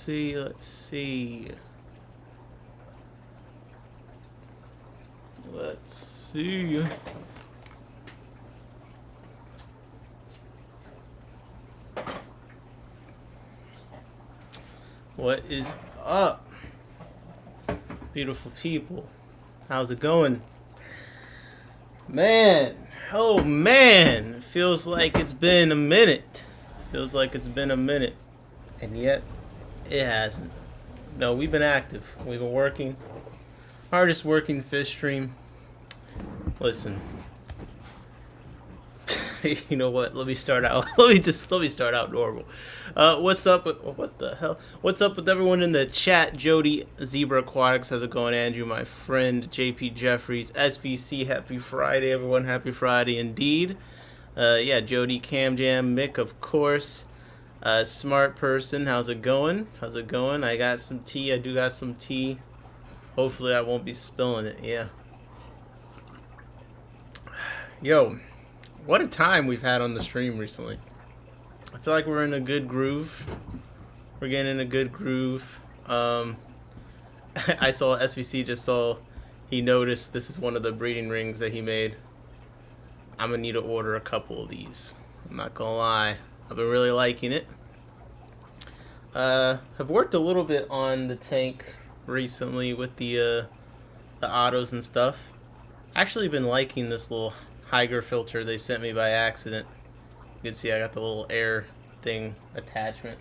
see. Let's see. Let's see. What is up, beautiful people? How's it going? Man, oh man, feels like it's been a minute. Feels like it's been a minute. And yet, it hasn't. No, we've been active. We've been working. Hardest working fish stream. Listen. You know what? Let me start out. Let me start out normal. What's up? What the hell? What's up with everyone in the chat? Jody, Zebra Aquatics, how's it going? Andrew, my friend, JP Jeffries, SVC, happy Friday, everyone. Happy Friday indeed. Yeah, Jody, Cam Jam, Mick, of course. Smart person, how's it going? How's it going? I got some tea. I do got some tea. Hopefully, I won't be spilling it. Yeah. Yo. What a time we've had on the stream recently. I feel like we're in a good groove. We're getting in a good groove. I saw SVC just saw, he noticed this is one of the breeding rings that he made. I'm going to need to order a couple of these. I'm not going to lie. I've been really liking it. I've worked a little bit on the tank recently with the autos and stuff. Actually been liking this little Hygger filter they sent me by accident. You can see I got the little air thing attachment.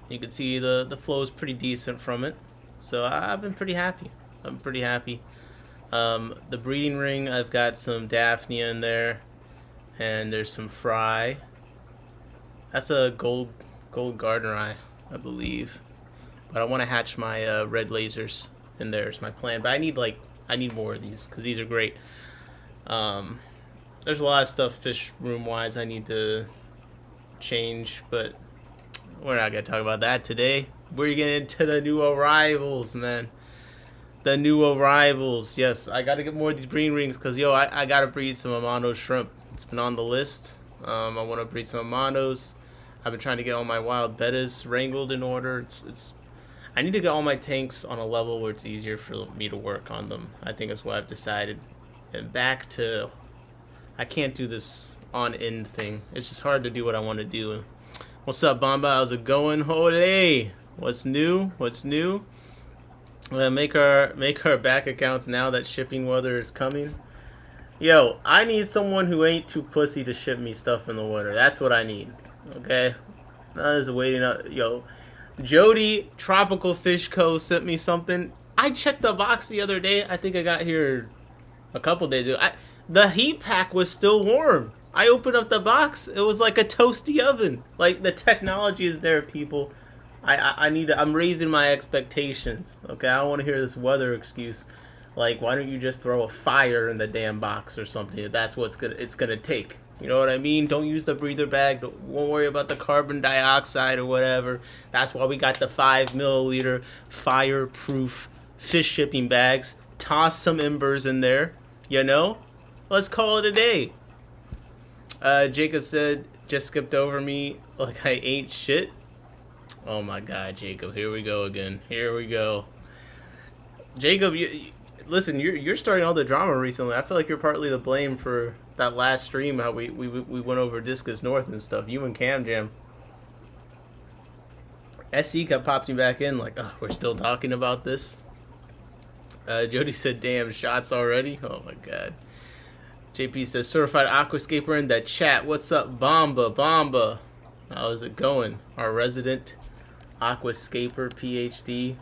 You can see the flow is pretty decent from it. So I've been pretty happy. I'm pretty happy. The breeding ring, I've got some Daphnia in there. And there's some Fry. That's a gold gardener eye, I believe. But I want to hatch my red lasers in there is my plan. But I need more of these because these are great. There's a lot of stuff fish room wise I need to change, but we're not gonna talk about that today. We're getting into the new arrivals, man. The new arrivals. Yes, I gotta get more of these breeding rings because I gotta breed some Amano shrimp. It's been on the list. I want to breed some Amanos. I've been trying to get all my wild bettas wrangled in order. I need to get all my tanks on a level where it's easier for me to work on them. I think that's what I've decided. And back to, I can't do this on-end thing. It's just hard to do what I want to do. What's up, Bamba? How's it going? Holy! What's new? What's new? Make our back accounts now that shipping weather is coming. Yo, I need someone who ain't too pussy to ship me stuff in the winter. That's what I need. Okay? I was waiting up. Yo, Jody, Tropical Fish Co. sent me something. I checked the box the other day. I think I got here a couple days ago. The heat pack was still warm. I opened up the box. It was like a toasty oven. Like, the technology is there, people. I'm raising my expectations. Okay, I don't want to hear this weather excuse. Like, why don't you just throw a fire in the damn box or something? If that's what it's gonna take. You know what I mean? Don't use the breather bag. Won't worry about the carbon dioxide or whatever. That's why we got the 5 milliliter fireproof fish shipping bags. Toss some embers in there. You know? Let's call it a day. Jacob said, just skipped over me like I ate shit. Oh my god, Jacob. Here we go again. Here we go. Jacob, listen, you're starting all the drama recently. I feel like you're partly to blame for that last stream, how we went over Discus North and stuff. You and Cam Jam. SC kept popping back in like, oh, we're still talking about this. Jody said, damn, shots already? Oh my god. JP says, certified aquascaper in the chat. What's up, Bamba? How's it going? Our resident aquascaper PhD.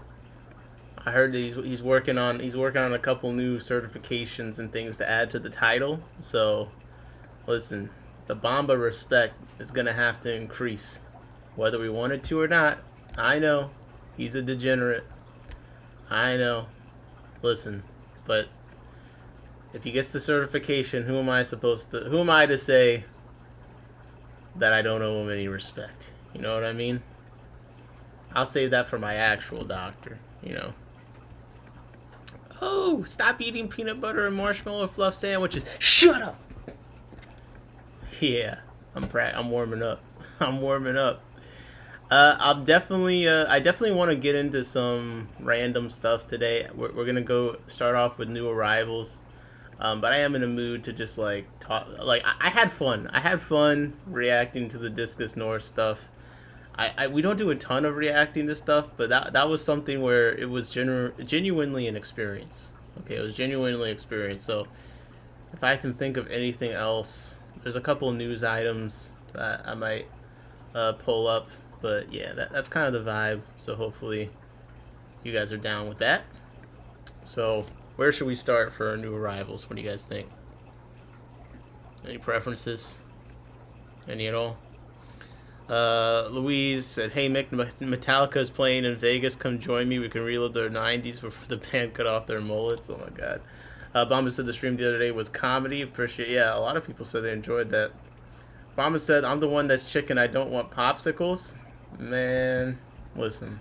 I heard that he's working on a couple new certifications and things to add to the title. So, listen, the Bamba respect is gonna have to increase, whether we want it to or not. I know he's a degenerate. I know. Listen, but if he gets the certification, who am I to say that I don't owe him any respect? You know what I mean? I'll save that for my actual doctor, you know. Oh, stop eating peanut butter and marshmallow fluff sandwiches. Shut up! Yeah, I'm warming up. I'm warming up. I'm definitely, I definitely want to get into some random stuff today. We're gonna go start off with new arrivals, but I am in a mood to just like talk. Like I had fun. I had fun reacting to the Discus North stuff. We don't do a ton of reacting to stuff, but that was something where it was genuinely an experience. Okay, it was genuinely an experience. So if I can think of anything else, there's a couple news items that I might pull up. But yeah, that's kind of the vibe. So hopefully you guys are down with that. So where should we start for our new arrivals? What do you guys think? Any preferences? Any at all? Louise said, "Hey Mick, Metallica is playing in Vegas. Come join me. We can relive their '90s before the band cut off their mullets." Oh my god. Bomba said the stream the other day was comedy. Appreciate. Yeah, a lot of people said they enjoyed that. Bomba said, "I'm the one that's chicken. I don't want popsicles." Man, listen.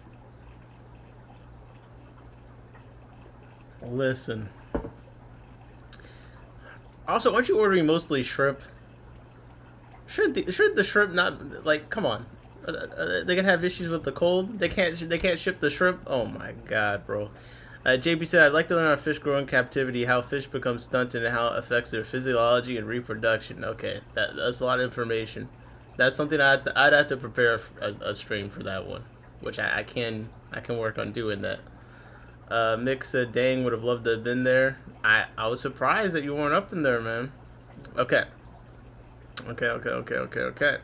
Listen. Also, aren't you ordering mostly shrimp? Should the shrimp not, like, come on? They gonna have issues with the cold. They can't ship the shrimp. Oh my god, bro. JP said, "I'd like to learn how fish grow in captivity, how fish become stunted, and how it affects their physiology and reproduction." Okay, that's a lot of information. That's something I'd have to prepare a stream for that one, which I can work on doing that. Mick said, "Dang, would have loved to have been there." I was surprised that you weren't up in there, man. Okay. Okay.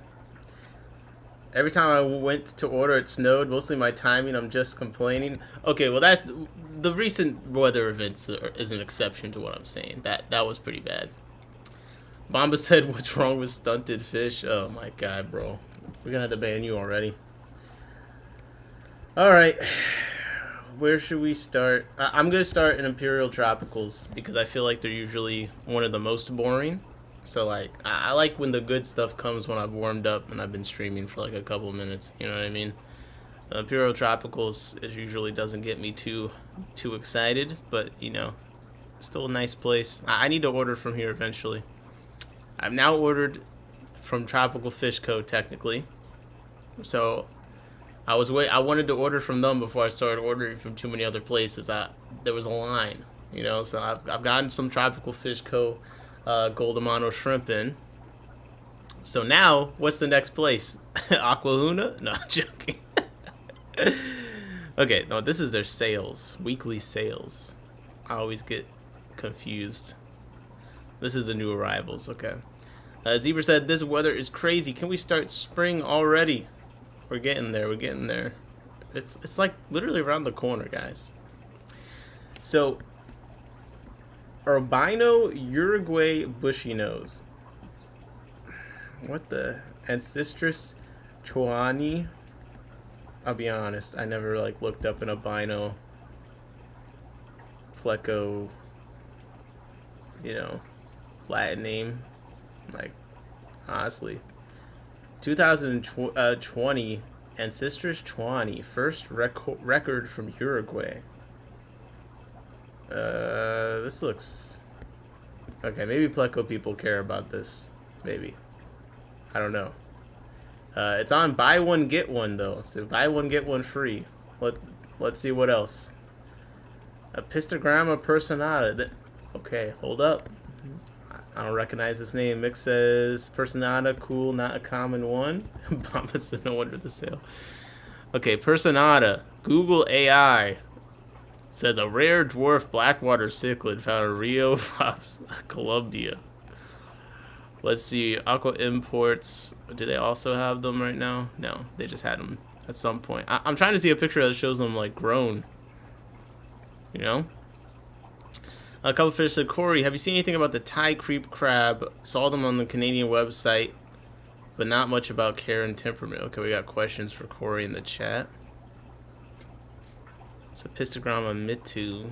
Every time I went to order, it snowed. Mostly my timing. I'm just complaining. Okay, well that's the recent weather events is an exception to what I'm saying. That was pretty bad. Bomba said, "What's wrong with stunted fish?" Oh my god, bro. We're gonna have to ban you already. All right. Where should we start? I'm gonna start in Imperial Tropicals because I feel like they're usually one of the most boring. So like I like when the good stuff comes when I've warmed up and I've been streaming for like a couple minutes. You know what I mean? Imperial Tropicals is usually doesn't get me too excited, but you know, still a nice place. I need to order from here eventually. I've now ordered from Tropical Fish Co. technically, so I wanted to order from them before I started ordering from too many other places. There was a line, you know. So I've gotten some Tropical Fish Co. Gold Amano shrimp in. So now, what's the next place? Aquahuna? No, I'm joking. Okay, no, this is their sales, weekly sales. I always get confused. This is the new arrivals. Okay. Zebra said, "This weather is crazy. Can we start spring already?" We're getting there. We're getting there. It's like literally around the corner, guys. So, albino Uruguay bushy nose. What the Ancestris Chouani? I'll be honest, I never like looked up an albino pleco, you know, Latin name. Like, honestly. 2020 Ancestris Chouani, first record from Uruguay. This looks okay. Maybe Pleco people care about this. Maybe, I don't know. It's on buy one get one though, so buy one get one free. Let's see what else. A Pistogramma Personata. Okay, hold up. I don't recognize this name. Mick says Personata, cool, not a common one. Bomba said, "No wonder the sale." Okay, Personata. Google AI says a rare dwarf blackwater cichlid found in Rio, Colombia. Let's see. Aqua Imports. Do they also have them right now? No, they just had them at some point. I'm trying to see a picture that shows them like grown. You know? A couple fish said, "Corey, have you seen anything about the Thai creep crab? Saw them on the Canadian website, but not much about care and temperament." Okay, we got questions for Corey in the chat. It's a Pistogramma mitu.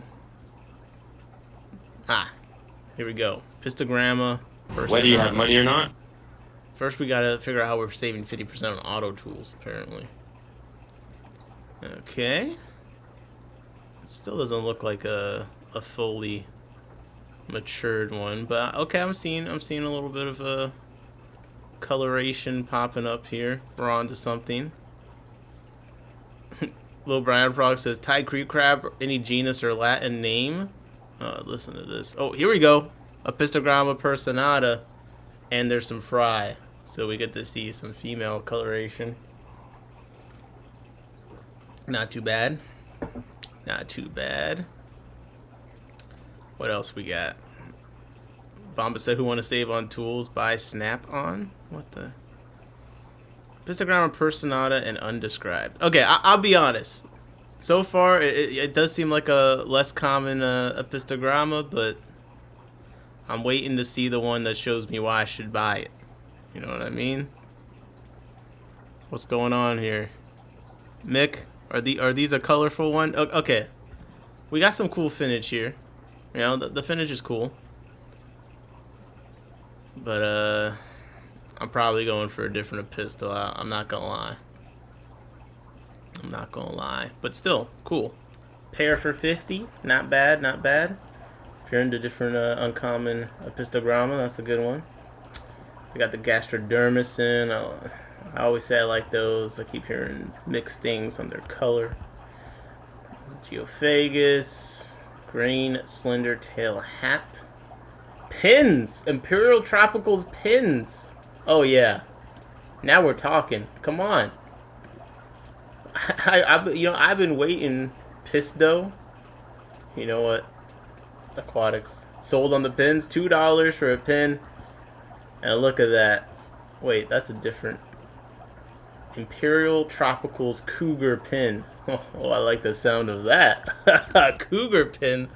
Here we go. Pistogramma. Whether you have money or not? First, we gotta figure out how we're saving 50% on auto tools, apparently. Okay. It still doesn't look like a fully matured one, but okay, I'm seeing a little bit of a coloration popping up here. We're on to something. Lil Brian Frog says Thai creek crab, any genus or Latin name. Listen to this. Oh, here we go. Apistogramma personata, and there's some fry, so we get to see some female coloration. Not too bad. Not too bad. What else we got? Bomba said, who want to save on tools? Buy Snap-on? What the? Apistogramma personata and undescribed. Okay, I'll be honest. So far, it does seem like a less common apistogramma, but I'm waiting to see the one that shows me why I should buy it. You know what I mean? What's going on here? Mick, are these a colorful one? Okay. We got some cool finish here. You know, the finish is cool. But, I'm probably going for a different pistol. I'm not gonna lie. I'm not gonna lie. But still, cool. Pair for 50. Not bad, not bad. If you're into different uncommon apistogramma, that's a good one. We got the Gastrodermicin. I always say I like those. I keep hearing mixed things on their color. Geophagus. Green Slender Tail Hap. Pins! Imperial Tropicals pins! Oh yeah. Now we're talking. Come on. I've been waiting. Pisto. You know what? Aquatics. Sold on the pins. $2 for a pin. And look at that. Wait, that's a different... Imperial Tropicals Cougar pin. Oh, I like the sound of that. Cougar pin.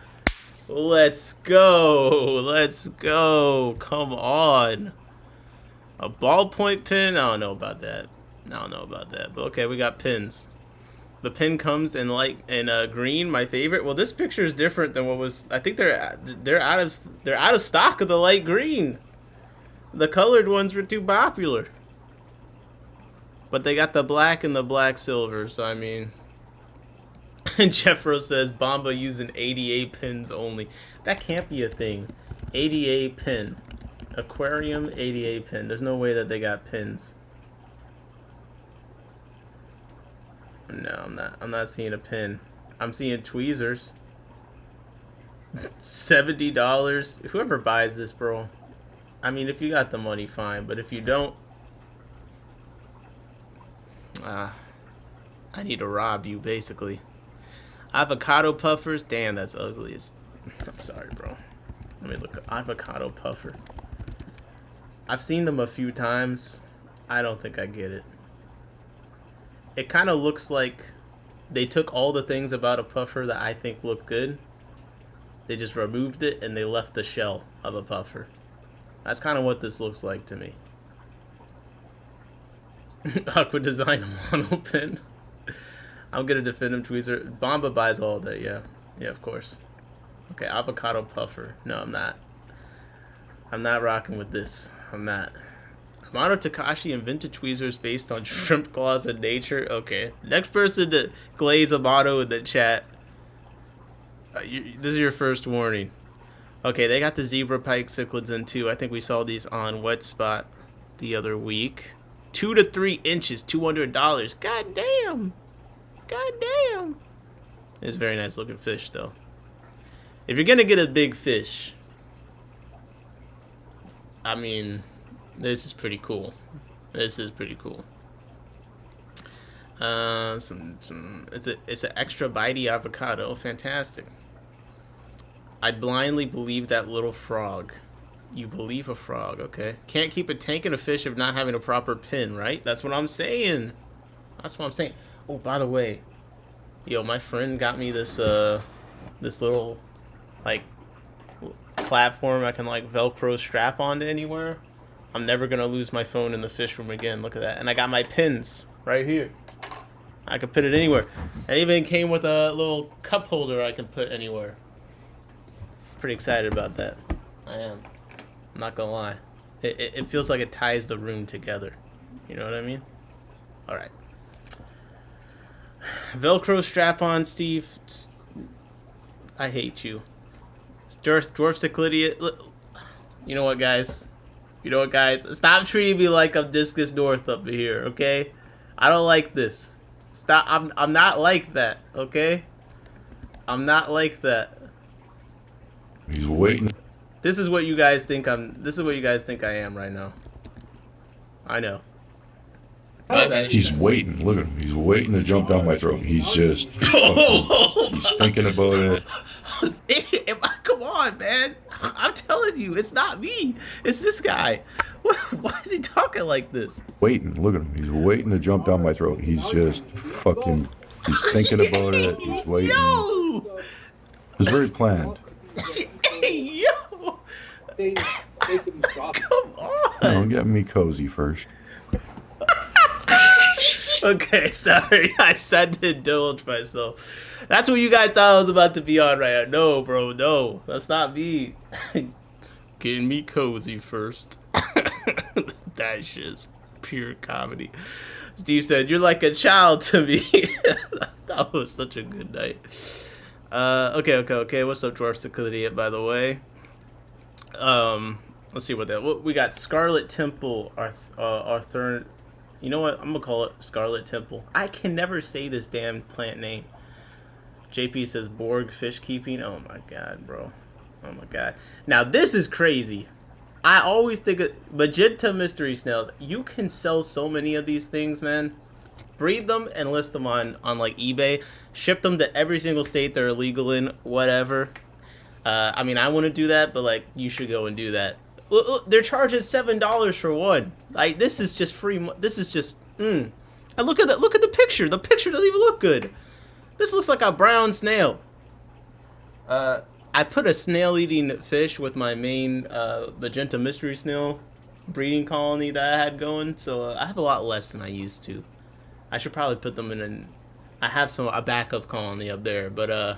Let's go. Let's go. Come on. A ballpoint pin? I don't know about that. But okay, we got pins. The pin comes in green, my favorite. Well, this picture is different than what was. I think they're out of stock of the light green. The colored ones were too popular. But they got the black and the black silver, so I mean. And Jeffro says Bomba using ADA pins only. That can't be a thing. ADA pin. Aquarium ADA pin. There's no way that they got pins. No, I'm not seeing a pin. I'm seeing tweezers. $70. Whoever buys this, bro. I mean, if you got the money, fine. But if you don't, I need to rob you, basically. Avocado puffers. Damn, that's ugly. I'm sorry, bro. Let me look. Avocado puffer. I've seen them a few times. I don't think I get it. It kind of looks like they took all the things about a puffer that I think look good. They just removed it and they left the shell of a puffer. That's kind of what this looks like to me. Aqua Design mono pin. I'm gonna defend him, tweezer. Bomba buys all day, yeah. Yeah, of course. Okay, avocado puffer. No, I'm not. I'm not rocking with this. I'm not. Mono Takashi invented tweezers based on shrimp claws in nature. Okay. Next person to glaze a motto in the chat. This is your first warning. Okay, they got the zebra pike cichlids in too. I think we saw these on Wet Spot the other week. 2 to 3 inches, $200. God damn. God damn. It's a very nice looking fish though. If you're gonna get a big fish, I mean, this is pretty cool. This is pretty cool. It's an extra bitey avocado. Fantastic. I blindly believe that little frog. You believe a frog, okay? Can't keep a tank and a fish if not having a proper pin, right? That's what I'm saying. That's what I'm saying. Oh, by the way, yo, my friend got me this this little like platform I can like Velcro strap onto anywhere. I'm never gonna lose my phone in the fish room again. Look at that. And I got my pins right here. I could put it anywhere. And even came with a little cup holder I can put anywhere. Pretty excited about that. I am. I'm not gonna lie. It feels like it ties the room together. You know what I mean? Alright. Velcro strap on, Steve. I hate you. Dwarf Cichlidia. You know what, guys? You know what, guys? Stop treating me like I'm Discus North up here, okay? I don't like this. Stop. I'm not like that, okay? I'm not like that. He's waiting. This is what you guys think this is what you guys think I am right now. I know. He's waiting. Look at him. He's waiting to jump down my throat. He's just he's thinking about it. Come on, man. I'm telling you, it's not me. It's this guy. Why is he talking like this? Waiting. Look at him. He's waiting to jump down my throat. He's just fucking. He's thinking about it. He's waiting. Yo! It's very planned. Hey, yo! Come on! No, get me cozy first. Okay, sorry. I just had to indulge myself. That's what you guys thought I was about to be on right now. No, bro, no. That's not me. Getting me cozy first. That shit's pure comedy. Steve said, "You're like a child to me." That was such a good night. Okay. What's up, Dwarfstick Idiot, by the way? Let's see what we got. Scarlet Temple, Arthur. You know what? I'm gonna call it Scarlet Temple. I can never say this damn plant name. JP says Borg fish keeping. Oh my god, bro. Oh my god. Now this is crazy. I always think of Magenta mystery snails. You can sell so many of these things, man. Breed them and list them on like eBay. Ship them to every single state they're illegal in, whatever. I mean, I want to do that, but like, you should go and do that. Look, they're charging $7 for one. Like, this is just free. This is just. And look at that. Look at the picture. The picture doesn't even look good. This looks like a brown snail. I put a snail-eating fish with my main magenta mystery snail breeding colony that I had going, so I have a lot less than I used to. I should probably put them in I have a backup colony up there, but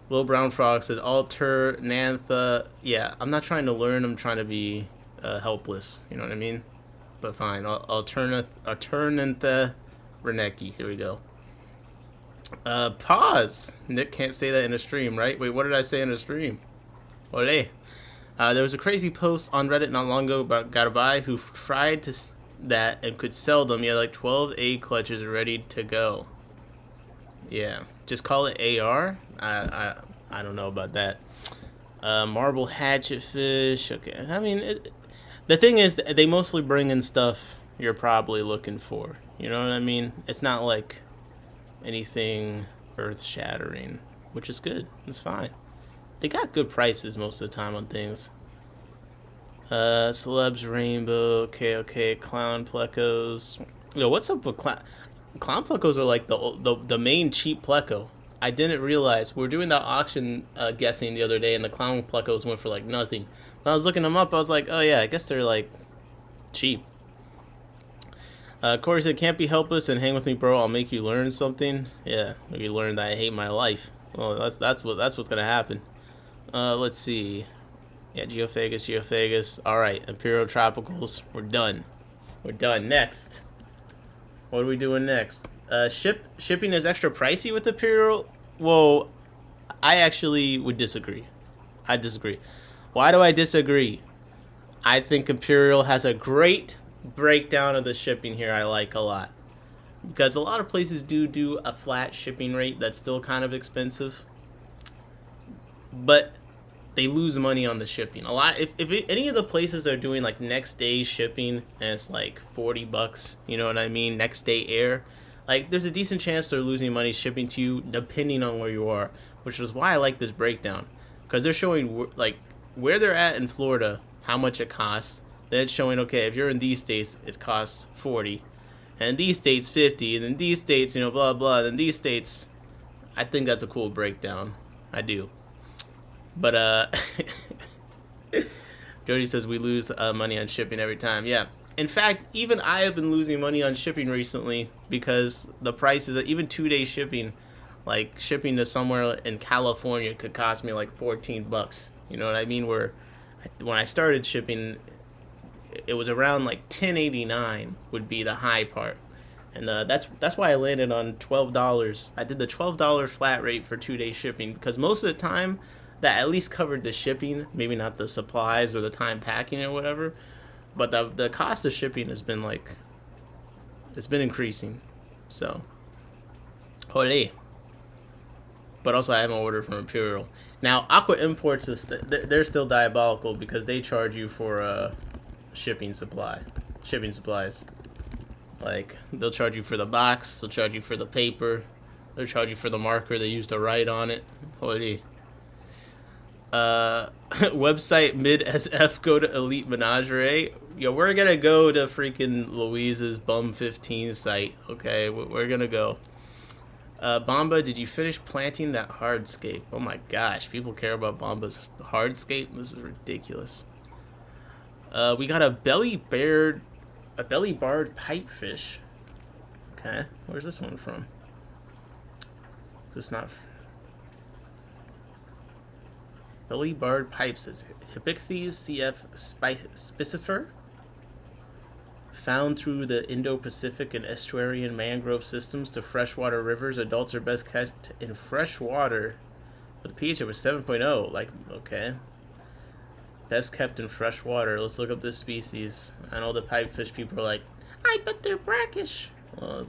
Little Brown Frog said Alternantha. Yeah, I'm not trying to learn. I'm trying to be helpless. You know what I mean? But fine. Alternantha Reneki. Here we go. Pause. Nick can't say that in a stream, right? Wait, what did I say in a stream? Ole. There was a crazy post on Reddit not long ago about Garabai who tried to that and could sell them. Yeah, like 12 egg clutches ready to go. Yeah, just call it AR. I don't know about that. Marble hatchet fish. Okay, I mean, the thing is, they mostly bring in stuff you're probably looking for. You know what I mean? It's not like anything earth-shattering, which is good. It's fine. They got good prices most of the time on things. Celebs Rainbow. Okay. Clown Plecos. Yo, what's up with Clown Plecos? Are like the main cheap Pleco. I didn't realize. We were doing that auction guessing the other day, and the Clown Plecos went for like nothing. When I was looking them up, I was like, oh yeah, I guess they're like cheap. Corey said, "Can't be helpless and hang with me, bro. I'll make you learn something." Yeah, maybe learn that I hate my life. Well, that's what's gonna happen. Let's see. Yeah, Geophagus. All right, Imperial Tropicals. We're done. Next. What are we doing next? Shipping is extra pricey with Imperial. Well, I actually would disagree. I disagree. Why do I disagree? I think Imperial has a great breakdown of the shipping here. I like a lot, because a lot of places do a flat shipping rate that's still kind of expensive, but they lose money on the shipping a lot. If any of the places are doing like next day shipping and it's like $40, you know what I mean, next day air, like there's a decent chance they're losing money shipping to you depending on where you are, which is why I like this breakdown, because they're showing like where they're at in Florida, how much it costs. Then it's showing, okay, if you're in these states, it costs 40, and in these states 50, and in these states, you know, blah blah, and in these states, I think that's a cool breakdown. I do. But Jody says we lose money on shipping every time. Yeah, in fact, even I have been losing money on shipping recently, because the prices, even 2-day shipping, like shipping to somewhere in California could cost me like $14. You know what I mean? Where when I started shipping, it was around like $10.89 would be the high part, and that's why I landed on $12. I did the $12 flat rate for 2-day shipping, because most of the time that at least covered the shipping, maybe not the supplies or the time packing or whatever, but the cost of shipping has been like, it's been increasing. So Holy. But also I haven't ordered from Imperial. Now, Aqua Imports, they're still diabolical because they charge you for shipping supplies. Like, they'll charge you for the box, they'll charge you for the paper, they'll charge you for the marker they used to write on it. Holy. Website mid SF, go to Elite Menagerie. Yo, we're gonna go to freaking Louise's Bum 15 site, okay? We're gonna go. Bomba, did you finish planting that hardscape? Oh my gosh, people care about Bomba's hardscape? This is ridiculous. We got a belly barred pipefish. Okay, where's this one from? Is this not... Belly barred pipes is Hipicthes cf. Spicifer, found through the Indo-Pacific and estuarine mangrove systems to freshwater rivers. Adults are best kept in fresh water with a pH of 7.0. Like, okay. Best kept in fresh water. Let's look up this species. I know the pipefish people are like, I bet they're brackish. Well,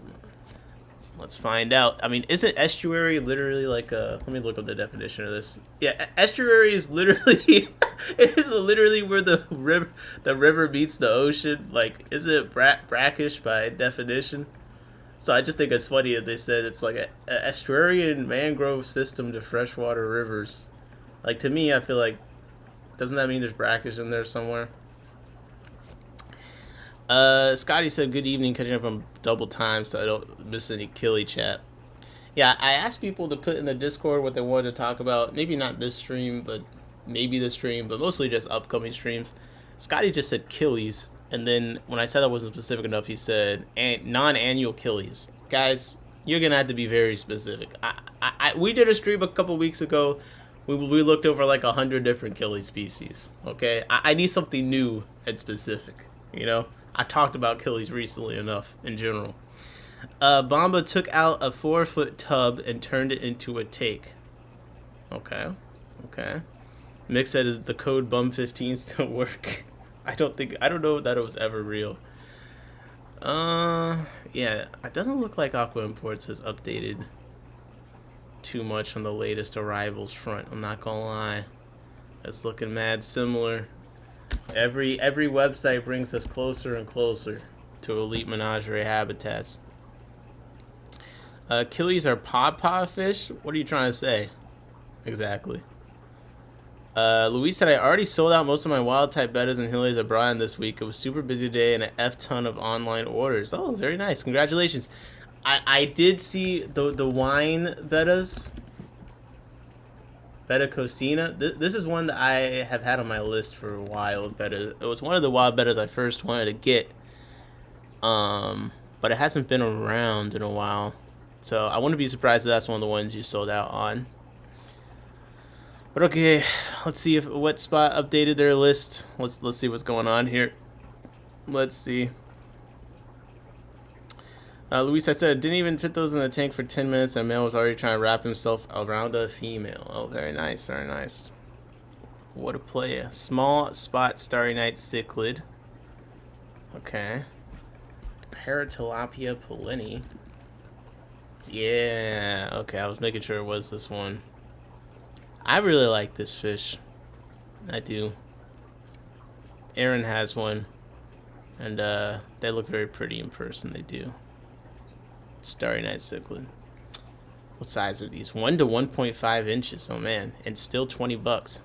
let's find out. I mean, isn't estuary literally like a... Let me look up the definition of this. Yeah, estuary is literally... it is literally where the river meets the ocean. Like, isn't it brackish by definition? So I just think it's funny that they said it's like a estuarian mangrove system to freshwater rivers. Like, to me, I feel like... Doesn't that mean there's brackish in there somewhere? Scotty said, good evening, catching up on double time so I don't miss any killy chat. Yeah, I asked people to put in the Discord what they wanted to talk about. Maybe not this stream, but maybe this stream, but mostly just upcoming streams. Scotty just said killies, and then when I said that wasn't specific enough, he said non-annual killies. Guys, you're gonna have to be very specific. We did a stream a couple weeks ago. We looked over like 100 different killie species. Okay, I need something new and specific. You know, I've talked about killies recently enough in general. Bomba took out a 4-foot tub and turned it into a take. Okay. Mick said, "Is the code BUM15 still work?" I don't know that it was ever real. Yeah, it doesn't look like Aqua Imports has updated too much on the latest arrivals front. I'm not gonna lie, it's looking mad similar. Every website brings us closer and closer to Elite Menagerie habitats. Killies are pawpaw fish? What are you trying to say? Exactly. Luis said, I already sold out most of my wild type bettas and Hillies at Brian this week. It was a super busy day and an F ton of online orders. Oh, very nice. Congratulations. I did see the wine bettas. Betta Cocina. This is one that I have had on my list for a while. Betta. It was one of the wild bettas I first wanted to get. But it hasn't been around in a while. So I wouldn't be surprised if that's one of the ones you sold out on. But okay, let's see if Wet Spot updated their list. Let's see what's going on here. Let's see. Luis, I said, didn't even fit those in the tank for 10 minutes, and male was already trying to wrap himself around a female. Oh, very nice, very nice. What a player. Small Spot Starry Night Cichlid. Okay. Paratilapia polini. Yeah, okay, I was making sure it was this one. I really like this fish. I do. Aaron has one. And they look very pretty in person, they do. Starry Night Cichlid. What size are these? 1 to 1.5 inches. Oh man, and still $20.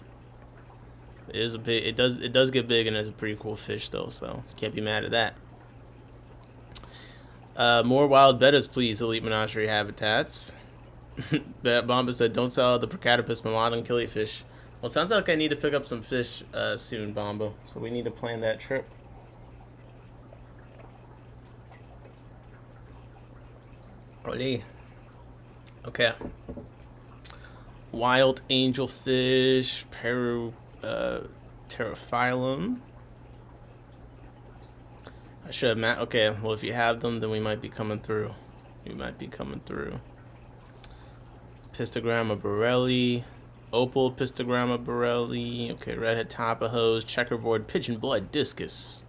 It is a big. It does get big, and it's a pretty cool fish though. So can't be mad at that. More wild bettas, please. Elite Menagerie habitats. Bomba said, "Don't sell the Procatopus mammalian killifish." Well, sounds like I need to pick up some fish soon, Bomba. So we need to plan that trip. Okay. Wild angelfish, pterophyllum. I should have okay, well, if you have them, then we might be coming through. Pistogramma borelli, opal pistogramma borelli. Okay, redhead tapajos, checkerboard pigeon blood discus,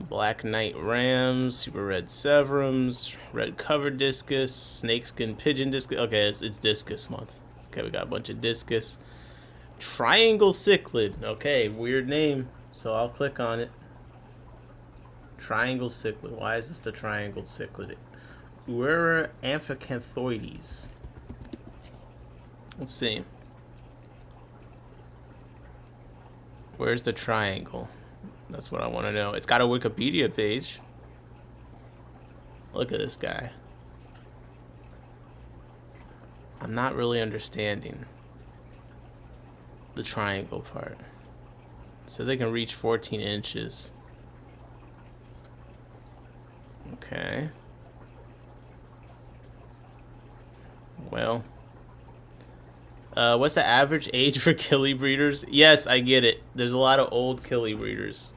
Black Knight Rams, Super Red Severums, Red Covered Discus, Snakeskin Pigeon Discus. Okay, it's Discus month. Okay, we got a bunch of Discus. Triangle Cichlid. Okay, weird name, so I'll click on it. Triangle Cichlid. Why is this the Triangle Cichlid? Uera amphicanthoides. Let's see. Where's the triangle? That's what I want to know. It's got a Wikipedia page. Look at this guy. I'm not really understanding the triangle part. It says they can reach 14 inches. Okay. Well. What's the average age for killie breeders? Yes, I get it. There's a lot of old killie breeders.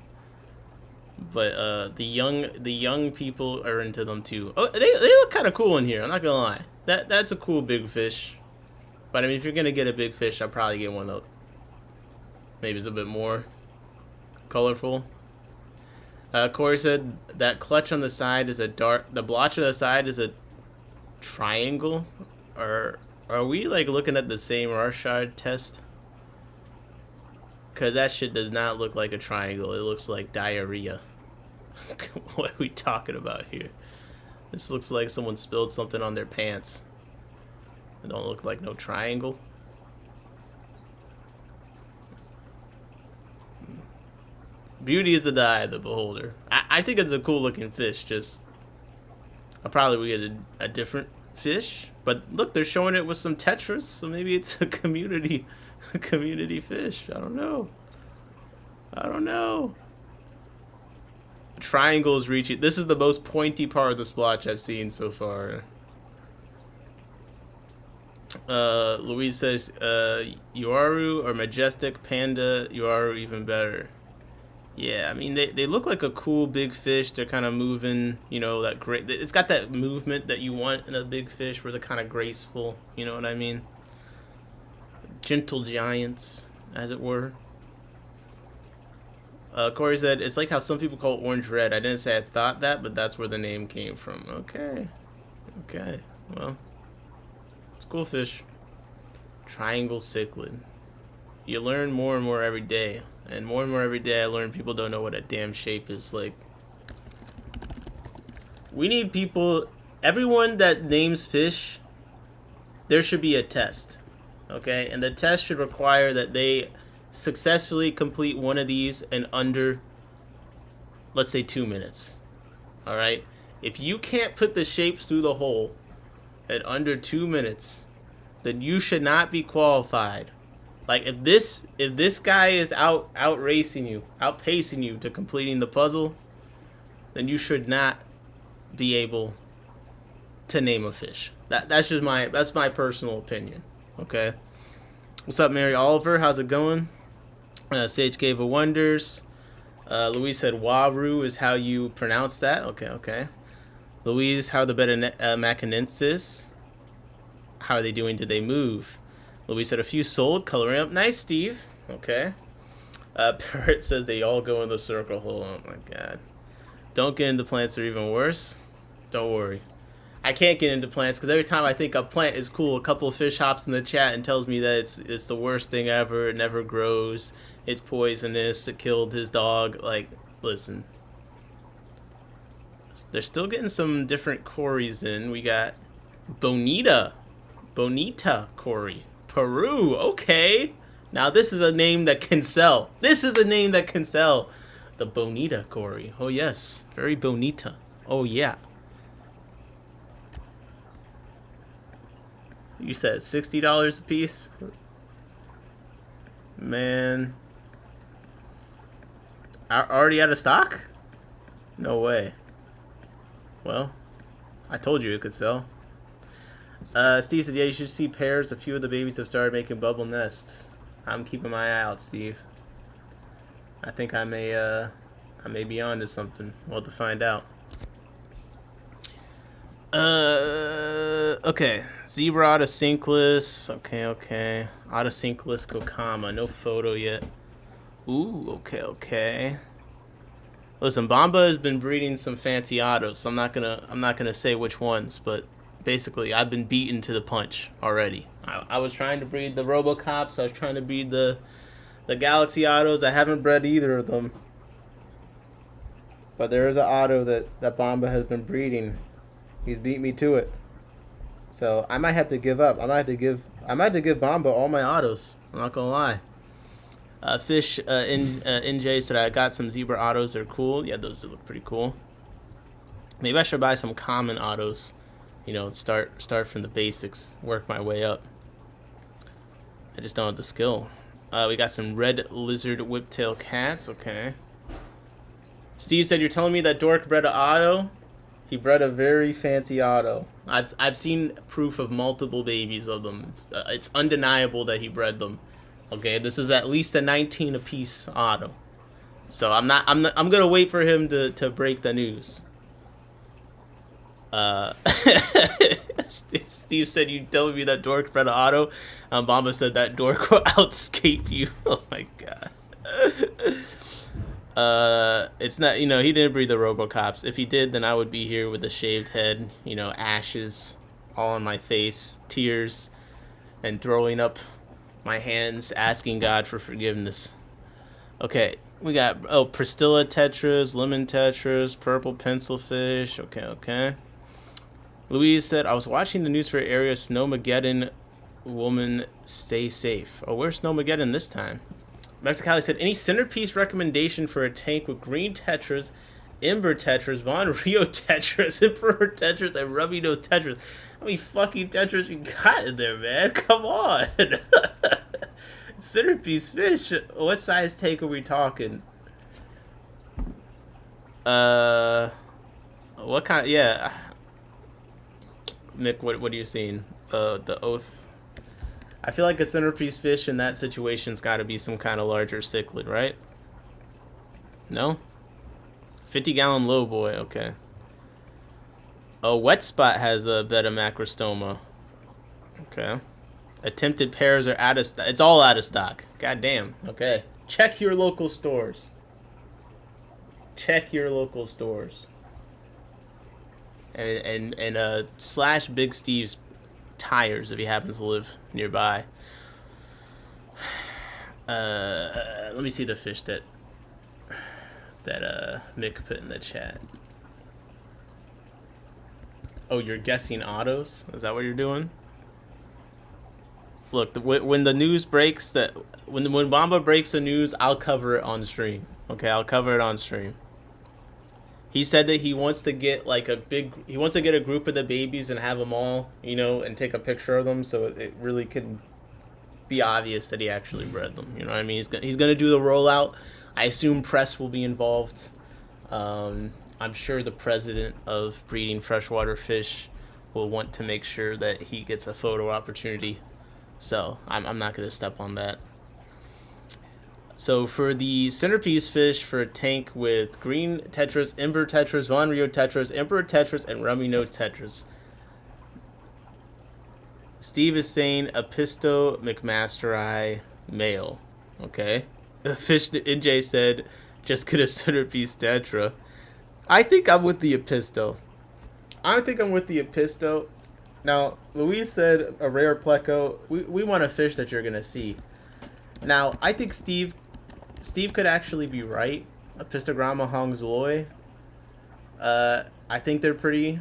But the young people are into them too. Oh, they look kind of cool in here. I'm not gonna lie. That's a cool big fish. But I mean, if you're gonna get a big fish, I'll probably get one that maybe it's a bit more colorful. Corey said that clutch on the side is a dark. The blotch on the side is a triangle. Or are we like looking at the same Rorschach test? Cause that shit does not look like a triangle. It looks like diarrhea. What are we talking about here? This looks like someone spilled something on their pants. It don't look like no triangle. Beauty is in the eye of the beholder. I think it's a cool looking fish. Just I probably would get a different fish. But look, they're showing it with some tetras, so maybe it's a community fish. I don't know. Triangle is reaching. This is the most pointy part of the splotch I've seen so far. Louise says, Uaru or Majestic Panda, Uaru even better. Yeah, I mean, they look like a cool big fish. They're kind of moving, you know, that great. It's got that movement that you want in a big fish where they're kind of graceful. You know what I mean? Gentle giants, as it were. Corey said, it's like how some people call orange red. I didn't say I thought that, but that's where the name came from. Okay. Well, it's a cool fish. Triangle cichlid. You learn more and more every day. And more every day I learn people don't know what a damn shape is. Like, we need people, everyone that names fish, there should be a test. Okay? And the test should require that they successfully complete one of these in under, let's say, 2 minutes. Alright? If you can't put the shapes through the hole at under 2 minutes, then you should not be qualified. Like, if this guy is out racing you, outpacing you to completing the puzzle, then you should not be able to name a fish. That's just my personal opinion. Okay. What's up, Mary Oliver? How's it going? Sage Cave of Wonders. Louise said Waru is how you pronounce that. Okay. Louise, how are the better Macanensis? How are they doing? Did they move? Louise said a few sold, coloring up. Nice, Steve. Okay. Parrot says they all go in the circle hole. Oh my god. Don't get into plants, they're even worse. Don't worry. I can't get into plants because every time I think a plant is cool, a couple of fish hops in the chat and tells me that it's the worst thing ever. It never grows. It's poisonous. It killed his dog. Like, listen. They're still getting some different Corys in. We got Bonita Cory. Peru, okay. Now this is a name that can sell. The Bonita Cory. Oh yes, very bonita. Oh yeah. You said $60 a piece? Man. Already out of stock? No way. Well, I told you it could sell. Steve said, yeah, you should see pairs. A few of the babies have started making bubble nests. I'm keeping my eye out, Steve. I think I may be onto something. We'll have to find out. Okay. Zebra Autosynclus. Okay. Autosynclus Kokama. No photo yet. Ooh, okay. Listen, Bamba has been breeding some fancy autos. I'm not gonna say which ones, but basically I've been beaten to the punch already. I was trying to breed the Robocops. I was trying to breed the Galaxy autos. I haven't bred either of them. But there is an auto that Bamba has been breeding. He's beat me to it. So I might have to give up. I might have to give Bamba all my autos. I'm not gonna lie. Fish NJ said I got some zebra autos. They're cool. Yeah, those do look pretty cool. Maybe I should buy some common autos. You know, start from the basics, work my way up. I just don't have the skill. We got some red lizard whiptail cats. Okay. Steve said you're telling me that Dork bred an auto. He bred a very fancy auto. I've seen proof of multiple babies of them. It's undeniable that he bred them. Okay, this is at least a 19 apiece auto. So I'm gonna wait for him to break the news. Steve said you telling me that Dork bred an auto. Bamba said that Dork will outscape you. Oh my god. It's not, you know, he didn't breed the Robocops. If he did, then I would be here with a shaved head, you know, ashes all on my face, tears, and throwing up my hands, asking God for forgiveness. Okay, we got, Pristilla Tetras, Lemon Tetras, Purple Pencilfish. Okay. Louise said, I was watching the news for area Snowmageddon woman stay safe. Oh, where's Snowmageddon this time? Mexicali said, any centerpiece recommendation for a tank with green Tetras, Ember Tetras, Von Rio Tetras, Emperor Tetras, and Rubino Tetras? How many fucking Tetras you got in there, man? Come on. Centerpiece fish. What size tank are we talking? What kind? Yeah. Nick, what are you seeing? The Oath. I feel like a centerpiece fish in that situation's got to be some kind of larger cichlid, right? No? 50-gallon low boy, okay. Oh, Wet Spot has a beta macrostoma. Okay. Attempted pairs are out of stock. It's all out of stock. God damn. Okay. Check your local stores. Check your local stores. And slash Big Steve's tires if he happens to live nearby. Let me see the fish that Mick put in the chat. Oh, you're guessing autos? Is that what you're doing? Look, when the news breaks, when Bamba breaks the news, I'll cover it on stream. Okay, I'll cover it on stream. He said that he wants to get like he wants to get a group of the babies and have them all, you know, and take a picture of them so it really can be obvious that he actually bred them. You know what I mean? He's gonna do the rollout. I assume press will be involved. I'm sure the president of breeding freshwater fish will want to make sure that he gets a photo opportunity. So I'm not gonna step on that. So for the centerpiece fish for a tank with green Tetras, Ember Tetras, Von Rio Tetras, Emperor Tetras, and Rummy Note Tetras. Steve is saying Episto McMasteri male. Okay. Fish NJ said, just get a centerpiece Tetra. I think I'm with the Episto. Now, Louise said a rare Pleco. We want a fish that you're going to see. Now, I think Steve could actually be right. A Pistogramma Hongzloi. I think they're pretty.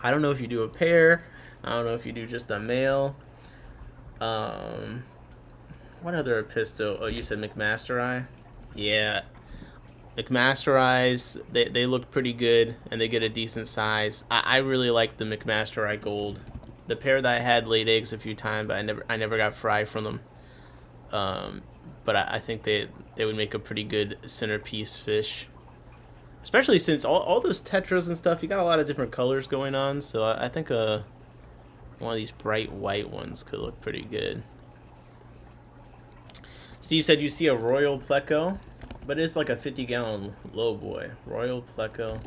I don't know if you do a pair. I don't know if you do just a male. What other Episto? Oh, you said McMasteri? Yeah. McMasteris, they look pretty good, and they get a decent size. I really like the McMasteri Gold. The pair that I had laid eggs a few times, but I never got fry from them. But I think they would make a pretty good centerpiece fish. Especially since all those Tetras and stuff, you got a lot of different colors going on. So I think one of these bright white ones could look pretty good. Steve said you see a Royal Pleco, but it's like a 50-gallon low boy. Royal Pleco.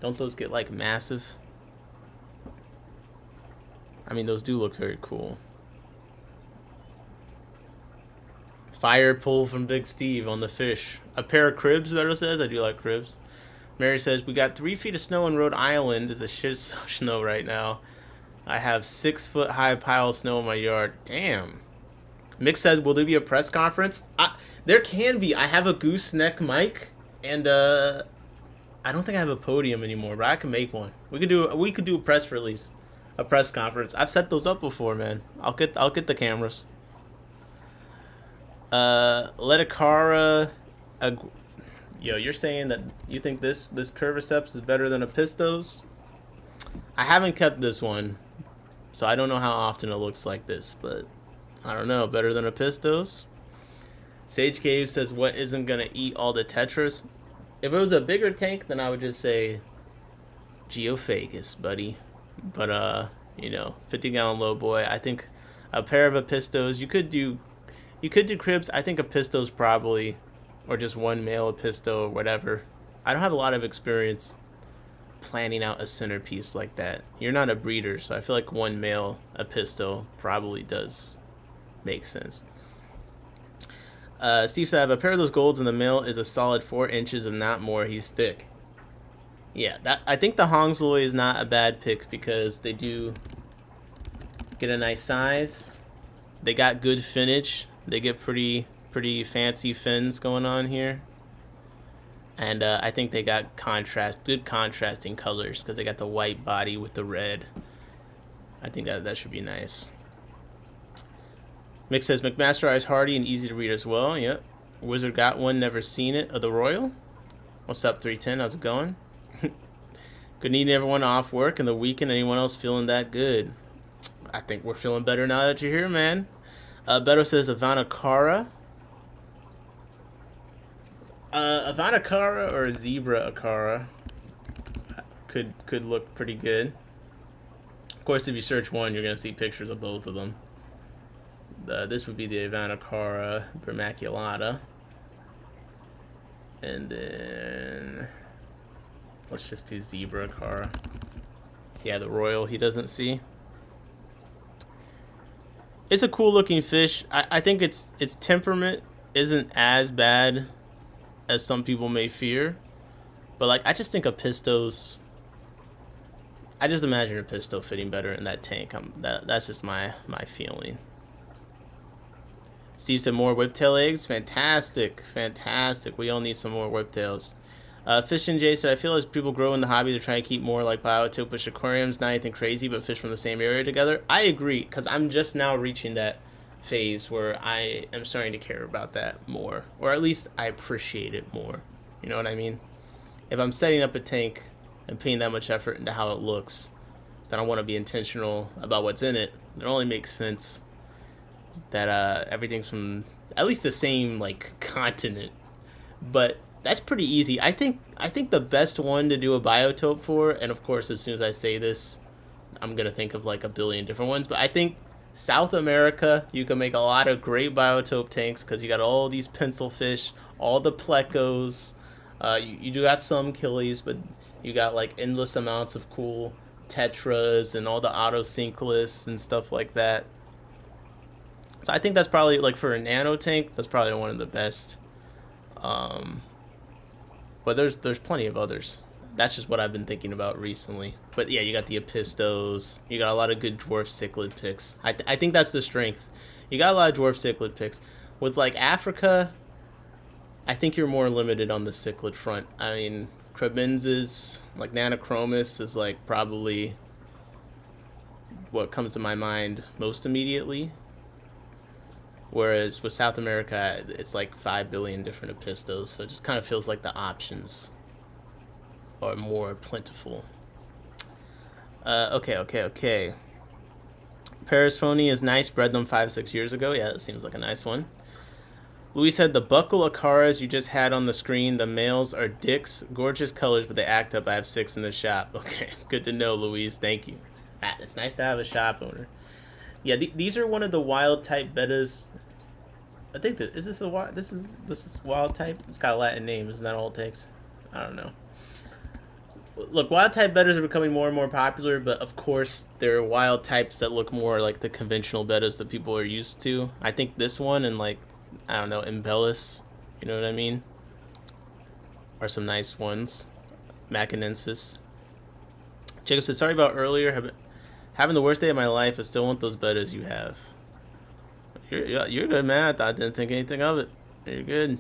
Don't those get like massive? I mean, those do look very cool. Fire pull from Big Steve on the fish. A pair of cribs, Beto says. I do like cribs. Mary says, we got 3 feet of snow in Rhode Island. It's a shit snow right now. I have 6 foot high pile of snow in my yard. Damn. Mick says, will there be a press conference? There can be. I have a gooseneck mic, and I don't think I have a podium anymore, but I can make one. We could do a press release, a press conference. I've set those up before, man. I'll get the cameras. Letakara, yo, you're saying that you think this Curviceps is better than a Pistos? I haven't kept this one, so I don't know how often it looks like this, but I don't know. Better than a Pistos? Sage Cave says, what isn't gonna eat all the Tetras? If it was a bigger tank, then I would just say Geophagus, buddy. But you know, 50-gallon low boy. I think a pair of Apistos. You could do cribs. I think Apistos probably, or just one male Apisto or whatever. I don't have a lot of experience planning out a centerpiece like that. You're not a breeder, so I feel like one male Apisto probably does make sense. Steve said, a pair of those golds in the male is a solid 4 inches and not more. He's thick. Yeah, I think the Hongzloy is not a bad pick because they do get a nice size. They got good finnage. They get pretty fancy fins going on here. And I think they got good contrasting colors because they got the white body with the red. I think that should be nice. Mick says, McMaster Eyes hardy and easy to read as well. Yep. Wizard got one, never seen it. Of the Royal. What's up, 310? How's it going? Good evening, everyone off work and the weekend. Anyone else feeling that good? I think we're feeling better now that you're here, man. Beto says, Avanacara. Avanacara or Zebra Acara could look pretty good. Of course, if you search one, you're going to see pictures of both of them. This would be the Avanacara vermaculata. And then let's just do Zebra Acara. Yeah, the Royal he doesn't see. It's a cool looking fish. I think its temperament isn't as bad as some people may fear. But like I just think a Pistos, I just imagine a Pisto fitting better in that tank. That's just my feeling. Steve said more whiptail eggs. Fantastic. We all need some more whiptails. Fish and Jay said, I feel as people grow in the hobby, they're trying to keep more like biotopish aquariums, not anything crazy, but fish from the same area together. I agree, because I'm just now reaching that phase where I am starting to care about that more. Or at least I appreciate it more. You know what I mean? If I'm setting up a tank and putting that much effort into how it looks, then I want to be intentional about what's in it. It only makes sense that everything's from at least the same like continent, but that's pretty easy. I think the best one to do a biotope for, and of course as soon as I say this I'm gonna think of like a billion different ones, but I think South America, you can make a lot of great biotope tanks because you got all these pencil fish, all the plecos, you do got some killies, but you got like endless amounts of cool tetras and all the autosynclists and stuff like that. So I think that's probably, like, for a nano tank, that's probably one of the best. But there's plenty of others. That's just what I've been thinking about recently. But yeah, you got the Apistos. You got a lot of good dwarf cichlid picks. I think that's the strength. You got a lot of dwarf cichlid picks. With, like, Africa, I think you're more limited on the cichlid front. I mean, Crebensis, like, Nanochromis is, like, probably what comes to my mind most immediately. Whereas with South America, it's like 5 billion different Apistos, so it just kind of feels like the options are more plentiful. Okay. Paris Phony is nice. Bred them 5-6 years ago. Yeah, that seems like a nice one. Louis said the buckle Acaras you just had on the screen, the males are dicks. Gorgeous colors, but they act up. I have 6 in the shop. Okay, good to know, Louise. Thank you. It's nice to have a shop owner. Yeah, these are one of the wild type bettas. I think that this is wild type. It's got a Latin name. Isn't that all it takes? I don't know. Look, wild type bettas are becoming more and more popular, but of course there are wild types that look more like the conventional bettas that people are used to. I think this one and like I don't know, embellis. You know what I mean? Are some nice ones. Machinensis. Jacob said, sorry about earlier. Having the worst day of my life. I still want those bettas you have. You're good, man. I didn't think anything of it. You're good.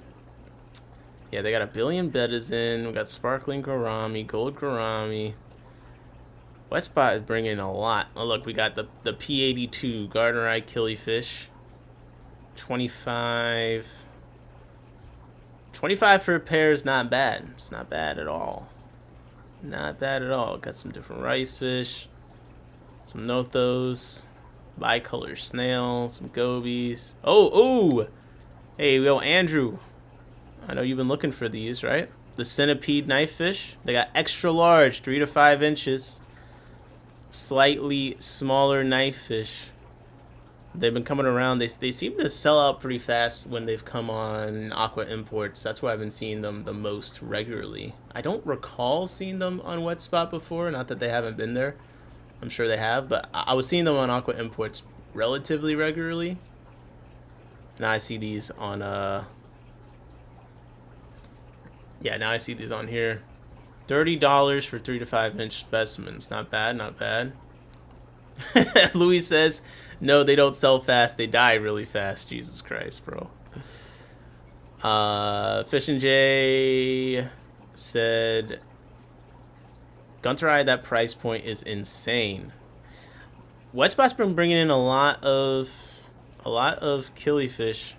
Yeah, they got a billion bettas in. We got sparkling gourami, gold gourami. Westbot is bringing a lot. Oh, look, we got the P82 Gardner Eye Killifish. 25 for a pair is not bad. It's not bad at all. Not bad at all. Got some different rice fish. Some nothos. Bicolor snail. Some gobies. Oh! Hey, yo, Andrew. I know you've been looking for these, right? The centipede knife fish. They got extra large, 3 to 5 inches. Slightly smaller knife fish. They've been coming around. They seem to sell out pretty fast when they've come on Aqua Imports. That's where I've been seeing them the most regularly. I don't recall seeing them on Wetspot before. Not that they haven't been there. I'm sure they have. But I was seeing them on Aqua Imports relatively regularly. Now I see these on... Yeah, now I see these on here. $30 for 3 to 5 inch specimens. Not bad, not bad. Louis says, no, they don't sell fast. They die really fast. Jesus Christ, bro. Fish and J said, Gunter Eye, that price point is insane. Westspot's been bringing in a lot of killifish.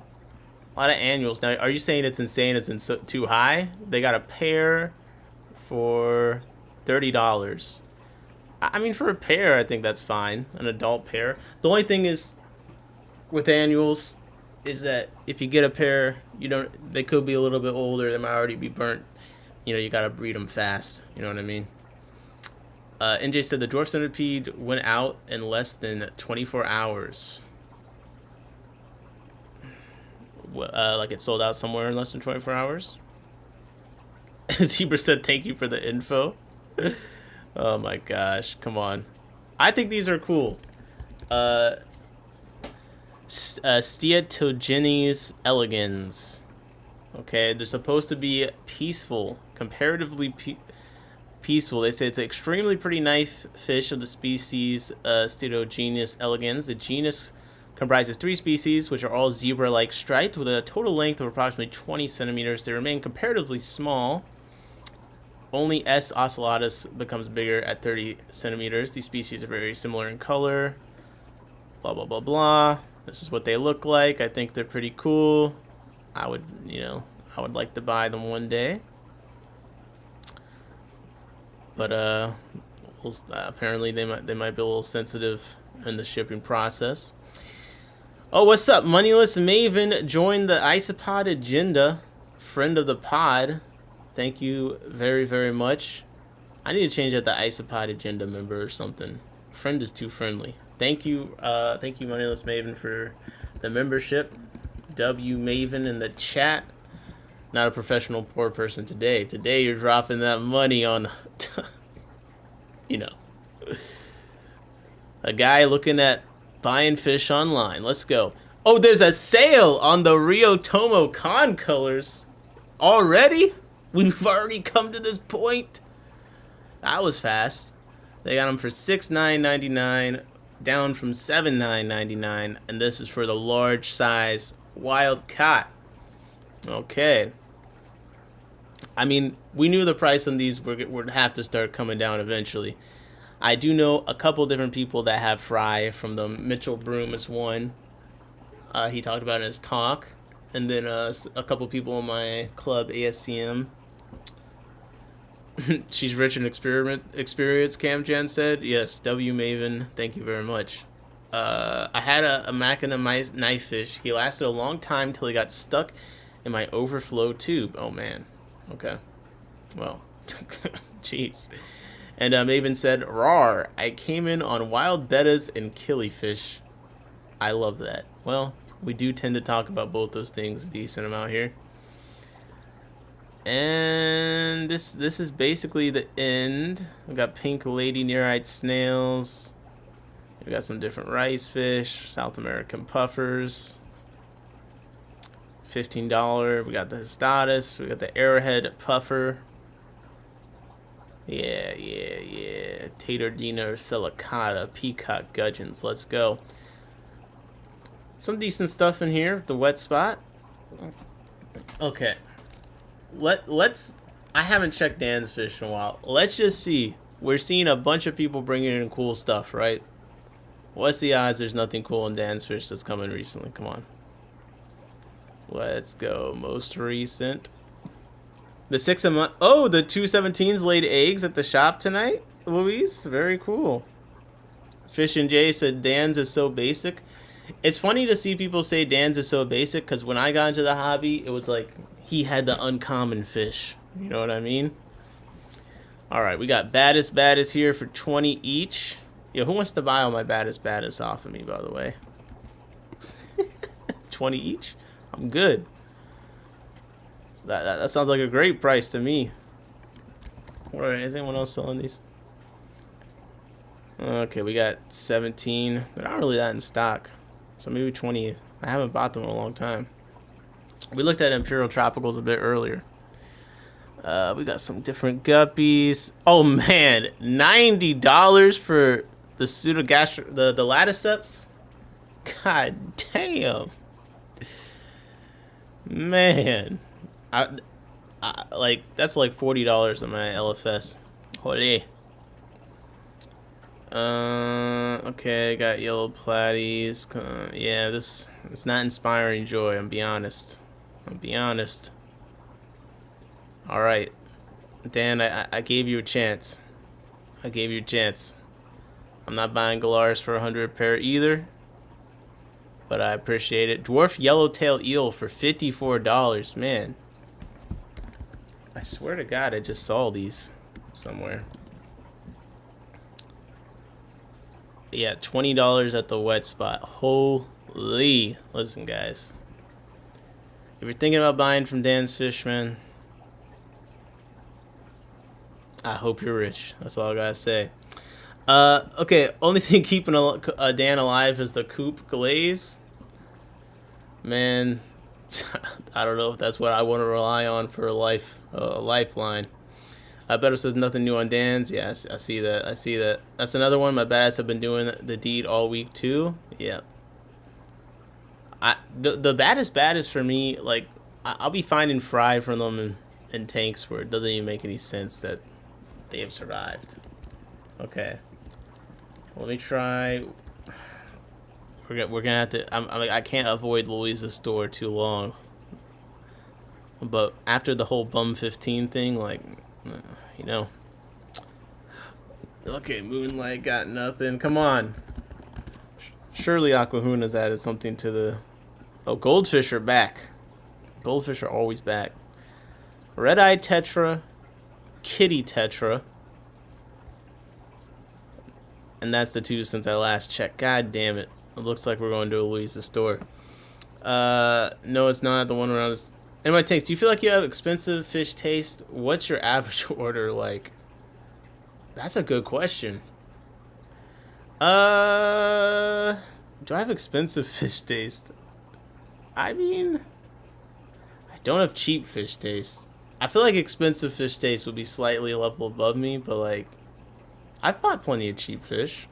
A lot of annuals. Now, are you saying it's insane? It's too high? They got a pair for $30. I mean, for a pair, I think that's fine. An adult pair. The only thing is, with annuals, is that if you get a pair, they could be a little bit older. They might already be burnt. You gotta breed them fast. You know what I mean? NJ said the dwarf centipede went out in less than 24 hours. Like it sold out somewhere in less than 24 hours. Zebra said thank you for the info. Oh my gosh, come on. I think these are cool. Steatogenes elegans. Okay, they're supposed to be peaceful, comparatively peaceful. They say it's an extremely pretty knife fish of the species Steatogenes elegans. The genus comprises 3 species, which are all zebra-like striped, with a total length of approximately 20 centimeters. They remain comparatively small. Only S. ocellatus becomes bigger at 30 centimeters. These species are very similar in color. Blah, blah, blah, blah. This is what they look like. I think they're pretty cool. I would like to buy them one day. But, apparently they might be a little sensitive in the shipping process. Oh, what's up? Moneyless Maven joined the Isopod Agenda. Friend of the pod. Thank you very, very much. I need to change that to Isopod Agenda member or something. Friend is too friendly. Thank you, Moneyless Maven, for the membership. W Maven in the chat. Not a professional poor person today. Today you're dropping that money on, a guy looking at buying fish online. Let's go. Oh, there's a sale on the Rio Tomo Con colors already? We've already come to this point. That was fast. They got them for $6,999, down from $7,999, and this is for the large size wild caught. Okay. I mean, we knew the price on these would have to start coming down eventually. I do know a couple different people that have fry from them. Mitchell Broom is one. He talked about it in his talk. And then a couple people in my club, ASCM. She's rich in experience, Cam Jan said. Yes, W Maven, thank you very much. I had a Machina knife fish. He lasted a long time till he got stuck in my overflow tube. Oh, man. Okay. Well, jeez. And Maven said, "Rawr, I came in on wild bettas and killifish." I love that. Well, we do tend to talk about both those things a decent amount here. And this is basically the end. We got pink lady nearite snails. We got some different rice fish, South American puffers. $15. We got the Status. We got the Arrowhead Puffer. Yeah. Tater Dino Silicata, Peacock Gudgeons. Let's go. Some decent stuff in here. The wet spot. Okay. Let's. I haven't checked Dan's Fish in a while. Let's just see. We're seeing a bunch of people bringing in cool stuff, right? What's the odds there's nothing cool in Dan's Fish that's coming recently? Come on. Let's go. Most recent. The 6 a month. Oh, the 217s laid eggs at the shop tonight, Luis. Very cool. Fish and Jay said Dan's is so basic. It's funny to see people say Dan's is so basic because when I got into the hobby, it was like he had the uncommon fish. You know what I mean? All right, we got Baddest here for 20 each. Yo, who wants to buy all my Baddest off of me, by the way? 20 each? I'm good. That sounds like a great price to me. Is anyone else selling these? Okay, we got 17. They're not really that in stock. So maybe 20. I haven't bought them in a long time. We looked at Imperial Tropicals a bit earlier. We got some different guppies. Oh man, $90 for the pseudogastro, the Laticeps. God damn, man. I like that's like $40 on my LFS. Holy. Okay, got yellow platies. Yeah, it's not inspiring joy. I'm be honest. All right, Dan, I gave you a chance. I'm not buying Galaris for 100 a pair either, but I appreciate it. Dwarf yellowtail eel for $54, man. I swear to God, I just saw these somewhere. Yeah, $20 at the wet spot. Holy. Listen, guys. If you're thinking about buying from Dan's Fish, man, I hope you're rich. That's all I gotta say. Okay, only thing keeping Dan alive is the Coop Glaze. Man, I don't know if that's what I want to rely on for a lifeline. I better says nothing new on Dan's. Yeah, I see that. That's another one. My badass have been doing the deed all week too. Yeah. The baddest for me, like I'll be finding fry from them in tanks where it doesn't even make any sense that they have survived. Okay. Let me try. We're gonna have to. I can't avoid Louisa's store too long. But after the whole Bum 15 thing, like, you know. Okay, Moonlight got nothing. Come on. Surely Aquahuna's added something to the. Oh, Goldfish are back. Goldfish are always back. Red Eye Tetra, Kitty Tetra. And that's the two since I last checked. God damn it. It looks like we're going to a Louisa's store. No, it's not the one around us. In my takes, do you feel like you have expensive fish taste? What's your average order like? That's a good question. Do I have expensive fish taste? I mean, I don't have cheap fish taste. I feel like expensive fish taste would be slightly a level above me, but like, I've bought plenty of cheap fish.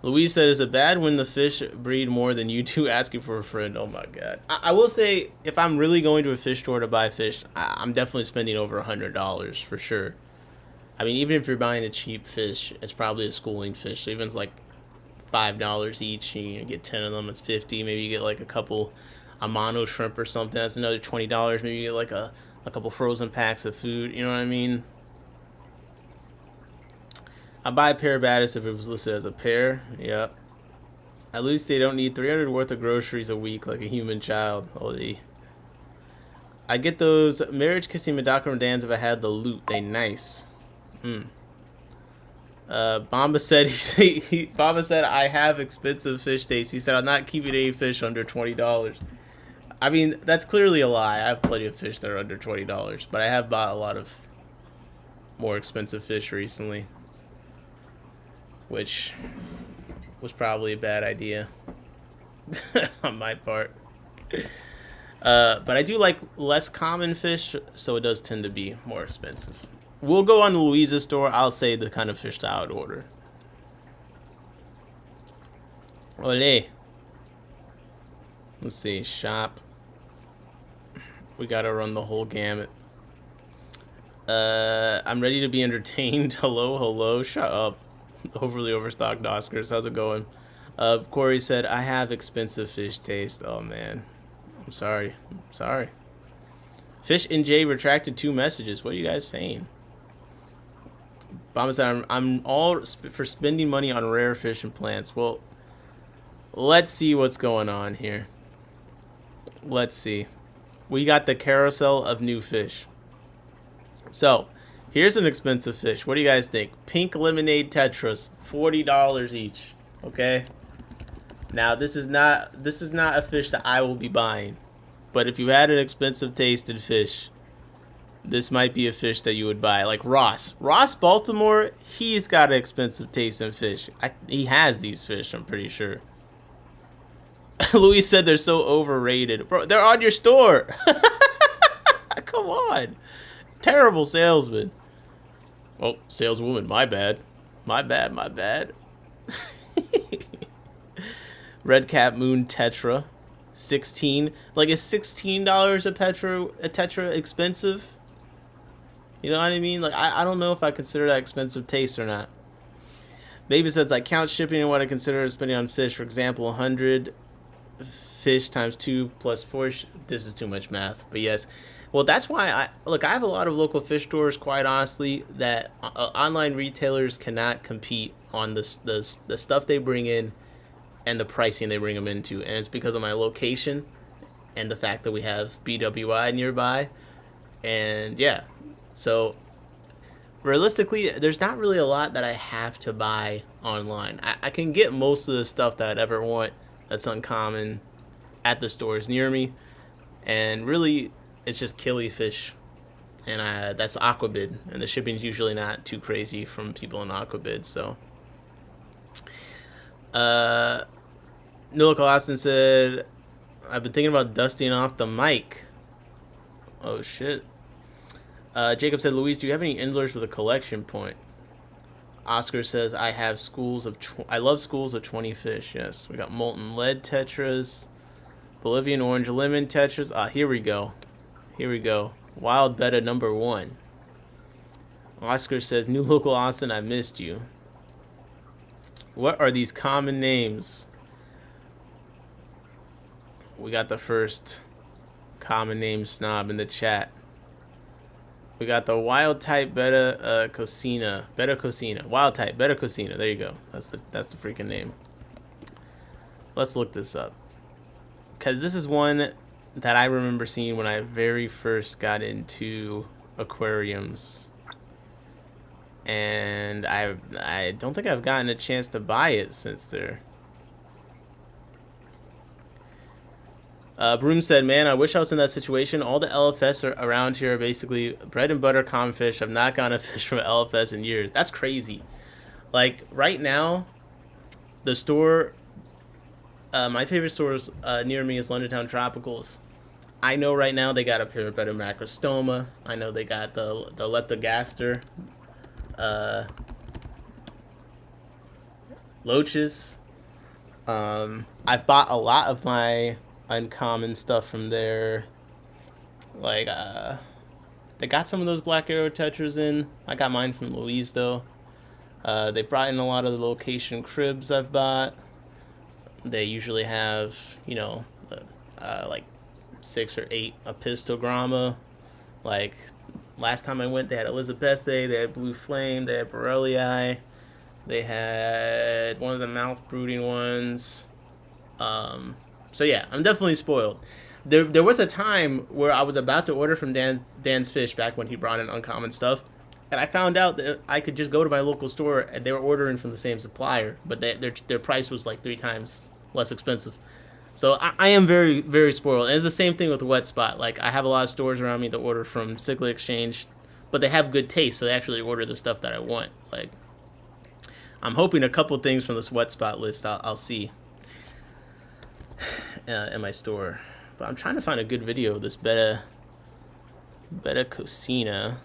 Louise said, is it bad when the fish breed more than you two asking for a friend? Oh my God. I will say, if I'm really going to a fish store to buy fish, I'm definitely spending over $100 for sure. I mean, even if you're buying a cheap fish, it's probably a schooling fish. So even if it's like $5 each, and you get 10 of them, it's $50. Maybe you get like a couple Amano shrimp or something, that's another $20. Maybe you get like a couple frozen packs of food, you know what I mean? I'd buy a pair of baddest if it was listed as a pair. Yep. At least they don't need 300 worth of groceries a week like a human child. Holy. I get those marriage kissing Medaka and Dans if I had the loot. They nice. Bomba said Bomba said I have expensive fish taste. He said I'm not keeping any fish under $20. I mean, that's clearly a lie. I have plenty of fish that are under $20, but I have bought a lot of more expensive fish recently, which was probably a bad idea on my part. But I do like less common fish, so it does tend to be more expensive. We'll go on the Louisa's store. I'll say the kind of fish that I would order. Ole. Let's see. Shop. We gotta run the whole gamut. I'm ready to be entertained. Hello, hello. Shut up. Overly overstocked Oscars. How's it going? Corey said, I have expensive fish taste. Oh, man. I'm sorry. Fish and Jay retracted 2 messages. What are you guys saying? Bama said, I'm all for spending money on rare fish and plants. Well, let's see what's going on here. Let's see. We got the carousel of new fish. So, here's an expensive fish. What do you guys think? Pink lemonade tetras, $40 each. Okay? Now, this is not a fish that I will be buying. But if you had an expensive tasted fish, this might be a fish that you would buy. Like Ross. Ross Baltimore, he's got an expensive tasting fish. He has these fish, I'm pretty sure. Luis said they're so overrated. Bro, they're on your store. Come on. Terrible salesman. Oh, saleswoman, my bad. My bad. Red Cap Moon Tetra. 16. Like, is $16 a tetra expensive? You know what I mean? Like, I don't know if I consider that expensive taste or not. Baby says, I count shipping and what I consider spending on fish. For example, 100 fish times 2 plus 4. This is too much math, but yes. Well, that's why I have a lot of local fish stores, quite honestly, that online retailers cannot compete on the stuff they bring in and the pricing they bring them into. And it's because of my location and the fact that we have BWI nearby. And yeah. So, realistically, there's not really a lot that I have to buy online. I can get most of the stuff that I'd ever want that's uncommon at the stores near me. And really, it's just killifish. And that's Aquabid. And the shipping's usually not too crazy from people in Aquabid. So, Noah Austin said, I've been thinking about dusting off the mic. Oh, shit. Jacob said, Luis, do you have any Indlers with a collection point? Oscar says, I have I love schools of 20 fish. Yes, we got molten lead tetras, Bolivian orange lemon tetras. Here we go. Wild betta number 1. Oscar says, new local Austin, I missed you. What are these common names? We got the first common name snob in the chat. We got the wild type betta cocina. Wild type betta cocina. There you go. That's the freaking name. Let's look this up. Cause this is one that I remember seeing when I very first got into aquariums. And I don't think I've gotten a chance to buy it since there. Broom said, man, I wish I was in that situation. All the LFS around here are basically bread and butter common fish. I've not gotten a fish from LFS in years. That's crazy. Like, right now, the store, my favorite stores near me is London Town Tropicals. I know right now they got a pair of better macrostoma. I know they got the leptogaster loaches. I've bought a lot of my uncommon stuff from there. Like, they got some of those Black Arrow tetras in. I got mine from Louise, though. They brought in a lot of the location cribs I've bought. They usually have, you know, like 6 or 8 apistogramma. Like, last time I went, they had Elizabethae, they had Blue Flame, they had Borellii, they had one of the mouth brooding ones. So yeah, I'm definitely spoiled. There was a time where I was about to order from Dan's Fish back when he brought in uncommon stuff, and I found out that I could just go to my local store and they were ordering from the same supplier, but their price was like 3 times less expensive. So I am very, very spoiled. And it's the same thing with Wet Spot. Like, I have a lot of stores around me that order from Cichlid Exchange, but they have good taste, so they actually order the stuff that I want. Like, I'm hoping a couple things from this Wet Spot list I'll see in my store. But I'm trying to find a good video of this Betta cosina.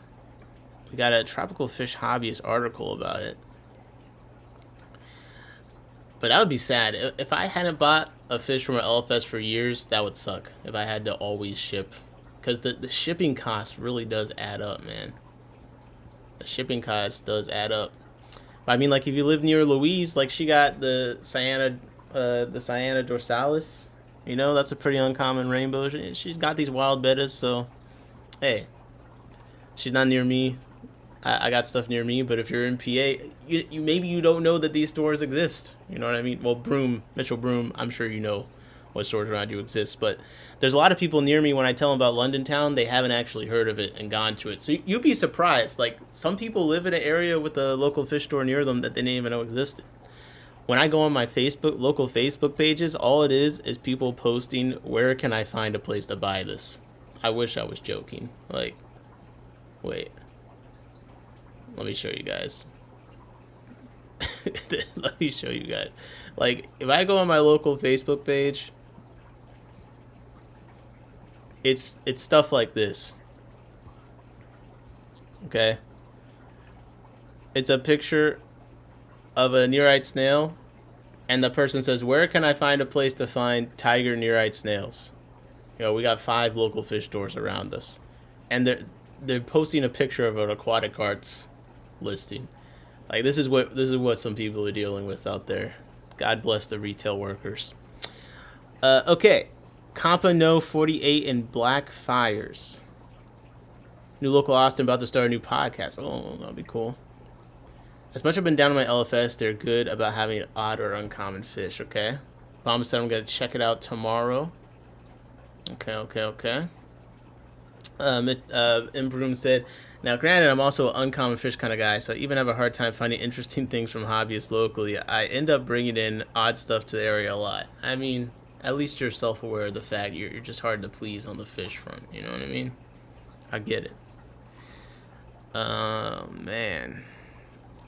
We got a tropical fish hobbyist article about it. But that would be sad. If I hadn't bought a fish from an LFS for years, that would suck. If I had to always ship. Because the shipping cost really does add up, man. The shipping cost does add up. But I mean, like, if you live near Louise, like, she got the Cyana dorsalis. You know, that's a pretty uncommon rainbow. She's got these wild bettas, so, hey. She's not near me. I got stuff near me, but if you're in PA, you maybe you don't know that these stores exist. You know what I mean? Well, Mitchell Broome, I'm sure you know what stores around you exist, but there's a lot of people near me when I tell them about London Town, they haven't actually heard of it and gone to it. So you'd be surprised. Like, some people live in an area with a local fish store near them that they didn't even know existed. When I go on my local Facebook pages, all it is people posting, where can I find a place to buy this? I wish I was joking. Like, wait. Let me show you guys. Let me show you guys. Like, if I go on my local Facebook page, it's stuff like this. Okay? It's a picture of a nearite snail, and the person says, where can I find a place to find tiger nearite snails? You know, we got 5 local fish stores around us. And they're posting a picture of an aquatic arts listing. Like, this is what some people are dealing with out there. God bless the retail workers. Okay, Compa No 48 and Black Fires. New local Austin about to start a new podcast. Oh, that'll be cool. As much as I've been down on my LFS, they're good about having odd or uncommon fish. Okay, Bomb said I'm gonna check it out tomorrow. Okay. Broome said, now granted, I'm also an uncommon fish kind of guy, so I even have a hard time finding interesting things from hobbyists locally. I end up bringing in odd stuff to the area a lot. I mean, at least you're self-aware of the fact you're just hard to please on the fish front. You know what I mean? I get it. Man.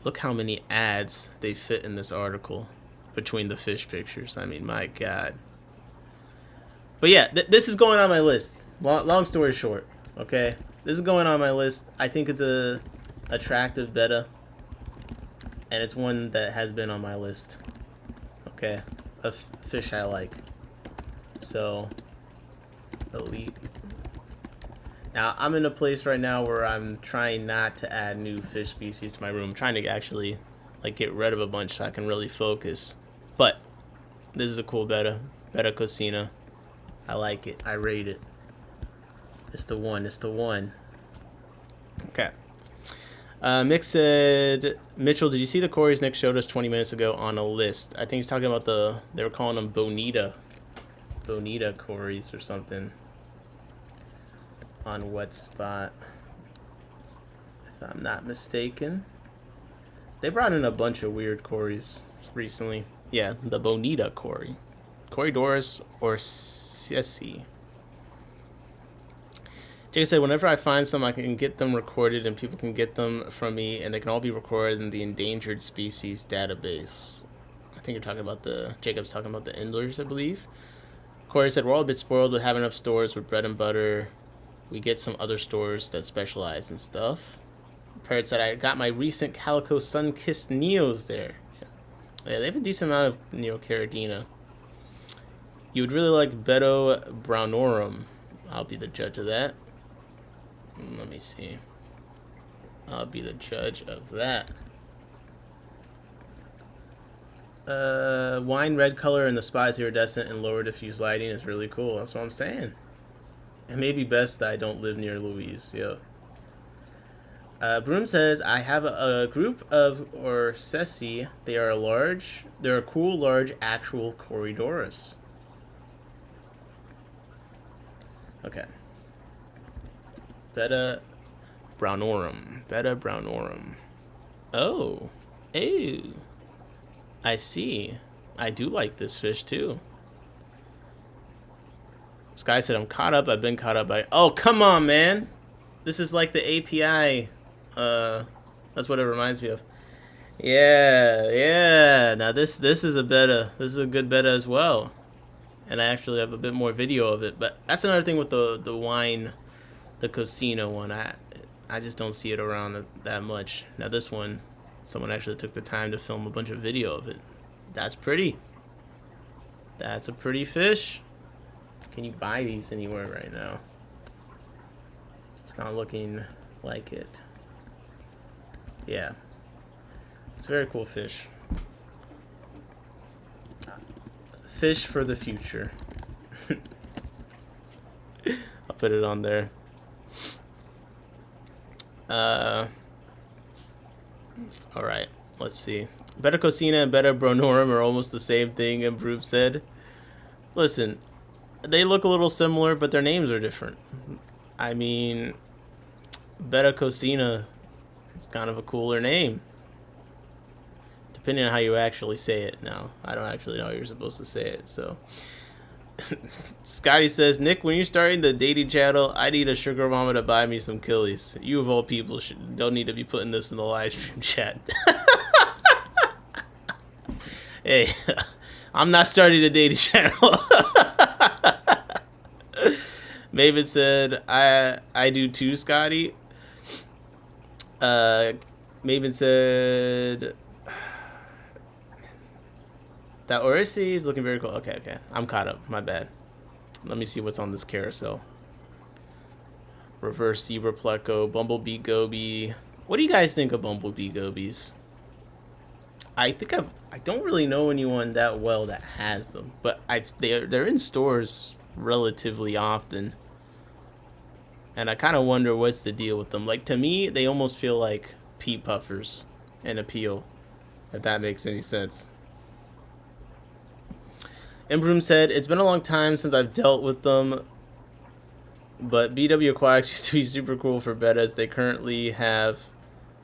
Look how many ads they fit in this article between the fish pictures. I mean, my God. But yeah, this is going on my list. Long story short, okay? This is going on my list. I think it's a attractive betta, and it's one that has been on my list, okay, of fish I like. So, elite. Now, I'm in a place right now where I'm trying not to add new fish species to my room. I'm trying to actually, like, get rid of a bunch so I can really focus. But, this is a cool betta. Betta cosina. I like it. I rate it. It's the one. Okay. Mick said, Mitchell, did you see the Corys Nick showed us 20 minutes ago on a list? I think he's talking about they were calling them Bonita Corys or something. On Wet Spot, if I'm not mistaken. They brought in a bunch of weird Corys recently. Yeah, the Bonita Cory. Corydoras or Ceci. Jake said, whenever I find some, I can get them recorded and people can get them from me, and they can all be recorded in the endangered species database. I think you're talking about Jacob's talking about the Endlers, I believe. Corey said, we're all a bit spoiled with having enough stores with bread and butter. We get some other stores that specialize in stuff. Parrot said, I got my recent Calico Sun-Kissed Neos there. Yeah, they have a decent amount of Neocaridina. You would really like Beto Brownorum. I'll be the judge of that. Let me see. I'll be the judge of that. Wine red color and the spot is iridescent and lower diffuse lighting is really cool. That's what I'm saying. It may be best that I don't live near Louise. Yeah. Broome says, I have a group of Orsesi. They're a cool, large, actual Corydoras. Okay. Betta Brownorum. Oh. Ew. I see. I do like this fish too. Sky said, I'm caught up. I've been caught up by... Oh, come on, man. This is like the API. That's what it reminds me of. Yeah. Now this is a betta. This is a good betta as well. and I actually have a bit more video of it. But that's another thing with the wine, the Cocina one. I just don't see it around that much. Now this one, someone actually took the time to film a bunch of video of it. That's pretty. That's a pretty fish. Can you buy these anywhere right now? It's not looking like it. Yeah. It's a very cool fish. Fish for the future. I'll put it on there. Alright, let's see. Betta Cocina and Betta Bronorum are almost the same thing, Improve said. Listen, they look a little similar, but their names are different. I mean, Betta Cocina, it's kind of a cooler name. Depending on how you actually say it now. I don't actually know how you're supposed to say it, so. Scotty says, Nick, when you're starting the dating channel, I need a sugar mama to buy me some killies. You of all people don't need to be putting this in the live stream chat. Hey, I'm not starting a dating channel. Maven said, I do too, Scotty. Maven said, that Orissi is looking very cool. Okay. I'm caught up. My bad. Let me see what's on this carousel. Reverse Zebra Pleco, Bumblebee Goby. What do you guys think of Bumblebee Gobies? I don't really know anyone that well that has them, but they're in stores relatively often. And I kind of wonder what's the deal with them. Like, to me, they almost feel like pea puffers in appeal, if that makes any sense. Embroom said, it's been a long time since I've dealt with them, but BW Aquatics used to be super cool for bettas. They currently have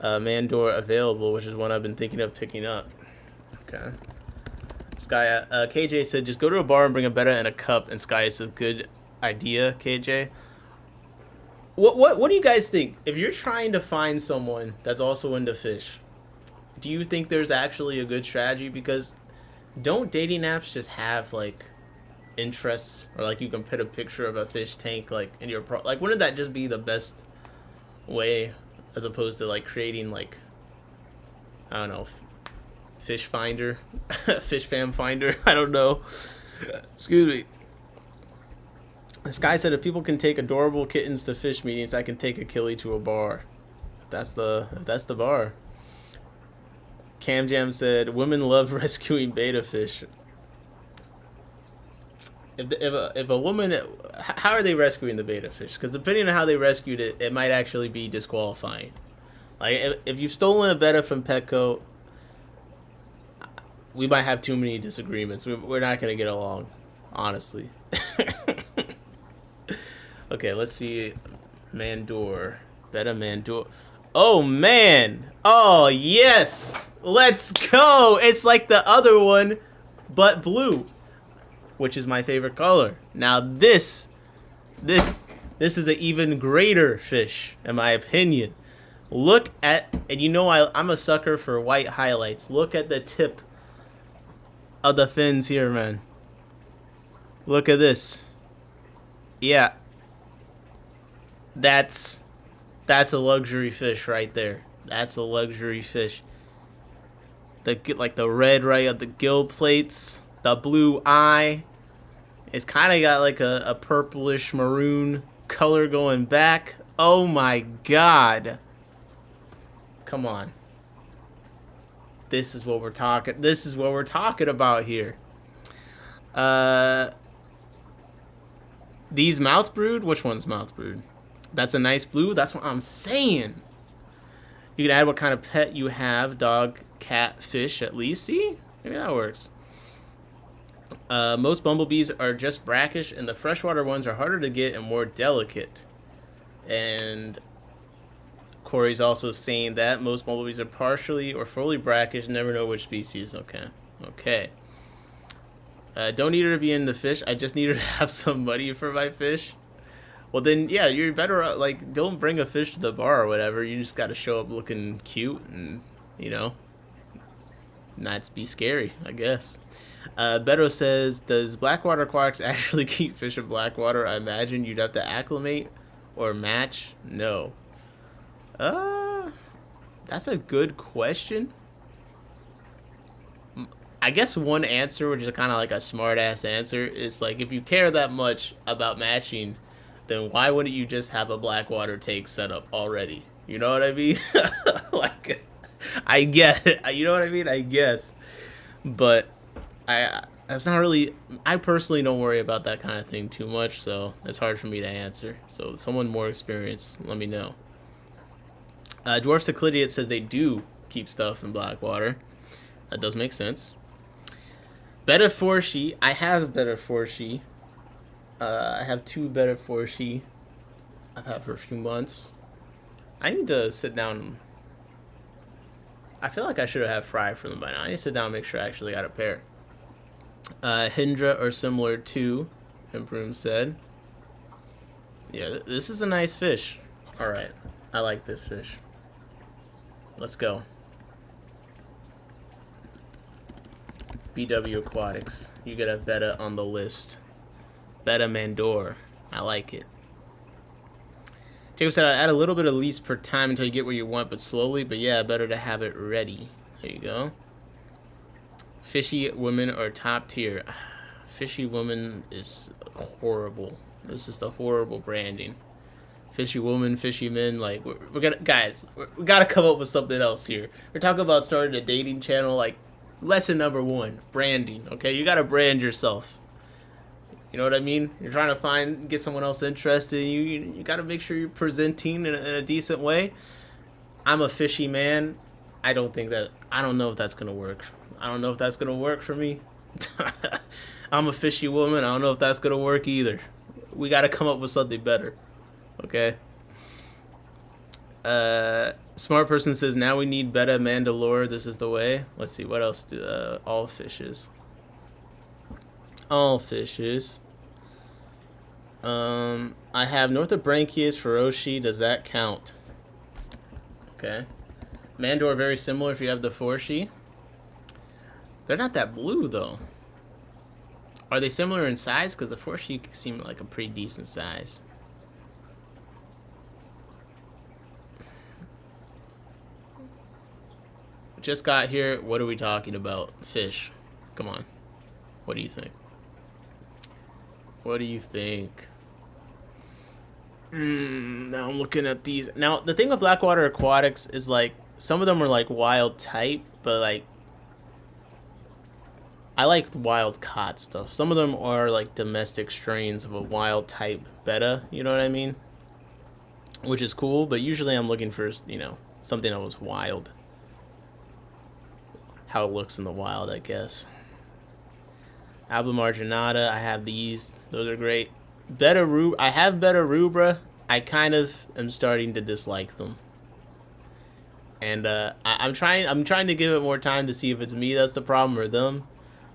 Mandor available, which is one I've been thinking of picking up. Okay. Sky, KJ said, just go to a bar and bring a betta and a cup, and Sky says, good idea, KJ. What do you guys think? If you're trying to find someone that's also into fish, do you think there's actually a good strategy? Because don't dating apps just have like interests, or like you can put a picture of a fish tank like in your like, wouldn't that just be the best way, as opposed to like creating like, I don't know, fish finder, fish fam finder, I don't know. Excuse me. This guy said, if people can take adorable kittens to fish meetings, I can take a killie to a bar. If that's the bar. Cam Jam said, women love rescuing betta fish. If a woman, how are they rescuing the betta fish? Because depending on how they rescued it, it might actually be disqualifying. Like, if you've stolen a betta from Petco, we might have too many disagreements. We're not going to get along, honestly. Okay, let's see. Mandor. Betta Mandor. Oh, man. Oh, yes. Let's go. It's like the other one, but blue, which is my favorite color. Now, this is an even greater fish, in my opinion. Look at, and you know I'm a sucker for white highlights. Look at the tip of the fins here, man. Look at this. Yeah. That's a luxury fish right there. That's a luxury fish. Like the red right of the gill plates, the blue eye. It's kind of got like a purplish maroon color going back. Oh my god. Come on. This is what we're talking. This is what we're talking about here. These mouth brood. Which one's mouth brood? That's a nice blue. That's what I'm saying. You can add what kind of pet you have. Dog, cat, fish, at least. See? Maybe that works. Most bumblebees are just brackish, and the freshwater ones are harder to get and more delicate. And Corey's also saying that most bumblebees are partially or fully brackish. Never know which species. Okay. Okay. Don't need her to be in the fish. I just need her to have some money for my fish. Well, then, yeah, you're better, like, don't bring a fish to the bar or whatever. You just got to show up looking cute and, you know, not be scary, I guess. Beto says, does Blackwater Aquatics actually keep fish in Blackwater? I imagine you'd have to acclimate or match. No. That's a good question. I guess one answer, which is kind of like a smart ass answer, is like, if you care that much about matching, then why wouldn't you just have a Blackwater take set up already? You know what I mean? Like, I get it. You know what I mean? I guess. But that's not really, I personally don't worry about that kind of thing too much, so it's hard for me to answer. So someone more experienced, let me know. Dwarf Cyclidiot says they do keep stuff in Blackwater. That does make sense. Betta Forshi, I have Betta Forshi. I have 2 Betta Forshi. I've had for a few months. I need to sit down. I feel like I should have had Fry for them by now. I need to sit down and make sure I actually got a pair. Hindra are similar to, Broom said. Yeah, this is a nice fish. Alright, I like this fish. Let's go. BW Aquatics. You get a Betta on the list. Betta Mandor. I like it. Jacob said, I'd add a little bit of lease per time until you get where you want, but slowly. But yeah, better to have it ready. There you go. Fishy women are top tier. Fishy woman is horrible. It's just a horrible branding. Fishy woman, fishy men. Like, we gotta come up with something else here. We're talking about starting a dating channel. Like, lesson number 1, branding. Okay, you gotta brand yourself. You know what I mean? You're trying to get someone else interested in you. You got to make sure you're presenting in a decent way. I'm a fishy man. I don't know if that's going to work. I don't know if that's going to work for me. I'm a fishy woman. I don't know if that's going to work either. We got to come up with something better. Okay? Smart person says, now we need Betta Mandalore. This is the way. Let's see. What else do all fishes? All fishes. I have Northobranchius feroci. Does that count? Okay. Mandor very similar if you have the Forshi. They're not that blue though. Are they similar in size? Because the Forshi seem like a pretty decent size. Just got here. What are we talking about? Fish. Come on. What do you think? What do you think? Now I'm looking at these. Now, the thing with Blackwater Aquatics is, like, some of them are, like, wild type, but, like, I like wild caught stuff. Some of them are, like, domestic strains of a wild type betta, you know what I mean? Which is cool, but usually I'm looking for, you know, something that was wild. How it looks in the wild, I guess. Alba Marginata, I have these. Those are great. I have Betta Rubra. I kind of am starting to dislike them. And I'm trying to give it more time to see if it's me that's the problem or them.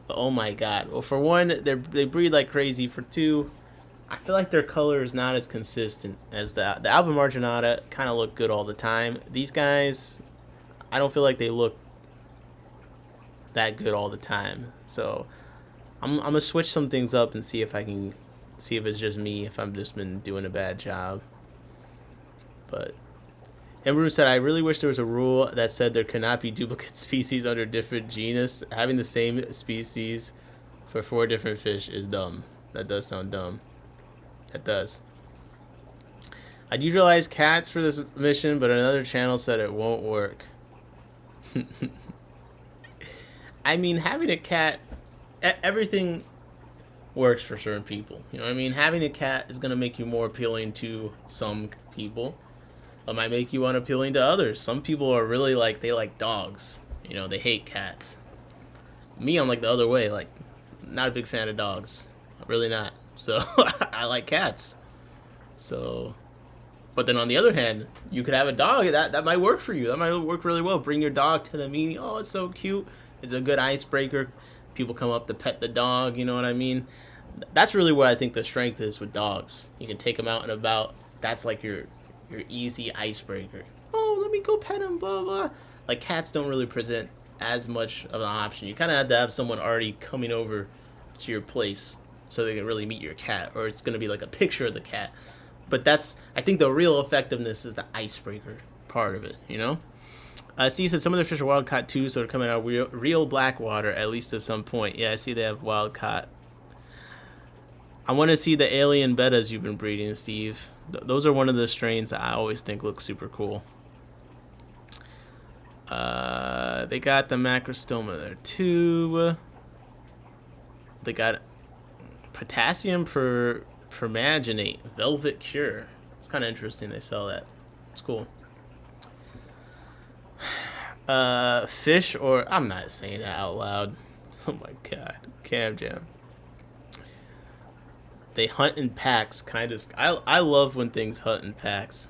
But oh my god. Well, for one, they breed like crazy. For 2, I feel like their color is not as consistent as the Alba Marginata. Kind of look good all the time. These guys, I don't feel like they look that good all the time. So I'm gonna switch some things up and see if it's just me, if I've just been doing a bad job. But Ember said, I really wish there was a rule that said there cannot be duplicate species under different genus. Having the same species for 4 different fish is dumb. That does sound dumb. That does. I'd utilize cats for this mission, but another channel said it won't work. I mean, having a cat, everything works for certain people. You know what I mean? Having a cat is going to make you more appealing to some people. It might make you unappealing to others. Some people are really like, they like dogs. You know, they hate cats. Me, I'm like the other way. Like, not a big fan of dogs. Really not. So, I like cats. So, but then on the other hand, you could have a dog. That might work for you. That might work really well. Bring your dog to the meeting. Oh, it's so cute. It's a good icebreaker. People come up to pet the dog, you know what I mean? That's really what I think the strength is with dogs. You can take them out and about. That's like your easy icebreaker. Oh, let me go pet him, blah, blah. Like, cats don't really present as much of an option. You kind of have to have someone already coming over to your place so they can really meet your cat, or it's going to be like a picture of the cat. But I think the real effectiveness is the icebreaker part of it, you know? Steve said some of the fish are wild caught too, so they're coming out of real black water, at least at some point. Yeah, I see they have wild caught. I want to see the alien bettas you've been breeding, Steve. Those are one of the strains that I always think look super cool. They got the macrostoma there too. They got potassium permanganate velvet cure. It's kind of interesting they sell that. It's cool. Fish or I'm not saying that out loud. Oh my god, Cam Jam. They hunt in packs, kind of. I love when things hunt in packs.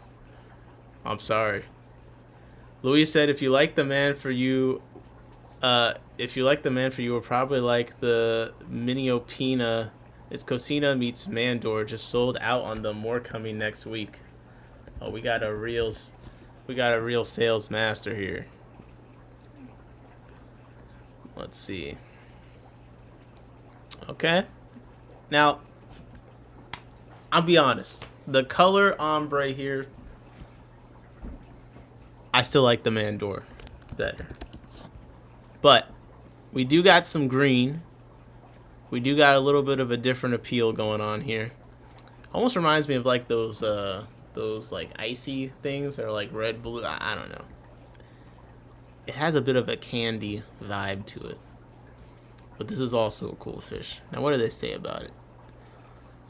I'm sorry. Louis said, if you like the man for you, we'll probably like the Miniopina. It's Cocina meets Mandor. Just sold out on them. More coming next week. Oh, we got a real sales master here. Let's see. Okay. Now, I'll be honest. The color ombre here, I still like the Mandor better. But we do got some green. We do got a little bit of a different appeal going on here. Almost reminds me of like those like icy things or like red, blue. I don't know. It has a bit of a candy vibe to it. But this is also a cool fish. Now, what do they say about it?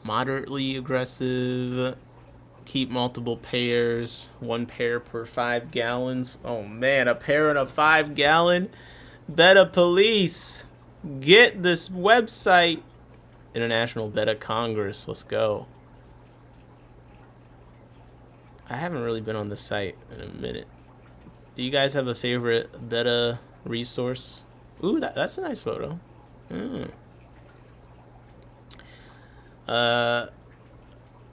Moderately aggressive. Keep multiple pairs. 1 pair per 5 gallons. Oh man, a pair in a 5 gallon. Betta Police. Get this website. International Betta Congress. Let's go. I haven't really been on the site in a minute. Do you guys have a favorite Betta resource? Ooh, that's a nice photo.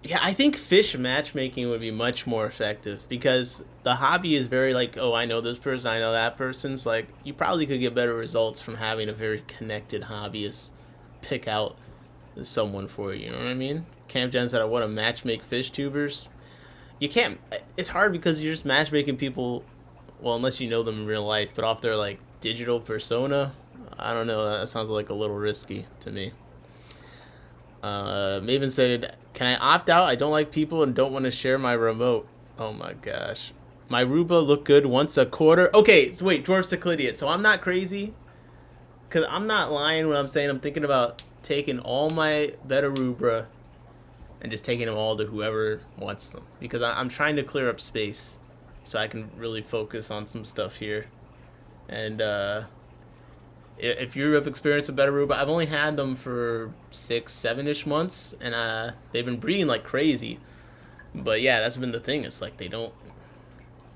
Yeah, I think fish matchmaking would be much more effective because the hobby is very like, oh, I know this person, I know that person. So like, you probably could get better results from having a very connected hobbyist pick out someone for you. You know what I mean? Camp Jen said, I want to matchmake fish tubers. You can't. It's hard because you're just matchmaking people. Well, unless you know them in real life, but off their like digital persona, I don't know. That sounds like a little risky to me. Maven said, "Can I opt out? I don't like people and don't want to share my remote." Oh my gosh, my Ruba look good once a quarter. Okay, so wait, Dwarf Cyclidiot. So I'm not crazy, cause I'm not lying when I'm saying I'm thinking about taking all my Betta Rubra and just taking them all to whoever wants them because I'm trying to clear up space. So I can really focus on some stuff here. And if you have experience with Betta Rubra, I've only had them for 6-7-ish months, and they've been breeding like crazy. But yeah, that's been the thing. It's like they don't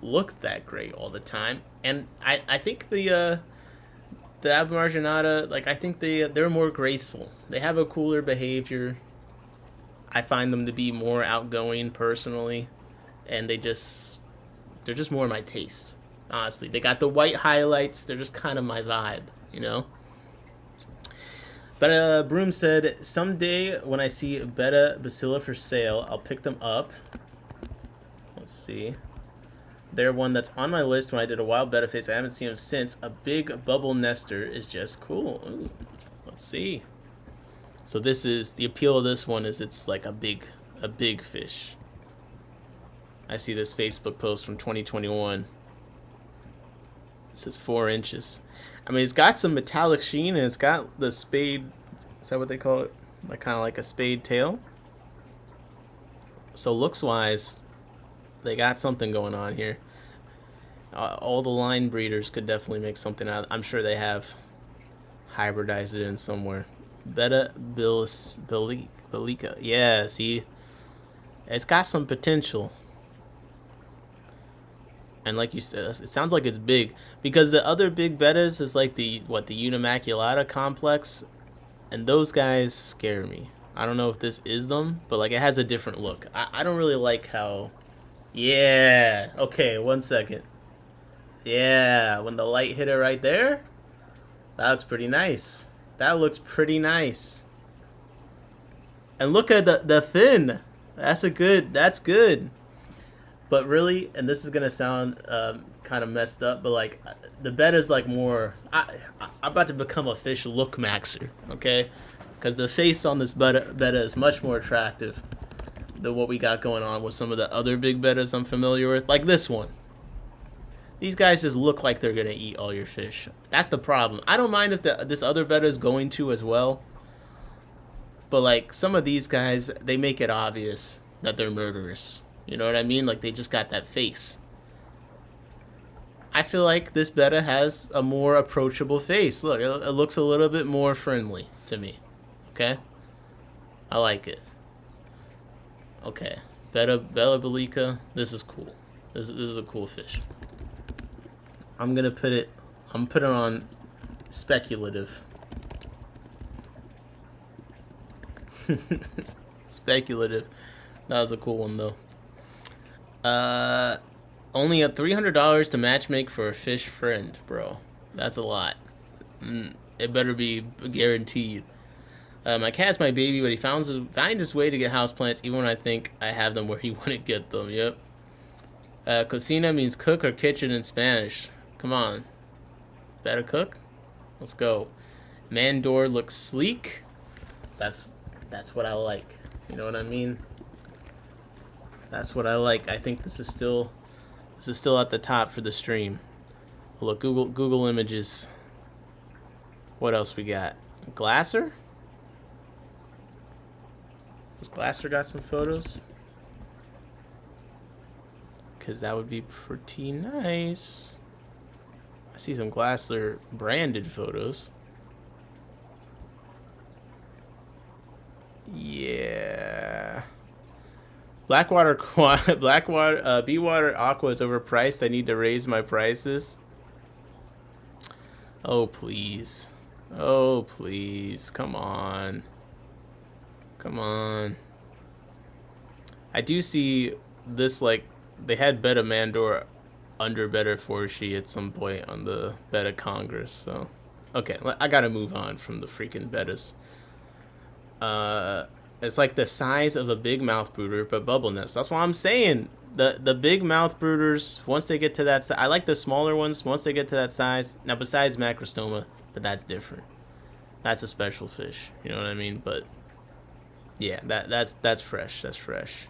look that great all the time. And I think the Abimarginata, like I think they're more graceful. They have a cooler behavior. I find them to be more outgoing personally, and they're just more my taste, honestly. They got the white highlights. They're just kind of my vibe, you know? But Broom said, someday when I see Betta Bacilla for sale, I'll pick them up. Let's see. They're one that's on my list when I did a wild Betta face. I haven't seen them since. A big bubble nester is just cool. Ooh, let's see. So this is, the appeal of this one is it's like a big fish. I see this Facebook post from 2021. It says 4 inches. I mean, it's got some metallic sheen, and it's got the spade. Is that what they call it? Like kind of like a spade tail. So looks-wise, they got something going on here. All the line breeders could definitely make something out. I'm sure they have hybridized it in somewhere. Betta Bellica. Yeah, see, it's got some potential. And like you said, it sounds like it's big because the other big bettas is like the Unimaculata complex, and those guys scare me. I don't know if this is them, but like it has a different look. I don't really like how. Yeah. Okay. 1 second. Yeah, when the light hit it right there, that looks pretty nice. That looks pretty nice. And look at the fin. That's good. But really, and this is gonna sound kind of messed up, but like the beta's like more. I'm about to become a fish look maxer, okay? Because the face on this beta is much more attractive than what we got going on with some of the other big betas I'm familiar with, like this one. These guys just look like they're gonna eat all your fish. That's the problem. I don't mind if this other beta is going to as well, but like some of these guys, they make it obvious that they're murderous. You know what I mean? Like they just got that face. I feel like this beta has a more approachable face. Look, it looks a little bit more friendly to me. Okay? I like it. Okay. Bella Bellica, this is cool. This is a cool fish. I'm put it on speculative. Speculative. That was a cool one though. Only at $300 to matchmake for a fish friend, bro. That's a lot. It better be guaranteed. My cat's my baby, but he found his way to get houseplants even when I think I have them where he wouldn't get them. Yep. Cocina means cook or kitchen in Spanish. Come on. Better cook? Let's go. Mandor looks sleek. That's what I like. You know what I mean? That's what I like. I think this is still at the top for the stream. Look, Google Images. What else we got? Glasser? Has Glasser got some photos? Because that would be pretty nice. I see some Glasser branded photos. Yeah. Blackwater Bewater Aqua is overpriced. I need to raise my prices. Oh please. Oh please. Come on. Come on. I do see this, like, they had Beta Mandor under Beta Forshi at some point on the Beta Congress, so okay, I gotta move on from the freaking betas. It's like the size of a big mouth brooder, but bubble nest. That's what I'm saying. The big mouth brooders, once they get to that size, I like the smaller ones once they get to that size. Now, besides Macrostoma, but that's different. That's a special fish. You know what I mean? But yeah, that's fresh. That's fresh.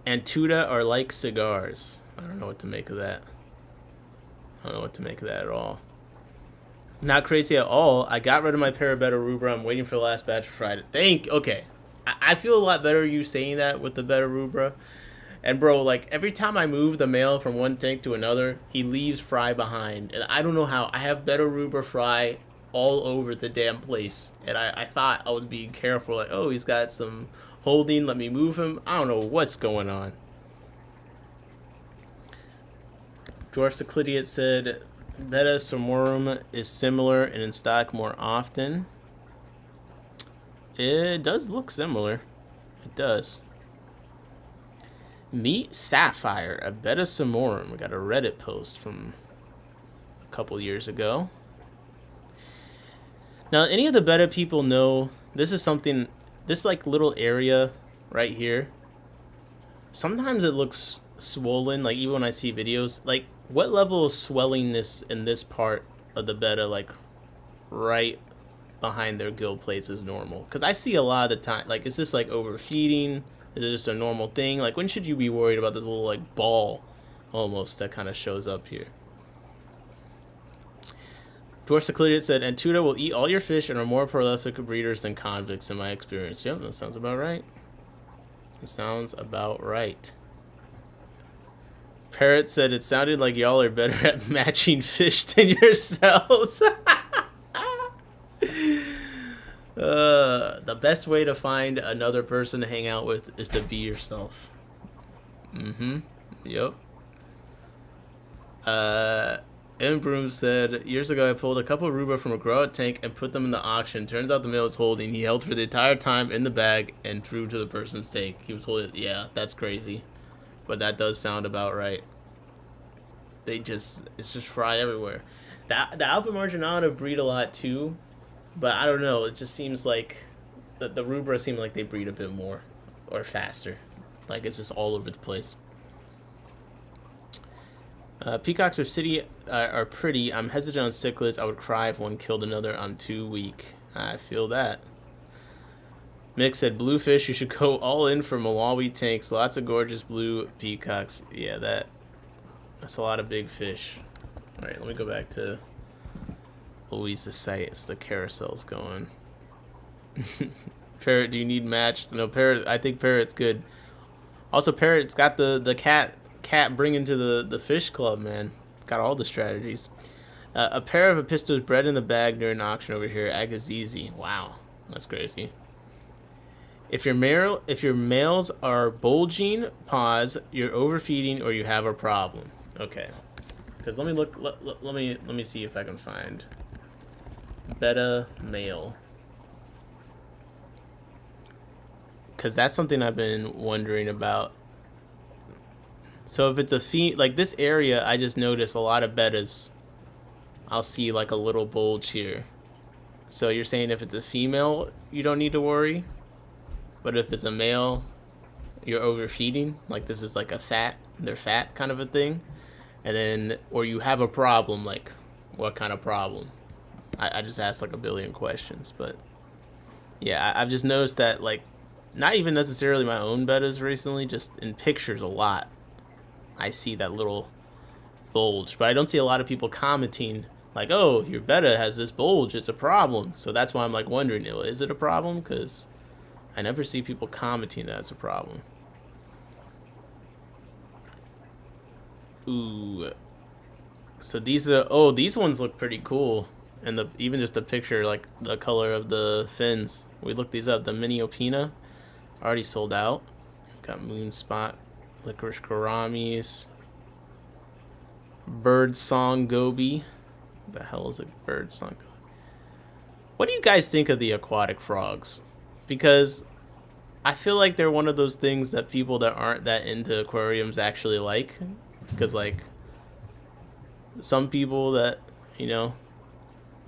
And Tuda are like cigars. I don't know what to make of that. I don't know what to make of that at all. Not crazy at all. I got rid of my Parabetta Rubra. I'm waiting for the last batch for Friday. Okay. I feel a lot better you saying that with the Betta Rubra. And bro, like every time I move the male from one tank to another, he leaves Fry behind. And I don't know how. I have Betta Rubra Fry all over the damn place. And I thought I was being careful. Like, oh, he's got some holding. Let me move him. I don't know what's going on. Dwarf Cyclidiate said, Betta Somorum is similar and in stock more often. It does look similar. It does. Meet Sapphire, a Betta Somorum. We got a Reddit post from a couple years ago. Now, any of the Betta people know this is something, this like little area right here. Sometimes it looks swollen, like even when I see videos. Like, what level of swellingness in this part of the Betta, like right behind their gill plates, is normal? Because I see a lot of the time, like, is this like overfeeding? Is it just a normal thing? Like, when should you be worried about this little like ball almost that kind of shows up here? Dwarf Cyclidiate said, Antuta will eat all your fish and are more prolific breeders than convicts in my experience. Yep, that sounds about right. That sounds about right. Parrot said, it sounded like y'all are better at matching fish than yourselves. The best way to find another person to hang out with is to be yourself. Yep. M. Broom said, years ago I pulled a couple of Rubra from a grow-out tank and put them in the auction. Turns out the male was holding. He held for the entire time in the bag and threw to the person's tank. He was holding. Yeah, that's crazy. But that does sound about right. it's just fry everywhere. The Alpha Marginata breed a lot too, but I don't know. It just seems like the Rubra seem like they breed a bit more or faster. Like it's just all over the place. Peacocks are pretty. I'm hesitant on cichlids. I would cry if one killed another. I'm too weak. I feel that. Mick said, bluefish, you should go all in for Malawi tanks. Lots of gorgeous blue peacocks. Yeah, that's a lot of big fish. All right, let me go back to Louise's site. It's the carousel's going. Parrot, do you need match? No, Parrot. I think Parrot's good. Also, Parrot's got the cat bringing to the fish club, man. It's got all the strategies. A pair of Apistos bred in the bag during auction over here. Agazizi. Wow, that's crazy. If your males are bulging, pause. You're overfeeding, or you have a problem. Okay, because let me look. Let me see if I can find beta male. Because that's something I've been wondering about. So if it's a like this area, I just noticed a lot of betas. I'll see like a little bulge here. So you're saying if it's a female, you don't need to worry? But if it's a male, you're overfeeding? Like this is like they're fat kind of a thing? And then, or you have a problem, like what kind of problem? I just asked like a billion questions, but yeah, I've just noticed that like, not even necessarily my own betas recently, just in pictures a lot. I see that little bulge, but I don't see a lot of people commenting like, oh, your beta has this bulge, it's a problem. So that's why I'm like wondering, is it a problem? Because I never see people commenting that it's a problem. Ooh. So these ones look pretty cool. And even just the picture, like the color of the fins. We looked these up. The Mini Opina already sold out. Got Moonspot, Licorice Gouramis, Bird Song Goby. What the hell is a Bird Song Goby? What do you guys think of the aquatic frogs? Because I feel like they're one of those things that people that aren't that into aquariums actually like. Because like some people that,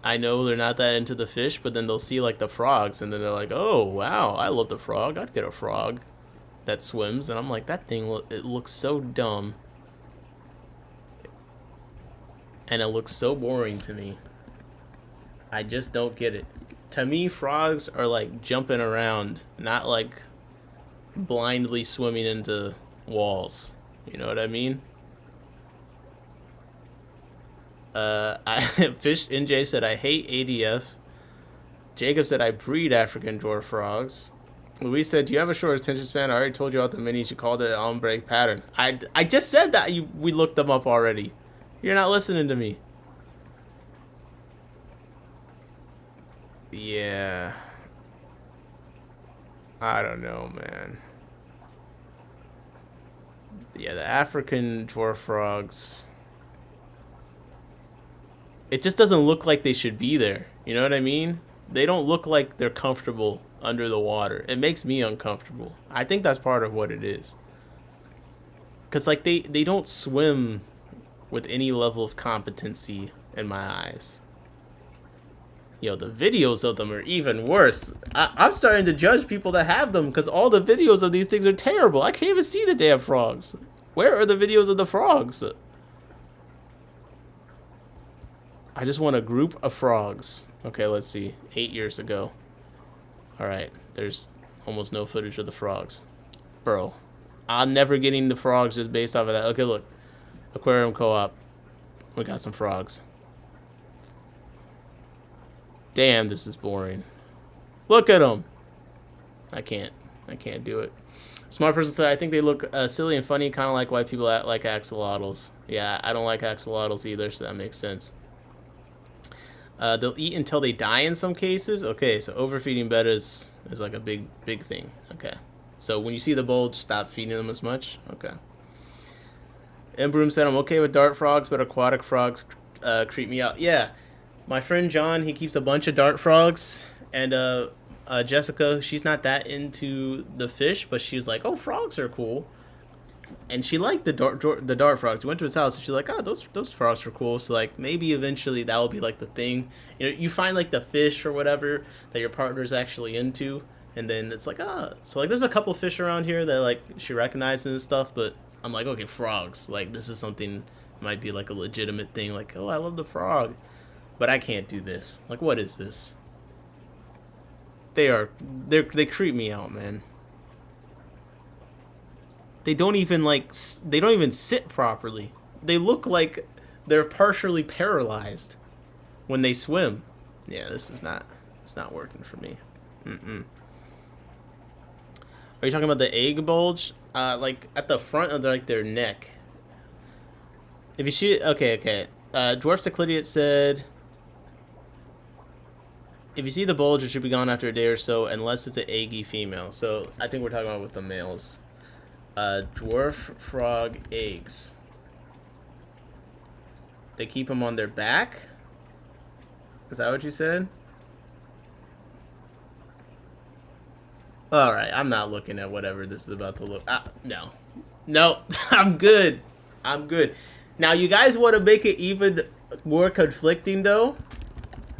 I know they're not that into the fish, but then they'll see like the frogs and then they're like, oh wow, I love the frog. I'd get a frog that swims. And I'm like, that thing, it looks so dumb. And it looks so boring to me. I just don't get it. To me, frogs are like jumping around, not like blindly swimming into walls. You know what I mean? Fish NJ said, I hate ADF. Jacob said, I breed African dwarf frogs. Louise said, do you have a short attention span? I already told you about the minis. You called it an ombre pattern. I just said that. We looked them up already. You're not listening to me. Yeah. I don't know, man. Yeah, the African dwarf frogs. It just doesn't look like they should be there. You know what I mean? They don't look like they're comfortable under the water. It makes me uncomfortable. I think that's part of what it is. Because like they don't swim with any level of competency in my eyes. Yo, the videos of them are even worse. I'm starting to judge people that have them because all the videos of these things are terrible. I can't even see the damn frogs. Where are the videos of the frogs? I just want a group of frogs. Okay, let's see. 8 years ago. Alright, there's almost no footage of the frogs. Bro, I'm never getting the frogs just based off of that. Okay, look. Aquarium Co-op. We got some frogs. Damn, this is boring. Look at them. I can't do it. Smart person said, I think they look silly and funny, kind of like why people like axolotls. Yeah, I don't like axolotls either, so that makes sense. They'll eat until they die in some cases. Okay, so overfeeding betas is like a big thing. Okay, so when you see the bulge, stop feeding them as much. Okay. And Broom said, I'm okay with dart frogs, but aquatic frogs creep me out. Yeah, my friend John, he keeps a bunch of dart frogs, and Jessica, she's not that into the fish, but she's like, oh, frogs are cool. and she liked the dart frogs. We went to his house, and she's like, "Oh, those frogs are cool." So like maybe eventually that will be like the thing. You know, you find like the fish or whatever that your partner's actually into, and then it's like, ah, so like there's a couple fish around here that like she recognizes and stuff. But I'm like, okay, frogs. Like this is something might be like a legitimate thing. Like, oh, I love the frog, but I can't do this. Like, what is this? They creep me out, man. They don't even sit properly. They look like they're partially paralyzed when they swim. Yeah, it's not working for me. Are you talking about the egg bulge? Like at the front of their neck. If you see, okay. Dwarf Cyclidiot said, if you see the bulge, it should be gone after a day or so, unless it's an eggy female. So I think we're talking about with the males. Dwarf frog eggs. They keep them on their back? Is that what you said? Alright, I'm not looking at whatever this is about to look. No, I'm good. Now, you guys want to make it even more conflicting, though?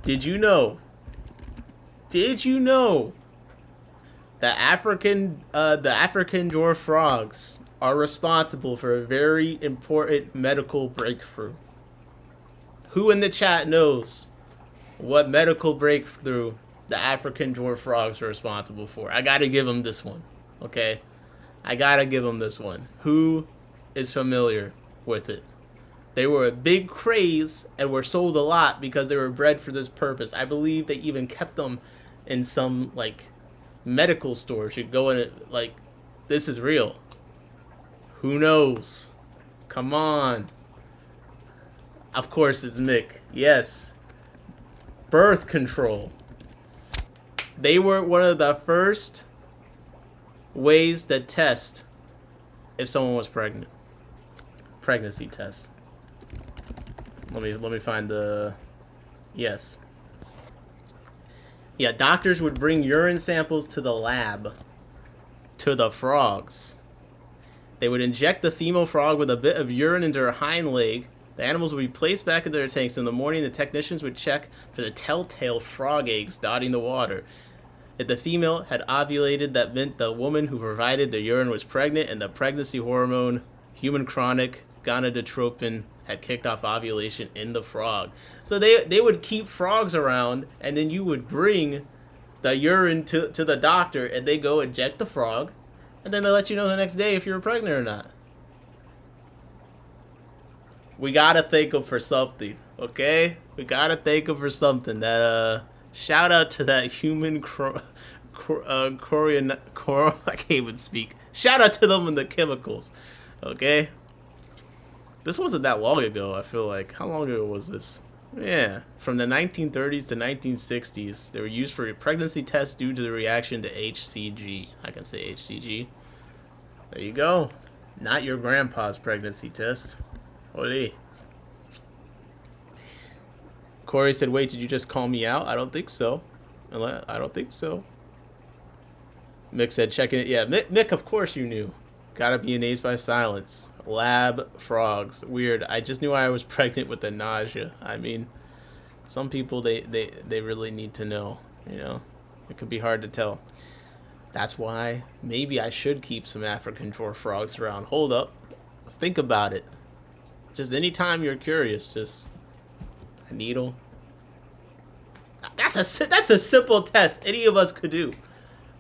Did you know that African dwarf frogs are responsible for a very important medical breakthrough? Who in the chat knows what medical breakthrough the African dwarf frogs are responsible for? I gotta give them this one, okay? I gotta give them this one. Who is familiar with it? They were a big craze and were sold a lot because they were bred for this purpose. I believe they even kept them in some, like, medical stores. You go in it, like, this is real. Who knows? Come on. Of course it's Nick. Yes. Birth control. They were one of the first ways to test if someone was pregnant. Pregnancy test. Let me find the... Yes. Yeah, doctors would bring urine samples to the lab. To the frogs. They would inject the female frog with a bit of urine into her hind leg. The animals would be placed back into their tanks. In the morning, the technicians would check for the telltale frog eggs dotting the water. If the female had ovulated, that meant the woman who provided the urine was pregnant, and the pregnancy hormone, human chronic gonadotropin, had kicked off ovulation in the frog. So they would keep frogs around, and then you would bring the urine to the doctor, and they go inject the frog, and then they let you know the next day if you're pregnant or not. We gotta thank them for something, okay? We gotta thank them for something. That shout out to that human I can't even speak. Shout out to them and the chemicals, okay? This wasn't that long ago, I feel like. How long ago was this? Yeah, from the 1930s to 1960s. They were used for pregnancy tests due to the reaction to HCG. I can say HCG. There you go. Not your grandpa's pregnancy test. Ole. Corey said, wait, did you just call me out? I don't think so. I don't think so. Mick said, checking it. Yeah, Mick, of course you knew. Gotta be amazed by silence. Lab frogs. Weird. I just knew I was pregnant with the nausea. I mean, some people, they really need to know, you know. It could be hard to tell. That's why maybe I should keep some African dwarf frogs around. Hold up. Think about it. Just anytime you're curious, just a needle. That's a simple test any of us could do.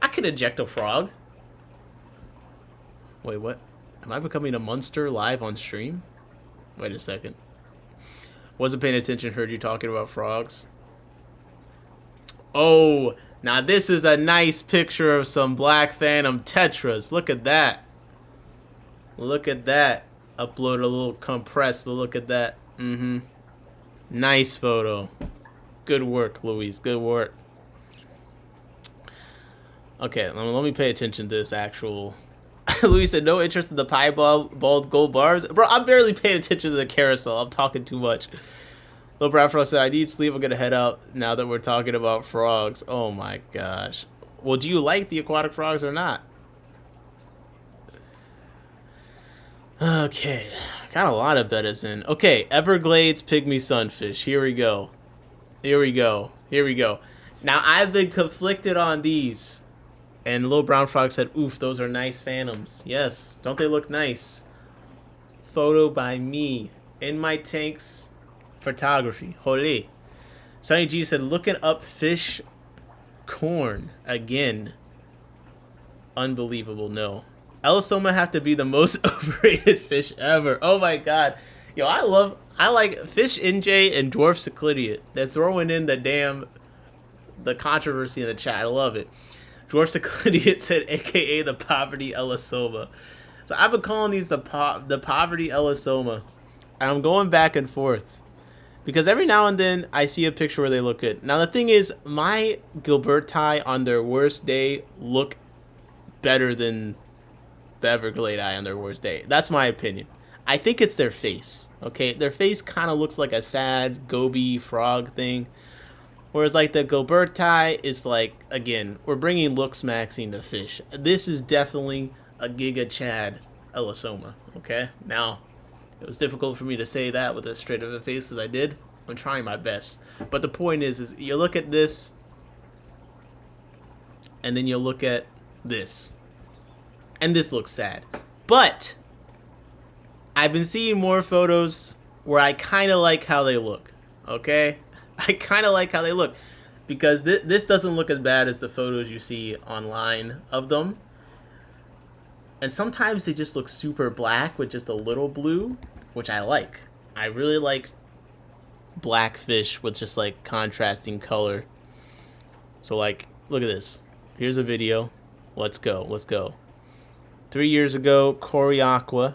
I could inject a frog. Wait, what? Am I becoming a monster live on stream? Wait a second. Wasn't paying attention, heard you talking about frogs. Oh, now this is a nice picture of some Black Phantom Tetras. Look at that. Look at that. Upload a little compressed, but look at that. Nice photo. Good work, Luis. Good work. Okay, let me pay attention to this actual... Luis said, no interest in the piebald gold bars. Bro, I'm barely paying attention to the carousel. I'm talking too much. Lil Bradfro said, I need sleep. I'm going to head out now that we're talking about frogs. Oh my gosh. Well, do you like the aquatic frogs or not? Okay, got a lot of betas in. Okay, Everglades pygmy sunfish. Here we go. Here we go. Here we go. Now, I've been conflicted on these. And Little Brown Frog said, oof, those are nice phantoms. Yes, don't they look nice? Photo by me. In my tanks photography. Holy. Sonny G said, looking up fish corn again. Unbelievable, no. Ellisoma have to be the most overrated fish ever. Oh my god. Yo, I like Fish NJ and Dwarf Cichlidea. They're throwing in the controversy in the chat. I love it. Dwarf Cichlidea said, aka the poverty Ellisoma. So I've been calling these the poverty Ellisoma. And I'm going back and forth. Because every now and then I see a picture where they look good. Now the thing is, my Gilberti on their worst day look better than the Everglade on their worst day. That's my opinion. I think it's their face. Okay, their face kind of looks like a sad goby frog thing. Whereas like the Gilberti is like, again, we're bringing looks maxing the fish. This is definitely a Giga Chad Ellisoma. Okay, now it was difficult for me to say that with as straight of a face as I did. I'm trying my best. But the point is you look at this, and then you look at this. And this looks sad. But I've been seeing more photos where I kind of like how they look. Okay? I kind of like how they look. Because this doesn't look as bad as the photos you see online of them. And sometimes they just look super black with just a little blue, which I like. I really like black fish with just like contrasting color. So like, look at this. Here's a video. Let's go. Let's go. 3 years ago, Cory Aqua.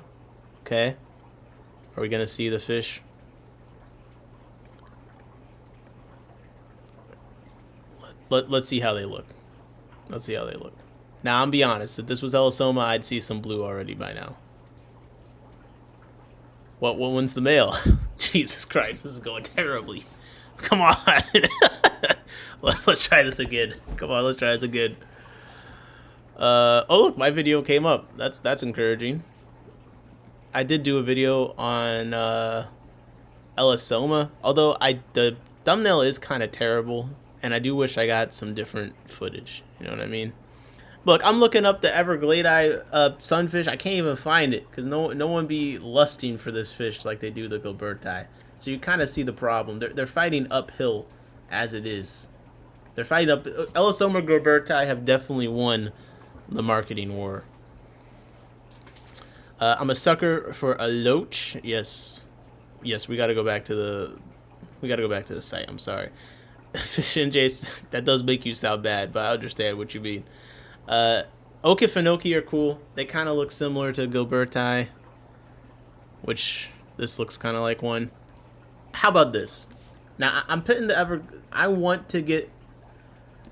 Okay. Are we going to see the fish? Let's see how they look. Let's see how they look. Now, I'm be honest. If this was Ellisoma, I'd see some blue already by now. What one's the male? Jesus Christ, this is going terribly. Come on. Let's try this again. Come on, let's try this again. Oh look, my video came up. That's encouraging. I did do a video on Ellisoma, although the thumbnail is kind of terrible, and I do wish I got some different footage. You know what I mean? Look, I'm looking up the Evergladi sunfish. I can't even find it because no one be lusting for this fish like they do the Gilberti. So you kind of see the problem. They're fighting uphill as it is. They're fighting up. Ellisoma Gilberti have definitely won the marketing war. I'm a sucker for a loach. Yes, we got to go back to the site. I'm sorry. Fish and Jace, that does make you sound bad, but I understand what you mean. Okefenokee are cool. They kind of look similar to Gilberti, which this looks kind of like one. How about this? Now I'm putting the I want to get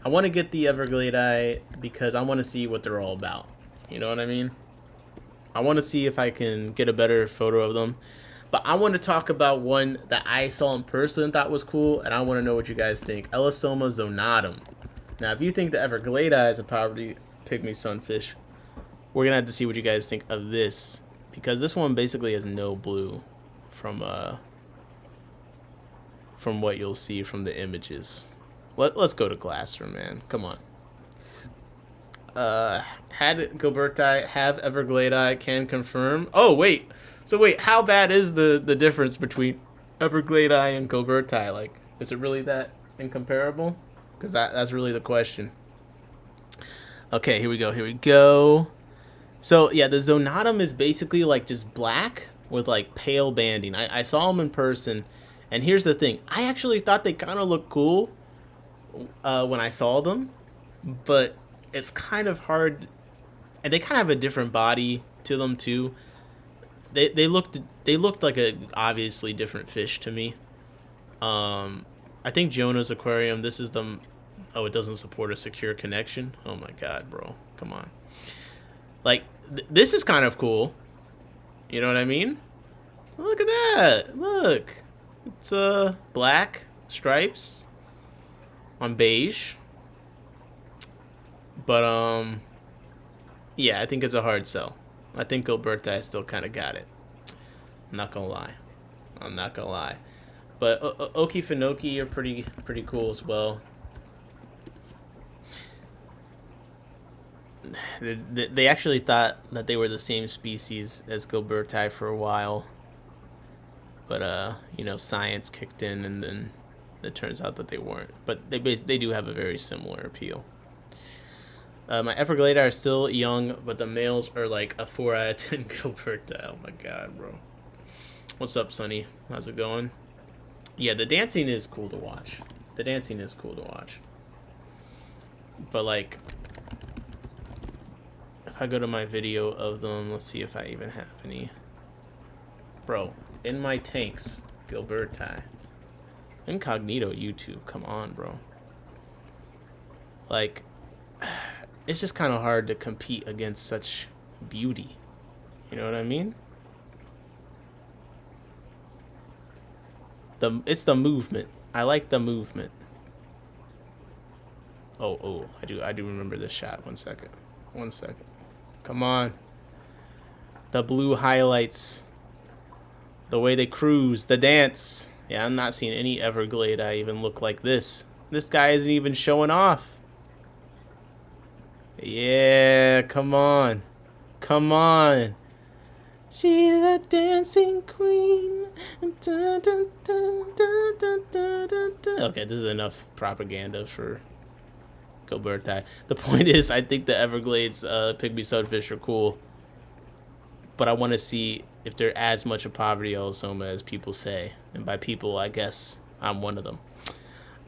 the Evergladi because I want to see what they're all about. You know what I mean? I want to see if I can get a better photo of them. But I want to talk about one that I saw in person and thought was cool, and I want to know what you guys think. Ellisoma zonatum. Now, if you think the Evergladi is a poverty pygmy sunfish, we're going to have to see what you guys think of this. Because this one basically has no blue from what you'll see from the images. Let's go to Glasser, man. Come on. Had Gilberti, have Evergladi, can confirm. Oh, wait. So, wait, how bad is the difference between Evergladi and Gilberti? Like, is it really that incomparable? Because that's really the question. Okay, here we go. So, yeah, the zonatum is basically, like, just black with, like, pale banding. I saw them in person, and here's the thing. I actually thought they kind of looked cool when I saw them, but it's kind of hard, and they kind of have a different body to them, too. They looked like a obviously different fish to me. I think Jonah's aquarium, this is the... Oh, it doesn't support a secure connection? Oh my god, bro. Come on. Like, this is kind of cool. You know what I mean? Look at that. Look. It's black stripes on beige. But, yeah, I think it's a hard sell. I think Gilberti still kind of got it. I'm not gonna lie. I'm not gonna lie. But Okefenokee are pretty cool as well. They actually thought that they were the same species as Gilberti for a while. But, you know, science kicked in, and then it turns out that they weren't. But they do have a very similar appeal. My Everglades are still young, but the males are like a 4 out of 10 Gilberti. Oh my god, bro. What's up, Sonny? How's it going? Yeah, the dancing is cool to watch. The dancing is cool to watch. But, like, if I go to my video of them, let's see if I even have any. Bro, in my tanks, Gilberti. Incognito YouTube, come on, bro. Like, it's just kind of hard to compete against such beauty. You know what I mean? It's the movement. I like the movement. Oh, I do remember this shot. 1 second. 1 second. Come on. The blue highlights. The way they cruise, the dance. Yeah, I'm not seeing any Everglade I even look like this. This guy isn't even showing off. Yeah, come on. Come on. She's a dancing queen. Dun, dun, dun, dun, dun, dun, dun, dun. Okay, this is enough propaganda for Gilberti. The point is, I think the Everglades pygmy sunfish are cool. But I want to see if they're as much a poverty elosoma as people say. And by people, I guess I'm one of them.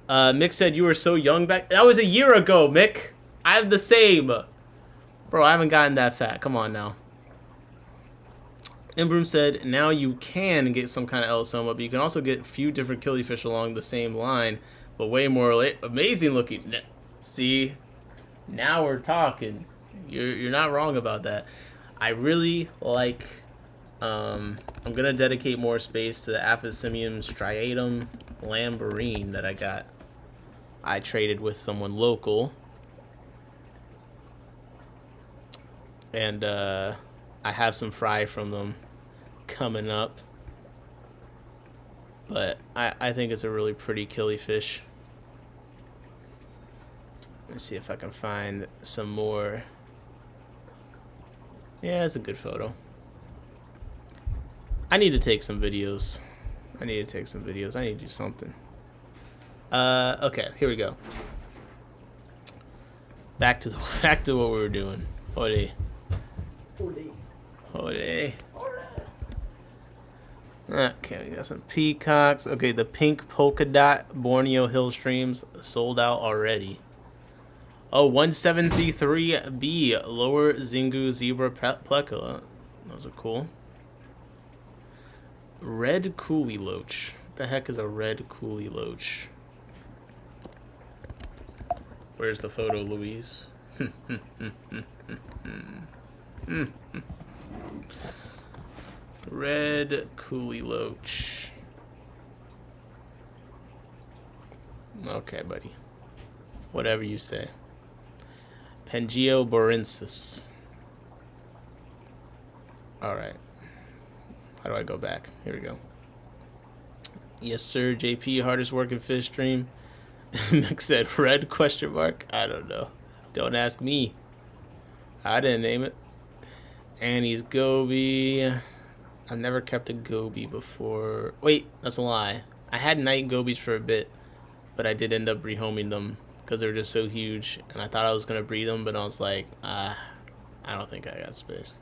Mick said you were so young back. That was a year ago, Mick. I'm the same. Bro, I haven't gotten that fat. Come on now. Imbroom said, now you can get some kind of elosoma, but you can also get a few different killifish along the same line, but way more amazing looking. See? Now we're talking. You're not wrong about that. I really like... I'm going to dedicate more space to the Aphysimium striatum lambarine that I got. I traded with someone local. And I have some fry from them coming up. But I think it's a really pretty killifish. Let's see if I can find some more. Yeah, it's a good photo. I need to take some videos. I need to do something. Okay, here we go. Back to what we were doing. Ode. Okay, we got some peacocks. Okay, the pink polka dot Borneo Hill streams sold out already. Oh, 1733B lower Xingu zebra pleca. Those are cool. Red coolie loach. What the heck is a red coolie loach? Where's the photo, Louise? Red coolie loach. Okay, buddy. Whatever you say. Pangioborensis. Alright. How do I go back? Here we go. Yes, sir, JP, hardest working fish stream. Mick said red question mark? I don't know. Don't ask me. I didn't name it. Annie's goby. I've never kept a goby before. Wait, that's a lie. I had night gobies for a bit, but I did end up rehoming them because they were just so huge, and I thought I was gonna breed them, but I was like, I don't think I got space.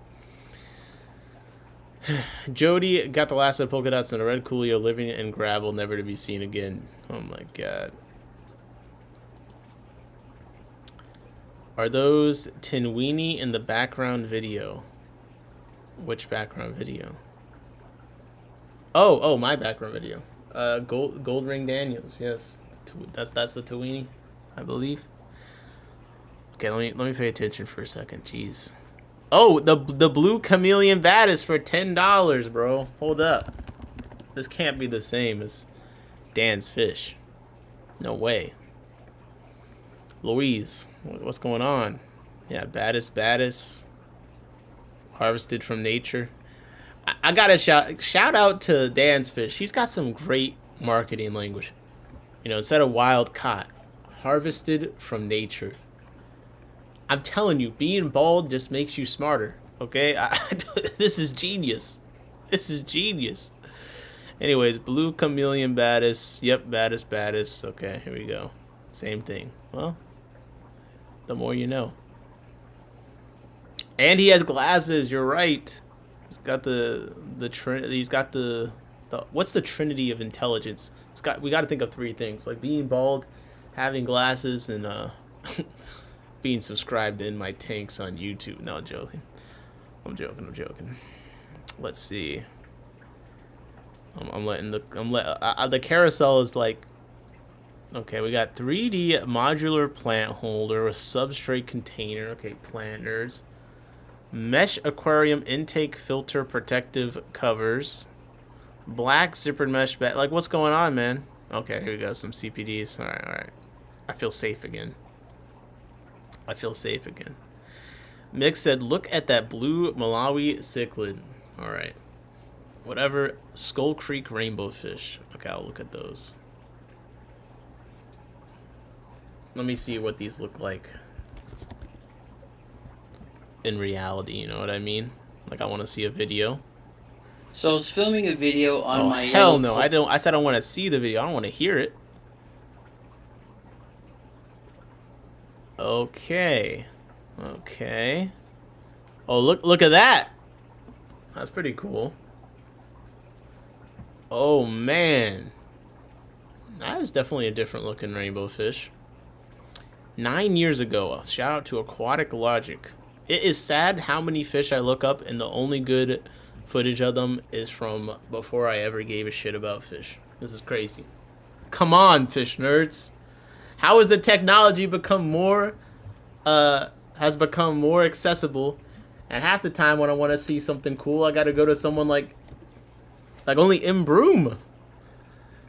Jody got the last of the polka dots and a red coolio living in gravel, never to be seen again. Oh my god. Are those Tinweenie in the background video? Which background video? Oh, my background video. Gold Ring Daniels, yes. That's the Tinweenie, I believe. Okay, let me pay attention for a second. Jeez. Oh, the blue chameleon baddest for $10, bro. Hold up. This can't be the same as Dan's fish. No way. Louise, what's going on? Yeah, baddest. Harvested from nature. I gotta shout out to Dan's Fish. He's got some great marketing language. You know, instead of wild caught, harvested from nature. I'm telling you, being bald just makes you smarter. Okay, this is genius. This is genius. Anyways, blue chameleon baddest. Yep, baddest. Okay, here we go. Same thing. Well, the more you know. And he has glasses. You're right. He's got he's got the what's the trinity of intelligence? We got to think of three things, like being bald, having glasses, and being subscribed in my tanks on YouTube. No, I'm joking. I'm joking. Let's see. I'm letting the carousel is like, okay, we got 3D modular plant holder with substrate container. Okay, plant nerds. Mesh aquarium intake filter protective covers. Black zippered mesh bag. Like, what's going on, man? Okay, here we go. Some CPDs. All right. I feel safe again. Mick said, look at that blue Malawi cichlid. All right. Whatever. Skull Creek rainbow fish. Okay, I'll look at those. Let me see what these look like in reality, you know what I mean? Like, I want to see a video. So I was filming a video on my... hell no. I said I want to see the video. I don't want to hear it. Okay. Oh, look at that. That's pretty cool. Oh, man. That is definitely a different looking rainbow fish. 9 years ago. Shout out to Aquatic Logic. It is sad how many fish I look up and the only good footage of them is from before I ever gave a shit about fish. This is crazy. Come on, fish nerds. How has the technology become more accessible? And half the time when I want to see something cool, I got to go to someone like only Mbroom.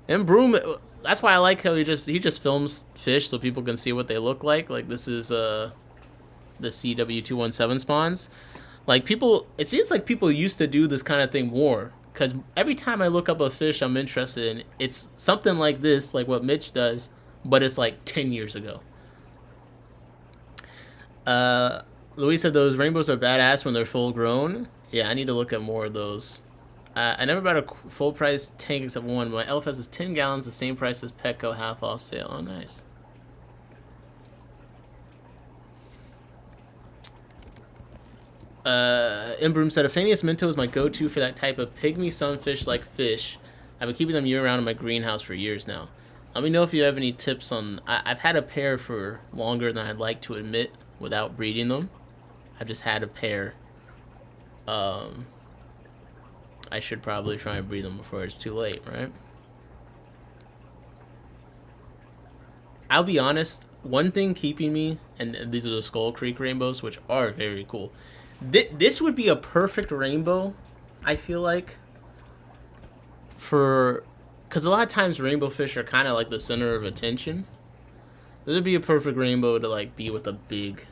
Mbroom, that's why I like how he just films fish so people can see what they look like. Like, this is the CW217 spawns. Like, it seems like people used to do this kind of thing more, because every time I look up a fish I'm interested in, it's something like this, like what Mitch does, but it's like 10 years ago. Louis said those rainbows are badass when they're full grown. Yeah, I need to look at more of those. I never bought a full price tank except one. My LFS is 10 gallons, the same price as Petco, half off sale. Oh, nice. Imbroom said, Aphanius minto is my go-to for that type of pygmy sunfish-like fish. I've been keeping them year-round in my greenhouse for years now. Let me know if you have any tips on... I've had a pair for longer than I'd like to admit without breeding them. I've just had a pair. I should probably try and breed them before it's too late, right? I'll be honest, one thing keeping me, and these are the Skull Creek rainbows, which are very cool. This would be a perfect rainbow, I feel like, because a lot of times rainbow fish are kind of like the center of attention. This would be a perfect rainbow to like be with a big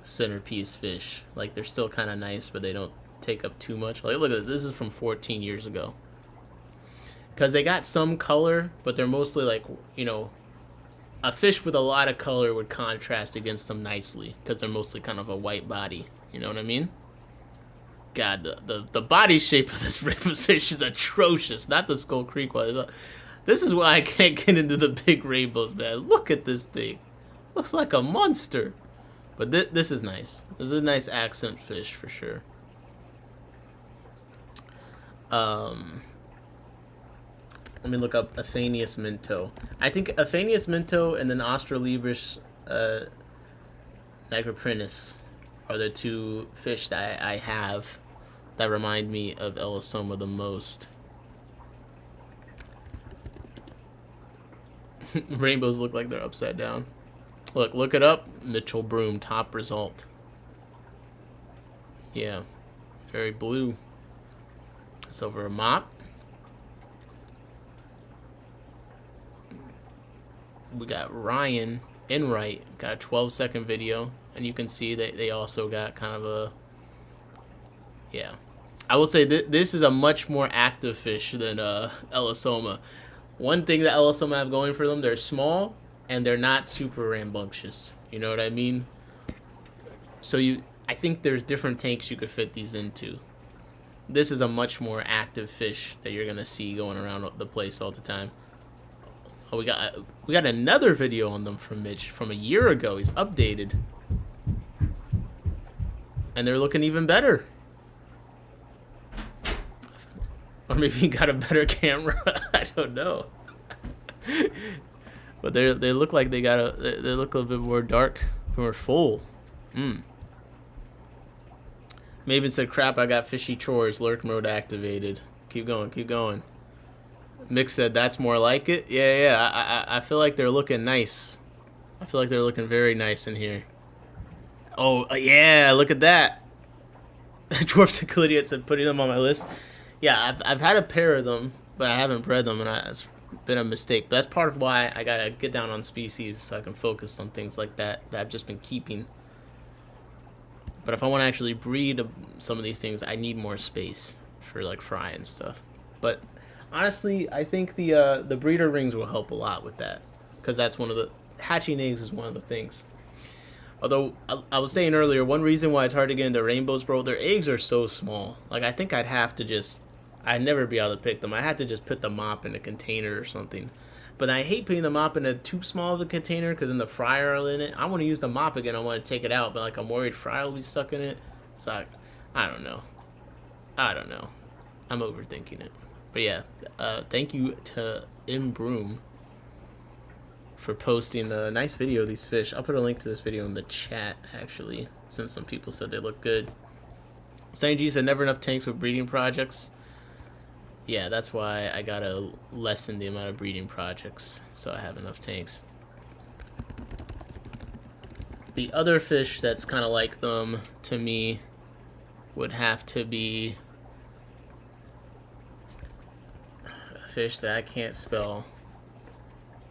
centerpiece fish. Like, they're still kind of nice, but they don't take up too much. Like, look at this. This is from 14 years ago. Because they got some color, but they're mostly like, you know, a fish with a lot of color would contrast against them nicely, because they're mostly kind of a white body. You know what I mean? God, the body shape of this rainbow fish is atrocious. Not the Skull Creek one. This is why I can't get into the big rainbows, man. Look at this thing. Looks like a monster. But this is nice. This is a nice accent fish for sure. Let me look up Aphanius minto. I think Aphanius minto and then Australibris nigroprinus are the two fish that I have that remind me of Ellisoma the most. Rainbows look like they're upside down. Look it up. Mitchell Broom, top result. Yeah, very blue. It's over a mop. We got Ryan Enright, got a 12-second video, and you can see that they also got kind of Yeah. I will say this is a much more active fish than Elisoma. One thing that Elisoma have going for them, they're small and they're not super rambunctious. You know what I mean? So I think there's different tanks you could fit these into. This is a much more active fish that you're gonna see going around the place all the time. Oh, we got another video on them from Mitch from a year ago. He's updated, and they're looking even better. Or maybe he got a better camera. I don't know. But they look like they look a little bit more dark, more full. Maven said, "Crap, I got fishy chores. Lurk mode activated. Keep going, keep going." Mick said, "That's more like it." Yeah. I feel like they're looking nice. I feel like they're looking very nice in here. Oh yeah, look at that. Dwarf Cyclidiot said, "Putting them on my list." Yeah, I've had a pair of them, but I haven't bred them, and it's been a mistake. But that's part of why I gotta get down on species so I can focus on things like that I've just been keeping. But if I want to actually breed some of these things, I need more space for like fry and stuff. But honestly, I think the breeder rings will help a lot with that, because that's one of the hatching eggs is one of the things. Although I was saying earlier, one reason why it's hard to get into rainbows, bro, their eggs are so small. Like I think I'd never be able to pick them. I had to just put the mop in a container or something. But I hate putting the mop in a too small of a container, because then the fryer will in it. I want to use the mop again. I want to take it out, but like I'm worried fryer will be stuck in it. So I don't know. I'm overthinking it. But yeah, thank you to Broom for posting a nice video of these fish. I'll put a link to this video in the chat, actually, since some people said they look good. Sunny G said, "Never enough tanks with breeding projects." Yeah, that's why I gotta lessen the amount of breeding projects so I have enough tanks. The other fish that's kind of like them to me would have to be a fish that I can't spell.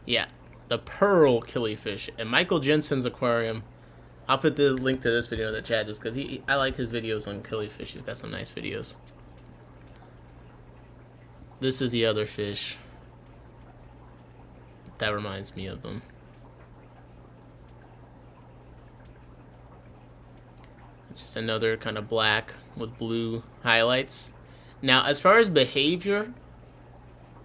Yeah, the pearl killifish at Michael Jensen's aquarium. I'll put the link to this video in the chat just because I like his videos on killifish. He's got some nice videos. This is the other fish that reminds me of them. It's just another kind of black with blue highlights. Now, as far as behavior,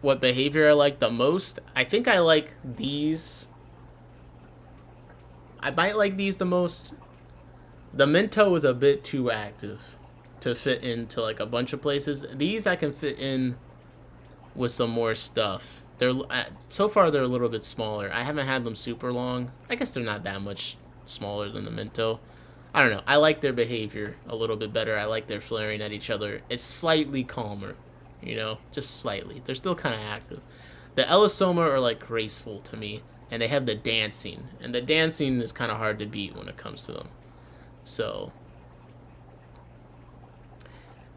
what behavior I like the most, I think I like these. I might like these the most. The Minto is a bit too active to fit into like a bunch of places. These I can fit in with some more stuff. So far they're a little bit smaller. I haven't had them super long. I guess they're not that much smaller than the Minto. I don't know. I like their behavior a little bit better. I like their flaring at each other. It's slightly calmer, you know, just slightly. They're still kind of active. The Elisoma are like graceful to me, and they have the dancing, and the dancing is kind of hard to beat when it comes to them. So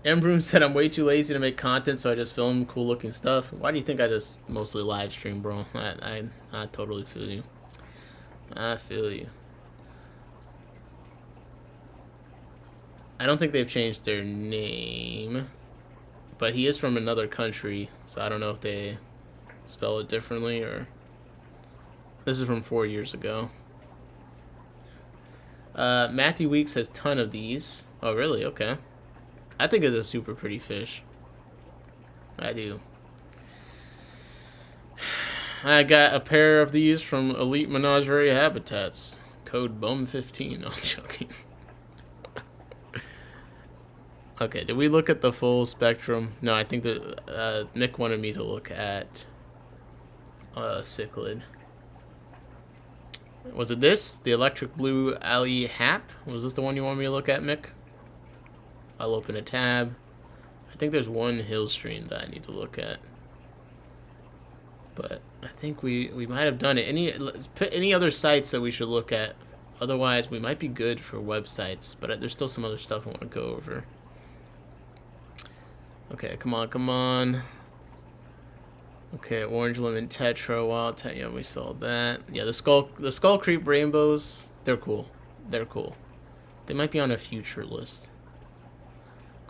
Broom said, "I'm way too lazy to make content, so I just film cool looking stuff." Why do you think I just mostly live stream, bro? I totally feel you. I feel you. I don't think they've changed their name, but he is from another country, so I don't know if they spell it differently or... This is from 4 years ago. Matthew Weeks has a ton of these. Oh, really? Okay. I think it's a super pretty fish. I do. I got a pair of these from Elite Menagerie Habitats. Code BUM15. No, I'm joking. Okay, did we look at the full spectrum? No, I think that Nick wanted me to look at cichlid. Was it this? The Electric Blue Ali Hap? Was this the one you want me to look at, Mick? I'll open a tab. I think there's one hill stream that I need to look at. But I think we might have done it. Let's put any other sites that we should look at. Otherwise, we might be good for websites. But there's still some other stuff I want to go over. Okay, come on, come on. Okay, Orange Lemon Tetra, Wild yeah, we saw that. Yeah, the Skull Creep Rainbows, they're cool. They're cool. They might be on a future list.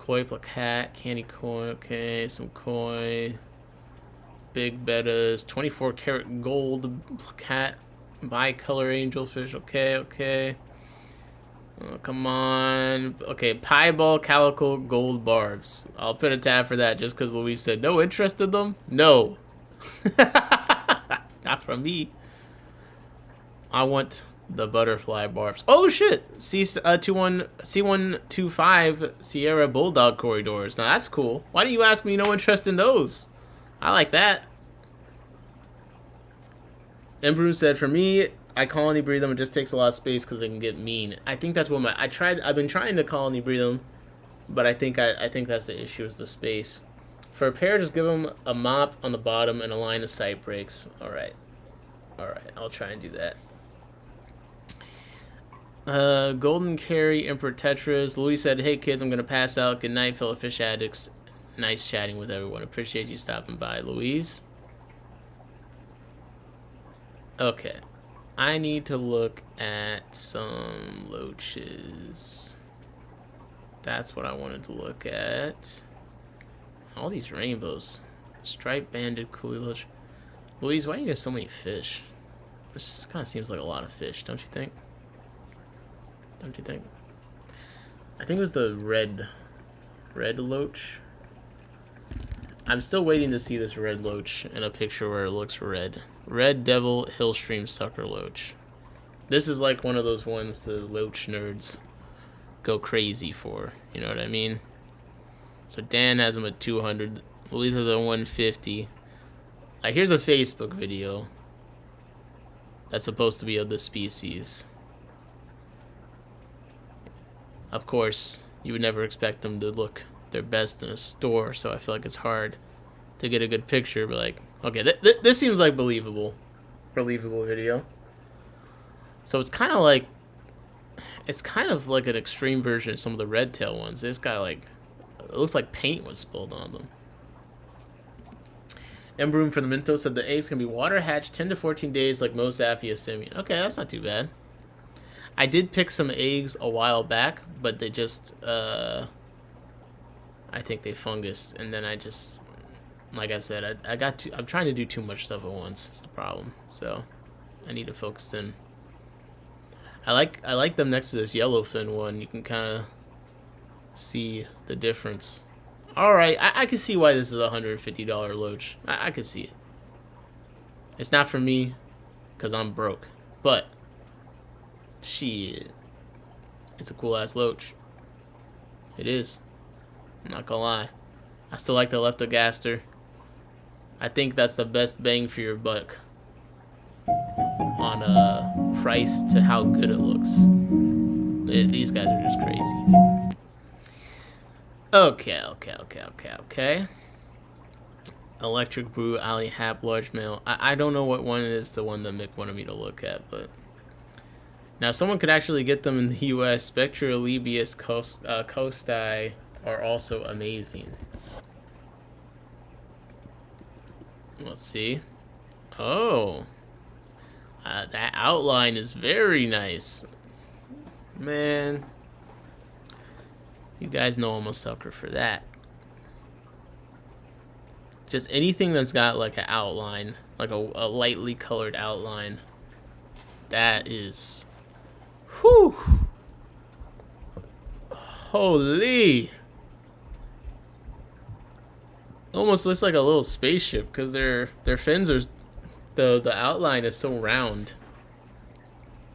Koi placat, candy koi, okay, some koi. Big bettas, 24 karat gold placat, bicolor angelfish, okay, okay. Oh, come on. Okay, pieball calico gold barbs. I'll put a tab for that just because Luis said no interest in them. No. Not from me. I want the butterfly barbs. Oh shit! C125 Sierra Bulldog corridors. Now that's cool. Why didn't you ask me no interest in those? I like that. Embroom said, for me, I colony breed them. It just takes a lot of space because they can get mean. I think that's what I've been trying to colony breed them, but I think that's the issue, is the space. For a pair, just give them a mop on the bottom and a line of sight brakes. All right, I'll try and do that. Golden Carry, Emperor Tetras. Louis said, hey kids, I'm gonna pass out. Good night, fellow fish addicts. Nice chatting with everyone. Appreciate you stopping by, Louise. Okay, I need to look at some loaches. That's what I wanted to look at. All these rainbows. Striped banded coolie loach. Louise, why do you get so many fish? This kind of seems like a lot of fish, don't you think? Don't you think? I think it was the red loach. I'm still waiting to see this red loach in a picture where it looks red. Red Devil Hillstream Sucker Loach. This is like one of those ones the loach nerds go crazy for. You know what I mean? So Dan has them at 200. Louise has a 150. Like, here's a Facebook video that's supposed to be of the species. Of course, you would never expect them to look their best in a store, so I feel like it's hard to get a good picture, but like, okay, this seems like believable video. So it's kind of like an extreme version of some of the red tail ones. This guy, like, it looks like paint was spilled on them. Embroom for the Minto said the eggs can be water hatched 10 to 14 days like most Zaphia simian. Okay, that's not too bad. I did pick some eggs a while back, but they just, I think they fungused, and then I just, like I said, I'm trying to do too much stuff at once. It's the problem. So I need to focus in. I like them next to this yellowfin one. You can kind of see the difference. All right, I can see why this is a $150 loach. I can see it. It's not for me, cause I'm broke, but shit, it's a cool ass loach. It is. I'm not gonna lie. I still like the Leptogaster. I think that's the best bang for your buck on price to how good it looks. These guys are just crazy. Okay. Electric Brew, Ali Hap, large male. I don't know what one it is, the one that Mick wanted me to look at, but now if someone could actually get them in the U.S., Spectralebius costi are also amazing. Let's see. Oh, that outline is very nice, man. You guys know I'm a sucker for that. Just anything that's got like an outline, like a lightly colored outline, that is, whew, holy. Almost looks like a little spaceship because their fins are, the outline is so round.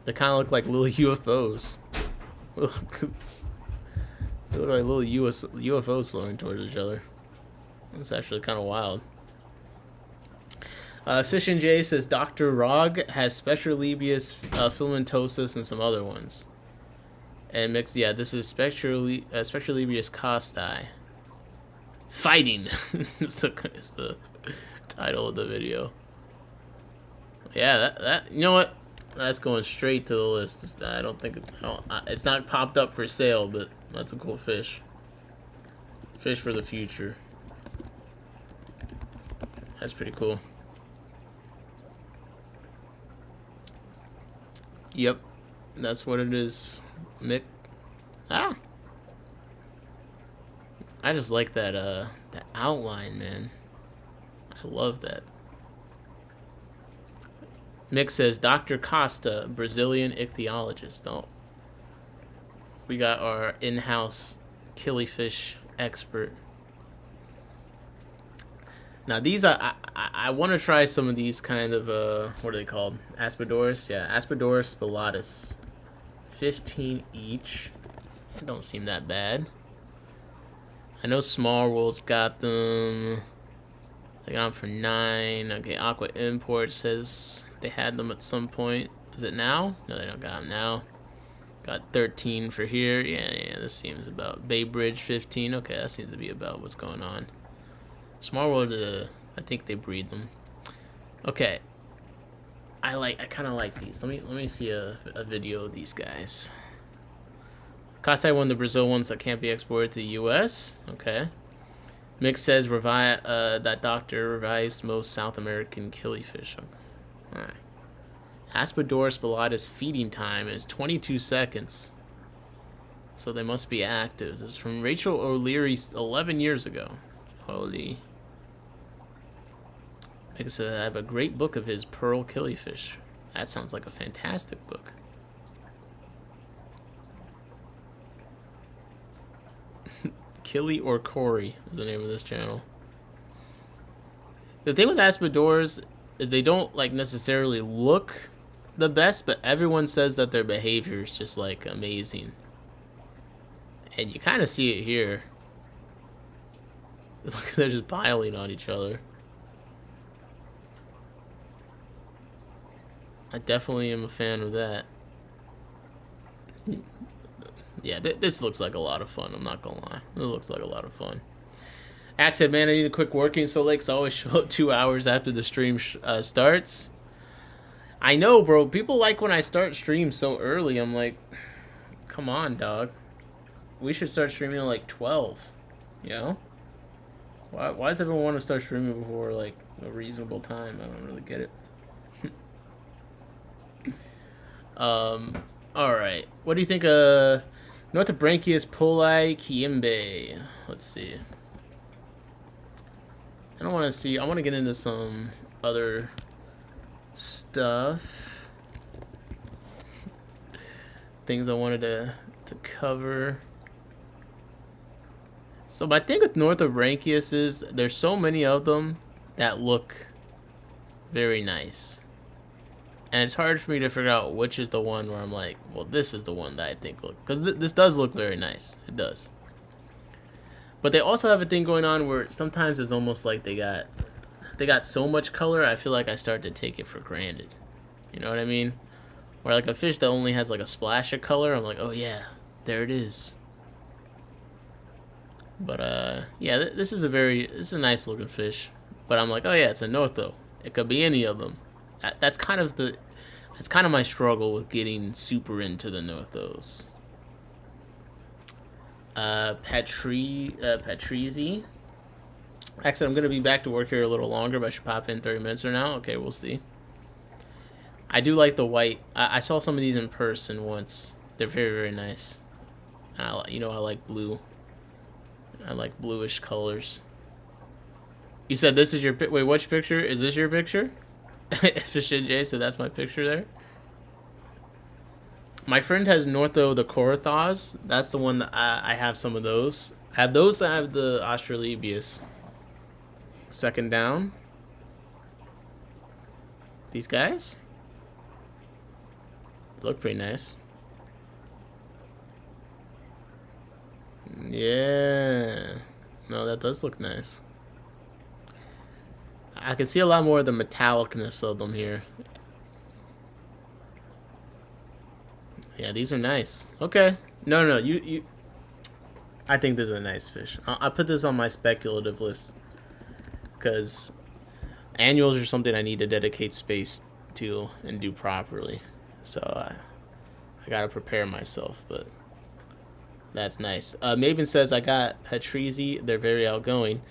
They kind of look like little UFOs. They look like little UFOs floating towards each other. That's actually kind of wild. Fish and J says Dr. Rog has Spectralebius filamentosus and some other ones. And mix, yeah, this is Spectralebius costi. Fighting is the title of the video. Yeah, that you know what? That's going straight to the list. It's not popped up for sale, but that's a cool fish. Fish for the future. That's pretty cool. Yep, that's what it is, Mick. Ah, I just like that that outline, man. I love that. Mick says Dr. Costa, Brazilian ichthyologist. Oh, we got our in-house killifish expert. Now these are I want to try some of these kind of what are they called? Aspidoras? Yeah, Aspidoras spillatus. 15 each. It don't seem that bad. I know Small World's got them. They got them for 9. Okay, Aqua Import says they had them at some point. Is it now? No, they don't got them now. Got 13 for here. Yeah, this seems about Bay Bridge 15. Okay, that seems to be about what's going on. Small World, I think they breed them. Okay, I kind of like these. Let me see a video of these guys. Kasai won the Brazil ones that can't be exported to the U.S. Okay. Mick says that doctor revised most South American killifish. All right. Aspidoras spillatus feeding time is 22 seconds. So they must be active. This is from Rachel O'Leary 11 years ago. Holy. Mick said I have a great book of his pearl killifish. That sounds like a fantastic book. Killy or Corey is the name of this channel. The thing with Aspidoras is they don't like necessarily look the best, but everyone says that their behavior is just like amazing. And you kind of see it here. Look, they're just piling on each other. I definitely am a fan of that. Yeah, this looks like a lot of fun. I'm not gonna lie. It looks like a lot of fun. Axe said, man, I need to quit working so late because I always show up 2 hours after the stream starts. I know, bro. People like when I start streams so early. I'm like, come on, dog. We should start streaming at like 12. You know? Why does everyone want to start streaming before like a reasonable time? I don't really get it. Alright. What do you think Northobranchius poli Kiembe. Let's see. I don't want to see. I want to get into some other stuff. Things I wanted to cover. So my thing with Northobranchius is there's so many of them that look very nice. And it's hard for me to figure out which is the one where I'm like, well, this is the one that I think look, because this does look very nice. It does. But they also have a thing going on where sometimes it's almost like they got so much color, I feel like I start to take it for granted. You know what I mean? Where like a fish that only has like a splash of color, I'm like, oh yeah, there it is. But yeah, this is a nice looking fish. But I'm like, oh yeah, it's a Northo. It could be any of them. That's kind of my struggle with getting super into the Northos. Patrizi. Actually, I'm gonna be back to work here a little longer, but I should pop in 30 minutes from now. Okay, we'll see. I do like the white. I saw some of these in person once. They're very, very nice. You know, I like blue. I like bluish colors. You said this is your wait, which picture? Is this your picture? Fish J said that's my picture there. My friend has Northo the Corythos. That's the one that I have some of those. I have those. I have the Australibius. Second down. These guys look pretty nice. Yeah. No, that does look nice. I can see a lot more of the metallicness of them here. Yeah, these are nice. Okay. No, you. I think this is a nice fish. I'll put this on my speculative list. Because annuals are something I need to dedicate space to and do properly. So I gotta prepare myself, but that's nice. Maven says, I got Patrizi. They're very outgoing.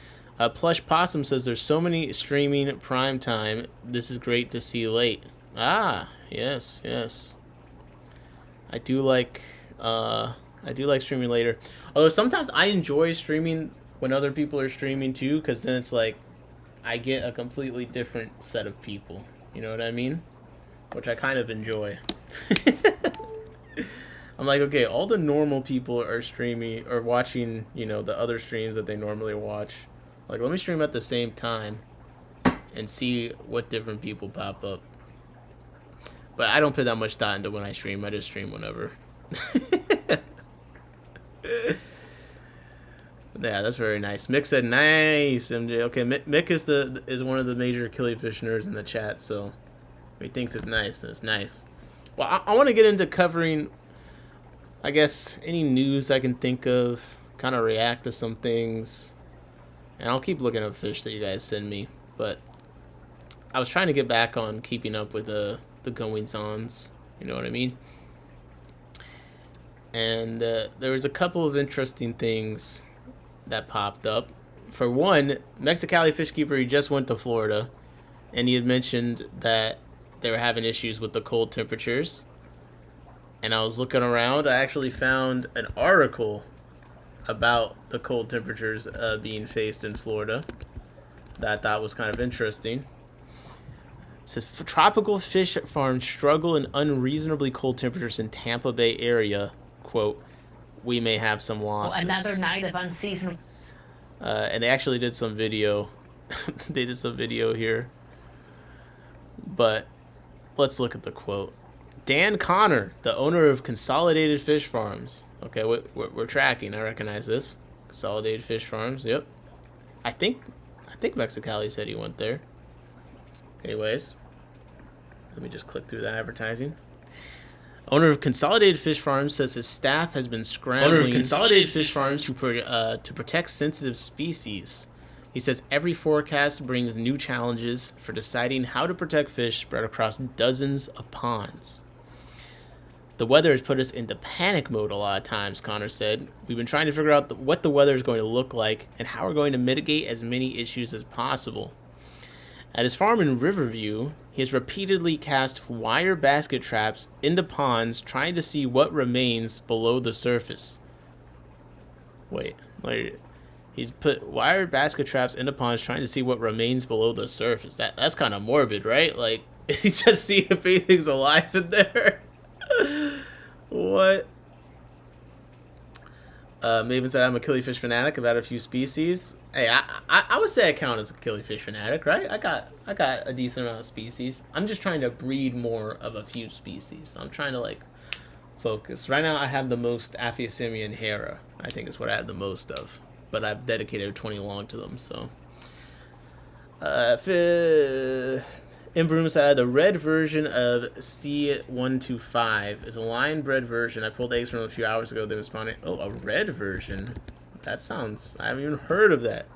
Plush Possum says, there's so many streaming prime time. This is great to see late. Ah, yes. I do like I do like streaming later. Although sometimes I enjoy streaming when other people are streaming too, because then it's like I get a completely different set of people. You know what I mean? Which I kind of enjoy. I'm like, okay, all the normal people are streaming or watching, you know, the other streams that they normally watch. Like, let me stream at the same time and see what different people pop up. But I don't put that much thought into when I stream. I just stream whenever. Yeah, that's very nice. Mick said, "Nice, MJ." Okay, Mick is one of the major killifish nerds in the chat, so if he thinks it's nice, then it's nice. Well, I want to get into covering, I guess, any news I can think of, kind of react to some things, and I'll keep looking up fish that you guys send me. But I was trying to get back on keeping up with the goings-ons, you know what I mean? And there was a couple of interesting things that popped up. For one, Mexicali Fishkeeper, he just went to Florida, and he had mentioned that they were having issues with the cold temperatures. And I was looking around, I actually found an article about the cold temperatures being faced in Florida that I thought was kind of interesting. It says, tropical fish farms struggle in unreasonably cold temperatures in Tampa Bay area. Quote, we may have some losses. Another night of unseasonable. And they actually did some video. They did some video here. But let's look at the quote. Dan Connor, the owner of Consolidated Fish Farms. Okay, we're tracking. I recognize this. Consolidated Fish Farms. Yep. I think Mexicali said he went there. Anyways, let me just click through the advertising. Owner of Consolidated Fish Farms says his staff has been scrambling. Owner of Consolidated Fish Farms to protect sensitive species. He says every forecast brings new challenges for deciding how to protect fish spread across dozens of ponds. The weather has put us into panic mode a lot of times, Connor said. We've been trying to figure out what the weather is going to look like and how we're going to mitigate as many issues as possible. At his farm in Riverview, he has repeatedly cast wire basket traps into ponds trying to see what remains below the surface. Wait, he's put wire basket traps into ponds trying to see what remains below the surface. That's kind of morbid, right? Like, he just see if anything's alive in there. What? Maven said, I'm a killifish fanatic about a few species. Hey, I would say I count as a killifish fanatic, right? I got a decent amount of species. I'm just trying to breed more of a few species. I'm trying to, like, focus. Right now, I have the most Aphyosemmia and Hera. I think is what I have the most of. But I've dedicated 20 long to them, so. Imbroom said, the red version of C125 is a line-bred version. I pulled eggs from a few hours ago. They were spawning. Oh, a red version? That sounds... I haven't even heard of that.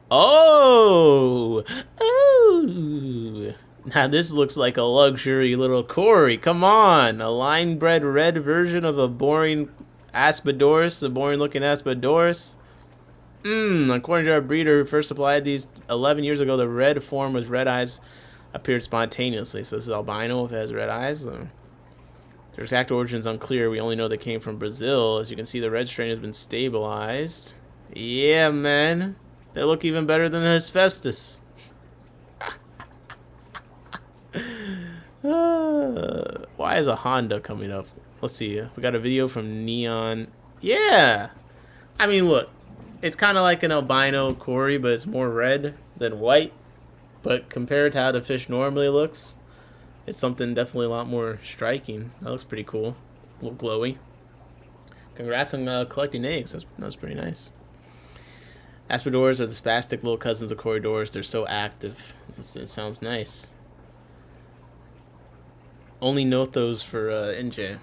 Oh! Oh! Now this looks like a luxury little Cory. Come on! A line-bred red version of a boring Aspidorus. A boring-looking Aspidorus. According to our breeder who first supplied these 11 years ago, the red form with red eyes appeared spontaneously. So this is albino if it has red eyes. Their exact origin is unclear. We only know they came from Brazil. As you can see, the red strain has been stabilized. Yeah, man. They look even better than the Hephaestus. Why is a Honda coming up? Let's see. We got a video from Neon. Yeah. I mean, look. It's kind of like an albino Cory, but it's more red than white. But compared to how the fish normally looks, it's something definitely a lot more striking. That looks pretty cool. A little glowy. Congrats on collecting eggs. That's pretty nice. Aspidors are the spastic little cousins of Corydoras. They're so active. It sounds nice. Only note those for NJ.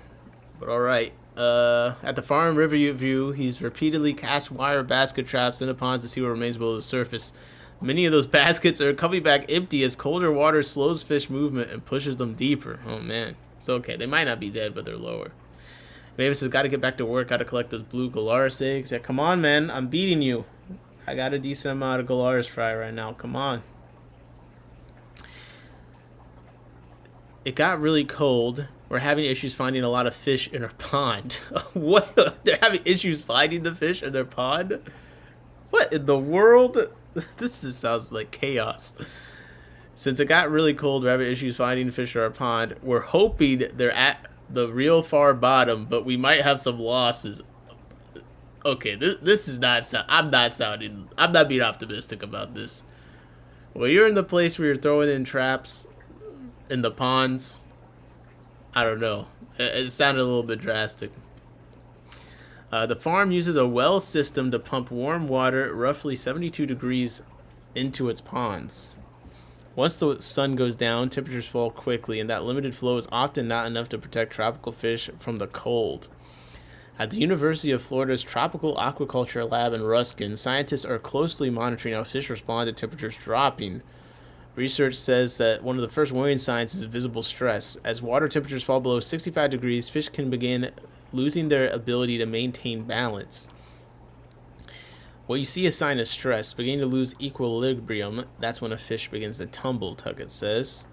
But alright. At the farm Riverview, he's repeatedly cast wire basket traps into ponds to see what remains below the surface. Many of those baskets are coming back empty as colder water slows fish movement and pushes them deeper. Oh man, it's okay. They might not be dead, but they're lower. Mavis has got to get back to work. Got to collect those blue Galaris eggs. Yeah, come on, man. I'm beating you. I got a decent amount of Galaris fry right now. Come on. It got really cold we're having issues finding a lot of fish in our pond. What? They're having issues finding the fish in their pond? What in the world? This just sounds like chaos. Since it got really cold, we're having issues finding fish in our pond. We're hoping they're at the real far bottom, but we might have some losses. Okay, this is not. I'm not being optimistic about this. Well, you're in the place where you're throwing in traps in the ponds. I don't know. It sounded a little bit drastic. The farm uses a well system to pump warm water, roughly 72 degrees, into its ponds. Once the sun goes down, temperatures fall quickly, and that limited flow is often not enough to protect tropical fish from the cold. At the University of Florida's Tropical Aquaculture Lab in Ruskin, scientists are closely monitoring how fish respond to temperatures dropping. Research says that one of the first warning signs is visible stress. As water temperatures fall below 65 degrees, fish can begin losing their ability to maintain balance. What you see is a sign of stress, beginning to lose equilibrium. That's when a fish begins to tumble, Tuckett says.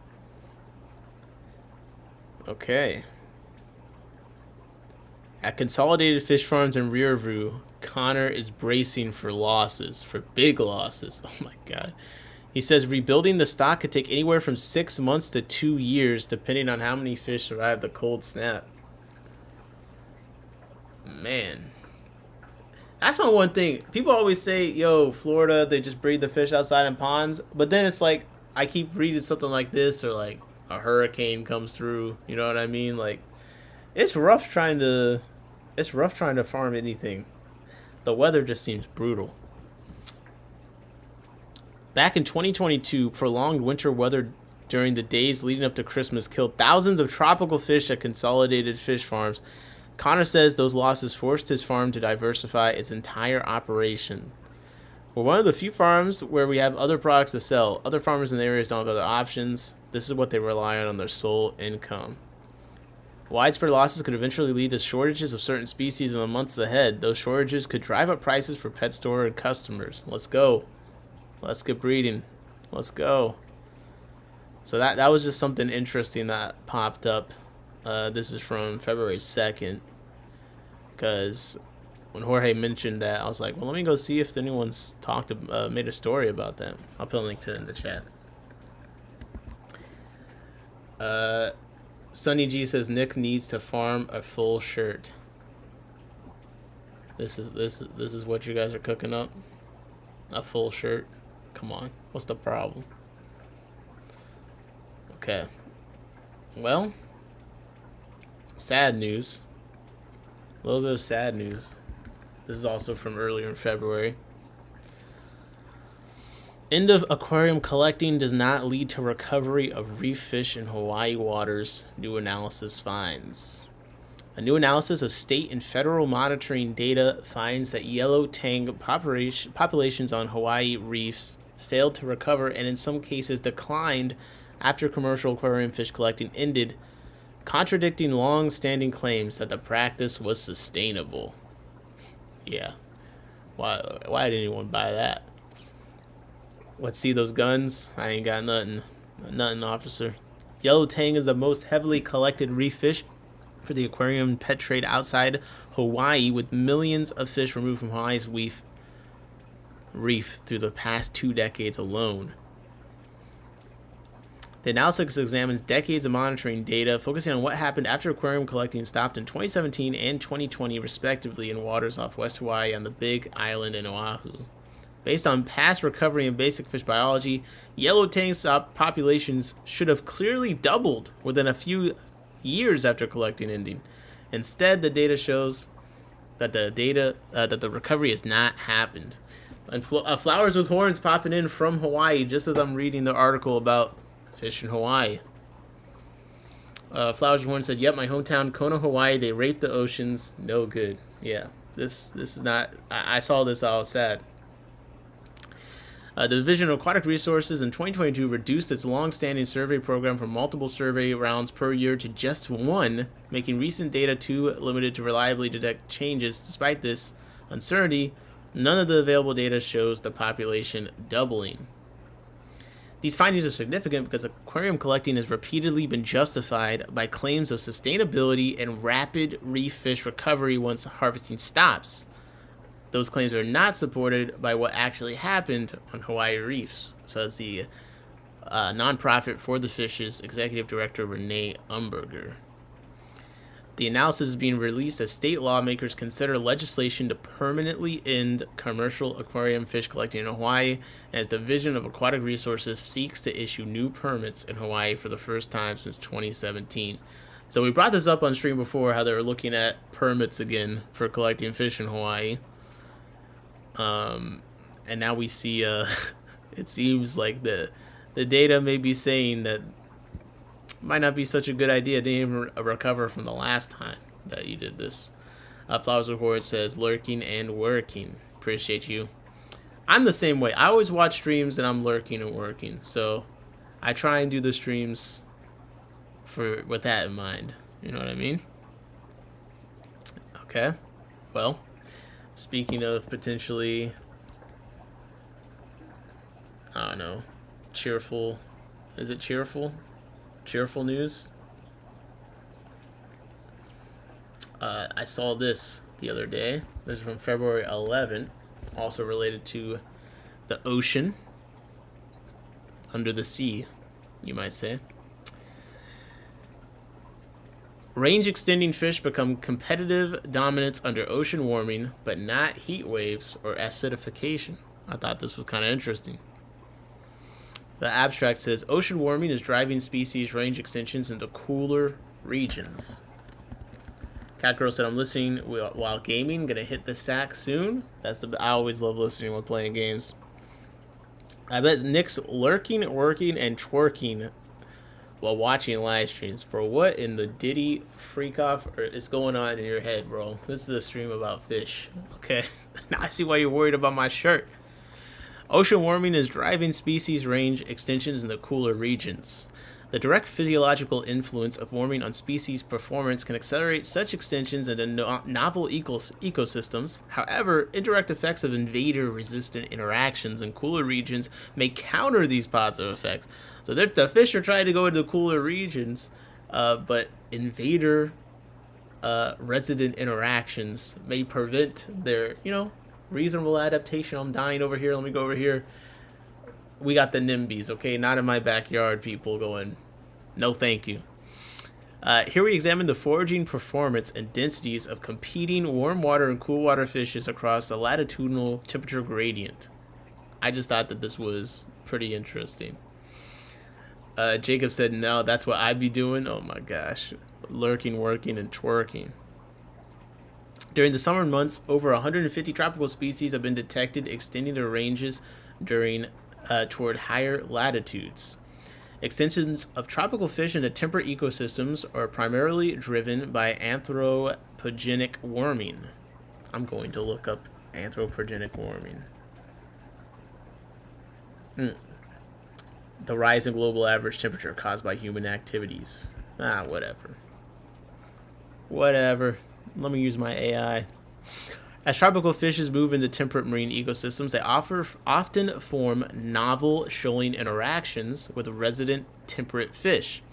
Okay. At Consolidated Fish Farms in Riverview, Connor is bracing for losses, for big losses. Oh my God. He says rebuilding the stock could take anywhere from 6 months to 2 years, depending on how many fish survive the cold snap. Man. That's my one thing. People always say, yo, Florida, they just breed the fish outside in ponds. But then it's like, I keep reading something like this, or like a hurricane comes through. You know what I mean? Like, it's rough trying to farm anything. The weather just seems brutal. Back in 2022, prolonged winter weather during the days leading up to Christmas killed thousands of tropical fish at Consolidated Fish Farms. Connor says those losses forced his farm to diversify its entire operation. We're one of the few farms where we have other products to sell. Other farmers in the areas don't have other options. This is what they rely on their sole income. Widespread losses could eventually lead to shortages of certain species in the months ahead. Those shortages could drive up prices for pet store and customers. Let's go. Let's get breeding. Let's go. So that was just something interesting that popped up. This is from February 2nd. Because when Jorge mentioned that, I was like, well, let me go see if anyone's made a story about that. I'll put a link to it in the chat. Sunny G says Nick needs to farm a full shirt. This is what you guys are cooking up? A full shirt? Come on. What's the problem? Okay. Well, sad news. A little bit of sad news. This is also from earlier in February. End of aquarium collecting does not lead to recovery of reef fish in Hawaii waters, new analysis finds. A new analysis of state and federal monitoring data finds that yellow tang populations on Hawaii reefs failed to recover and in some cases declined after commercial aquarium fish collecting ended, contradicting long-standing claims that the practice was sustainable. Yeah. Why did anyone buy that? Let's see those guns. I ain't got nothing. Nothing, officer. Yellow tang is the most heavily collected reef fish for the aquarium and pet trade outside Hawaii, with millions of fish removed from Hawaii's reef through the past 2 decades alone. The analysis examines decades of monitoring data, focusing on what happened after aquarium collecting stopped in 2017 and 2020, respectively, in waters off West Hawaii on the Big Island in Oahu. Based on past recovery and basic fish biology, yellow tang populations should have clearly doubled within a few years after collecting ending. Instead, the data shows that the recovery has not happened. And flowers with horns popping in from Hawaii, just as I'm reading the article about fish in Hawaii. Flowers with horns said, "Yep, my hometown, Kona, Hawaii. They rape the oceans. No good." Yeah, this is not. I saw this. I was sad. The Division of Aquatic Resources in 2022 reduced its long-standing survey program from multiple survey rounds per year to just one, making recent data too limited to reliably detect changes. Despite this uncertainty, none of the available data shows the population doubling. These findings are significant because aquarium collecting has repeatedly been justified by claims of sustainability and rapid reef fish recovery once harvesting stops. Those claims are not supported by what actually happened on Hawaii reefs, says the nonprofit For the Fish's executive director Renee Umberger. The analysis is being released as state lawmakers consider legislation to permanently end commercial aquarium fish collecting in Hawaii, and as the Division of Aquatic Resources seeks to issue new permits in Hawaii for the first time since 2017. So we brought this up on stream before, how they were looking at permits again for collecting fish in Hawaii. And now we see, it seems like the data may be saying that might not be such a good idea. Didn't even recover from the last time that you did this. Flowers of Horror says, lurking and working. Appreciate you. I'm the same way. I always watch streams and I'm lurking and working. So I try and do the streams with that in mind. You know what I mean? Okay. Well, speaking of potentially, I don't know, cheerful. Is it cheerful? Cheerful news. I saw this the other day. This is from February 11th, also related to the ocean, under the sea, you might say. Range extending fish become competitive dominants under ocean warming, but not heat waves or acidification. I thought this was kind of interesting. The abstract says, ocean warming is driving species range extensions into cooler regions. Catgirl said, I'm listening while gaming. Gonna hit the sack soon. I always love listening while playing games. I bet Nick's lurking, working, and twerking while watching live streams. Bro, what in the Diddy freak off is going on in your head, bro? This is a stream about fish. Okay? Now I see why you're worried about my shirt. Ocean warming is driving species range extensions in the cooler regions. The direct physiological influence of warming on species performance can accelerate such extensions into novel ecosystems. However, indirect effects of invader-resistant interactions in cooler regions may counter these positive effects. So the fish are trying to go into cooler regions, but invader resident interactions may prevent their, reasonable adaptation. I'm dying over here. Let me go over here. We got the NIMBYs, okay? Not in my backyard, people going, no thank you. Here we examine the foraging performance and densities of competing warm water and cool water fishes across a latitudinal temperature gradient. I just thought that this was pretty interesting. Jacob said, no, that's what I'd be doing. Oh my gosh. Lurking, working, and twerking. During the summer months, over 150 tropical species have been detected extending their ranges toward higher latitudes. Extensions of tropical fish into temperate ecosystems are primarily driven by anthropogenic warming. I'm going to look up anthropogenic warming. The rise in global average temperature caused by human activities. Whatever. Let me use my AI. As tropical fishes move into temperate marine ecosystems, they often form novel shoaling interactions with resident temperate fish.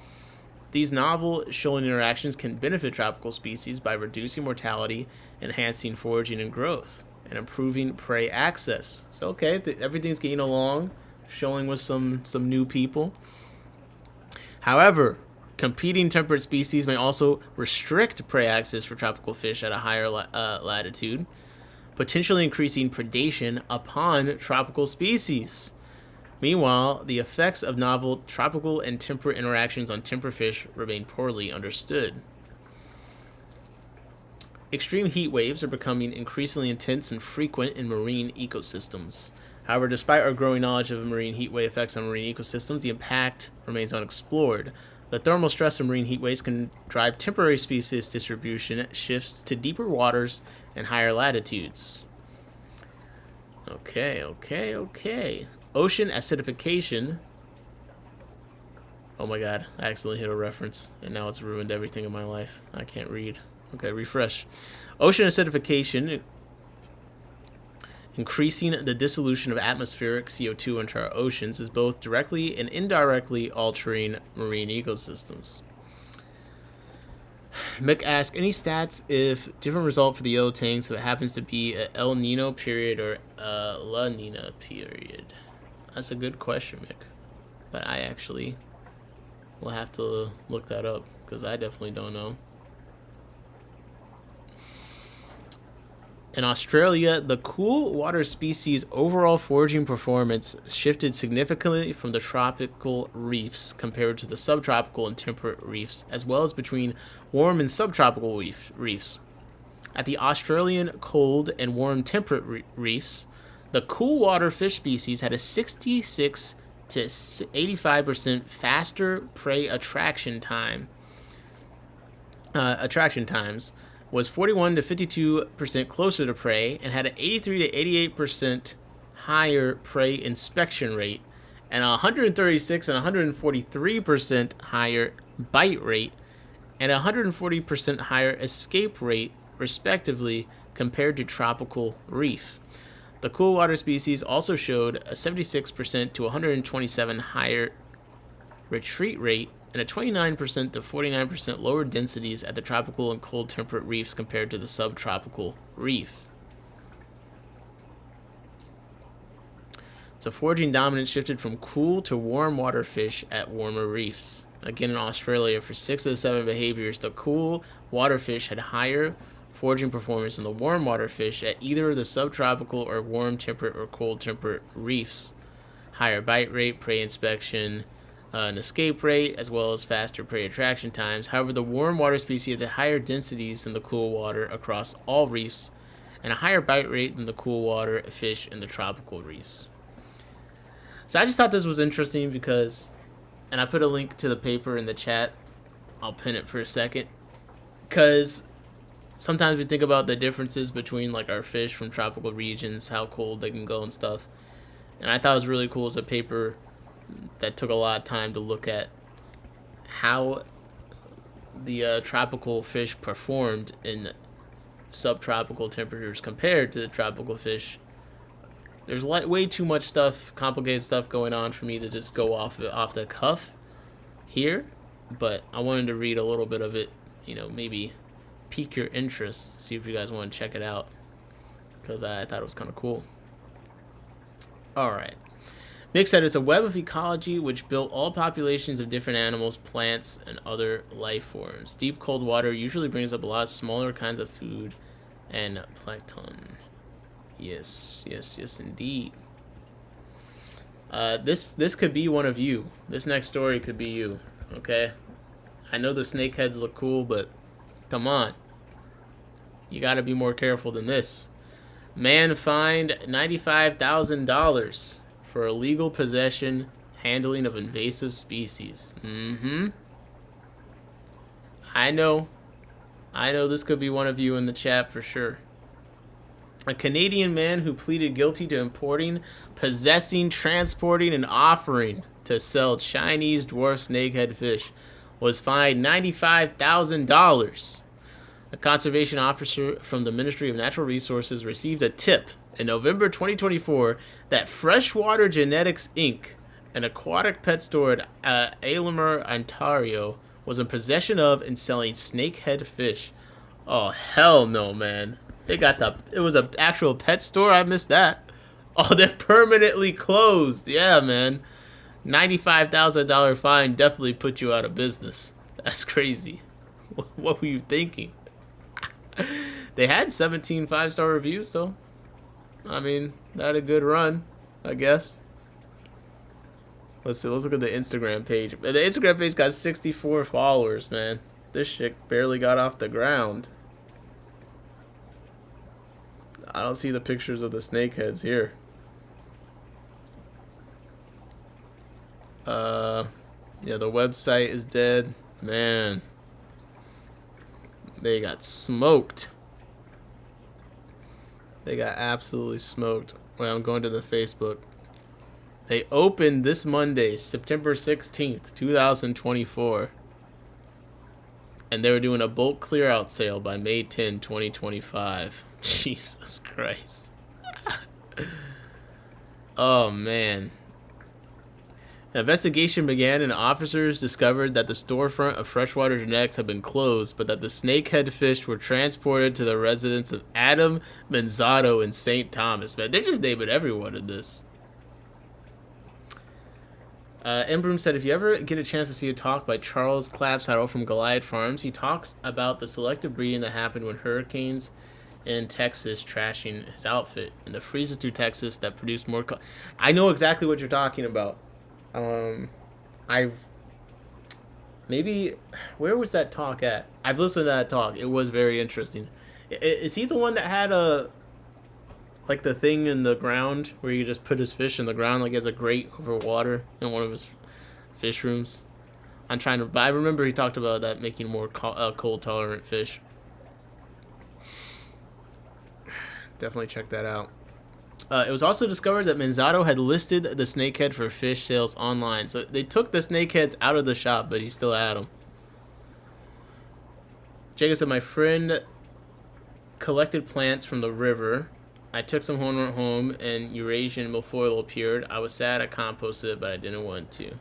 These novel shoaling interactions can benefit tropical species by reducing mortality, enhancing foraging and growth, and improving prey access. So, okay, everything's getting along, shoaling with some new people. However, competing temperate species may also restrict prey access for tropical fish at a higher latitude, potentially increasing predation upon tropical species. Meanwhile, the effects of novel tropical and temperate interactions on temperate fish remain poorly understood. Extreme heat waves are becoming increasingly intense and frequent in marine ecosystems. However, despite our growing knowledge of marine heat wave effects on marine ecosystems, the impact remains unexplored. The thermal stress of marine heat waves can drive temporary species distribution shifts to deeper waters and higher latitudes. Okay. Ocean acidification. Oh my god, I accidentally hit a reference, and now it's ruined everything in my life. I can't read. Okay, refresh. Ocean acidification increasing the dissolution of atmospheric CO2 into our oceans is both directly and indirectly altering marine ecosystems. Mick asks, any stats if different result for the yellow tanks if it happens to be a El Nino period or a La Nina period? That's a good question, Mick. But I actually will have to look that up because I definitely don't know. In Australia, the cool water species' overall foraging performance shifted significantly from the tropical reefs compared to the subtropical and temperate reefs, as well as between warm and subtropical reefs. At the Australian cold and warm temperate reefs, the cool water fish species had a 66 to 85% faster prey attraction times, was 41 to 52% closer to prey, and had an 83 to 88% higher prey inspection rate, and 136 and 143% higher bite rate, and 140% higher escape rate, respectively, compared to tropical reef. The cool water species also showed a 76% to 127% higher retreat rate and a 29% to 49% lower densities at the tropical and cold temperate reefs compared to the subtropical reef. So foraging dominance shifted from cool to warm water fish at warmer reefs. Again, in Australia, for 6 of the 7 behaviors, the cool water fish had higher foraging performance than the warm water fish at either of the subtropical or warm temperate or cold temperate reefs. Higher bite rate, prey inspection, an escape rate, as well as faster prey attraction times. However, the warm water species had higher densities than the cool water across all reefs, and a higher bite rate than the cool water fish in the tropical reefs. So I just thought this was interesting because, and I put a link to the paper in the chat, I'll pin it for a second, because sometimes we think about the differences between like our fish from tropical regions, how cold they can go and stuff, and I thought it was really cool as a paper that took a lot of time to look at how the tropical fish performed in subtropical temperatures compared to the tropical fish. There's way too much stuff, complicated stuff going on for me to just go off the cuff here, but I wanted to read a little bit of it, maybe pique your interest, see if you guys want to check it out, because I thought it was kind of cool. Alright. Mick said it's a web of ecology which built all populations of different animals, plants, and other life forms. Deep cold water usually brings up a lot of smaller kinds of food and plankton. Yes, indeed. This could be one of you. This next story could be you, okay? I know the snakeheads look cool, but come on. You gotta be more careful than this. Man fined $95,000 for illegal possession, handling of invasive species. I know this could be one of you in the chat for sure. A Canadian man who pleaded guilty to importing, possessing, transporting, and offering to sell Chinese dwarf snakehead fish was fined $95,000. A conservation officer from the Ministry of Natural Resources received a tip in November 2024 that Freshwater Genetics Inc., an aquatic pet store at Aylmer, Ontario, was in possession of and selling snakehead fish. Oh, hell no, man. It was an actual pet store? I missed that. Oh, they're permanently closed. Yeah, man. $95,000 fine definitely put you out of business. That's crazy. What were you thinking? They had 17 5-star reviews, though. I mean, they had a good run, I guess. Let's see. Let's look at the Instagram page. The Instagram page got 64 followers, man. This shit barely got off the ground. I don't see the pictures of the snakeheads here. Yeah, the website is dead. Man. They got smoked. They got absolutely smoked. Wait, I'm going to the Facebook. They opened this Monday, September 16th, 2024. And they were doing a bulk clear out sale by May 10, 2025. Jesus Christ. Oh man. An investigation began and officers discovered that the storefront of Freshwater Genetics had been closed, but that the snakehead fish were transported to the residence of Adam Manzato in St. Thomas. Man, they're just naming everyone in this. Embroom said, if you ever get a chance to see a talk by Charles Clapsaddle from Goliath Farms, he talks about the selective breeding that happened when hurricanes in Texas trashing his outfit and the freezes through Texas that produced more. I know exactly what you're talking about. Where was that talk at? I've listened to that talk. It was very interesting. Is he the one that had like the thing in the ground where you just put his fish in the ground, like he has a grate over water in one of his fish rooms? But I remember he talked about that making more cold tolerant fish. Definitely check that out. It was also discovered that Manzato had listed the snakehead for fish sales online. So they took the snakeheads out of the shop, but he still had them. Jacob said, my friend collected plants from the river. I took some home and Eurasian milfoil appeared. I was sad I composted it, but I didn't want to.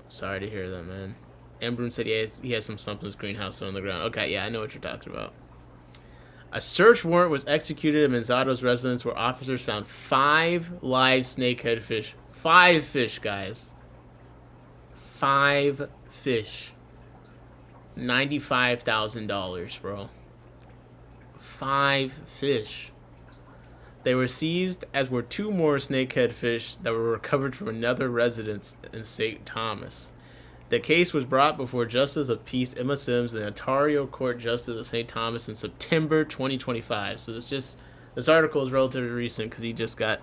Sorry to hear that, man. Embroom said he has some something's greenhouse on the ground. Okay, yeah, I know what you're talking about. A search warrant was executed at Manzato's residence where officers found 5 live snakehead fish. 5 fish, guys. 5 fish. $95,000, bro. 5 fish. They were seized, as were 2 more snakehead fish that were recovered from another residence in St. Thomas. The case was brought before Justice of Peace Emma Sims and Ontario Court Justice of St. Thomas in September 2025. So this article is relatively recent because he just got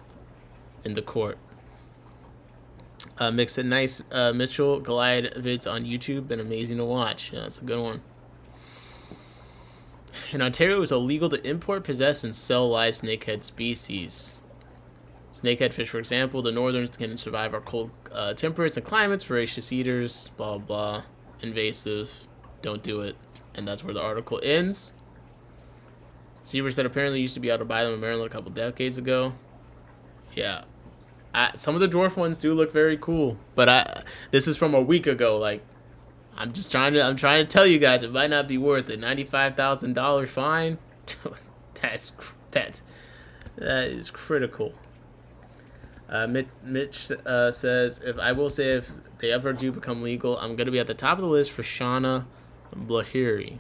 into court. Mick said, nice Mitchell Goliath vids on YouTube, been amazing to watch. Yeah, that's a good one. In Ontario, it was illegal to import, possess, and sell live snakehead species. Snakehead fish, for example, the northerns can survive our cold temperates and climates, voracious eaters, blah, blah, invasive, don't do it. And that's where the article ends. Seaver said apparently used to be able to buy them in Maryland a couple decades ago. Yeah. Some of the dwarf ones do look very cool, but this is from a week ago. Like, I'm trying to tell you guys, it might not be worth it. $95,000 fine. That is critical. Mitch says, if they ever do become legal, I'm gonna be at the top of the list for Shauna Blahiri.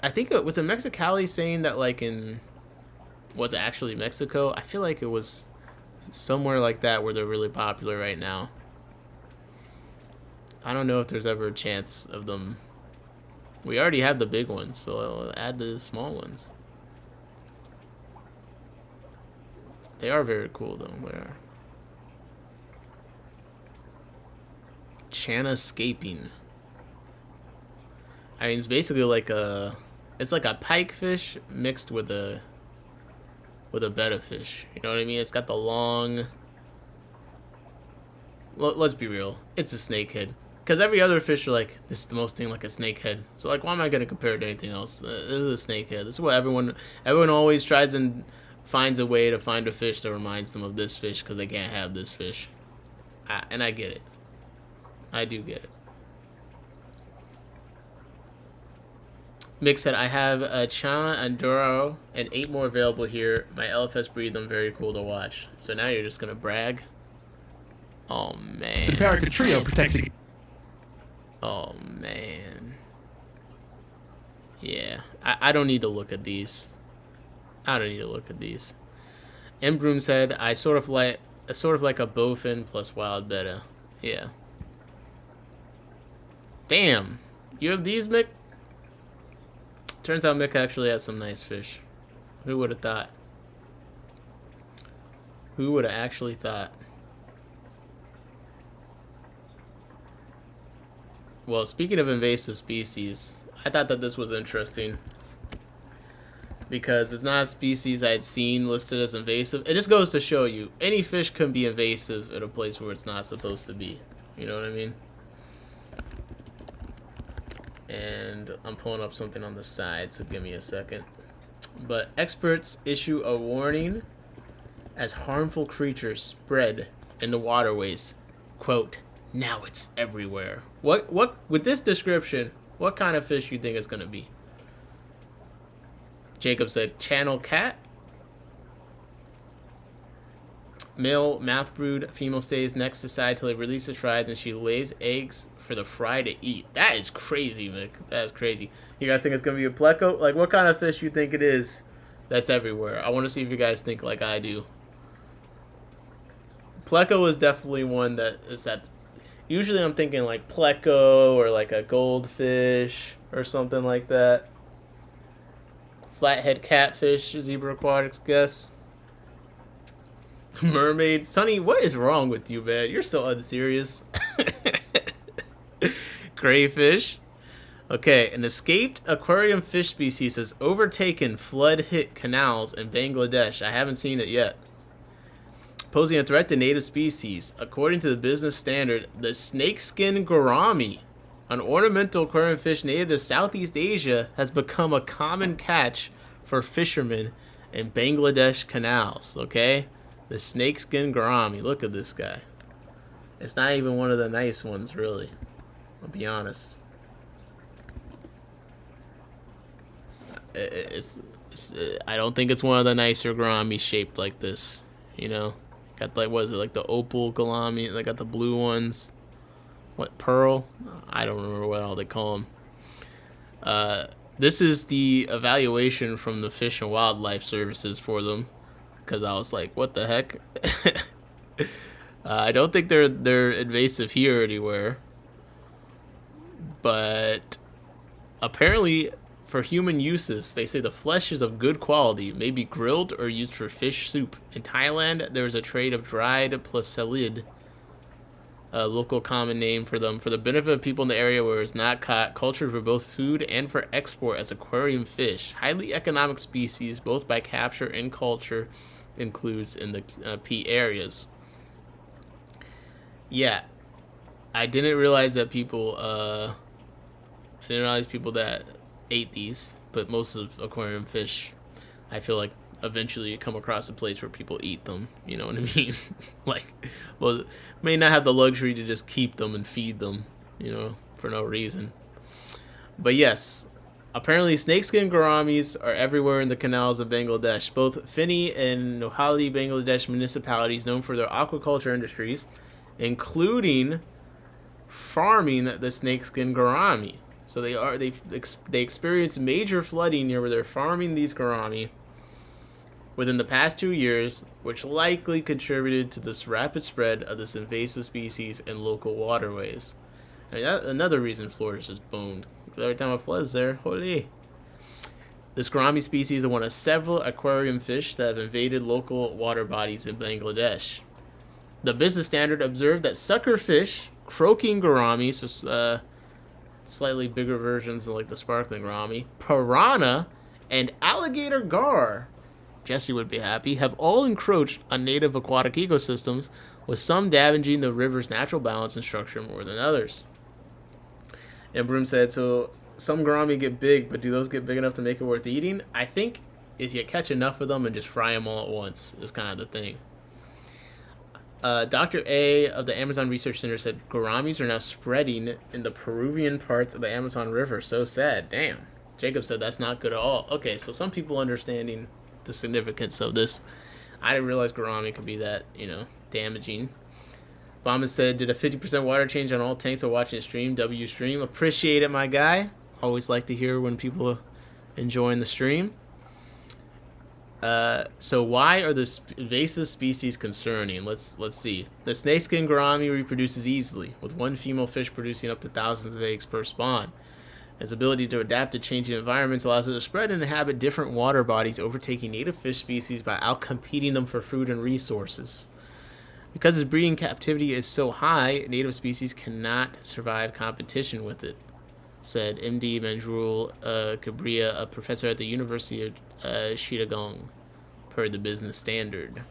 I think it was in Mexicali saying that was it actually Mexico? I feel like it was somewhere like that where they're really popular right now. I don't know if there's ever a chance of them. We already have the big ones, so I'll add the small ones. They are very cool, though. They are. Chanascaping. I mean, it's basically like it's like a pike fish mixed with a betta fish. You know what I mean? It's got the long. Well, let's be real. It's a snakehead. Because every other fish are like, this is the most thing like a snakehead. So like, why am I gonna compare it to anything else? This is a snakehead. This is what everyone always tries and finds a way to find a fish that reminds them of this fish because they can't have this fish. And I get it. I do get it. Mick said, I have a Chana and Duro and 8 more available here. My LFS breed them. Very cool to watch. So now you're just going to brag? Oh, man. Simparica Trio protects against. Oh, man. Yeah. I don't need to look at these. I don't need to look at these. Embroom said, I sort of like a bowfin plus wild betta. Yeah. Damn. You have these, Mick? Turns out Mick actually has some nice fish. Who would have thought? Who would have actually thought? Well, speaking of invasive species, I thought that this was interesting. Because it's not a species I had seen listed as invasive. It just goes to show you, any fish can be invasive at a place where it's not supposed to be. You know what I mean? And I'm pulling up something on the side, so give me a second. But experts issue a warning as harmful creatures spread in the waterways. Quote, now it's everywhere. What with this description, what kind of fish you think it's gonna be? Jacob said channel cat. Male mouth brood, female stays next to side till it releases fry, then she lays eggs for the fry to eat. That is crazy, Mick. That is crazy. You guys think it's gonna be a pleco? Like, what kind of fish you think it is that's everywhere? I want to see if you guys think like I do. Pleco is definitely one that is that. Usually I'm thinking like pleco or like a goldfish or something like that. Flathead catfish, zebra aquatics, guess. Mermaid. Sonny, what is wrong with you, man? You're so unserious. Crayfish. Okay, an escaped aquarium fish species has overtaken flood-hit canals in Bangladesh. I haven't seen it yet. Posing a threat to native species. According to the Business Standard, the snakeskin gourami, an ornamental aquarium fish native to Southeast Asia, has become a common catch for fishermen in Bangladesh canals. Okay? The snakeskin gourami. Look at this guy. It's not even one of the nice ones, really. I'll be honest. I don't think it's one of the nicer gourami shaped like this. You know? Got like, what is it, like the opal gourami? They got the blue ones. What, pearl? I don't remember what all they call them. This is the evaluation from the Fish and Wildlife Services for them. Because I was like, what the heck? I don't think they're invasive here anywhere. But apparently, for human uses, they say the flesh is of good quality, may be grilled or used for fish soup. In Thailand, there is a trade of dried placellid, a local common name for them, for the benefit of people in the area where it's not caught, cultured for both food and for export as aquarium fish. Highly economic species, both by capture and culture, includes in the P areas. Yeah, I didn't realize that people, that ate these, but most of aquarium fish, I feel like eventually you come across a place where people eat them. You know what I mean? Like, well, may not have the luxury to just keep them and feed them, you know, for no reason. But yes, apparently snakeskin gouramis are everywhere in the canals of Bangladesh. Both Fini and Nohali, Bangladesh municipalities known for their aquaculture industries, including farming the snakeskin gourami. So they experience major flooding near where they're farming these gourami within the past 2 years, which likely contributed to this rapid spread of this invasive species in local waterways. I mean, another reason Florida's just boomed. Every time it floods there, holy. This gourami species is one of several aquarium fish that have invaded local water bodies in Bangladesh. The Business Standard observed that sucker fish, croaking gourami, so slightly bigger versions of like the sparkling gourami, piranha, and alligator gar, Jesse would be happy, have all encroached on native aquatic ecosystems, with some damaging the river's natural balance and structure more than others. And Broom said, so some gourami get big, but do those get big enough to make it worth eating? I think if you catch enough of them and just fry them all at once is kind of the thing. Dr. A of the Amazon Research Center said gouramis are now spreading in the Peruvian parts of the Amazon River. So sad. Damn. Jacob said that's not good at all. Okay, so some people understanding the significance of this. I didn't realize gourami could be that, you know, damaging. Obama said, did a 50% water change on all tanks while watching the stream. W stream. Appreciate it, my guy. Always like to hear when people enjoying the stream. So why are the invasive species concerning? Let's see. The snakeskin gourami reproduces easily, with one female fish producing up to thousands of eggs per spawn. Its ability to adapt to changing environments allows it to spread and inhabit different water bodies, overtaking native fish species by outcompeting them for food and resources. Because its breeding captivity is so high, native species cannot survive competition with it, said MD Manjrul Kabria, a professor at the University of Chittagong, per the Business Standard.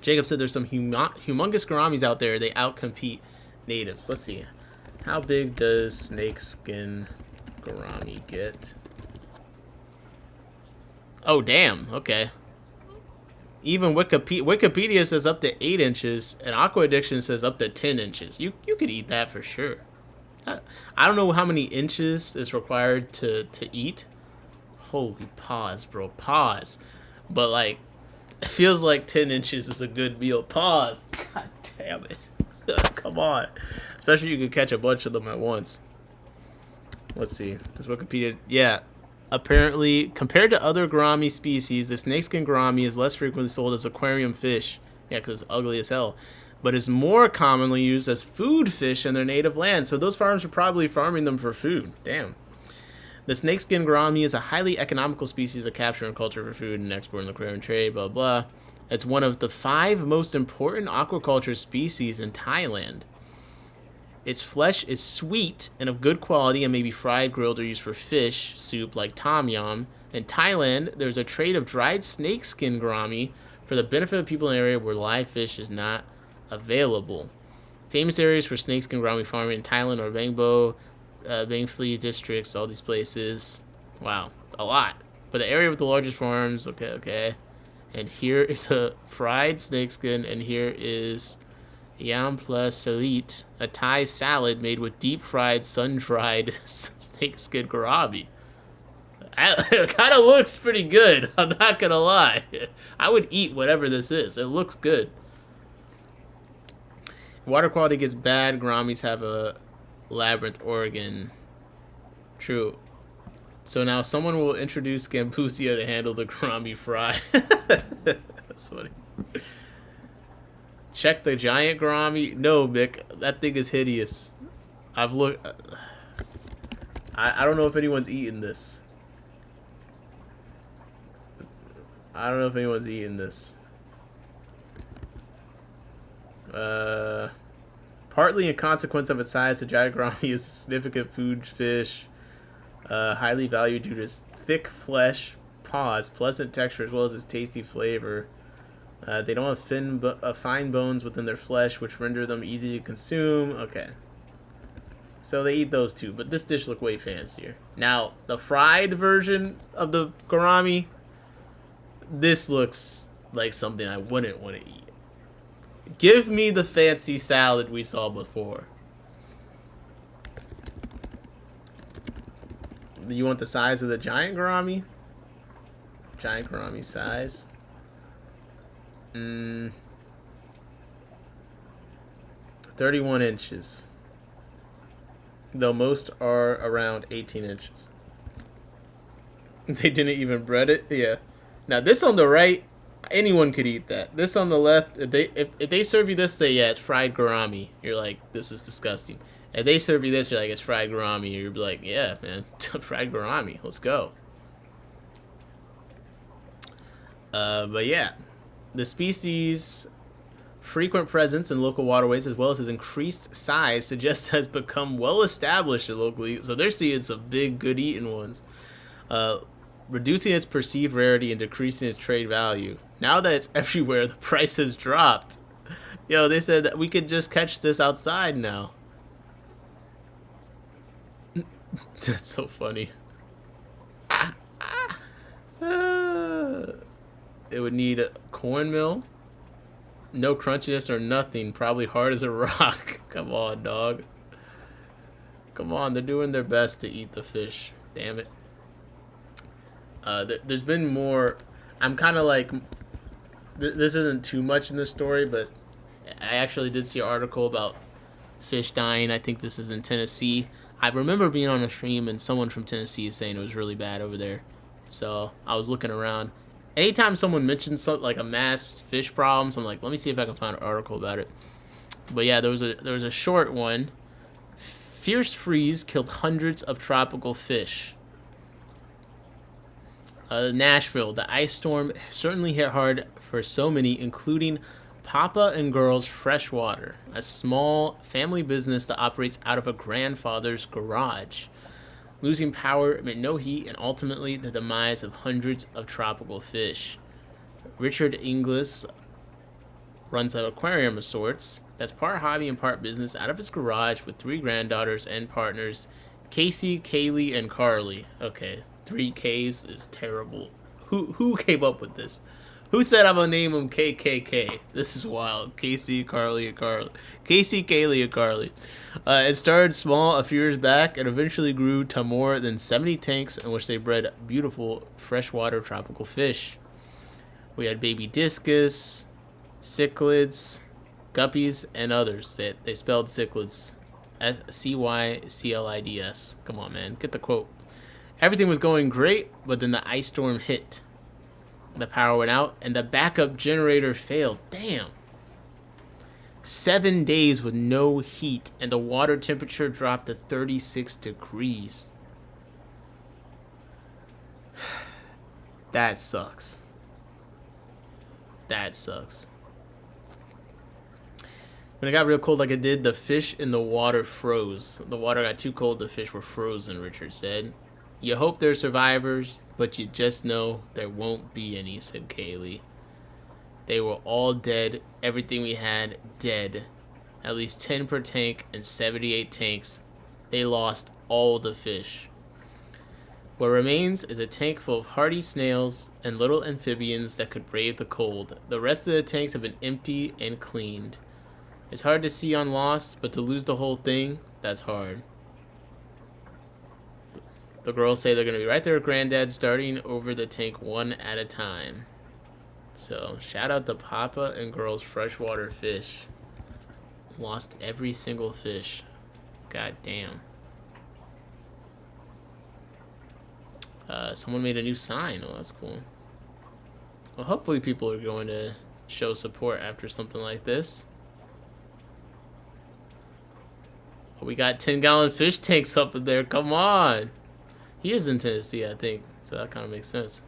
Jacob said there's some humongous gouramis out there. They outcompete natives. Let's see. How big does snakeskin gourami get? Oh, damn. Okay. Even Wikipedia says up to 8 inches, and Aqua Addiction says up to 10 inches. You could eat that for sure. I don't know how many inches is required to eat. Holy pause, bro. Pause. But, like, it feels like 10 inches is a good meal. Pause. God damn it. Come on. Especially you could catch a bunch of them at once. Let's see. Does Wikipedia... Yeah. Apparently, compared to other gourami species, the snakeskin gourami is less frequently sold as aquarium fish. Yeah, because it's ugly as hell. But is more commonly used as food fish in their native land. So those farms are probably farming them for food. Damn. The snakeskin gourami is a highly economical species of capture and culture for food and export in the aquarium trade, blah, blah. It's one of the 5 most important aquaculture species in Thailand. Its flesh is sweet and of good quality and may be fried, grilled, or used for fish soup like tom yum. In Thailand, there's a trade of dried snakeskin gourami for the benefit of people in an area where live fish is not available. Famous areas for snakeskin gourami farming in Thailand are Bangbo, Bang Phli districts, all these places. Wow, a lot. But the area with the largest farms, okay. And here is a fried snakeskin, and here is Yam plus salit, a Thai salad made with deep-fried, sun-dried snakeskin gourami. It kind of looks pretty good, I'm not going to lie. I would eat whatever this is. It looks good. Water quality gets bad. Gouramis have a labyrinth organ. True. So now someone will introduce Gambusia to handle the gourami fry. That's funny. Check the giant gourami. No, Mick, that thing is hideous. I've looked. I don't know if anyone's eaten this. Partly in consequence of its size, the giant gourami is a significant food fish. Highly valued due to its thick flesh, pleasant texture, as well as its tasty flavor. They don't have fine bones within their flesh, which render them easy to consume. Okay. So they eat those too, but this dish looked way fancier. Now, the fried version of the gourami, this looks like something I wouldn't want to eat. Give me the fancy salad we saw before. You want the size of the giant gourami? Giant gourami size. 31 inches. Though most are around 18 inches. They didn't even bread it? Yeah. Now this on the right, anyone could eat that. This on the left, if they serve you this, say, yeah, it's fried gourami. You're like, this is disgusting. If they serve you this, you're like, it's fried gourami. You're like, yeah, man, fried gourami. Let's go. But yeah, the species' frequent presence in local waterways, as well as its increased size, suggests it has become well established locally. So they're seeing some big, good eating ones, reducing its perceived rarity and decreasing its trade value. Now that it's everywhere, the price has dropped. Yo, they said that we could just catch this outside now. That's so funny. It would need a cornmeal. No crunchiness or nothing. Probably hard as a rock. Come on, dog. Come on, they're doing their best to eat the fish. Damn it. There's been more. I'm kind of like... This isn't too much in this story, but I actually did see an article about fish dying. I think this is in Tennessee. I remember being on a stream and someone from Tennessee is saying it was really bad over there. So I was looking around. Anytime someone mentions something like a mass fish problem, so I'm like, let me see if I can find an article about it. But yeah, there was a short one. Fierce freeze killed hundreds of tropical fish. Nashville, the ice storm certainly hit hard for so many, including Papa and Girls Freshwater, a small family business that operates out of a grandfather's garage. Losing power meant no heat and ultimately the demise of hundreds of tropical fish. Richard Inglis runs an aquarium of sorts that's part hobby and part business out of his garage with 3 granddaughters and partners, Casey, Kaylee, and Carly. Okay, 3 Ks is terrible. Who came up with this? Who said I'm gonna name him KKK? This is wild. Casey, Kaylee, and Carly. It started small a few years back and eventually grew to more than 70 tanks in which they bred beautiful freshwater tropical fish. We had baby discus, cichlids, guppies, and others. They spelled cichlids. Cyclids. Come on, man. Get the quote. Everything was going great, but then the ice storm hit. The power went out, and the backup generator failed. Damn. 7 days with no heat, and the water temperature dropped to 36 degrees. That sucks. That sucks. When it got real cold like it did, the fish in the water froze. The water got too cold, the fish were frozen, Richard said. You hope they're survivors, but you just know there won't be any, said Kaylee. They were all dead. Everything we had, dead. At least 10 per tank and 78 tanks. They lost all the fish. What remains is a tank full of hardy snails and little amphibians that could brave the cold. The rest of the tanks have been emptied and cleaned. It's hard to see on loss, but to lose the whole thing, that's hard. The girls say they're going to be right there with Granddad, starting over the tank one at a time. So, shout out to Papa and Girls Freshwater Fish. Lost every single fish. God damn. Someone made a new sign. Oh, that's cool. Well, hopefully people are going to show support after something like this. Oh, we got 10-gallon fish tanks up in there. Come on. He is in Tennessee, I think. So that kind of makes sense.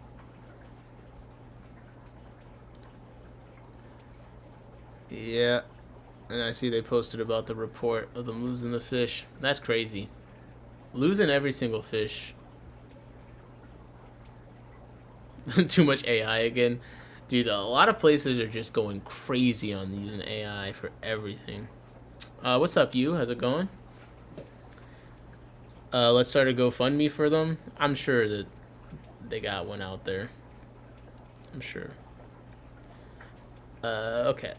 Yeah. And I see they posted about the report of them losing the fish. That's crazy. Losing every single fish. Too much AI again. Dude, a lot of places are just going crazy on using AI for everything. What's up, you? How's it going? Let's start a GoFundMe for them. I'm sure that they got one out there. I'm sure. Okay.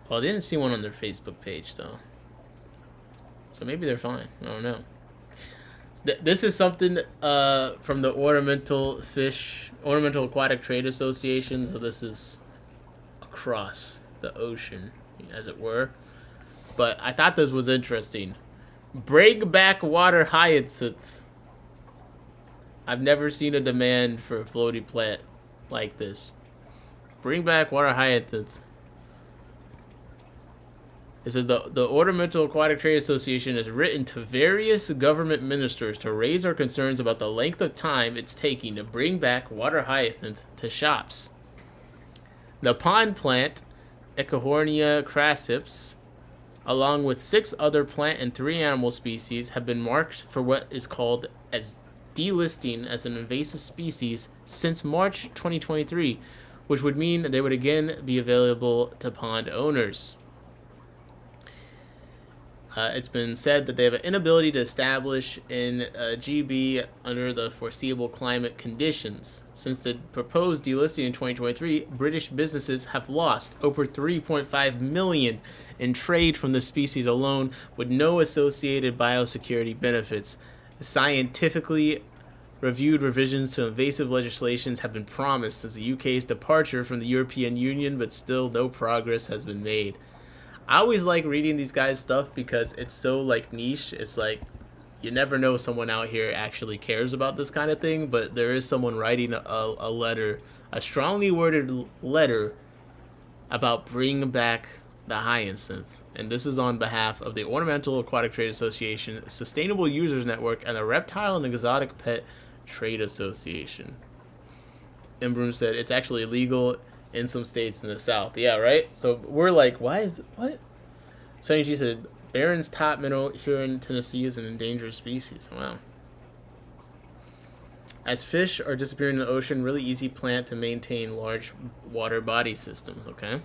Well, I didn't see one on their Facebook page, though. So maybe they're fine. I don't know. This is something from the Ornamental Aquatic Trade Association. So this is across the ocean, as it were. But I thought this was interesting. Bring back water hyacinth. I've never seen a demand for a floaty plant like this. Bring back water hyacinth. It says the Ornamental Aquatic Trade Association has written to various government ministers to raise their concerns about the length of time it's taking to bring back water hyacinth to shops. The pond plant, Echihornia crassips, along with 6 other plant and 3 animal species, have been marked for what is called as delisting as an invasive species since March 2023, which would mean that they would again be available to pond owners. It's been said that they have an inability to establish in GB under the foreseeable climate conditions. Since the proposed delisting in 2023, British businesses have lost over 3.5 million in trade from the species alone, with no associated biosecurity benefits. Scientifically reviewed revisions to invasive legislations have been promised since the UK's departure from the European Union, but still no progress has been made. I always like reading these guys' stuff because it's so like niche. It's like you never know someone out here actually cares about this kind of thing, but there is someone writing a letter, a strongly worded letter about bringing back the hyacinth. And this is on behalf of the Ornamental Aquatic Trade Association, Sustainable Users Network, and the Reptile and Exotic Pet Trade Association. Imbroom said it's actually illegal in some states in the South. Yeah, right? So we're like, what? Sonny G said, Barron's top minnow here in Tennessee is an endangered species. Wow. As fish are disappearing in the ocean, really easy plant to maintain large water body systems, okay?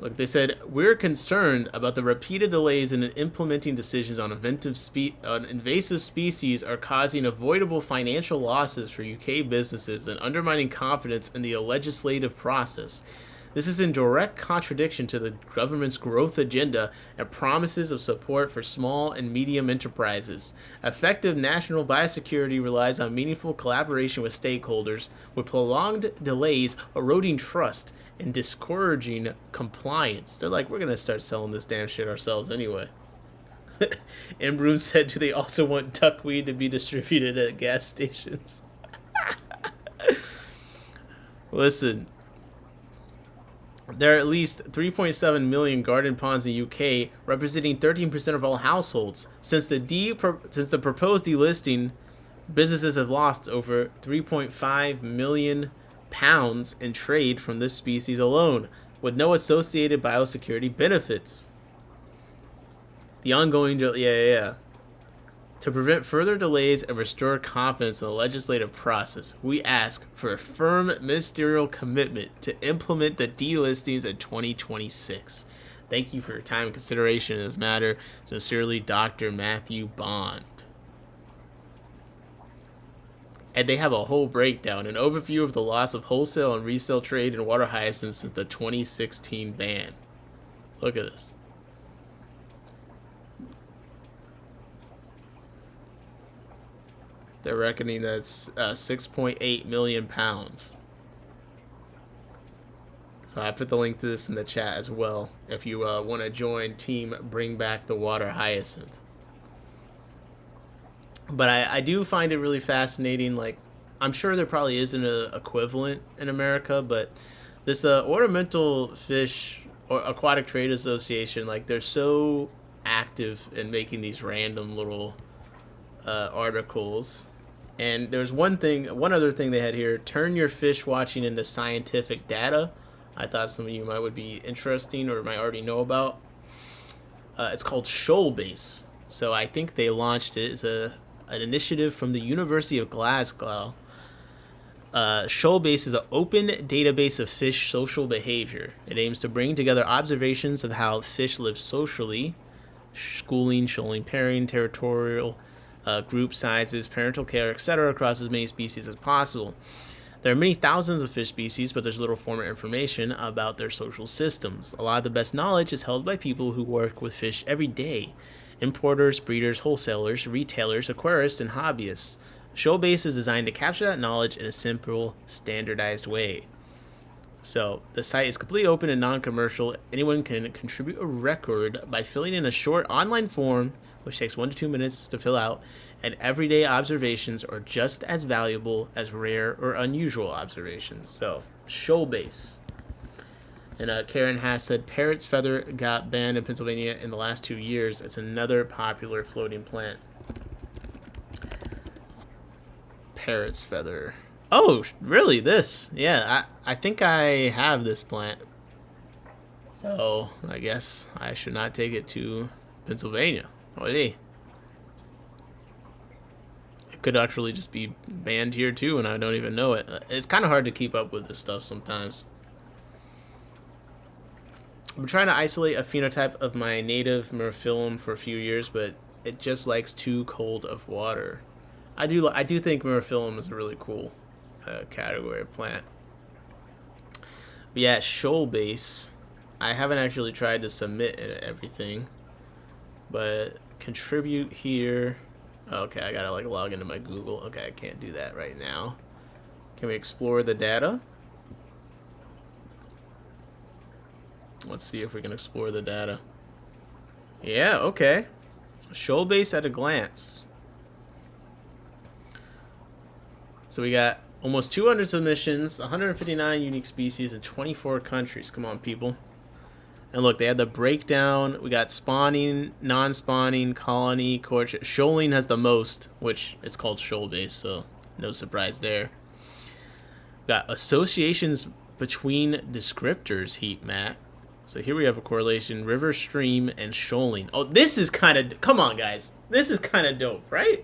Look, they said, we're concerned about the repeated delays in implementing decisions on invasive species are causing avoidable financial losses for UK businesses and undermining confidence in the legislative process. This is in direct contradiction to the government's growth agenda and promises of support for small and medium enterprises. Effective national biosecurity relies on meaningful collaboration with stakeholders, with prolonged delays eroding trust and discouraging compliance. They're like, we're going to start selling this damn shit ourselves anyway. Embroom said, do they also want duckweed to be distributed at gas stations? Listen. There are at least 3.7 million garden ponds in the UK, representing 13% of all households. Since the proposed delisting, businesses have lost over 3.5 million pounds in trade from this species alone, with no associated biosecurity benefits. The ongoing To prevent further delays and restore confidence in the legislative process, we ask for a firm ministerial commitment to implement the delistings in 2026. Thank you for your time and consideration in this matter. Sincerely, Dr. Matthew Bond. And they have a whole breakdown, an overview of the loss of wholesale and resale trade in water hyacinths since the 2016 ban. Look at this. They're reckoning that's 6.8 million pounds. So I put the link to this in the chat as well if you want to join Team Bring Back the Water Hyacinth. But I do find it really fascinating. Like, I'm sure there probably isn't an equivalent in America, but this Ornamental Fish or Aquatic Trade Association, like, they're so active in making these random little articles. And there's one other thing they had here: turn your fish watching into scientific data. I thought some of you would be interesting or might already know about. It's called Shoalbase. So I think they launched it as an initiative from the University of Glasgow. Shoalbase is an open database of fish social behavior. It aims to bring together observations of how fish live socially, schooling, shoaling, pairing, territorial, group sizes, parental care, etc., across as many species as possible. There are many thousands of fish species, but there's little formal information about their social systems. A lot of the best knowledge is held by people who work with fish every day: importers, breeders, wholesalers, retailers, aquarists, and hobbyists. Shoalbase is designed to capture that knowledge in a simple, standardized way. So the site is completely open and non-commercial. Anyone can contribute a record by filling in a short online form, which takes 1 to 2 minutes to fill out, and everyday observations are just as valuable as rare or unusual observations. So, Shoalbase. And Karen Haas said, parrot's feather got banned in Pennsylvania in the last 2 years. It's another popular floating plant. Parrot's feather. Oh, really? This? Yeah, I think I have this plant. So, I guess I should not take it to Pennsylvania. It could actually just be banned here too, and I don't even know it. It's kind of hard to keep up with this stuff sometimes. I'm trying to isolate a phenotype of my native Myrmiphyllum for a few years, but it just likes too cold of water. I do think Myrmiphyllum is a really cool category of plant. But yeah, Shoalbase. I haven't actually tried to submit everything. But contribute here. Okay, I gotta like log into my Google. Okay, I can't do that right now. Can we explore the data? Let's see if we can explore the data. Yeah, okay. Shoalbase at a glance. So we got almost 200 submissions, 159 unique species in 24 countries. Come on, people. And look, they had the breakdown. We got spawning, non-spawning, colony, courtship. Shoaling has the most, which it's called Shoalbase, so no surprise there. We got associations between descriptors heat map. So here we have a correlation: river, stream, and shoaling. Oh, this is kind of... Come on, guys. This is kind of dope, right?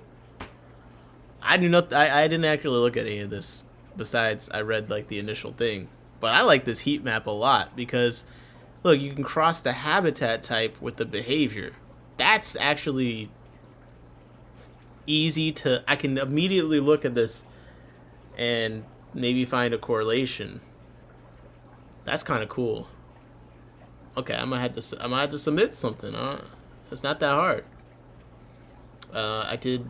I didn't actually look at any of this. Besides, I read like the initial thing. But I like this heat map a lot because look, you can cross the habitat type with the behavior. That's actually easy to, I can immediately look at this and maybe find a correlation. That's kind of cool. Okay, I'm gonna have to submit something. It's not that hard. I did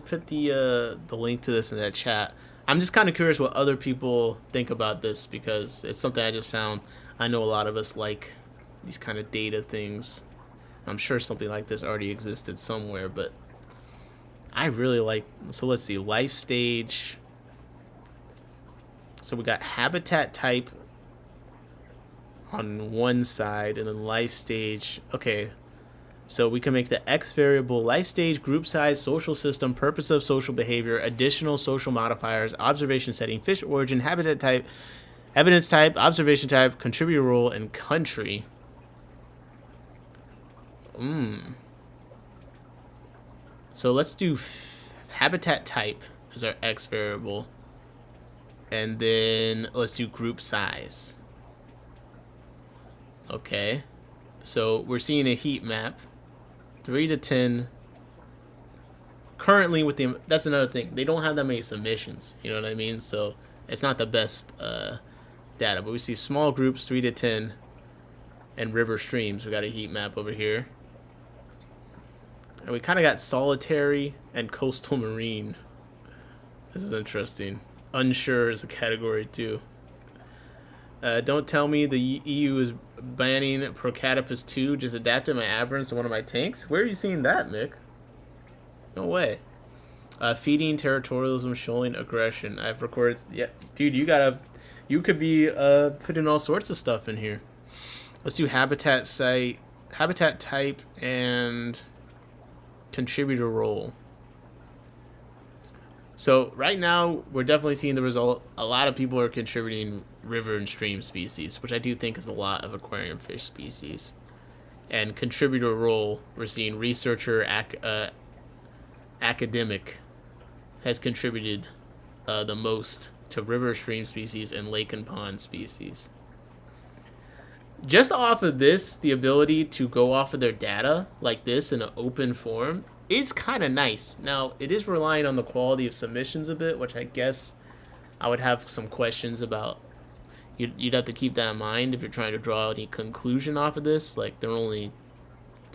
put the link to this in that chat. I'm just kind of curious what other people think about this, because it's something I just found. I know a lot of us like these kind of data things. I'm sure something like this already existed somewhere, but I really like. So let's see, life stage. So we got habitat type on one side, and then life stage. Okay, so we can make the X variable life stage, group size, social system, purpose of social behavior, additional social modifiers, observation setting, fish origin, habitat type, evidence type, observation type, contributor role, and country. So let's do habitat type as our X variable, and then let's do group size. Okay, so we're seeing a heat map, 3 to 10. Currently, with the, that's another thing, they don't have that many submissions. You know what I mean? So it's not the best data, but we see small groups, 3 to 10, and river streams. We got a heat map over here, and we kind of got solitary and coastal marine. This is interesting. Unsure is a category too. Don't tell me the EU is banning Procatopus 2. Just adapted my aberrants to one of my tanks. Where are you seeing that, Mick? No way. Feeding territorialism, showing aggression. I've recorded. Yeah, dude, you could be putting all sorts of stuff in here. Let's do habitat site, habitat type, and contributor role. So right now, we're definitely seeing the result. A lot of people are contributing river and stream species, which I do think is a lot of aquarium fish species. And contributor role, we're seeing researcher, academic has contributed the most to river, stream species, and lake and pond species. Just off of this, the ability to go off of their data like this in an open form is kind of nice. Now, it is relying on the quality of submissions a bit, which I guess I would have some questions about. You'd have to keep that in mind if you're trying to draw any conclusion off of this. Like, they're not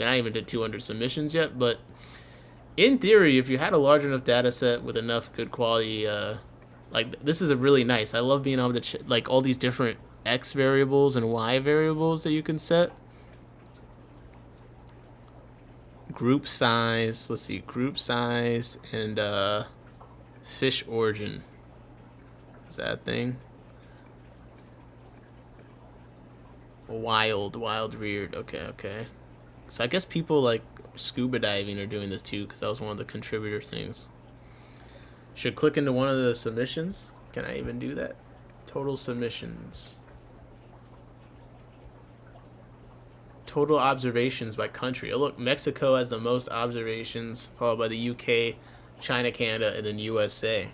even to 200 submissions yet, but in theory, if you had a large enough data set with enough good quality, like, this is a really nice. I love being able to like all these different X variables and Y variables that you can set. Group size, let's see, group size and fish origin. Is that a thing? Wild reared. Okay. So I guess people like scuba diving are doing this too, because that was one of the contributor things. Should click into one of the submissions. Can I even do that? Total submissions. Total observations by country. Oh, look, Mexico has the most observations, followed by the UK, China, Canada, and then USA.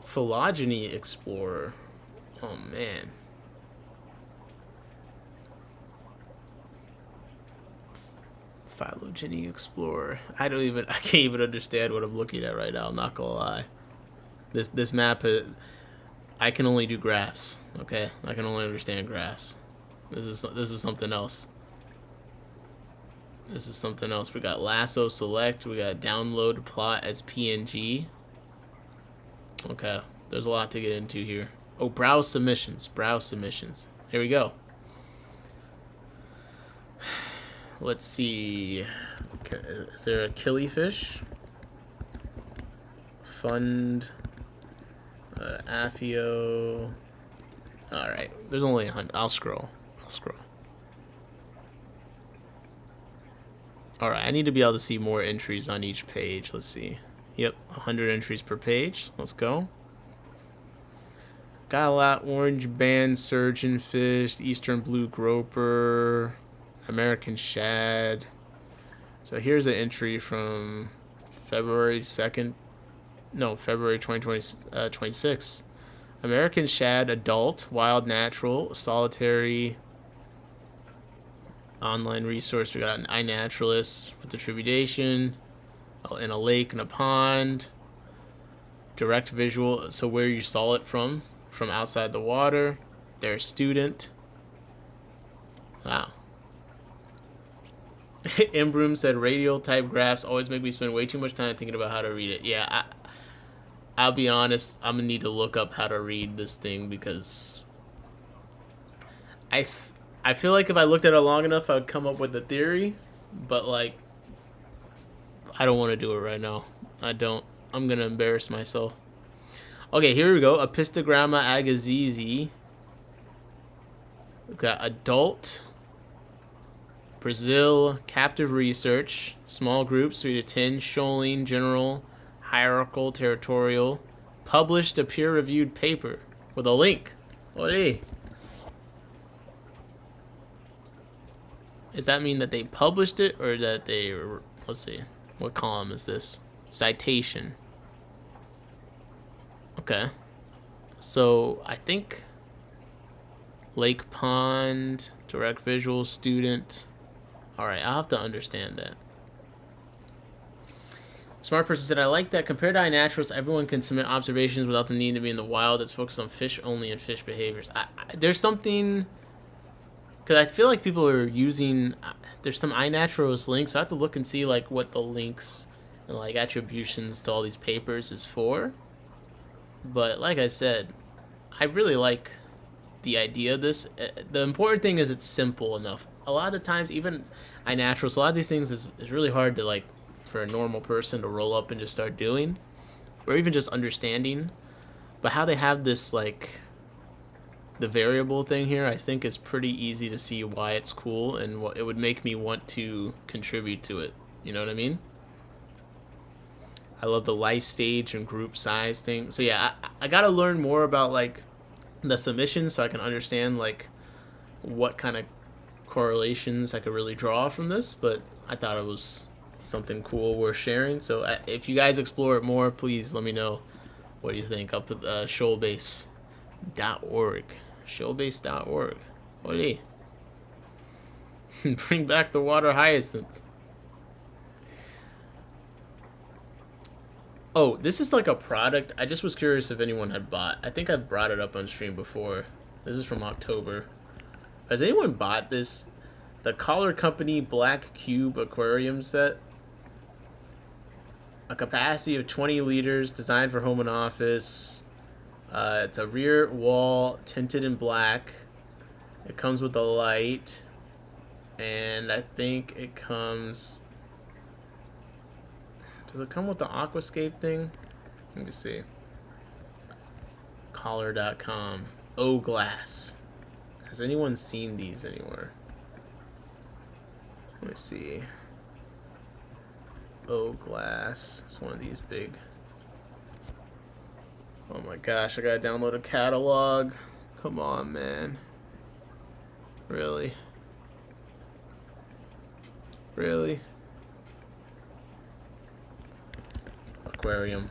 Phylogeny Explorer. Oh, man. Phylogeny Explorer. I can't even understand what I'm looking at right now, I'm not gonna lie. This map, I can only do graphs, okay? I can only understand graphs. This is something else. This is something else. We got lasso select. We got download plot as PNG. Okay, there's a lot to get into here. Oh, browse submissions. Browse submissions. Here we go. Let's see. Okay, is there a killifish? Fund. Affio. All right. There's only 100. I'll scroll. All right. I need to be able to see more entries on each page. Let's see. Yep, 100 entries per page. Let's go. Got a lot. Orange band surgeonfish, eastern blue groper, American shad. So here's an entry from February 2026. American shad, adult, wild, natural, solitary. Online resource. We got an iNaturalist with attribution, in a lake, in a pond. Direct visual. So where you saw it from outside the water. Their student. Wow. Imbroom said radial type graphs always make me spend way too much time thinking about how to read it. Yeah, I'll be honest, I'm gonna need to look up how to read this thing because I feel like if I looked at it long enough, I'd come up with a theory, but like I don't want to do it right now. I don't. I'm gonna embarrass myself. Okay, here we go. Epistogramma agassizi. We got adult. Brazil, captive research, small groups, 3 to 10, shoaling, general, hierarchical, territorial, published a peer-reviewed paper with a link. Olé. Does that mean that they published it or that they, let's see, what column is this? Citation. Okay. So I think Lake Pond, direct visual, student. Alright, I'll have to understand that. Smart person said, I like that. Compared to iNaturalist, everyone can submit observations without the need to be in the wild. That's focused on fish only and fish behaviors. There's something... Because I feel like people are using... There's some iNaturalist links, so I have to look and see like what the links and like attributions to all these papers is for. But like I said, I really like the idea of this. The important thing is it's simple enough. A lot of the times, even iNaturalist, a lot of these things is really hard to like for a normal person to roll up and just start doing, or even just understanding. But how they have this like the variable thing here, I think is pretty easy to see why it's cool and what it would make me want to contribute to it. You know what I mean? I love the life stage and group size thing. So yeah, I gotta learn more about like the submissions so I can understand like what kind of correlations I could really draw from this. But I thought it was something cool worth sharing. So if you guys explore it more, please let me know what you think. I'll put shoalbase.org. Shoalbase.org. Olé. Bring back the water hyacinth. Oh, this is like a product. I just was curious if anyone had bought. I think I've brought it up on stream before. This is from October. Has anyone bought this? The Collar Company Black Cube Aquarium Set. A capacity of 20 liters, designed for home and office. It's a rear wall tinted in black. It comes with a light. And I think it comes... Does it come with the aquascape thing? Let me see. Collar.com. O-Glass. Has anyone seen these anywhere? Let me see. O-Glass. It's one of these big... Oh my gosh, I gotta download a catalog. Come on, man. Really? Really? Aquarium.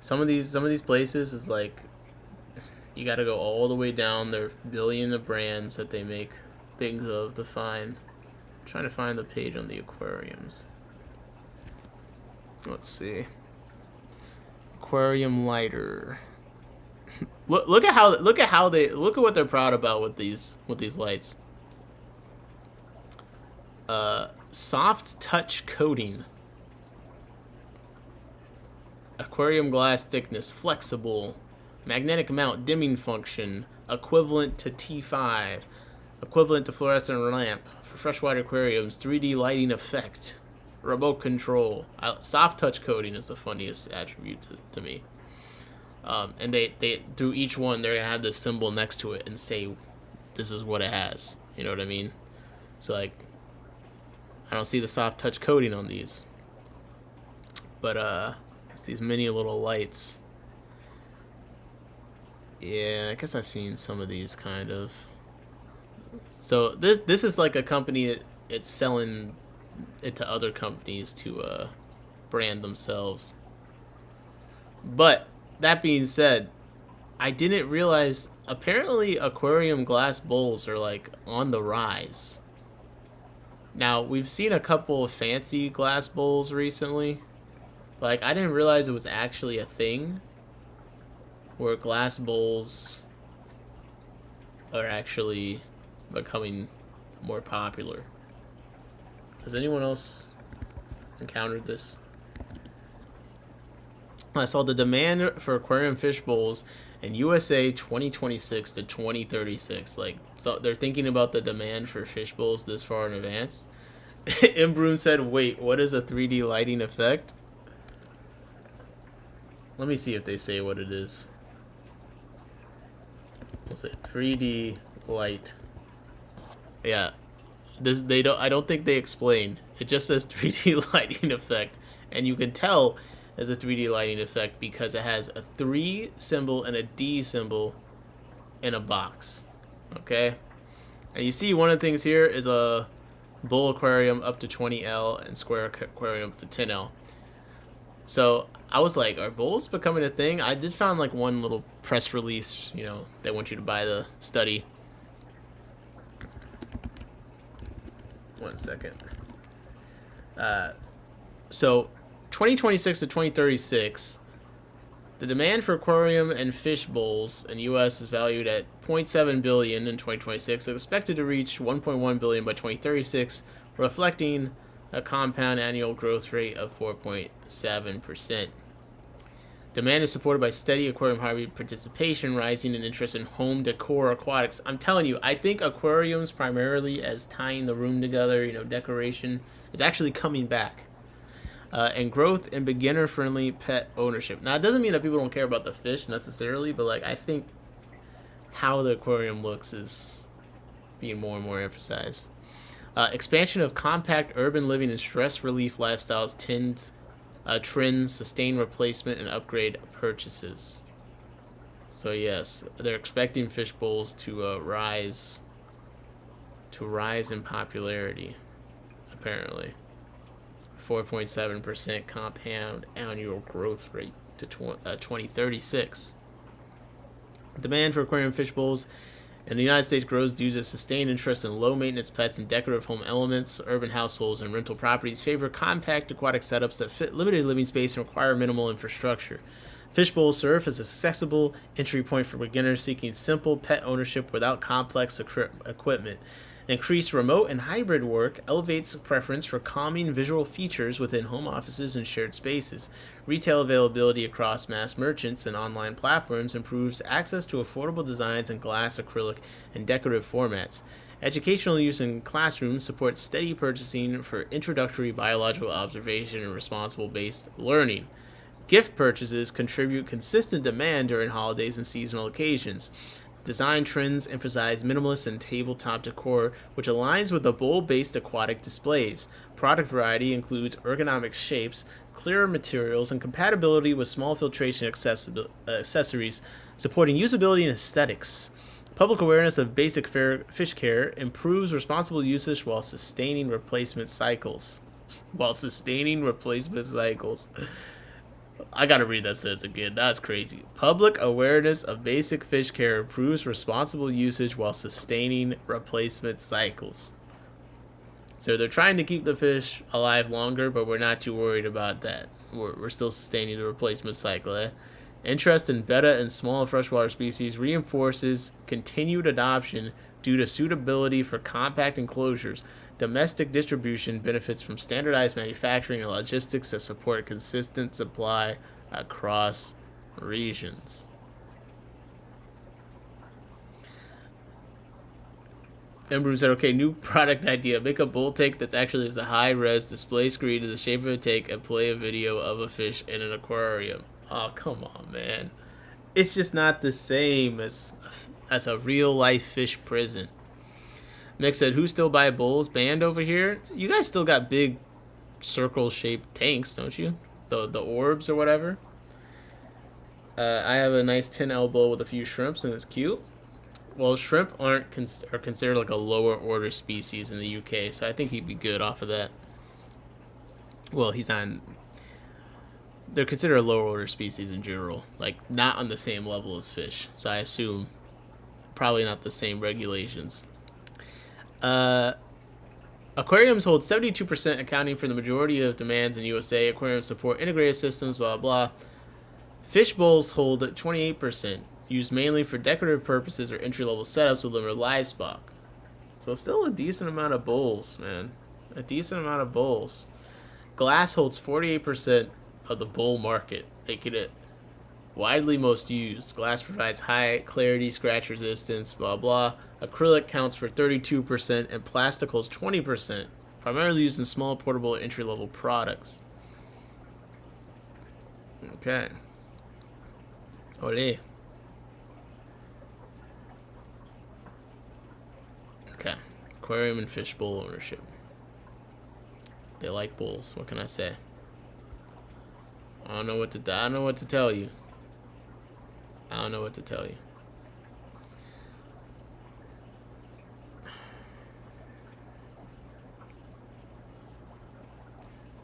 Some of these places is like you got to go all the way down their billion of brands that they make things of to find. I'm trying to find the page on the aquariums. Let's see. Aquarium lighter. look at what they're proud about with these lights. Soft touch coating. Aquarium glass thickness, flexible, magnetic mount, dimming function, equivalent to T5, equivalent to fluorescent lamp for freshwater aquariums, 3D lighting effect, remote control. Soft touch coating is the funniest attribute to me. And they through each one they're gonna have this symbol next to it and say this is what it has. You know what I mean? So like I don't see the soft touch coating on these, but these mini little lights. Yeah, I guess I've seen some of these kind of. So this is like a company that it's selling it to other companies to brand themselves. But that being said, I didn't realize apparently aquarium glass bowls are like on the rise. Now, we've seen a couple of fancy glass bowls recently. Like, I didn't realize it was actually a thing where glass bowls are actually becoming more popular. Has anyone else encountered this? I saw the demand for aquarium fish bowls in USA 2026 to 2036. Like, so they're thinking about the demand for fish bowls this far in advance. Imbroon said, wait, what is a 3D lighting effect? Let me see if they say what it is. What's it? 3D light. Yeah. I don't think they explain. It just says 3D lighting effect. And you can tell as a 3D lighting effect because it has a 3 symbol and a D symbol in a box. Okay? And you see one of the things here is a bowl aquarium up to 20L and square aquarium up to 10L. So I was like, are bowls becoming a thing? I did find like one little press release, you know, they want you to buy the study. 1 second. So 2026 to 2036, the demand for aquarium and fish bowls in the U.S. is valued at $0.7 billion in 2026, expected to reach $1.1 billion by 2036, reflecting a compound annual growth rate of 4.7%. Demand is supported by steady aquarium hobby participation, rising in interest in home decor aquatics. I'm telling you, I think aquariums primarily as tying the room together, you know, decoration, is actually coming back. And growth in beginner-friendly pet ownership. Now, it doesn't mean that people don't care about the fish necessarily, but like I think how the aquarium looks is being more and more emphasized. Expansion of compact urban living and stress relief lifestyles trends sustain replacement and upgrade purchases. So yes, they're expecting fish bowls to rise in popularity, apparently. 4.7% compound annual growth rate to 2036. Demand for aquarium fish bowls in the United States grows due to sustained interest in low-maintenance pets and decorative home elements. Urban households and rental properties favor compact aquatic setups that fit limited living space and require minimal infrastructure. Fish bowls serve as an accessible entry point for beginners seeking simple pet ownership without complex equipment. Increased remote and hybrid work elevates preference for calming visual features within home offices and shared spaces. Retail availability across mass merchants and online platforms improves access to affordable designs in glass, acrylic, and decorative formats. Educational use in classrooms supports steady purchasing for introductory biological observation and responsible-based learning. Gift purchases contribute consistent demand during holidays and seasonal occasions. Design trends emphasize minimalist and tabletop decor, which aligns with the bowl-based aquatic displays. Product variety includes ergonomic shapes, clearer materials, and compatibility with small filtration accessories, supporting usability and aesthetics. Public awareness of basic fish care improves responsible usage while sustaining replacement cycles. I gotta read that sentence again. That's crazy. Public awareness of basic fish care improves responsible usage while sustaining replacement cycles. So they're trying to keep the fish alive longer, but we're not too worried about that. We're still sustaining the replacement cycle. Interest in betta and small freshwater species reinforces continued adoption due to suitability for compact enclosures. Domestic distribution benefits from standardized manufacturing and logistics that support consistent supply across regions. Embroom said, okay, new product idea. Make a bowl tank that's actually just a high-res display screen in the shape of a tank and play a video of a fish in an aquarium. Oh, come on, man. It's just not the same as a real-life fish prison. Mick said, who still buy bowls? Band over here? You guys still got big circle-shaped tanks, don't you? The orbs or whatever. I have a nice 10L bowl with a few shrimps, and it's cute. Well, shrimp are considered like a lower order species in the UK, so I think he'd be good off of that. Well, he's not. they're considered a lower order species in general, like not on the same level as fish. So I assume probably not the same regulations. Aquariums hold 72%, accounting for the majority of demands in USA. Aquariums support integrated systems, blah, blah. Fish bowls hold 28%, used mainly for decorative purposes or entry-level setups with limited livestock. So still a decent amount of bowls, man. A decent amount of bowls. Glass holds 48% of the bowl market, making it widely most used. Glass provides high clarity, scratch resistance, blah, blah. Acrylic counts for 32%, and plastic holds 20%, primarily used in small, portable, entry-level products. Okay. Ole. Okay. Aquarium and fish bowl ownership. They like bowls. What can I say? I don't know what to tell you. I don't know what to tell you.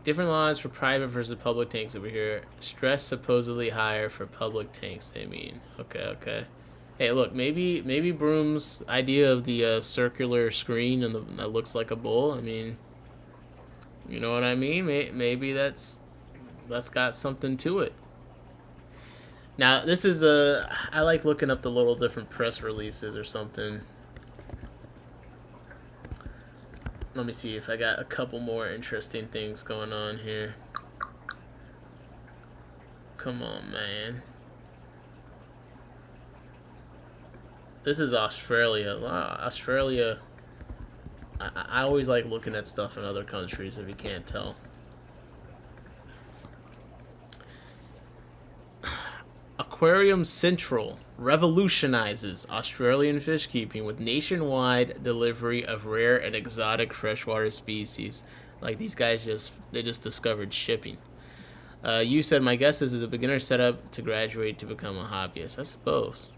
Different laws for private versus public tanks over here. Stress supposedly higher for public tanks, they mean. Okay. Hey, look, maybe Broom's idea of the circular screen and that looks like a bowl, I mean, you know what I mean? Maybe that's got something to it. Now, this is I like looking up the little different press releases or something. Let me see if I got a couple more interesting things going on here. Come on, man. This is Australia. Australia. I always like looking at stuff in other countries if you can't tell. Aquarium Central revolutionizes Australian fish keeping with nationwide delivery of rare and exotic freshwater species. Like these guys they just discovered shipping. You said, my guess is a beginner setup to graduate to become a hobbyist. I suppose.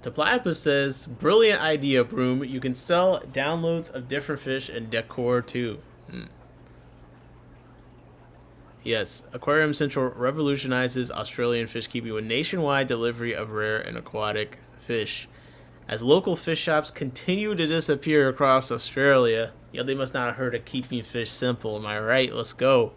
Topliopus says, brilliant idea, Broom. You can sell downloads of different fish and decor too. Yes, Aquarium Central revolutionizes Australian fish keeping with nationwide delivery of rare and aquatic fish. As local fish shops continue to disappear across Australia, they must not have heard of keeping fish simple. Am I right? Let's go.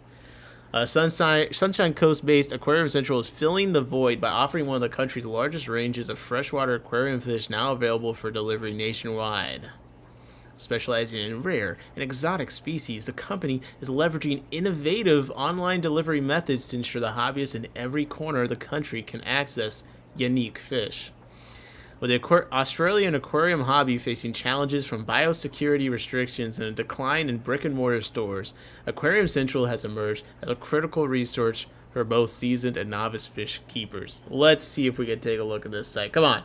Sunshine Coast-based Aquarium Central is filling the void by offering one of the country's largest ranges of freshwater aquarium fish now available for delivery nationwide. Specializing in rare and exotic species, the company is leveraging innovative online delivery methods to ensure the hobbyists in every corner of the country can access unique fish. With the Australian aquarium hobby facing challenges from biosecurity restrictions and a decline in brick-and-mortar stores, Aquarium Central has emerged as a critical resource for both seasoned and novice fish keepers. Let's see if we can take a look at this site. Come on.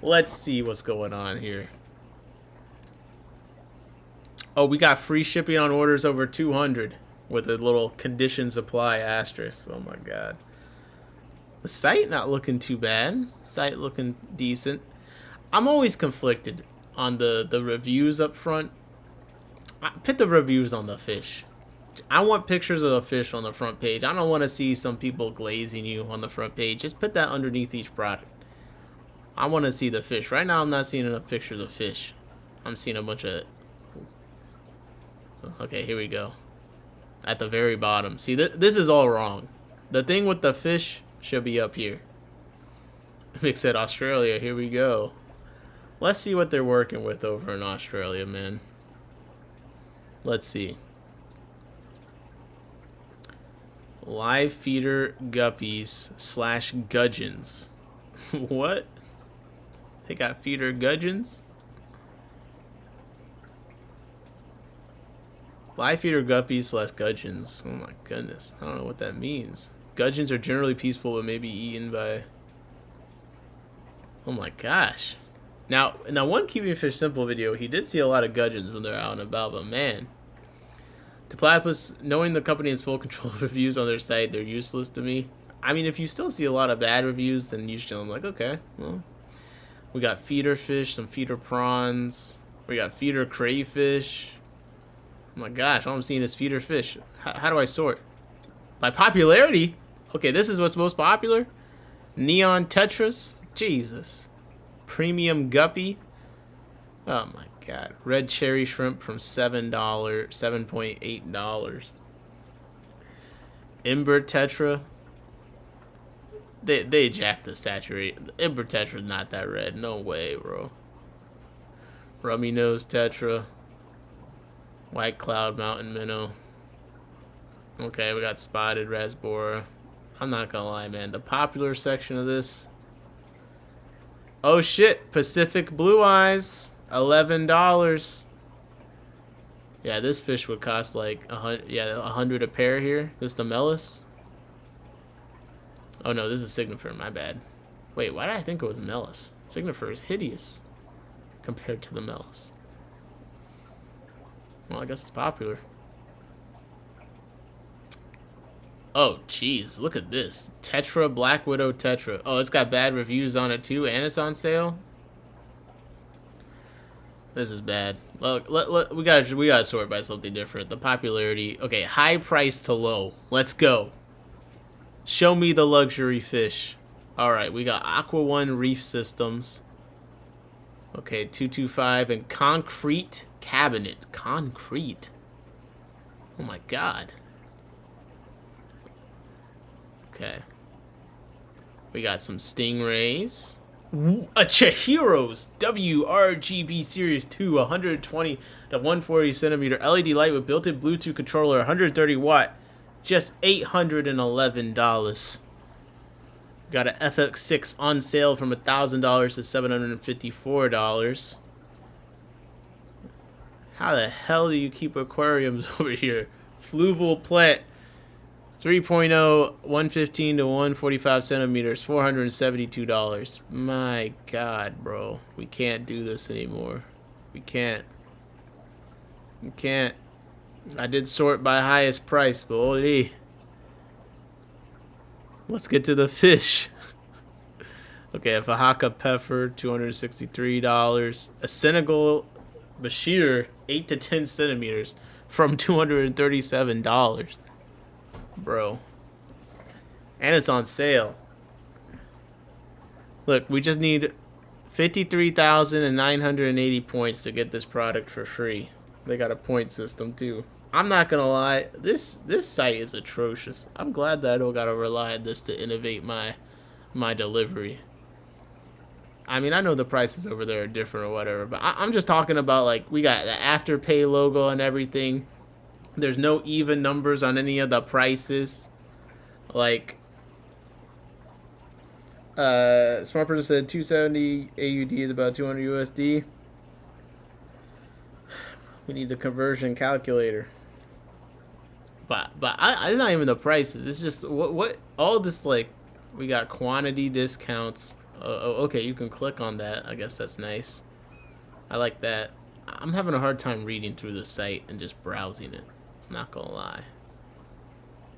Let's see what's going on here. Oh, we got free shipping on orders over 200 with a little conditions apply asterisk. Oh my god. The site not looking too bad. Site looking decent. I'm always conflicted on the reviews up front. Put the reviews on the fish. I want pictures of the fish on the front page. I don't want to see some people glazing you on the front page. Just put that underneath each product. I want to see the fish. Right now I'm not seeing enough pictures of fish. I'm seeing a bunch of... Okay, here we go. At the very bottom. See, this is all wrong. The thing with the fish should be up here. Mix said Australia. Here we go. Let's see what they're working with over in Australia, man. Let's see. Live feeder guppies / gudgeons. What? They got feeder gudgeons? Live feeder guppies / gudgeons. Oh my goodness. I don't know what that means. Gudgeons are generally peaceful but may be eaten by... Oh my gosh. Now one Keeping Fish Simple video, he did see a lot of gudgeons when they're out and about, but man. Topliopus, knowing the company has full control of reviews on their site, they're useless to me. I mean, if you still see a lot of bad reviews, then usually I'm like, okay, well. We got feeder fish, some feeder prawns. We got feeder crayfish. Oh my gosh, all I'm seeing is feeder fish. How do I sort? By popularity? Okay, this is what's most popular? Neon Tetras? Jesus. Premium Guppy? Oh my god. Red Cherry Shrimp from $7.8. Ember Tetra? They jacked the saturated. Ember Tetra's not that red. No way, bro. Rummy Nose Tetra. White Cloud Mountain Minnow. Okay, we got Spotted Rasbora. I'm not gonna lie, man. The popular section of this. Oh shit! Pacific Blue Eyes, $11. Yeah, this fish would cost like $100 a pair here. This is the Melis. Oh no, this is Signifer. My bad. Wait, why did I think it was Melis? Signifer is hideous compared to the Melis. Well, I guess it's popular. Oh, jeez. Look at this. Tetra Black Widow Tetra. Oh, it's got bad reviews on it, too, and it's on sale? This is bad. Look, we gotta sort by something different. The popularity. Okay, high price to low. Let's go. Show me the luxury fish. Alright, we got Aqua One Reef Systems. Okay, 225 and Concrete Cabinet. Concrete. Oh my god. Okay. We got some Stingrays. A Chihiro's WRGB Series 2 120 to 140 centimeter LED light with built-in Bluetooth controller, 130 watt. Just $811. Got an FX6 on sale from $1,000 to $754. How the hell do you keep aquariums over here? Fluval Plant 3.0, 115 to 145 centimeters, $472. My god, bro. We can't do this anymore. We can't. We can't. I did sort by highest price, but holy. Let's get to the fish. Okay, a Fahaka Peffer, $263. A Senegal Bashir, 8 to 10 centimeters, from $237. Bro. And it's on sale. Look, we just need 53,980 points to get this product for free. They got a point system too. I'm not gonna lie, this site is atrocious. I'm glad that I don't gotta rely on this to innovate my delivery. I mean, I know the prices over there are different or whatever, but I'm just talking about, like, we got the Afterpay logo and everything. There's no even numbers on any of the prices. Like, Smart Person said 270 AUD is about 200 USD. We need the conversion calculator. But it's not even the prices. It's just what all this, like, we got quantity discounts. Okay, you can click on that. I guess that's nice. I like that. I'm having a hard time reading through the site and just browsing it. I'm not gonna lie.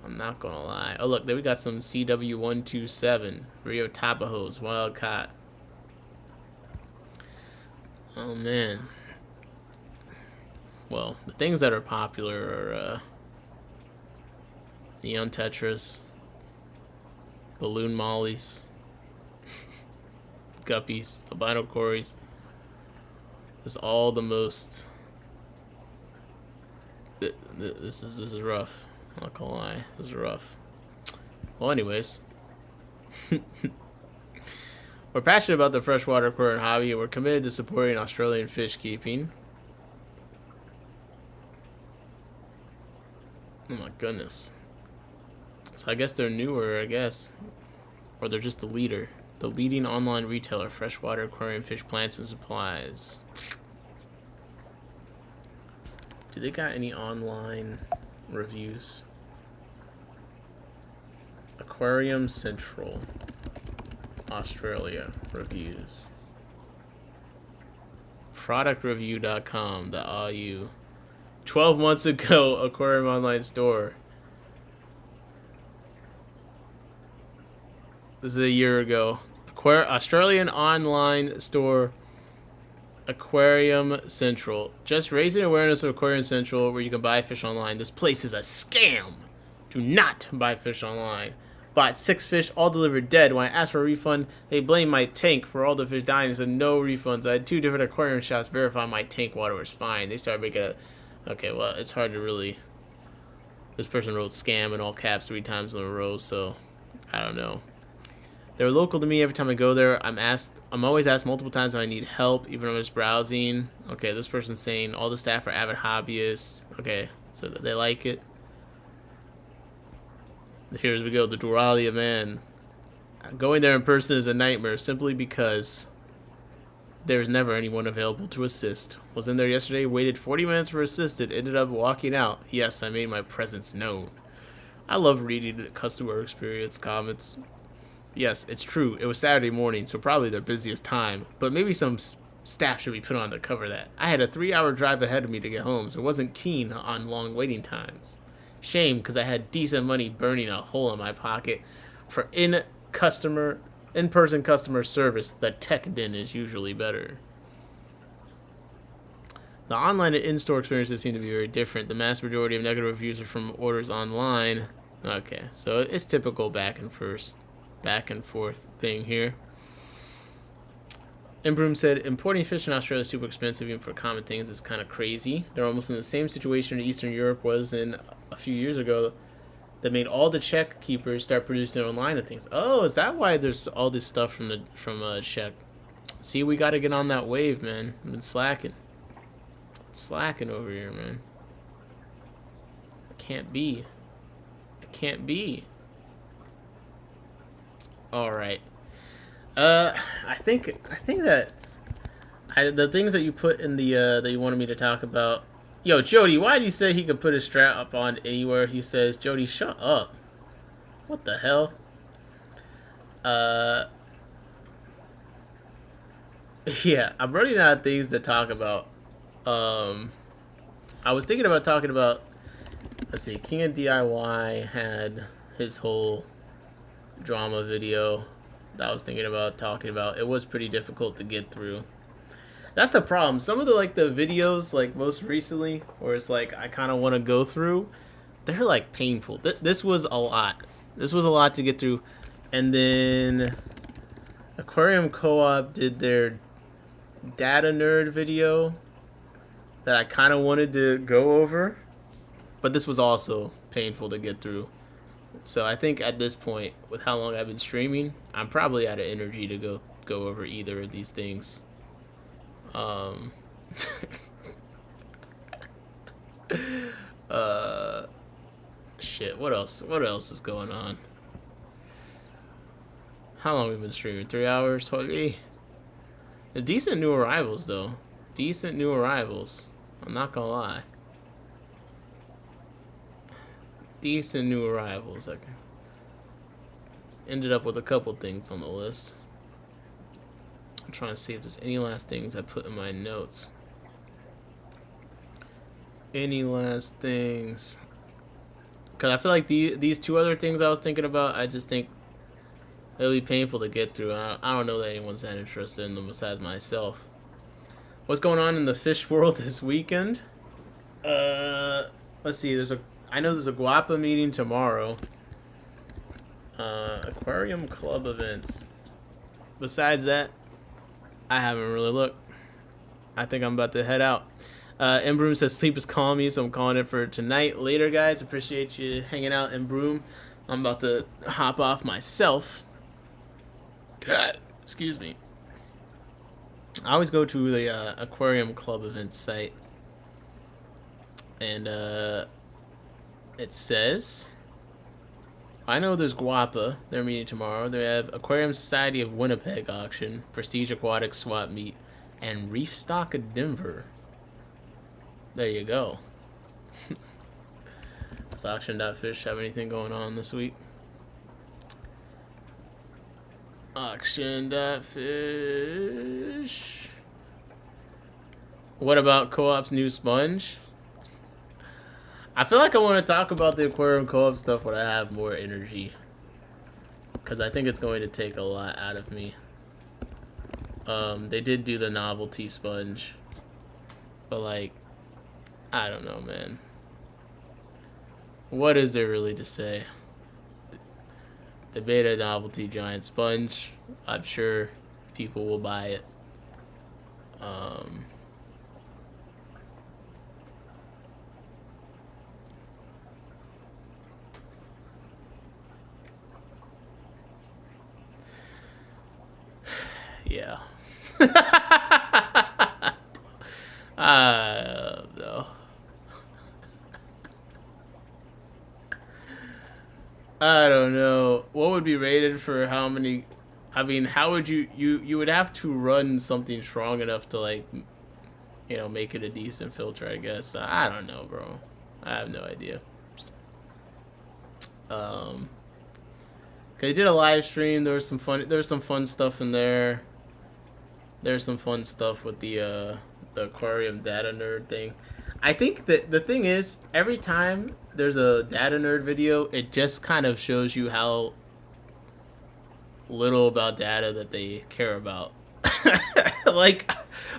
I'm not gonna lie. Oh look, there we got some CW127 Rio Tapajos Wild Caught. Oh man. Well, the things that are popular are Neon Tetras, Balloon Mollies, Guppies, Albino Cories. It's all the most. This is rough. I'm not gonna lie, this is rough. Well, anyways, we're passionate about the freshwater aquarium hobby, and we're committed to supporting Australian fish keeping. Oh my goodness. So I guess they're newer, I guess. Or they're just the leader. The leading online retailer, freshwater aquarium fish plants and supplies. Do they got any online reviews? Aquarium Central, Australia reviews. Productreview.com.au. 12 months ago, aquarium online store. This is a year ago. Australian online store, Aquarium Central. Just raising awareness of Aquarium Central, where you can buy fish online. This place is a scam. Do not buy fish online. Bought 6 fish, all delivered dead. When I asked for a refund, they blamed my tank for all the fish dying and said no refunds. I had 2 different aquarium shops verify my tank water was fine. They started making a... Okay, well, it's hard to really... This person wrote scam in all caps 3 times in a row, so I don't know. They're local to me. Every time I go there, I'm always asked multiple times if I need help, even when I'm just browsing. Okay, this person's saying all the staff are avid hobbyists. Okay, so they like it. Here's we go, the Duralia man. Going there in person is a nightmare simply because there's never anyone available to assist. Was in there yesterday, waited 40 minutes for assisted, ended up walking out. Yes, I made my presence known. I love reading the customer experience comments. Yes, it's true. It was Saturday morning, so probably their busiest time. But maybe some staff should be put on to cover that. I had a 3-hour drive ahead of me to get home, so wasn't keen on long waiting times. Shame, because I had decent money burning a hole in my pocket for in-person customer service. The tech den is usually better. The online and in-store experiences seem to be very different. The mass majority of negative reviews are from orders online. Okay, so it's typical back and forth thing here. Imbroom said, importing fish in Australia is super expensive even for common things. It's kind of crazy. They're almost in the same situation Eastern Europe was in a few years ago that made all the Czech keepers start producing their own line of things. Oh, is that why there's all this stuff from Czech? See, we got to get on that wave, man. I've been slacking. Slacking over here, man. It can't be. It can't be. All right. I think that the things that you put in the that you wanted me to talk about. Yo, Jody, why do you say he could put his strap on anywhere? He says, Jody, shut up. What the hell? Yeah, I'm running out of things to talk about. I was thinking about talking about. Let's see, King of DIY had his whole drama video that I was thinking about talking about. It was pretty difficult to get through. That's the problem. Some of the videos most recently where it's I kind of want to go through, they're painful. This was a lot. This was a lot to get through. And then Aquarium Co-op did their data nerd video that I kind of wanted to go over, but this was also painful to get through. So I think at this point, with how long I've been streaming, I'm probably out of energy to go over either of these things. Shit, what else is going on? How long have we been streaming? 3 hours? Holy. Decent new arrivals, though. Decent new arrivals. I'm not gonna lie. Decent new arrivals. I ended up with a couple things on the list. I'm trying to see if there's any last things I put in my notes. Any last things? Because I feel like these 2 other things I was thinking about, I just think it'll be painful to get through. I don't know that anyone's that interested in them besides myself. What's going on in the fish world this weekend? Let's see. I know there's a Guapa meeting tomorrow. Aquarium Club events. Besides that, I haven't really looked. I think I'm about to head out. Embroom says sleep is calling me, so I'm calling it for tonight. Later, guys. Appreciate you hanging out, Embroom. I'm about to hop off myself. Excuse me. I always go to the Aquarium Club events site. And it says, I know there's Guapa. They're meeting tomorrow. They have Aquarium Society of Winnipeg auction, Prestige Aquatics swap meet, and Reef Stock of Denver. There you go. Does Auction.Fish have anything going on this week? Auction.Fish. What about Co-op's new sponge? I feel like I want to talk about the Aquarium Co-op stuff when I have more energy, because I think it's going to take a lot out of me. They did do the novelty sponge, but I don't know, man. What is there really to say? The Beta Novelty Giant Sponge. I'm sure people will buy it. Yeah. No. I don't know. What would be rated for how many? I mean, how would you would have to run something strong enough to, like, you know, make it a decent filter, I guess. I don't know, bro. I have no idea. They did a live stream. There was some fun stuff in there. There's some fun stuff with the aquarium data nerd thing. I think that the thing is, every time there's a data nerd video, it just kind of shows you how little about data that they care about. Like,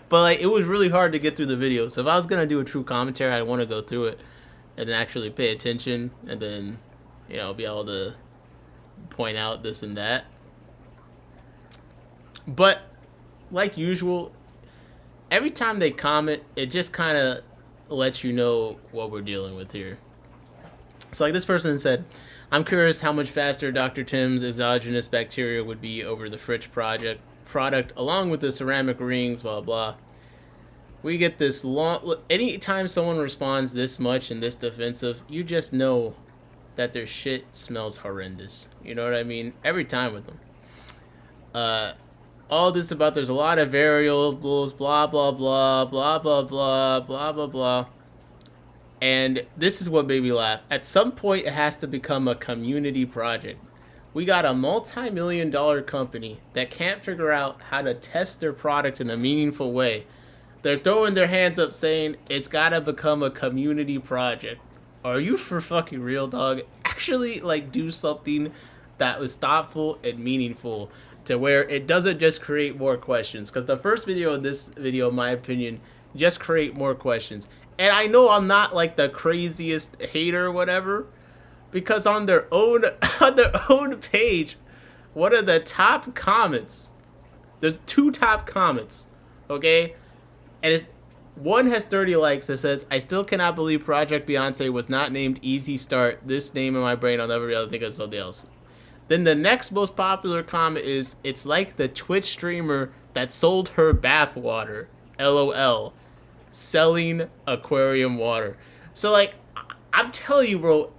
but like, it was really hard to get through the video. So if I was gonna do a true commentary, I'd want to go through it and then actually pay attention, and then, you know, be able to point out this and that. But like usual, every time they comment, it just kind of lets you know what we're dealing with here. So like this person said, I'm curious how much faster Dr. Tim's exogenous bacteria would be over the Fritsch product along with the ceramic rings, blah, blah. We get this long... Anytime someone responds this much and this defensive, you just know that their shit smells horrendous. You know what I mean? Every time with them. All this about there's a lot of variables, blah, blah, blah, blah, blah, blah, blah, blah, blah. And this is what made me laugh. At some point, it has to become a community project. We got a multi-million-dollar company that can't figure out how to test their product in a meaningful way. They're throwing their hands up saying it's gotta become a community project. Are you for fucking real, dog? Actually, like, do something that was thoughtful and meaningful, to where it doesn't just create more questions. Because the first video and this video, in my opinion, just create more questions. And I know I'm not like the craziest hater or whatever, because on their own page, one of the top comments, there's 2 top comments, okay? And one has 30 likes that says, I still cannot believe Project Beyonce was not named Easy Start. This name in my brain, I'll never be able to think of something else. Then the next most popular comment is, it's like the Twitch streamer that sold her bath water, LOL, selling aquarium water. So, like, I'm telling you, bro,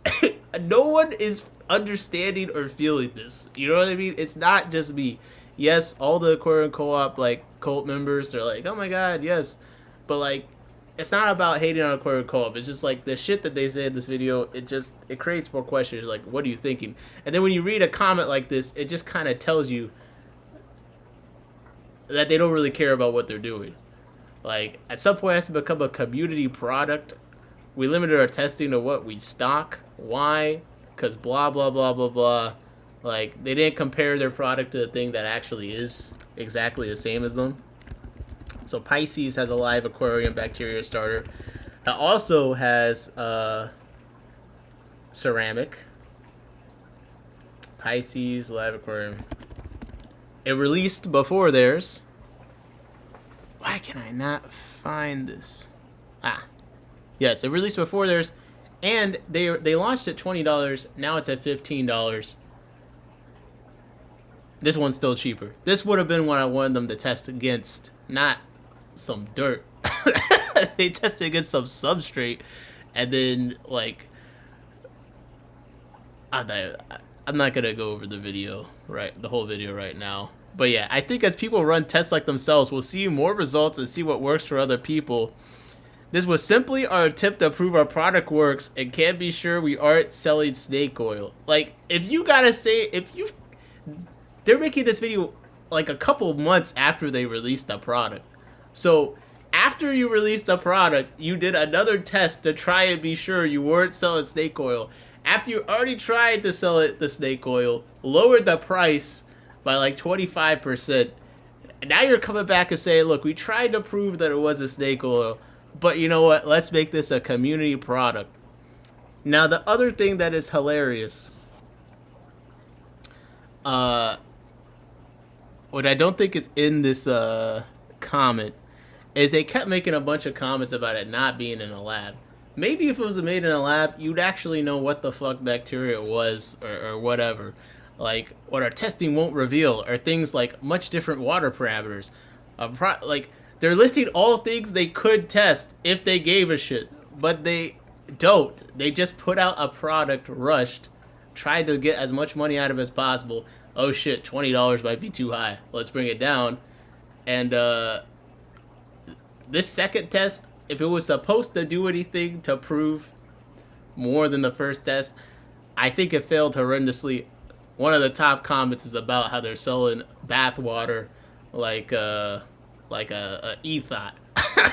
no one is understanding or feeling this. You know what I mean? It's not just me. Yes, all the aquarium co-op, like, cult members are like, oh my god, yes. But, like, it's not about hating on aquarium co-op. It's just like the shit that they say in this video, it creates more questions. Like, what are you thinking? And then when you read a comment like this, it just kind of tells you that they don't really care about what they're doing. Like, at some point it has to become a community product. We limited our testing to what we stock. Why? Because blah, blah, blah, blah, blah. Like, they didn't compare their product to the thing that actually is exactly the same as them. So Pisces has a live aquarium bacteria starter that also has ceramic. Pisces live aquarium. It released before theirs. Why can I not find this? Yes, it released before theirs, and they launched at $20. Now it's at $15. This one's still cheaper. This would have been what I wanted them to test against, not some dirt. They tested against some substrate, and then, like, I'm not gonna go over the video, right? The whole video right now. But yeah, I think as people run tests like themselves, we'll see more results and see what works for other people. This was simply our attempt to prove our product works and can't be sure we aren't selling snake oil. Like, if you gotta say, they're making this video like a couple months after they released the product. So after you released the product, you did another test to try and be sure you weren't selling snake oil. After you already tried to sell it, the snake oil, lowered the price by like 25%. And now you're coming back and saying, look, we tried to prove that it was a snake oil, but you know what? Let's make this a community product. Now, the other thing that is hilarious, what I don't think is in this comment, is they kept making a bunch of comments about it not being in a lab. Maybe if it was made in a lab, you'd actually know what the fuck bacteria it was, or whatever. Like, what our testing won't reveal, or things like much different water parameters. Like, they're listing all things they could test if they gave a shit, but they don't. They just put out a product rushed, tried to get as much money out of it as possible. Oh shit, $20 might be too high. Let's bring it down. And this second test, if it was supposed to do anything to prove more than the first test, I think it failed horrendously. One of the top comments is about how they're selling bath water like a ethot.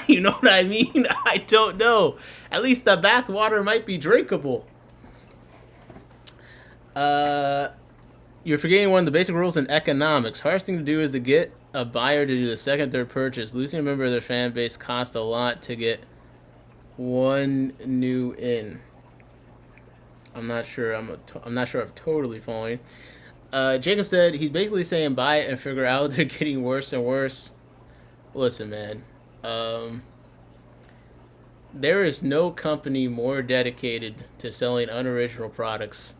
You know what I mean? I don't know. At least the bath water might be drinkable. You're forgetting one of the basic rules in economics. Hardest thing to do is to get a buyer to do the second, third purchase. Losing a member of their fan base costs a lot to get one new in. I'm not sure. I'm not sure I'm totally following. Jacob said he's basically saying buy it and figure out they're getting worse and worse. Listen, man. There is no company more dedicated to selling unoriginal products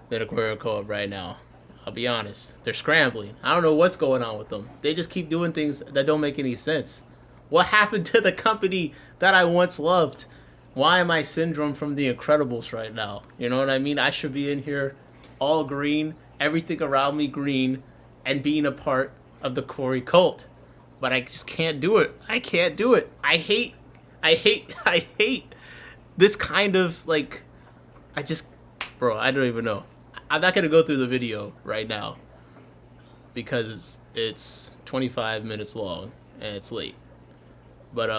than Aquarium Co-op right now. I'll be honest. They're scrambling. I don't know what's going on with them. They just keep doing things that don't make any sense. What happened to the company that I once loved? Why am I Syndrome from The Incredibles right now? You know what I mean? I should be in here all green, everything around me green, and being a part of the Corey cult. But I just can't do it. I can't do it. I hate this kind of, like, bro, I don't even know. I'm not going to go through the video right now because it's 25 minutes long and it's late. But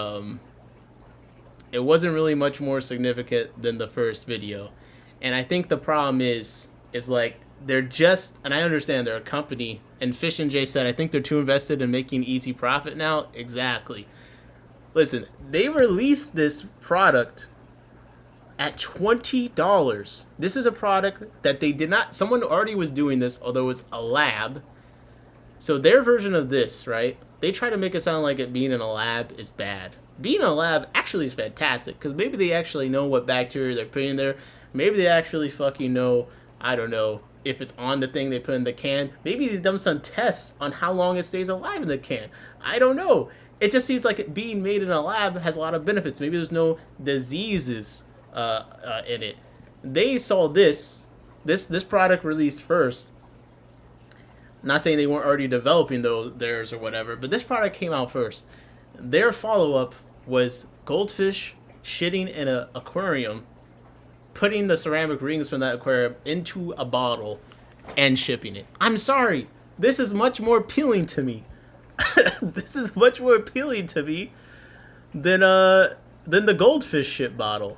it wasn't really much more significant than the first video. And I think the problem is like, they're just, and I understand they're a company, and Fish and Jay said, I think they're too invested in making easy profit now. Exactly. Listen, they released this product at $20. This is a product that they did not, someone already was doing this, although it's a lab. So their version of this, right? They try to make it sound like it being in a lab is bad. Being in a lab actually is fantastic, because maybe they actually know what bacteria they're putting there. Maybe they actually fucking know, I don't know, if it's on the thing they put in the can. Maybe they've done some tests on how long it stays alive in the can. I don't know. It just seems like it being made in a lab has a lot of benefits. Maybe there's no diseases in it. They saw this product released first. Not saying they weren't already developing theirs or whatever, but this product came out first. Their follow-up was goldfish shitting in an aquarium, putting the ceramic rings from that aquarium into a bottle, and shipping it. I'm sorry. This is much more appealing to me. This is much more appealing to me than the goldfish shit bottle.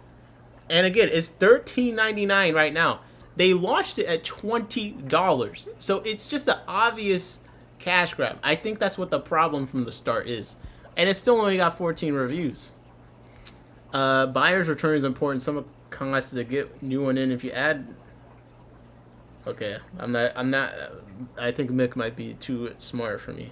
And again, it's $13.99 right now. They launched it at $20. So it's just an obvious cash grab. I think that's what the problem from the start is. And it's still only got 14 reviews. Buyer's return is important. Some costs to get new one in if you add. Okay, I'm not. I think Mick might be too smart for me.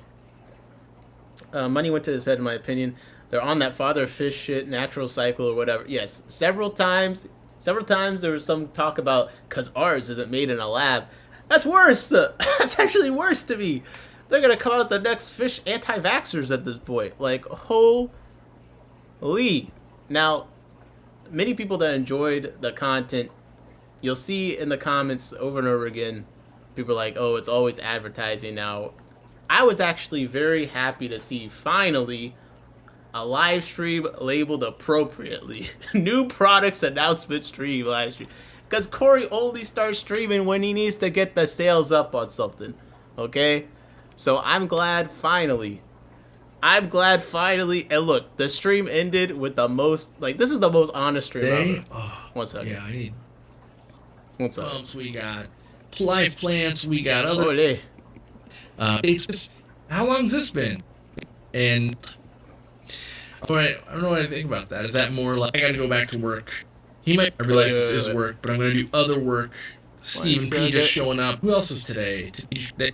Money went to his head, in my opinion. They're on that father fish shit, natural cycle or whatever. Yes, several times there was some talk about because ours isn't made in a lab. That's worse. That's actually worse to me. They're gonna cause the next fish anti-vaxxers at this point. Like, holy. Now, many people that enjoyed the content, you'll see in the comments over and over again, people are like, oh, it's always advertising now. I was actually very happy to see finally a live stream labeled appropriately. New products announcement stream live stream. Because Corey only starts streaming when he needs to get the sales up on something. Okay? So I'm glad finally. And look, the stream ended with the most, like, this is the most honest stream ever. Oh, 1 second. yeah, I need What's up? pumps. We got life plants. We got other. Oh, they. It's just, how long's this been? And I don't know what I think about that. Is that more like I got to go back to work He might I realize this Wait, is wait. work, but I'm going to do other work. Stephen said P. just that- showing up. Who else is today?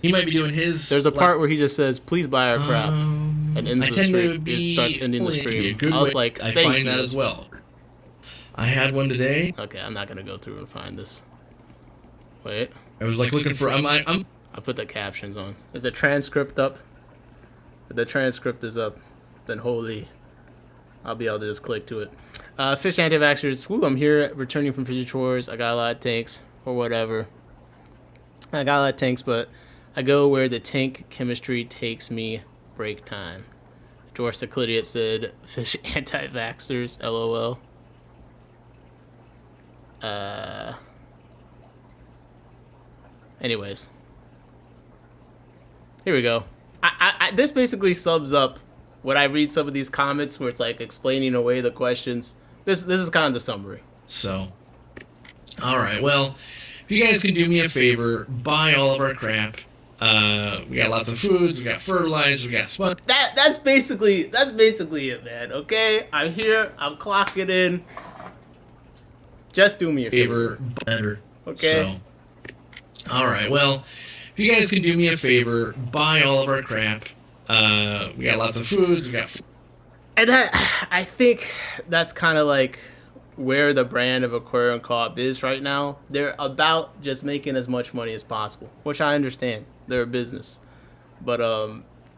He might be doing his. There's a part where he just says, "Please buy our crap," and ends I the tend to stream. be It starts ending the be a stream. good I was way- like, I "Thank find you." that as well. I had one today. Okay, I'm not gonna go through and find this. Wait, I was like looking for. I'm I put the captions on. Is the transcript up? If the transcript is up, then holy, I'll be able to just click to it. Fish anti-vaxxers. Woo, I'm here returning from fishing chores. I got a lot of tanks or whatever. I got a lot of tanks, but I go where the tank chemistry takes me. Break time. George Seclidiot said, "Fish anti-vaxxers." LOL. Anyways, here we go. This basically sums up when I read some of these comments where it's like explaining away the questions. This is kind of the summary. So, all right. Well, if you guys can do me a favor, buy all of our crap. We got lots of foods. We got fertilizer. We got sponge. That's basically it, man. Okay, I'm here. I'm clocking in. Just do me a favor. Better. Okay. So, all right. Well, if you guys can do me a favor, buy all of our crap. We got lots of foods. We got. And I think that's kind of like where the brand of Aquarium Co-op is right now. They're about just making as much money as possible, which I understand. They're a business. But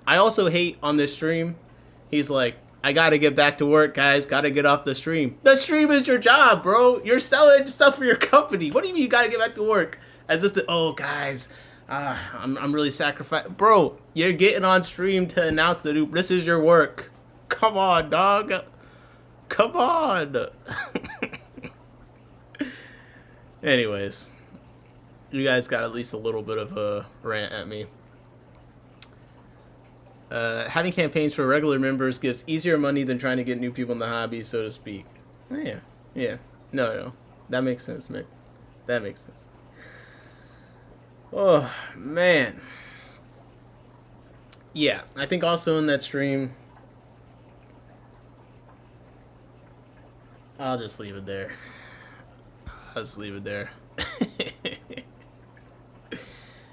I also hate on this stream, he's like, "I gotta get back to work, guys. Gotta get off the stream." The stream is your job, bro. You're selling stuff for your company. What do you mean you gotta get back to work? As if guys, I'm really sacrificing. Bro, you're getting on stream to announce the new. This is your work. Come on, dog. Come on. Anyways, you guys got at least a little bit of a rant at me. Having campaigns for regular members gives easier money than trying to get new people in the hobby, so to speak. Yeah. No. That makes sense, Mick. That makes sense. Oh, man. Yeah, I think also in that stream, I'll just leave it there.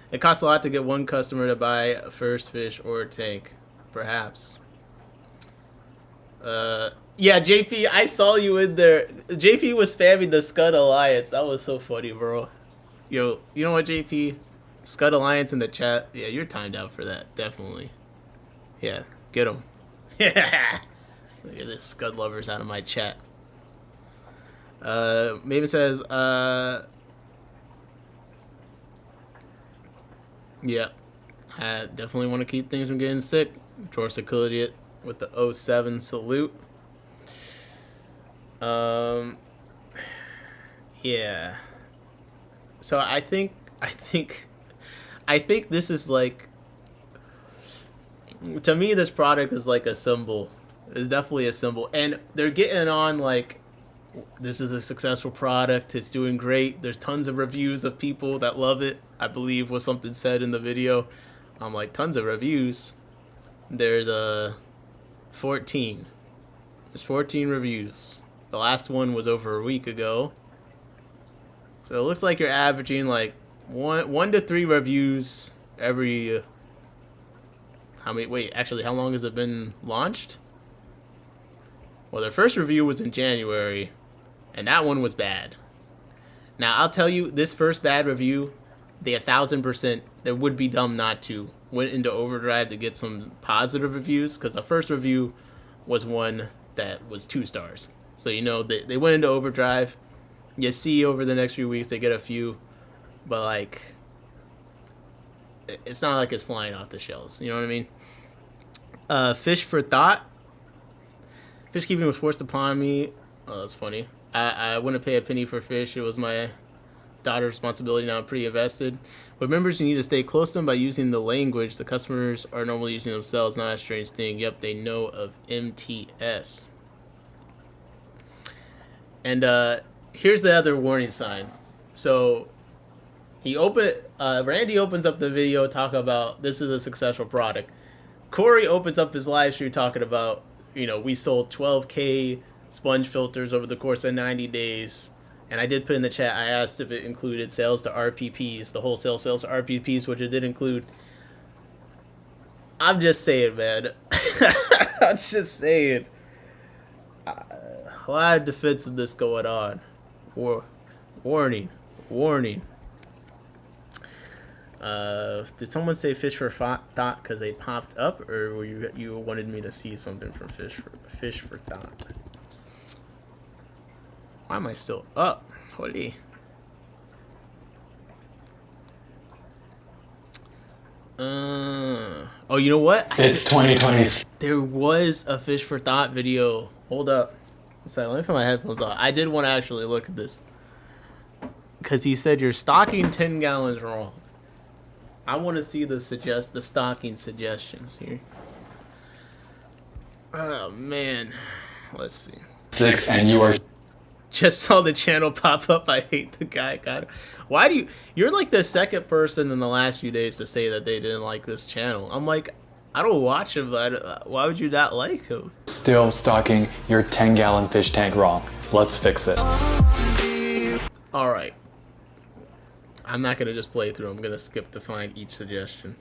It costs a lot to get one customer to buy a first fish or a tank. Perhaps. Yeah, JP, I saw you in there. JP was spamming the Scud Alliance. That was so funny, bro. Yo, you know what, JP? Scud Alliance in the chat. Yeah, you're timed out for that. Definitely. Yeah, get him. Yeah. Look at this Scud lovers out of my chat. Maven says, yeah, I definitely want to keep things from getting sick. George Seclidiot with the 07 salute. Yeah. So I think this is like, to me, this product is like a symbol. It's definitely a symbol, and they're getting on like, this is a successful product. It's doing great. There's tons of reviews of people that love it. I believe was something said in the video. I'm like, tons of reviews. There's 14. There's 14 reviews. The last one was over a week ago. So it looks like you're averaging like one to 3 reviews every. How many? Wait, actually, how long has it been launched? Well, their first review was in January, and that one was bad. Now, I'll tell you, this first bad review, they 1000%, they would be dumb not to, went into overdrive to get some positive reviews, because the first review was one that was 2 stars. So, you know, they went into overdrive. You see over the next few weeks they get a few, but, like, it's not like it's flying off the shelves. You know what I mean? Fish for thought. Fish keeping was forced upon me. Oh, that's funny. I wouldn't pay a penny for fish. It was my daughter's responsibility. Now I'm pretty invested. With members, you need to stay close to them by using the language the customers are normally using themselves. Not a strange thing. Yep, they know of MTS. And here's the other warning sign. So Randy opens up the video talking about this is a successful product. Corey opens up his live stream talking about, you know, we sold 12K sponge filters over the course of 90 days. And I did put in the chat, I asked if it included sales to RPPs, the wholesale sales to RPPs, which it did include. I'm just saying, man. I'm just saying. A lot of defensiveness going on. Warning. Did someone say fish for thought because they popped up, or were you wanted me to see something from fish for thought? Why am I still up? Holy. Oh, you know what? It's 2020. There was a fish for thought video. Hold up. So let me put my headphones on. I did want to actually look at this because he said you're stocking 10 gallons wrong. I want to see the stocking suggestions here. Oh man, let's see. 6 and you are Just saw the channel pop up. I hate the guy. God, why do you're like the second person in the last few days to say that they didn't like this channel. I'm like, I don't watch him, but why would you not like him? still stocking your 10-gallon fish tank wrong. Let's fix it. All right. I'm not gonna just play through. I'm gonna skip to find each suggestion.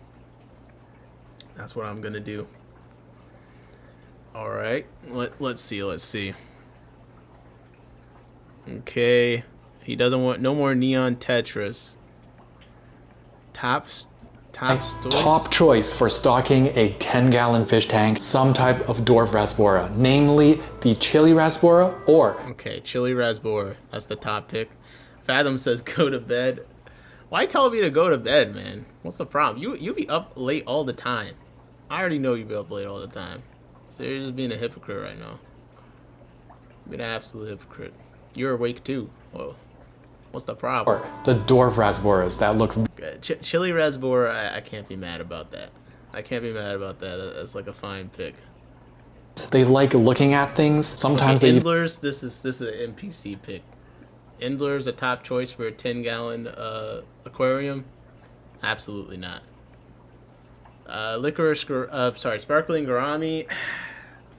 That's what I'm gonna do. All right. Let's see. Okay. He doesn't want no more neon Tetris. Top stores. Top choice for stocking a 10-gallon fish tank, some type of dwarf rasbora, namely the chili rasbora or Okay, chili rasbora. That's the top pick. Fathom says go to bed. Why tell me to go to bed, man? What's the problem? You be up late all the time. I already know you be up late all the time. So you're just being a hypocrite right now. Being an absolute hypocrite. You're awake too. Whoa. What's the problem? the dwarf rasboras that look Chili rasbora, I can't be mad about that. I can't be mad about that. That's like a fine pick. they like looking at things. Sometimes Okay, they Endlers, this is an NPC pick. Endler's a top choice for a 10-gallon aquarium? Absolutely not. Sparkling Gourami.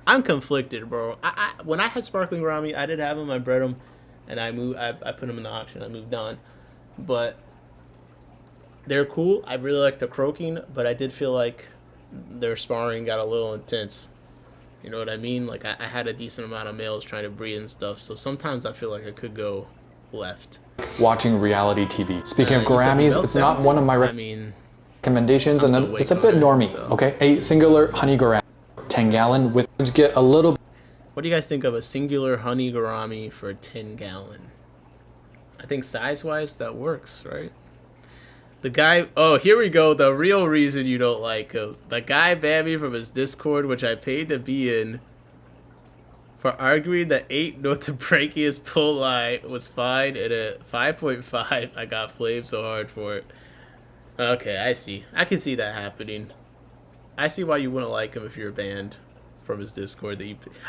I'm conflicted, bro. I when I had Sparkling Gourami, I did have them. I bred them, and I put them in the auction. I moved on, but they're cool. I really like the croaking, but I did feel like their sparring got a little intense. You know what I mean? Like I had a decent amount of males trying to breed and stuff, so sometimes I feel like I could go left. watching reality TV. Speaking of gouramis, it's not one of my recommendations, and still it's a awake bit on it, normie. so. Okay, a singular honey gourami, 10-gallon with get a little. What do you guys think of a singular honey gourami for a 10-gallon? I think size-wise that works, right? The guy, oh, here we go. The real reason you don't like him. The guy banned me from his Discord, which I paid to be in, for arguing that 8 Northobrachius poli was fine, and at 5.5 I got flamed so hard for it. Okay, I see. I can see that happening. I see why you wouldn't like him if you're banned from his Discord.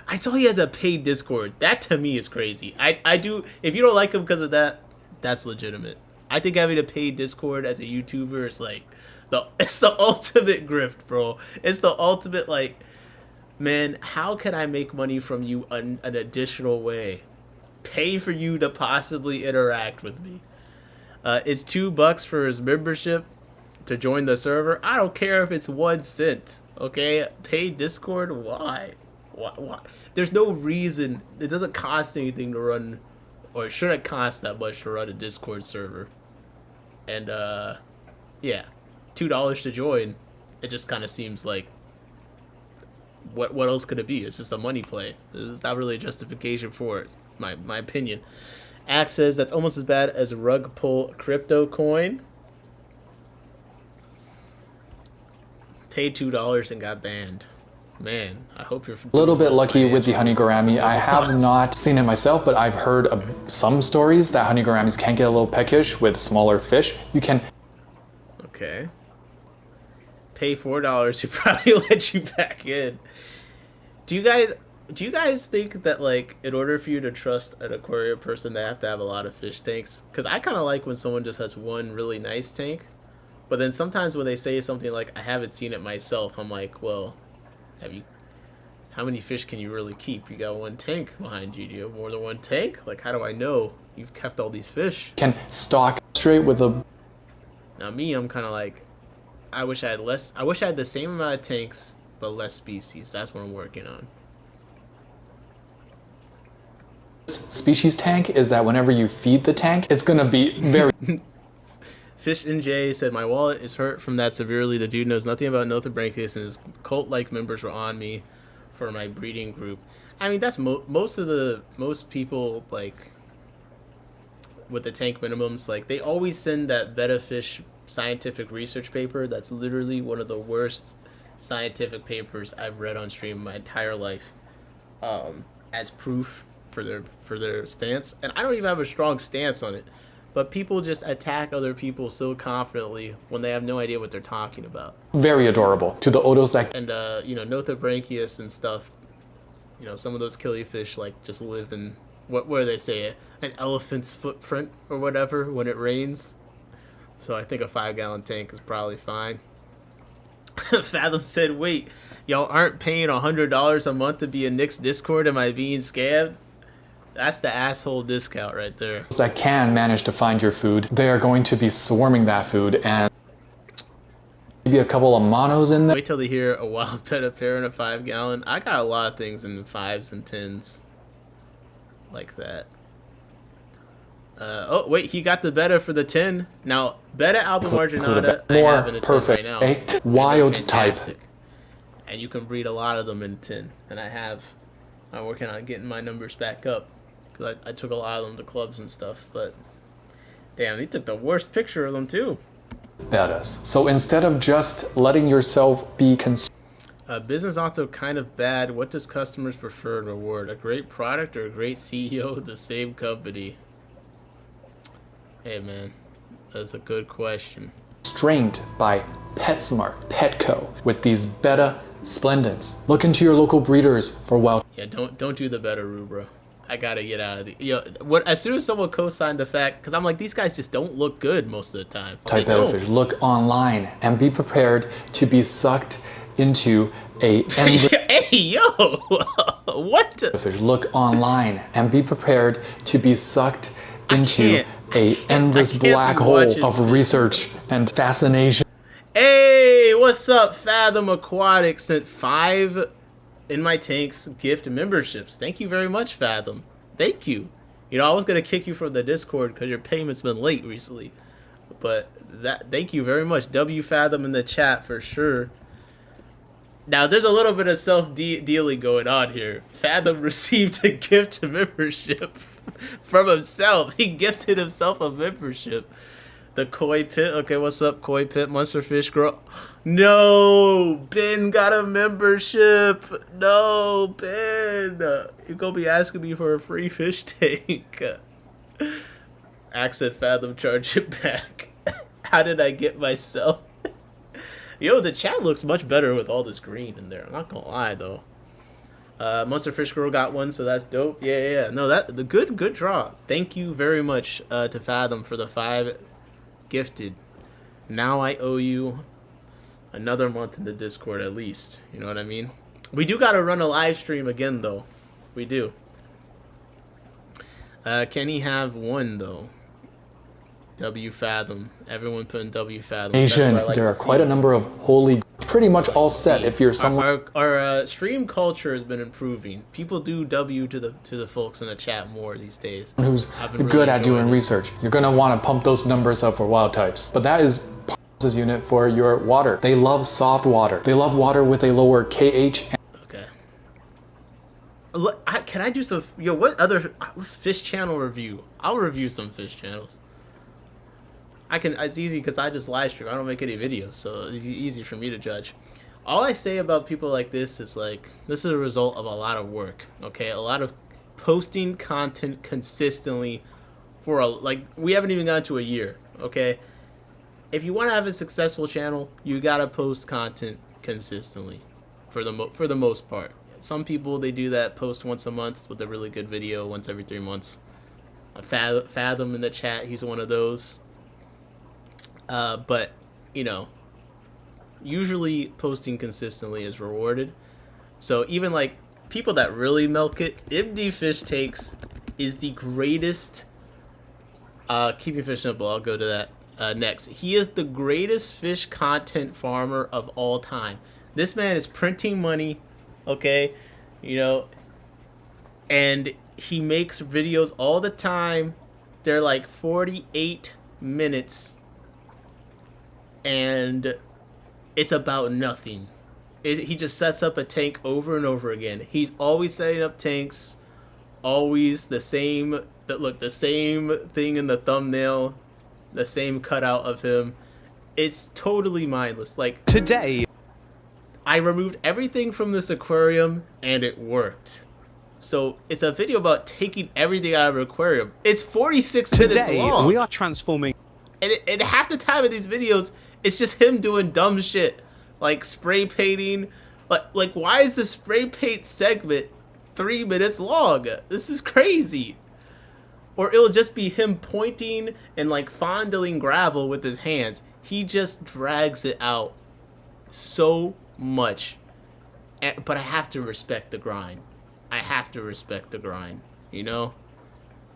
I saw he has a paid Discord. That to me is crazy. I do. If you don't like him because of that, that's legitimate. I think having a paid Discord as a YouTuber is like it's the ultimate grift, bro. It's the ultimate like, man, how can I make money from you an additional way? Pay for you to possibly interact with me. It's $2 for his membership to join the server. I don't care if it's 1 cent. Okay, pay Discord. Why? Why? There's no reason. It doesn't cost anything to run, or it shouldn't cost that much to run a Discord server. And yeah, $2 to join. It just kind of seems like what else could it be? It's just a money play. There's not really a justification for it. My opinion. Axe says that's almost as bad as rug pull crypto coin. Paid $2 and got banned. Man, I hope you're A little bit lucky with the honey gourami. I have not seen it myself, but I've heard of some stories that honey gouramis can get a little peckish with smaller fish. You can. Okay. Pay $4 to probably let you back in. Do you guys think that, like, in order for you to trust an aquarium person, they have to have a lot of fish tanks? Because I kind of like when someone just has one really nice tank. But then sometimes when they say something like, I haven't seen it myself, I'm like, well, how many fish can you really keep? You got one tank behind you. Do you have more than one tank? Like, how do I know you've kept all these fish? Can stock straight with a Now me, I'm kind of like, I wish I had less. I wish I had the same amount of tanks, but less species. That's what I'm working on. species tank is that whenever you feed the tank, it's gonna be very Fish NJ said, my wallet is hurt from that severely. The dude knows nothing about Nothobranchus, and his cult-like members were on me for my breeding group. I mean, that's most people, like, with the tank minimums, like, they always send that betta fish scientific research paper. That's literally one of the worst scientific papers I've read on stream my entire life, as proof for their stance. And I don't even have a strong stance on it. But people just attack other people so confidently when they have no idea what they're talking about. very adorable to the odos that And, you know, Nothobranchius and stuff, you know, some of those killifish, like, just live in, what do they say, an elephant's footprint or whatever when it rains. So I think a 5-gallon tank is probably fine. Fathom said, wait, y'all aren't paying $100 a month to be in Nick's Discord? Am I being scammed? That's the asshole discount right there. that can manage to find your food, they are going to be swarming that food, and maybe a couple of monos in there. Wait till they hear a wild betta pair in a 5-gallon. I got a lot of things in 5s and 10s like that. Oh wait, he got the betta for the 10. Now betta albimarginata I have in a 10 right now. Eight wild They're type. fantastic. And you can breed a lot of them in 10. And I have. I'm working on getting my numbers back up. Because I took a lot of them to clubs and stuff. But damn, he took the worst picture of them too. Bettas. So instead of just letting yourself be consumed, Business auto kind of bad. What does customers prefer and reward? A great product or a great CEO of the same company? Hey man, that's a good question. Strained by PetSmart, Petco, with these betta splendens. Look into your local breeders for wild Yeah, don't do the better rubra. I gotta get out of the. As soon as someone co-signed the fact, because I'm like, these guys just don't look good most of the time. type They betta don't. fish. Look online and be prepared to be sucked into a endless Hey yo, what? fish. Look online and be prepared to be sucked into a endless can't black be hole watching of fish. research and fascination. Hey, what's up? Fathom Aquatic sent 5 in my tanks gift memberships. Thank you very much, Fathom. Thank you. You know, I was gonna kick you from the Discord because your payment's been late recently, but thank you very much. W Fathom in the chat for sure. Now, there's a little bit of self-dealing going on here. Fathom received a gift membership from himself. He gifted himself a membership. The Koi Pit. Okay, what's up, Koi Pit? Monster Fish Girl. No! Ben got a membership. No, Ben. You're going to be asking me for a free fish tank. Accent Fathom, charge it back. How did I get myself? Yo, the chat looks much better with all this green in there. I'm not gonna lie though. Monster Fish Girl got one, so that's dope. Yeah. No, the good draw. Thank you very much to Fathom for the 5 gifted. Now I owe you another month in the Discord at least. You know what I mean? We do gotta run a live stream again though. We do. Can he have one though? W Fathom. Everyone putting W Fathom. That's what I like There to are see. quite a number of holy, pretty much all set if you're someone Our stream culture has been improving. People do W to the folks in the chat more these days. who's I've been good really at doing enjoying it. research. You're gonna want to pump those numbers up for wild types. But that is this unit for your water. They love soft water. They love water with a lower KH. Okay. Look, can I do some? Yo, what other fish channel review? I'll review some fish channels. I can. It's easy because I just live stream. I don't make any videos, so it's easy for me to judge. All I say about people like this is like, this is a result of a lot of work. Okay, a lot of posting content consistently for we haven't even gone to a year. Okay, if you want to have a successful channel, you gotta post content consistently, for the most part. Some people, they do that, post once a month with a really good video, once every 3 months. Fathom in the chat, he's one of those. But, you know, usually posting consistently is rewarded. So even like people that really milk it, MD Fish Takes is the greatest. Keeping fish simple, I'll go to that next. He is the greatest fish content farmer of all time. This man is printing money, okay, and he makes videos all the time. They're like 48 minutes, and it's about nothing. He just sets up a tank over and over again. He's always setting up tanks, always the same thing in the thumbnail, the same cutout of him. It's totally mindless. Like, today, I removed everything from this aquarium and it worked. So it's a video about taking everything out of an aquarium. It's 46 minutes long. we are transforming. And half the time in these videos, it's just him doing dumb shit. Like spray painting. Like why is the spray paint segment 3 minutes long? This is crazy. Or it'll just be him pointing and like fondling gravel with his hands. He just drags it out so much. But I have to respect the grind. I have to respect the grind,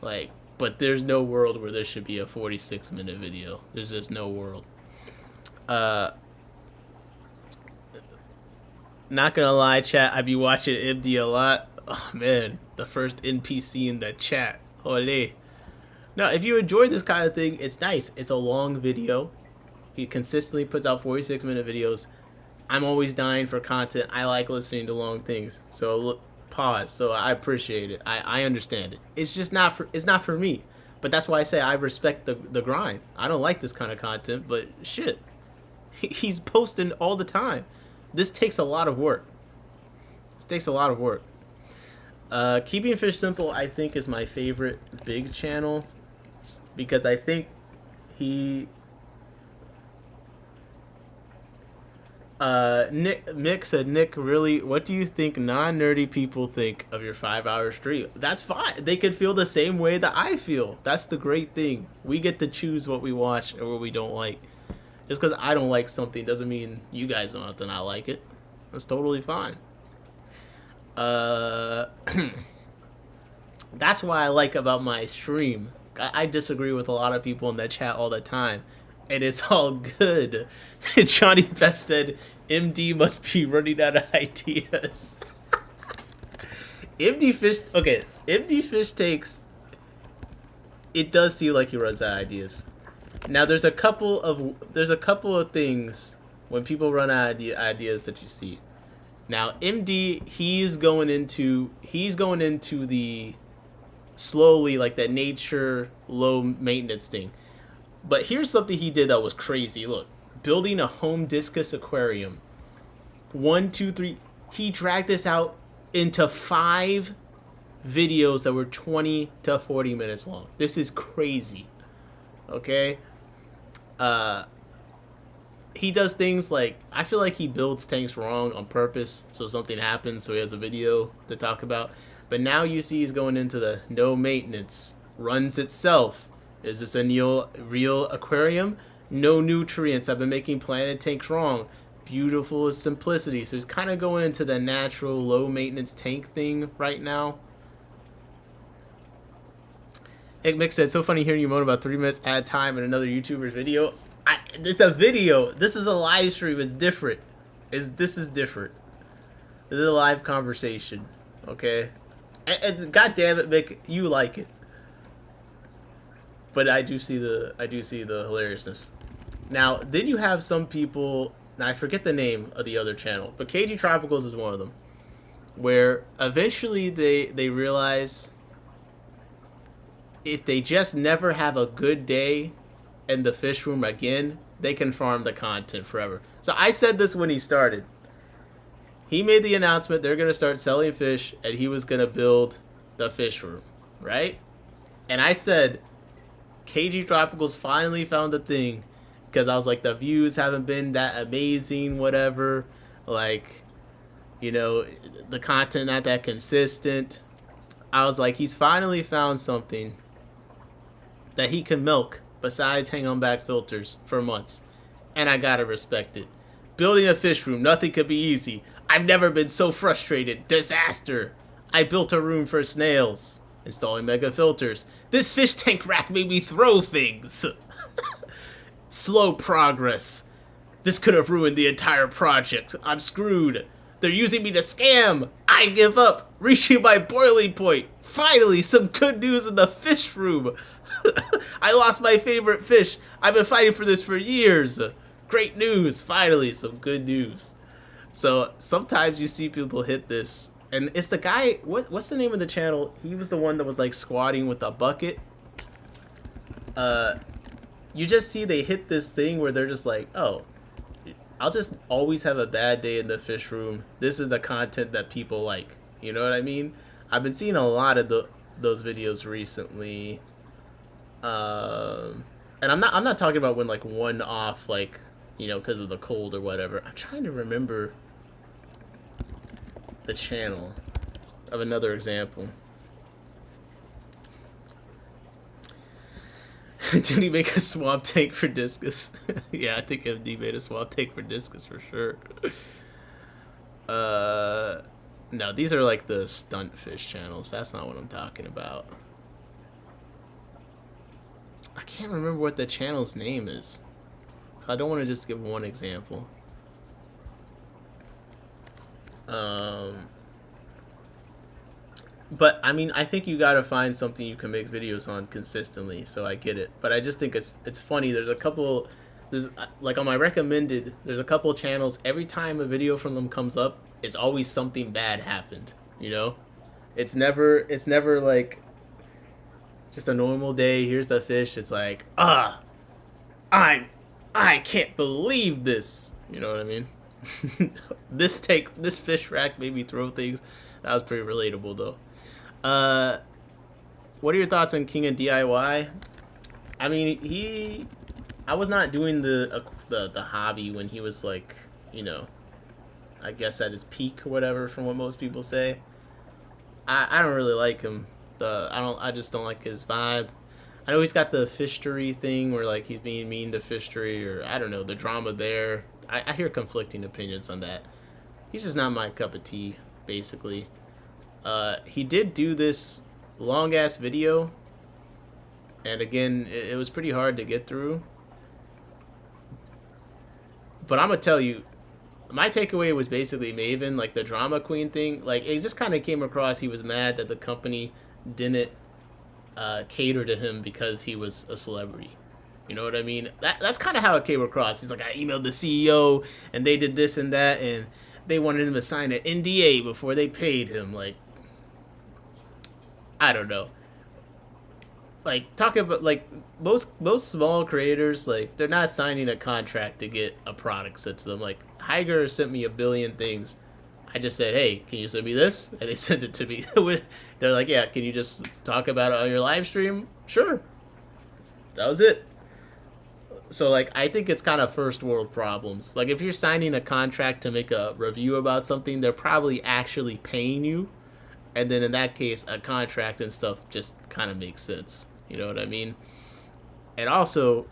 Like, but there's no world where there should be a 46-minute video. There's just no world. Not gonna lie, chat, I be watching MD a lot. Oh man, the first NPC in the chat. Ole. Now, if you enjoy this kind of thing, it's nice. It's a long video. He consistently puts out 46-minute videos. I'm always dying for content. I like listening to long things. So look, pause. So I appreciate it. I understand it. It's just not for me. But that's why I say I respect the grind. I don't like this kind of content, but shit. He's posting all the time. This takes a lot of work. Keeping Fish Simple, I think, is my favorite big channel because I think he... Nick said, Nick, really, what do you think non-nerdy people think of your 5-hour stream? That's fine. They could feel the same way that I feel. That's the great thing. We get to choose what we watch or what we don't like. Just because I don't like something doesn't mean you guys don't have to not like it. That's totally fine. That's what I like about my stream. I disagree with a lot of people in the chat all the time. And it's all good. Johnny Best said, MD must be running out of ideas. MD Fish Takes, it does seem like he runs out of ideas. Now there's a couple of things when people run out of ideas that you see. Now MD, he's going into the slowly, like that nature low maintenance thing. But here's something he did that was crazy. Look, building a home discus aquarium. 1, 2, 3. He dragged this out into 5 videos that were 20 to 40 minutes long. This is crazy. Okay? He does things like, I feel like he builds tanks wrong on purpose, so something happens, so he has a video to talk about. But now you see he's going into the no maintenance, runs itself. Is this a real aquarium? No nutrients. I've been making planted tanks wrong. Beautiful is simplicity. So he's kind of going into the natural low maintenance tank thing right now. Mick said, so funny hearing you moan about 3 minutes ad time in another YouTuber's video. It's a video. This is a live stream. It's different. This is different. This is a live conversation. Okay? And God damn it, Mick, you like it. But I do see the hilariousness. Now, then you have some people, now I forget the name of the other channel, but KG Tropicals is one of them, where eventually they realize if they just never have a good day in the fish room again, they can farm the content forever. So I said this when he started. He made the announcement they're going to start selling fish and he was going to build the fish room, right? And I said, KG Tropicals finally found a thing, because I was like, the views haven't been that amazing, whatever, like, the content not that consistent. I was like, he's finally found something that he can milk besides hang on back filters for months, and I gotta respect it. Building a fish room, nothing could be easy. I've never been so frustrated. Disaster. I built a room for snails. Installing mega filters. This fish tank rack made me throw things. Slow progress. This could have ruined the entire project. I'm screwed. They're using me to scam. I give up. Reaching my boiling point. Finally, some good news in the fish room. I lost my favorite fish. I've been fighting for this for years. Great news. Finally, some good news. So sometimes you see people hit this. And it's the guy, what's the name of the channel? He was the one that was like squatting with a bucket. You just see they hit this thing where they're just like, oh, I'll just always have a bad day in the fish room. This is the content that people like. You know what I mean? I've been seeing a lot of those videos recently. And I'm not talking about when like one off, like, you know, because of the cold or whatever. I'm trying to remember the channel of another example. Did he make a swamp tank for discus? Yeah, I think MD made a swamp tank for discus for sure. No, these are like the stunt fish channels. That's not what I'm talking about. I can't remember what the channel's name is. So I don't want to just give one example. But I mean, I think you gotta find something you can make videos on consistently. So I get it, but I just think it's funny. There's like on my recommended. There's a couple channels. Every time a video from them comes up, it's always something bad happened. You know, it's never like just a normal day. Here's the fish. It's like I can't believe this. You know what I mean? This fish rack made me throw things. That was pretty relatable though. What are your thoughts on King of DIY? I mean, I was not doing the hobby when he was like, you know, I guess at his peak or whatever, from what most people say. I don't really like him. I just don't like his vibe. I know he's got the fishery thing where like he's being mean to fishery, or I don't know, the drama there. I hear conflicting opinions on that. He's just not my cup of tea, basically. He did do this long ass video, and again, it was pretty hard to get through. But I'm gonna tell you, my takeaway was basically Maven, like the drama queen thing. Like it just kind of came across he was mad that the company didn't cater to him because he was a celebrity. You know what I mean? That's kind of how it came across. He's like, I emailed the CEO and they did this and that, and they wanted him to sign an NDA before they paid him. Like, I don't know. Like, talking about, like, most small creators, like, they're not signing a contract to get a product sent to them. Like, Higer sent me a billion things. I just said, hey, can you send me this? And they sent it to me. They're like, yeah, can you just talk about it on your live stream? Sure. That was it. So, like, I think it's kind of first world problems. Like, if you're signing a contract to make a review about something, they're probably actually paying you. And then in that case, a contract and stuff just kind of makes sense. You know what I mean? And also,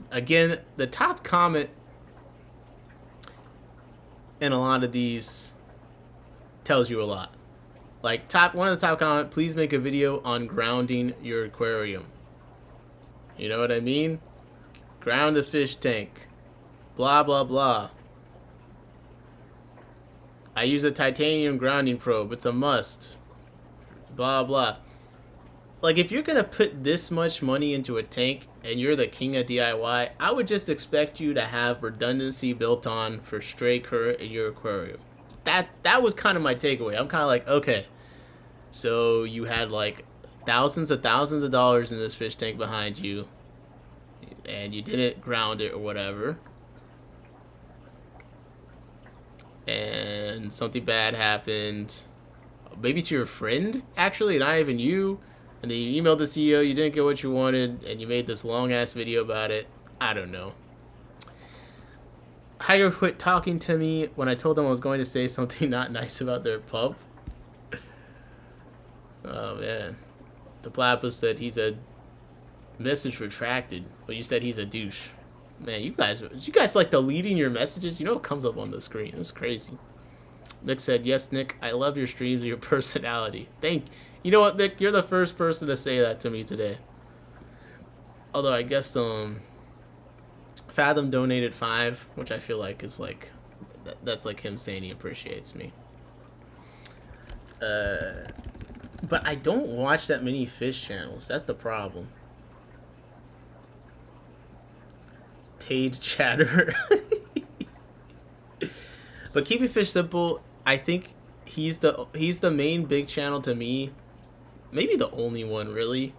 again, the top comment in a lot of these tells you a lot. Like, one of the top comment, please make a video on grounding your aquarium. You know what I mean? Ground the fish tank. Blah, blah, blah. I use a titanium grounding probe. It's a must. Blah, blah. Like, if you're going to put this much money into a tank and you're the king of DIY, I would just expect you to have redundancy built on for stray current in your aquarium. That was kind of my takeaway. I'm kind of like, okay, so you had like thousands of dollars in this fish tank behind you, and you didn't ground it or whatever, and something bad happened, maybe to your friend, actually, not even you, and then you emailed the CEO, you didn't get what you wanted, and you made this long-ass video about it. I don't know. Higer quit talking to me when I told them I was going to say something not nice about their pub. Oh, man. The platypus said he's a message retracted, but you said he's a douche. Man, you guys like deleting your messages? You know it comes up on the screen. It's crazy. Mick said, yes, Nick, I love your streams and your personality. You know what, Mick? You're the first person to say that to me today. Although I guess Fathom donated 5, which I feel like is like, that's like him saying he appreciates me. But I don't watch that many fish channels. That's the problem. Paid chatter. But Keeping Fish Simple, I think he's the main big channel to me. Maybe the only one really,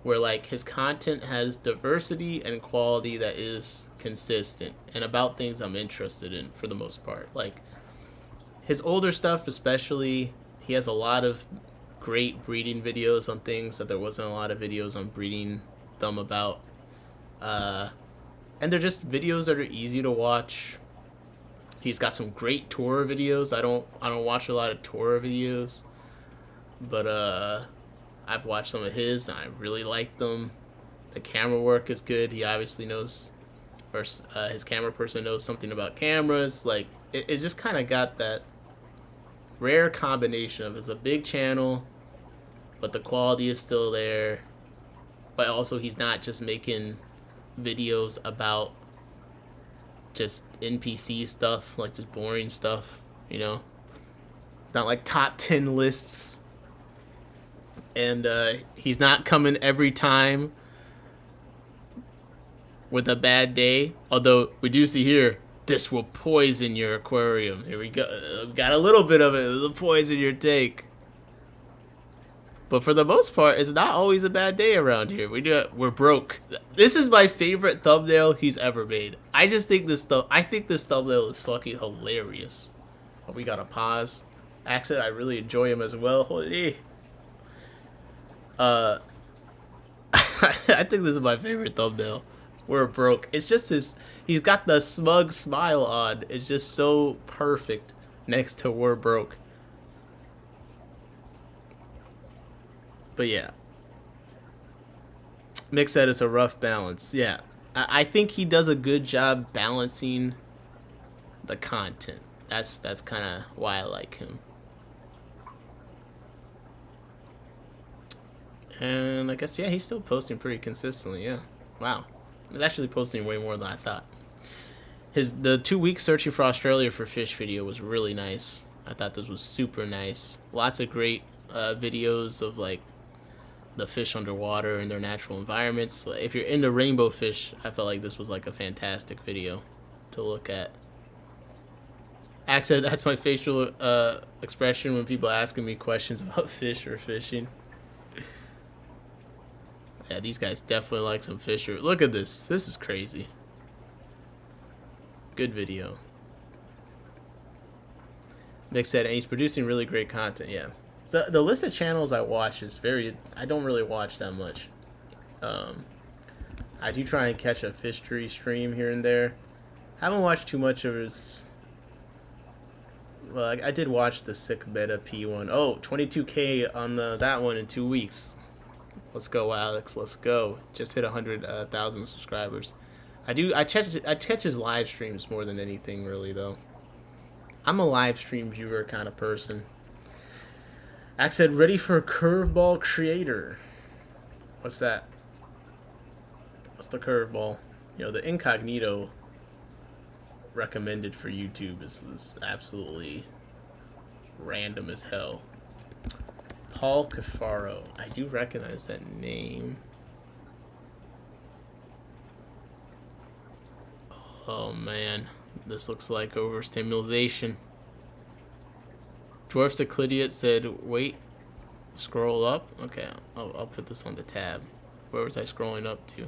where like his content has diversity and quality that is consistent and about things I'm interested in for the most part. Like his older stuff especially, he has a lot of great breeding videos on things that there wasn't a lot of videos on breeding them about. And they're just videos that are easy to watch. He's got some great tour videos. I don't watch a lot of tour videos, but I've watched some of his and I really like them. The camera work is good. He obviously knows, or his camera person knows something about cameras. Like it's just kind of got that rare combination of it's a big channel, but the quality is still there. But also he's not just making videos about just NPC stuff, like just boring stuff, you know? It's not like top 10 lists. And he's not coming every time with a bad day. Although we do see here, this will poison your aquarium. Here we go. Got a little bit of it. It'll poison your tank. But for the most part, it's not always a bad day around here. We're broke. This is my favorite thumbnail he's ever made. I think this thumbnail is fucking hilarious. Oh, we gotta pause. Accent, I really enjoy him as well. Holy. I think this is my favorite thumbnail. We're broke. It's just he's got the smug smile on. It's just so perfect next to we're broke. But yeah, Mick said it's a rough balance. Yeah, I think he does a good job balancing the content. That's kind of why I like him. And I guess, yeah, he's still posting pretty consistently. Yeah, wow, he's actually posting way more than I thought. The 2 weeks searching for Australia for fish video was really nice. I thought this was super nice. Lots of great videos of like the fish underwater in their natural environments. If you're into rainbow fish, I felt like this was like a fantastic video to look at. Accent, that's my facial expression when people asking me questions about fish or fishing. Yeah, these guys definitely like some fish. Look at this. This is crazy. Good video. Nick said, and he's producing really great content. Yeah. So the list of channels I watch is I don't really watch that much. I do try and catch a fishery stream here and there. Haven't watched too much of his. Well, I did watch the Sick Beta P1. Oh, 22K on that one in 2 weeks. Let's go, Alex. Let's go. Just hit 100,000 subscribers. I catch his live streams more than anything, really, though. I'm a live stream viewer kind of person. Axe said, ready for curveball creator. What's that? What's the curveball? You know, the incognito recommended for YouTube is absolutely random as hell. Paul Cafaro. I do recognize that name. Oh man, this looks like overstimulation. Dwarf Cyclidiot said, wait, scroll up? Okay, I'll put this on the tab. Where was I scrolling up to?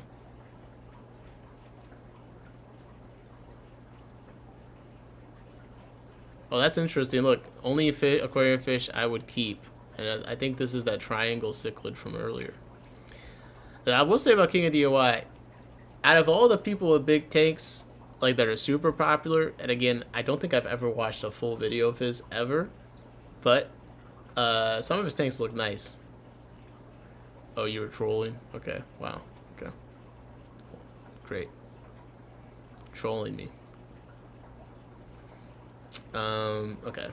Oh, that's interesting. Look, only aquarium fish I would keep. And I think this is that triangle cichlid from earlier. I will say about King of DIY, out of all the people with big tanks, like that are super popular, and again, I don't think I've ever watched a full video of his ever, but some of his tanks look nice. Oh, you were trolling? Okay, wow, okay. Great. Trolling me. Okay.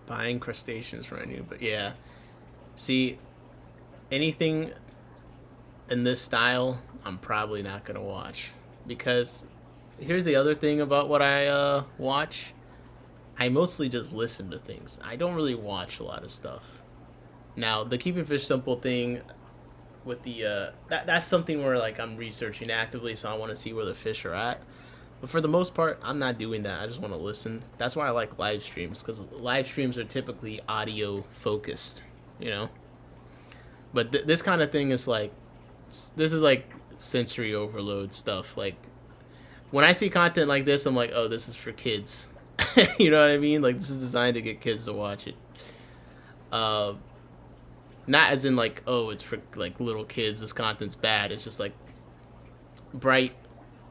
Buying crustaceans from new, but yeah. See, anything in this style, I'm probably not gonna watch, because here's the other thing about what I watch. I mostly just listen to things. I don't really watch a lot of stuff. Now, the Keeping Fish Simple thing with the that's something where like I'm researching actively, so I want to see where the fish are at. But for the most part, I'm not doing that. I just want to listen. That's why I like live streams, because live streams are typically audio focused, you know. But this kind of thing is like, this is like sensory overload stuff. Like when I see content like this, I'm like, oh, this is for kids. You know what I mean? Like this is designed to get kids to watch it. Not as in like, oh, it's for like little kids, this content's bad. It's just like bright,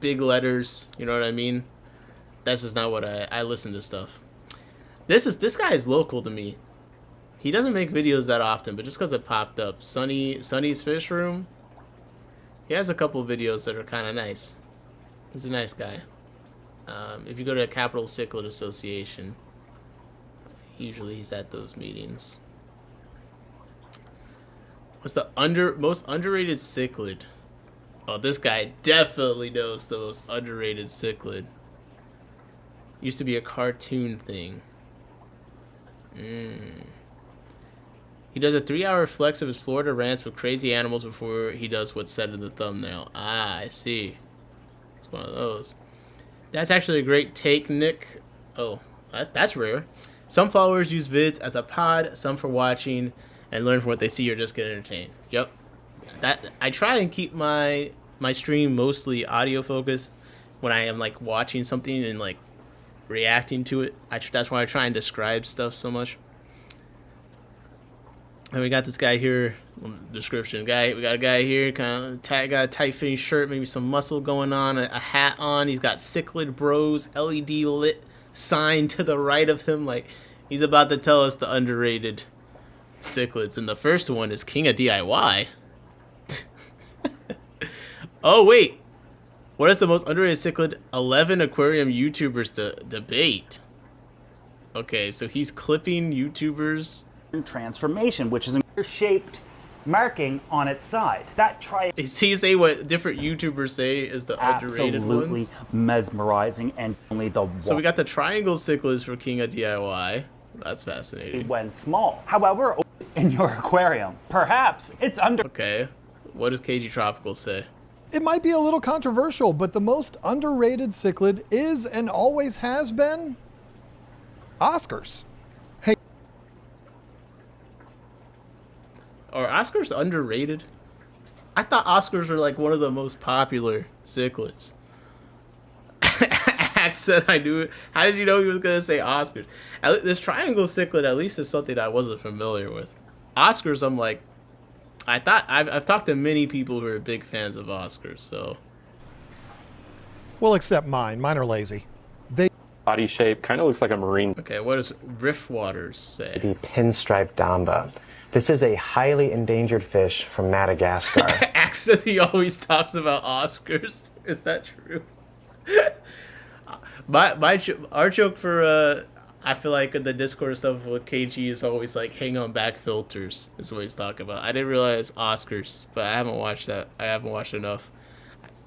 big letters, you know what I mean? That's just not what I listen to stuff. This guy is local to me. He doesn't make videos that often, but just because it popped up, Sunny's Fish Room, he has a couple of videos that are kind of nice. He's a nice guy. If you go to Capital Cichlid Association, usually he's at those meetings. What's the most underrated cichlid? Oh, this guy definitely knows the most underrated cichlid. Used to be a cartoon thing. He does a 3-hour flex of his Florida rants with crazy animals before he does what's said in the thumbnail. Ah, I see. It's one of those. That's actually a great take, Nick. Oh, that's rare. Some followers use vids as a pod, some for watching and learn from what they see or just get entertained. Yep. That I try and keep my stream mostly audio focused when I am like watching something and like reacting to it. That's why I try and describe stuff so much. And we got this guy here, description guy. We got a guy here, kind of got a tight fitting shirt, maybe some muscle going on, a hat on. He's got Cichlid Bros LED lit sign to the right of him, like he's about to tell us the underrated cichlids. And the first one is King of DIY. Oh wait, what is the most underrated cichlid? 11 aquarium YouTubers debate. Okay, so he's clipping YouTubers. Transformation, which is a shaped marking on its side. That Is he say what different YouTubers say is the underrated absolutely ones? mesmerizing, and only the So we got the triangle cichlids for King of DIY. That's fascinating. when small. However, in your aquarium, perhaps it's under. Okay, what does KG Tropical say? It might be a little controversial, but the most underrated cichlid is and always has been Oscars. Hey, Are Oscars underrated? I thought Oscars were like one of the most popular cichlids. Axe said I knew it. How did you know he was going to say Oscars? This triangle cichlid at least is something I wasn't familiar with. Oscars, I'm like, I thought I've talked to many people who are big fans of Oscars, so. well, except mine. Mine are lazy. Body shape kind of looks like a marine. Okay, what does Riff Waters say? The pinstripe damba. This is a highly endangered fish from Madagascar. Axe says he always talks about Oscars. Is that true? Our joke for I feel like in the Discord stuff with KG is always like hang on back filters is what he's talking about. I didn't realize Oscars, but I haven't watched that. I haven't watched enough.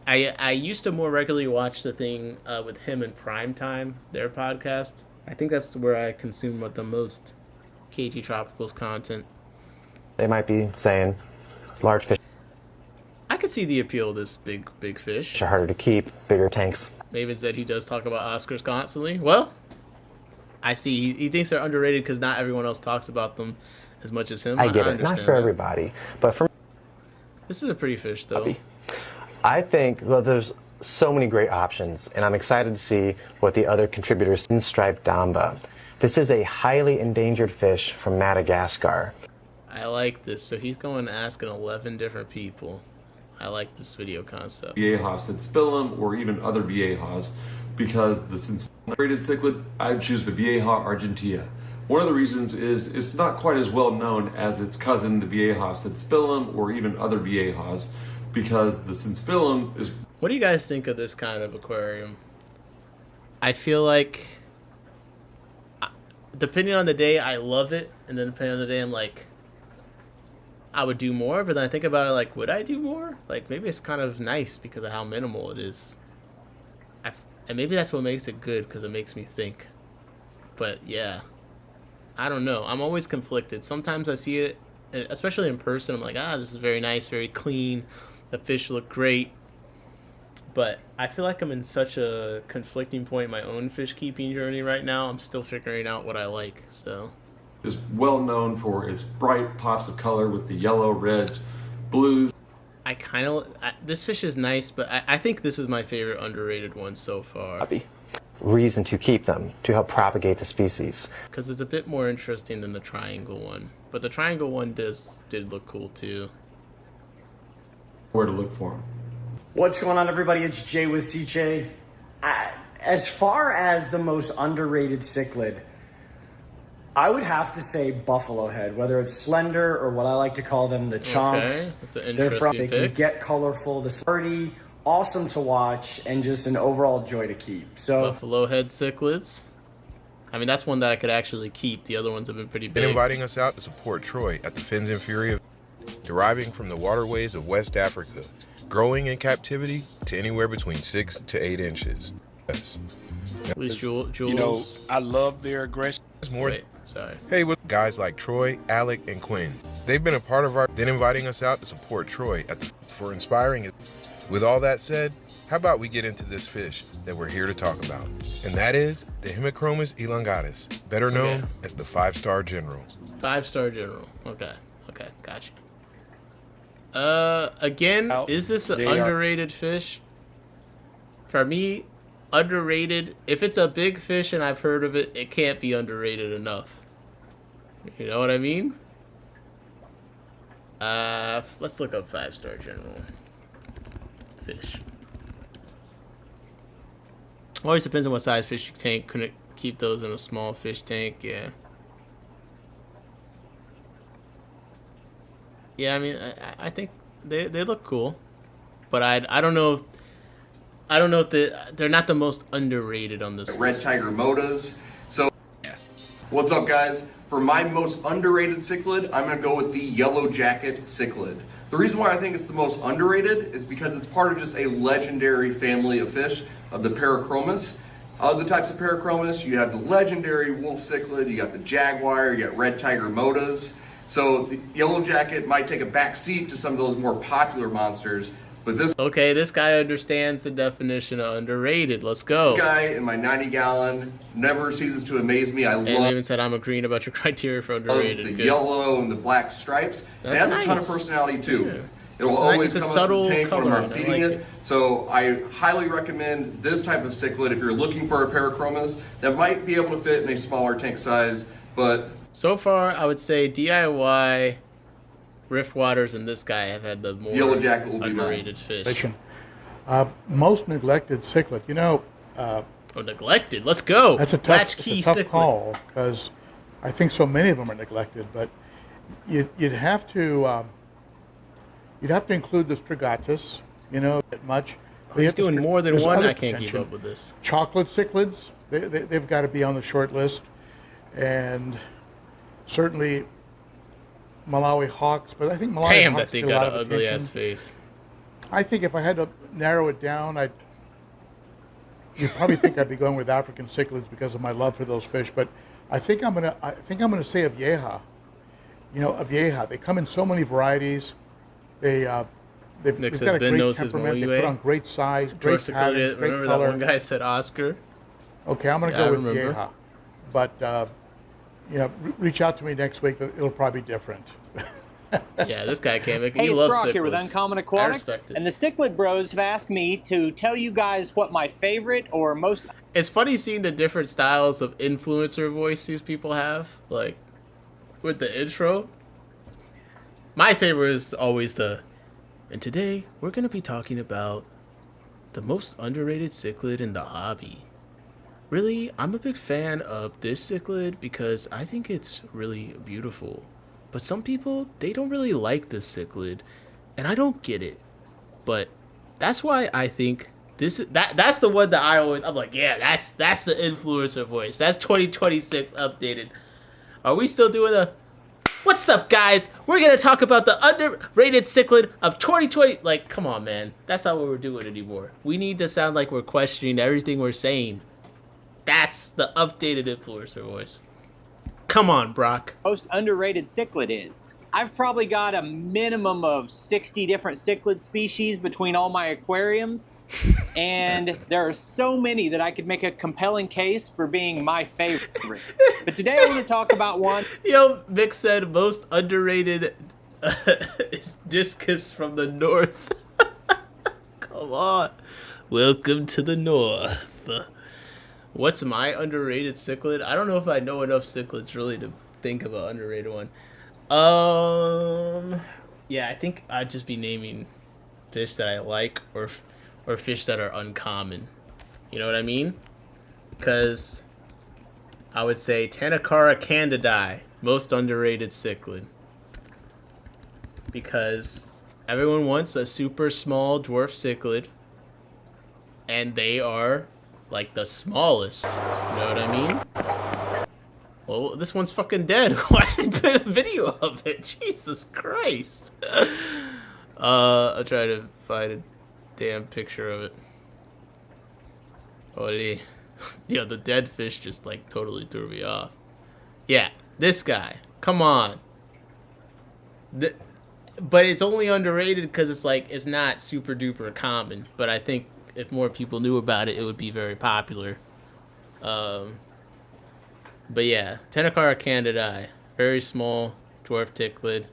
I used to more regularly watch the thing with him and Primetime, their podcast. I think that's where I consume the most KG Tropical's content. They might be saying large fish I could see the appeal of this big fish. are harder to keep, bigger tanks. Maven said he does talk about Oscars constantly. Well, I see. He thinks they're underrated because not everyone else talks about them as much as him. I get it. Not understand for that. everybody, but for This is a pretty fish, though. me, I think there's so many great options, and I'm excited to see what the other contributors. Pinstripe damba. This is a highly endangered fish from Madagascar. I like this. So he's going asking 11 different people. I like this video concept. Viejas Synspilum or even other Viejas, because the synspilum-rated cichlid, I would choose the Vieja argentea. One of the reasons is it's not quite as well known as its cousin, the Viejas Synspilum or even other Viejas, because the Synspilum is... What do you guys think of this kind of aquarium? I feel like depending on the day, I love it, and then depending on the day, I'm like, I would do more. But then I think about it, like, would I do more? Like, maybe it's kind of nice because of how minimal it is. And maybe that's what makes it good, because it makes me think. But yeah, I don't know. I'm always conflicted. Sometimes I see it, especially in person, I'm like, this is very nice, very clean. The fish look great. But I feel like I'm in such a conflicting point in my own fish keeping journey right now. I'm still figuring out what I like. So, is well known for its bright pops of color with the yellow, reds, blues. I kind of this fish is nice, but I think this is my favorite underrated one so far. Reason to keep them, to help propagate the species. Because it's a bit more interesting than the triangle one. But the triangle one did look cool too. Where to look for them. What's going on, everybody? It's Jay with CJ. As far as the most underrated cichlid, I would have to say buffalo head, whether it's slender or what I like to call them, the chunks. Okay, that's an interesting pick. They can get colorful, the sturdy, awesome to watch, and just an overall joy to keep. So buffalo head cichlids. I mean, that's one that I could actually keep. The other ones have been pretty big. Been inviting us out to support Troy at the Fins and Fury of deriving from the waterways of West Africa, growing in captivity to anywhere between 6 to 8 inches. Yes. Jules. You know, I love their aggression. Wait, sorry. Hey, with guys like Troy, Alec, and Quinn. They've been a part of our then inviting us out to support Troy for inspiring it. With all that said, how about we get into this fish that we're here to talk about? And that is the Hemichromis elongatus, better known as the 5-star general. 5-star general. Okay, gotcha. Again, is this an underrated fish? For me, underrated. If it's a big fish and I've heard of it, it can't be underrated enough. You know what I mean? Let's look up 5-star general fish. Always depends on what size fish tank. Couldn't keep those in a small fish tank. Yeah. Yeah, I mean, I think they look cool, but I don't know if they're not the most underrated on this Red list. Tiger Motas. So, yes. What's up, guys? For my most underrated cichlid, I'm going to go with the Yellow Jacket cichlid. The reason why I think it's the most underrated is because it's part of just a legendary family of fish of the Parachromis. Other types of Parachromis, you have the legendary wolf cichlid, you got the jaguar, you got Red Tiger Motas. So the Yellow Jacket might take a back seat to some of those more popular monsters, but this guy understands the definition of underrated. Let's go. This guy in my 90-gallon never ceases to amaze me. I love. And even said I'm agreeing about your criteria for underrated. The yellow and the black stripes. That's it has nice. a ton of personality too. Yeah. It will It's always it's a come subtle up the tank when color, I'm feeding like it. So I highly recommend this type of cichlid if you're looking for a Parachromis that might be able to fit in a smaller tank size, but. So far, I would say DIY, Riff Waters, and this guy have had the more Yellow Jacket will be underrated fish. Most neglected cichlid. You know. Neglected. Let's go. That's a tough call because I think so many of them are neglected. But you'd have to include the Strigatus. You know, much. He's doing more than one. I can't keep up with this. Chocolate cichlids. They've got to be on the short list, and certainly Malawi hawks, but I think Malawi Damn, hawks that thing get a got lot an of ugly attention. ass face. I think if I had to narrow it down, you'd probably think I'd be going with African cichlids because of my love for those fish. But I think I'm gonna say Avieja. You know, Avieja. They come in so many varieties. They've got a great temperament. They put on great size, great patterns, great remember color. that one guy said Oscar? Okay, I'm gonna go with Avieja. But you know, reach out to me next week. It'll probably be different. Yeah, this guy can't make it. Hey, He it's loves Brock here with cichlids. Uncommon I Aquatics, respect it. and the Cichlid Bros have asked me to tell you guys what my favorite or most... It's funny seeing the different styles of influencer voice these people have, like, with the intro. My favorite is always and today we're going to be talking about the most underrated cichlid in the hobby. Really, I'm a big fan of this cichlid because I think it's really beautiful. But some people, they don't really like this cichlid, and I don't get it. But that's why I think That's the one that I'm like, yeah, that's the influencer voice. That's 2026 updated. Are we still doing the what's up, guys? We're gonna talk about the underrated cichlid of 2020. Like, come on, man. That's not what we're doing anymore. We need to sound like we're questioning everything we're saying. That's the updated influencer voice. Come on, Brock. Most underrated cichlid is. I've probably got a minimum of 60 different cichlid species between all my aquariums, and there are so many that I could make a compelling case for being my favorite. But today I want to talk about one. Yo, Mick said most underrated is discus from the north. Come on. Welcome to the north. What's my underrated cichlid? I don't know if I know enough cichlids really to think of an underrated one. Yeah, I think I'd just be naming fish that I like or fish that are uncommon. You know what I mean? Because I would say Tanacara candidae, most underrated cichlid. Because everyone wants a super small dwarf cichlid, and they are like the smallest. You know what I mean? Well, this one's fucking dead. Why did you put a video of it? Jesus Christ. I'll try to find a damn picture of it. Holy. Yeah, the dead fish just like totally threw me off. Yeah, this guy. Come on. But it's only underrated because it's like, it's not super duper common. But I think if more people knew about it, it would be very popular. But yeah, Tanacara candidae, very small dwarf cichlid.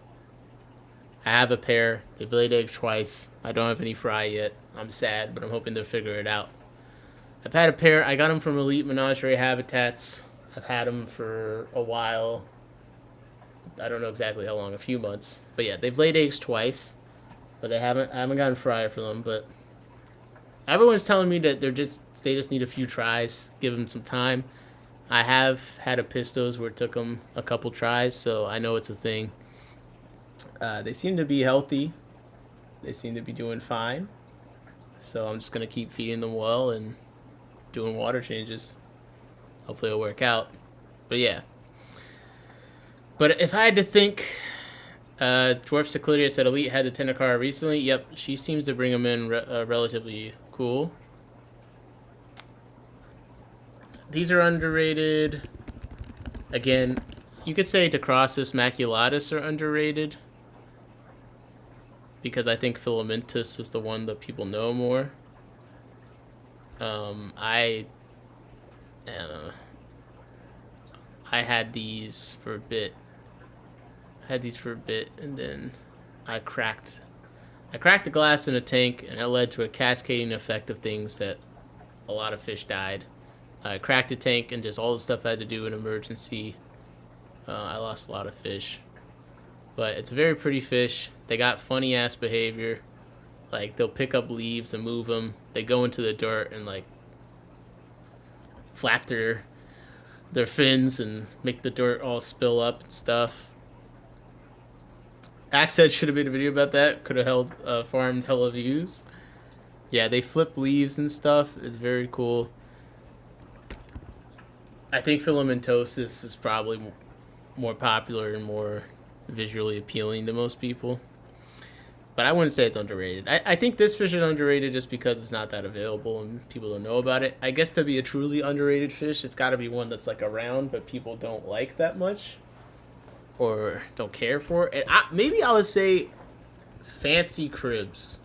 I have a pair. They've laid eggs twice. I don't have any fry yet. I'm sad, but I'm hoping to figure it out. I've had a pair. I got them from Elite Menagerie Habitats. I've had them for a while. I don't know exactly how long, a few months. But yeah, they've laid eggs twice, but I haven't gotten fry for them. But everyone's telling me that they just need a few tries. Give them some time. I have had a pistos where it took them a couple tries, so I know it's a thing. They seem to be healthy. They seem to be doing fine. So I'm just going to keep feeding them well and doing water changes. Hopefully it'll work out. But yeah. But if I had to think, Dwarf Cichlidia said Elite had the Tanacara recently. Yep, she seems to bring them in relatively cool. These are underrated. Again, you could say Dicrossus maculatus are underrated, because I think Filamentus is the one that people know more. I had these for a bit. And then I cracked the glass in a tank, and it led to a cascading effect of things that a lot of fish died. I cracked a tank, and just all the stuff I had to do in emergency. I lost a lot of fish. But it's a very pretty fish. They got funny ass behavior. Like, they'll pick up leaves and move them. They go into the dirt and like flap their fins and make the dirt all spill up and stuff. Axe should have made a video about that. Could have held farmed hella views. Yeah, they flip leaves and stuff. It's very cool. I think Filamentosis is probably more popular and more visually appealing to most people. But I wouldn't say it's underrated. I think this fish is underrated just because it's not that available and people don't know about it. I guess to be a truly underrated fish, it's got to be one that's like around but people don't like that much or don't care for. And maybe I would say fancy cribs.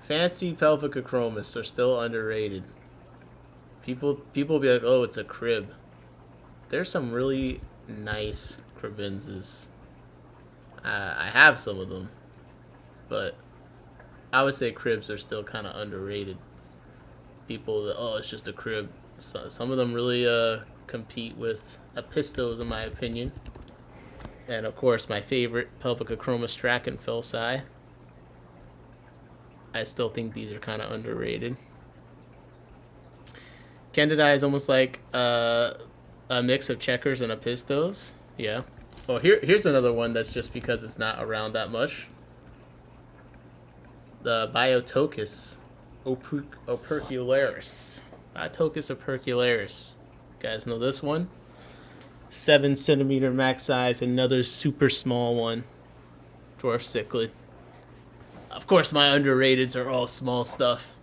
Fancy Pelvicochromis are still underrated. People be like, oh, it's a crib. There's some really nice cribbenses. I have some of them, but I would say cribs are still kind of underrated. People that, oh, it's just a crib. So, some of them really compete with Apistos, in my opinion. And of course, my favorite, Pelvicochromis Drachenfelsi. I still think these are kind of underrated. Candidae is almost like a mix of checkers and Apistos. Yeah. Oh, here's another one that's just because it's not around that much. The Biotochus opercularis. Biotocus opercularis. You guys know this one? 7 centimeter max size, another super small one. Dwarf cichlid. Of course, my underrateds are all small stuff.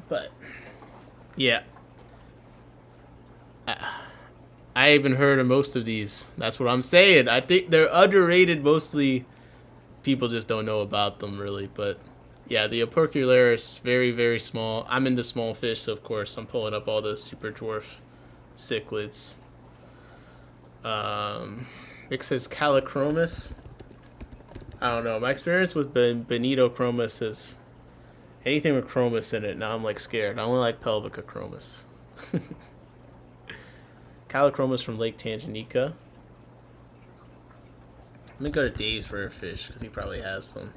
But, yeah. I even heard of most of these. That's what I'm saying. I think they're underrated. Mostly people just don't know about them, really. But, yeah, the opercularis, very, very small. I'm into small fish, so of course I'm pulling up all the super dwarf cichlids. It says Callichromis. I don't know. My experience with Benitochromis is anything with chromis in it. Now I'm like scared. I only like Pelvicochromis. Callichromis from Lake Tanganyika. Let me go to Dave's Rare Fish because he probably has some.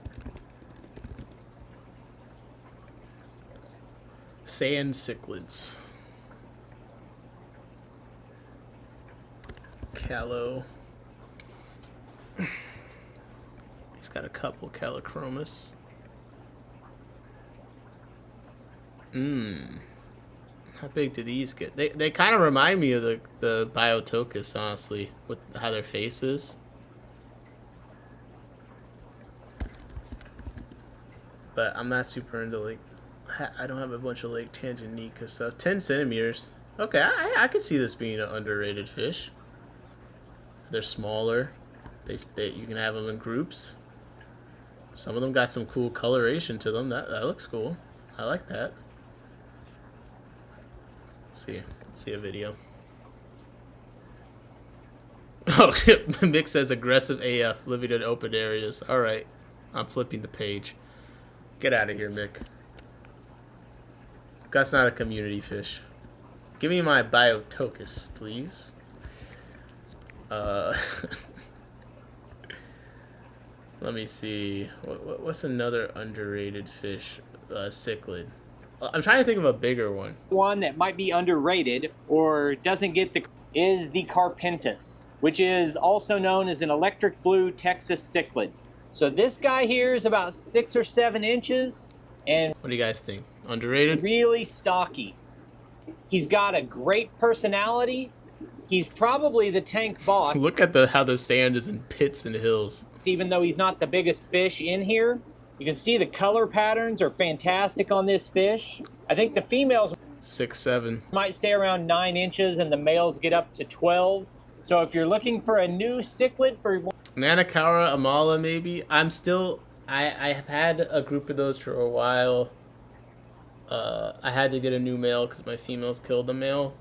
Sand cichlids. Callo. He's got a couple Callichromis. How big do these get? They kind of remind me of the Biotocus, honestly, with how their face is. But I'm not super into, like, I don't have a bunch of Lake Tanganyika stuff. 10 centimeters. Okay, I could see this being an underrated fish. They're smaller. You can have them in groups. Some of them got some cool coloration to them. That looks cool. I like that. Let's see a video. Oh, Mick says aggressive AF, living in open areas. All right, I'm flipping the page. Get out of here, Mick. That's not a community fish. Give me my Biotocus, please. Let me see. What's another underrated fish? Cichlid. I'm trying to think of a bigger one. One that might be underrated or doesn't get is the Carpentus, which is also known as an electric blue Texas cichlid. So this guy here is about 6 or 7 inches, and what do you guys think? Underrated? Really stocky. He's got a great personality. He's probably the tank boss. Look at how the sand is in pits and hills. Even though he's not the biggest fish in here, you can see the color patterns are fantastic on this fish. I think the females 6, 7 might stay around 9 inches and the males get up to 12. So if you're looking for a new cichlid for Nanacara Amala, maybe. I have had a group of those for a while. I had to get a new male because my females killed the male.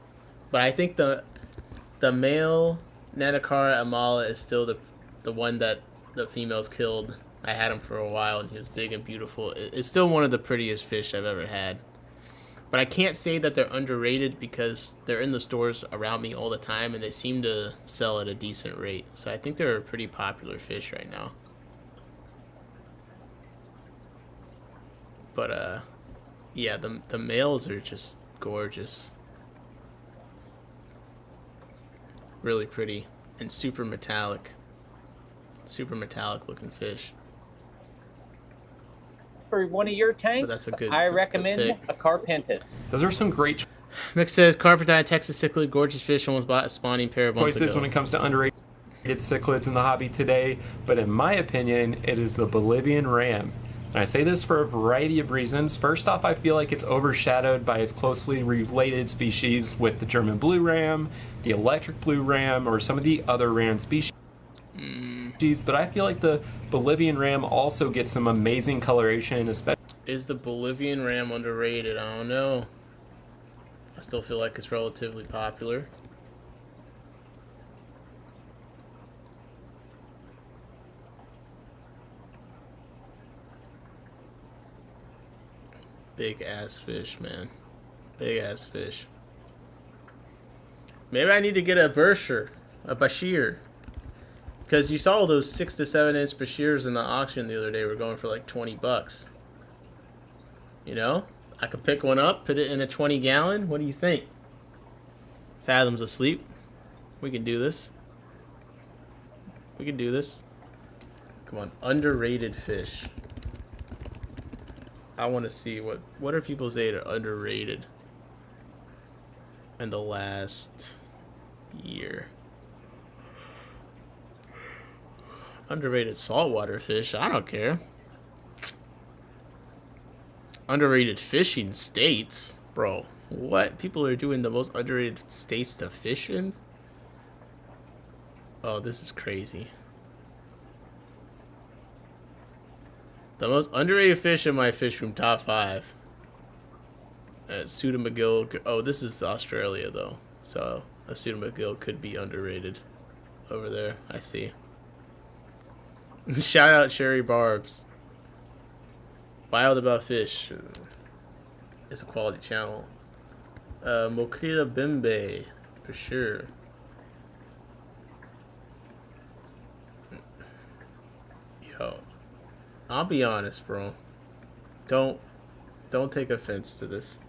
But I think the male Nanacara Amala is still the one that the females killed. I had him for a while and he was big and beautiful. It's still one of the prettiest fish I've ever had. But I can't say that they're underrated because they're in the stores around me all the time and they seem to sell at a decent rate. So I think they're a pretty popular fish right now. But yeah, the males are just gorgeous. Really pretty and super metallic. Super metallic looking fish. For one of your tanks, I recommend a Carpentus. Those are some great Mick says Carpentine Texas cichlid, gorgeous fish, almost bought a spawning pair of months ago. choices when it comes to underrated cichlids in the hobby today, but in my opinion, it is the Bolivian ram. And I say this for a variety of reasons. First off, I feel like it's overshadowed by its closely related species with the German blue ram, the electric blue ram, or some of the other ram species. But I feel like the Bolivian ram also gets some amazing coloration, especially. Is the Bolivian ram underrated? I don't know. I still feel like it's relatively popular. Big ass fish, man. Big ass fish. Maybe I need to get a Bashir. Because you saw those 6 to 7 inch Bashirs in the auction the other day were going for like 20 bucks. You know? I could pick one up, put it in a 20 gallon. What do you think? Fathom's asleep. We can do this. We can do this. Come on. Underrated fish. I want to see what are people saying are underrated in the last year. Underrated saltwater fish. I don't care. Underrated fishing states, bro. What? People are doing the most underrated states to fish in? Oh, this is crazy. The most underrated fish in my fish room top 5. Suda McGill. Oh, this is Australia though, so a Suda McGill could be underrated over there. I see. Shout out Sherry Barbs. Wild About Fish. It's a quality channel. Mokila Bimbe, for sure. Yo, I'll be honest, bro. Don't take offense to this.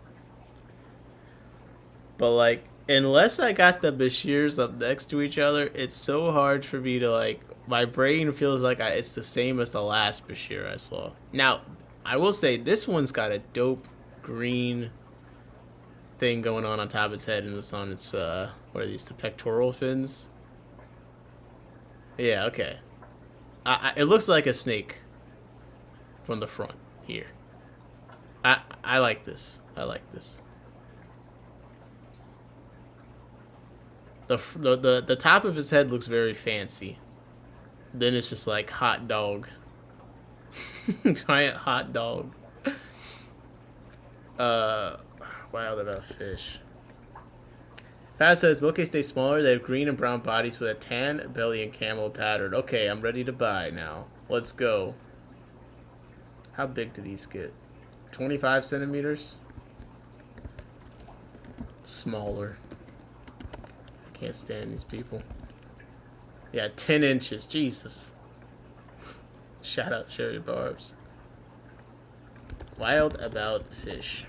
But like, unless I got the Bashirs up next to each other, it's so hard for me to like. My brain feels like it's the same as the last Bashir I saw. Now, I will say this one's got a dope green thing going on top of its head, and it's on its what are these? The pectoral fins. Yeah, okay. It looks like a snake from the front here. I like this. I like this. The top of his head looks very fancy. Then it's just like hot dog. Giant hot dog. Wild About Fish. Fast says bouquets stay smaller. They have green and brown bodies with a tan belly and camel pattern. Okay, I'm ready to buy now. Let's go. How big do these get? 25 centimeters? Smaller. I can't stand these people. Yeah, 10 inches. Jesus. Shout out Sherry Barbs. Wild About Fish.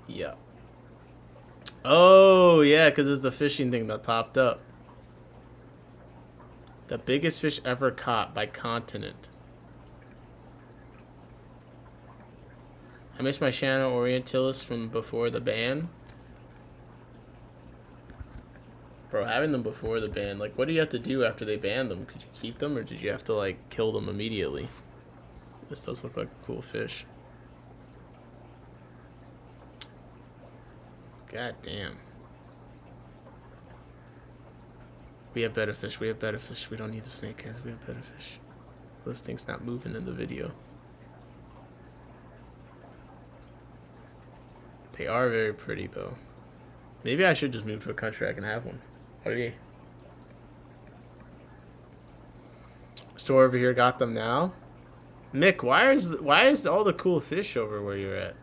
Yeah. Oh, yeah, because it's the fishing thing that popped up. The biggest fish ever caught by continent. I miss my Shannon Orientalis from before the ban. Bro, having them before the ban, like, what do you have to do after they banned them? Could you keep them, or did you have to, like, kill them immediately? This does look like a cool fish. God damn. We have better fish. We have better fish. We don't need the snakeheads. We have better fish. Those things not moving in the video. They are very pretty, though. Maybe I should just move to a country I can have one. Oh, yeah. Store over here got them now. Mick, why is all the cool fish over where you're at?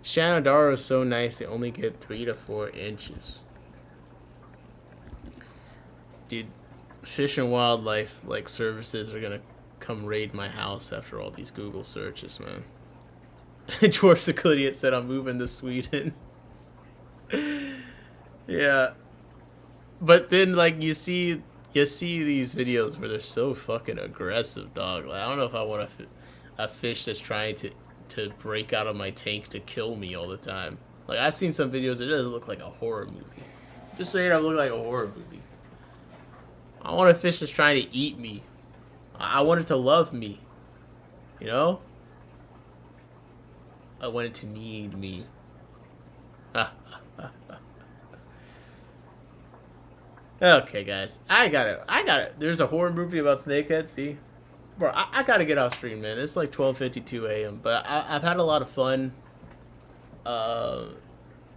Shanodaro is so nice. They only get 3 to 4 inches. Dude, Fish and Wildlife like services are gonna come raid my house after all these Google searches, man. Dwarf Seclidiot said I'm moving to Sweden. Yeah, but then like you see these videos where they're so fucking aggressive, dog. Like, I don't know if I want a fish that's trying to break out of my tank to kill me all the time. Like, I've seen some videos that doesn't look like a horror movie. Just saying, I look like a horror movie. I want a fish that's trying to eat me. I want it to love me. You know? I want it to need me. Okay, guys. I got it. There's a horror movie about snakeheads, see? Bro, I gotta get off stream, man. It's like 12:52 a.m. But I've had a lot of fun.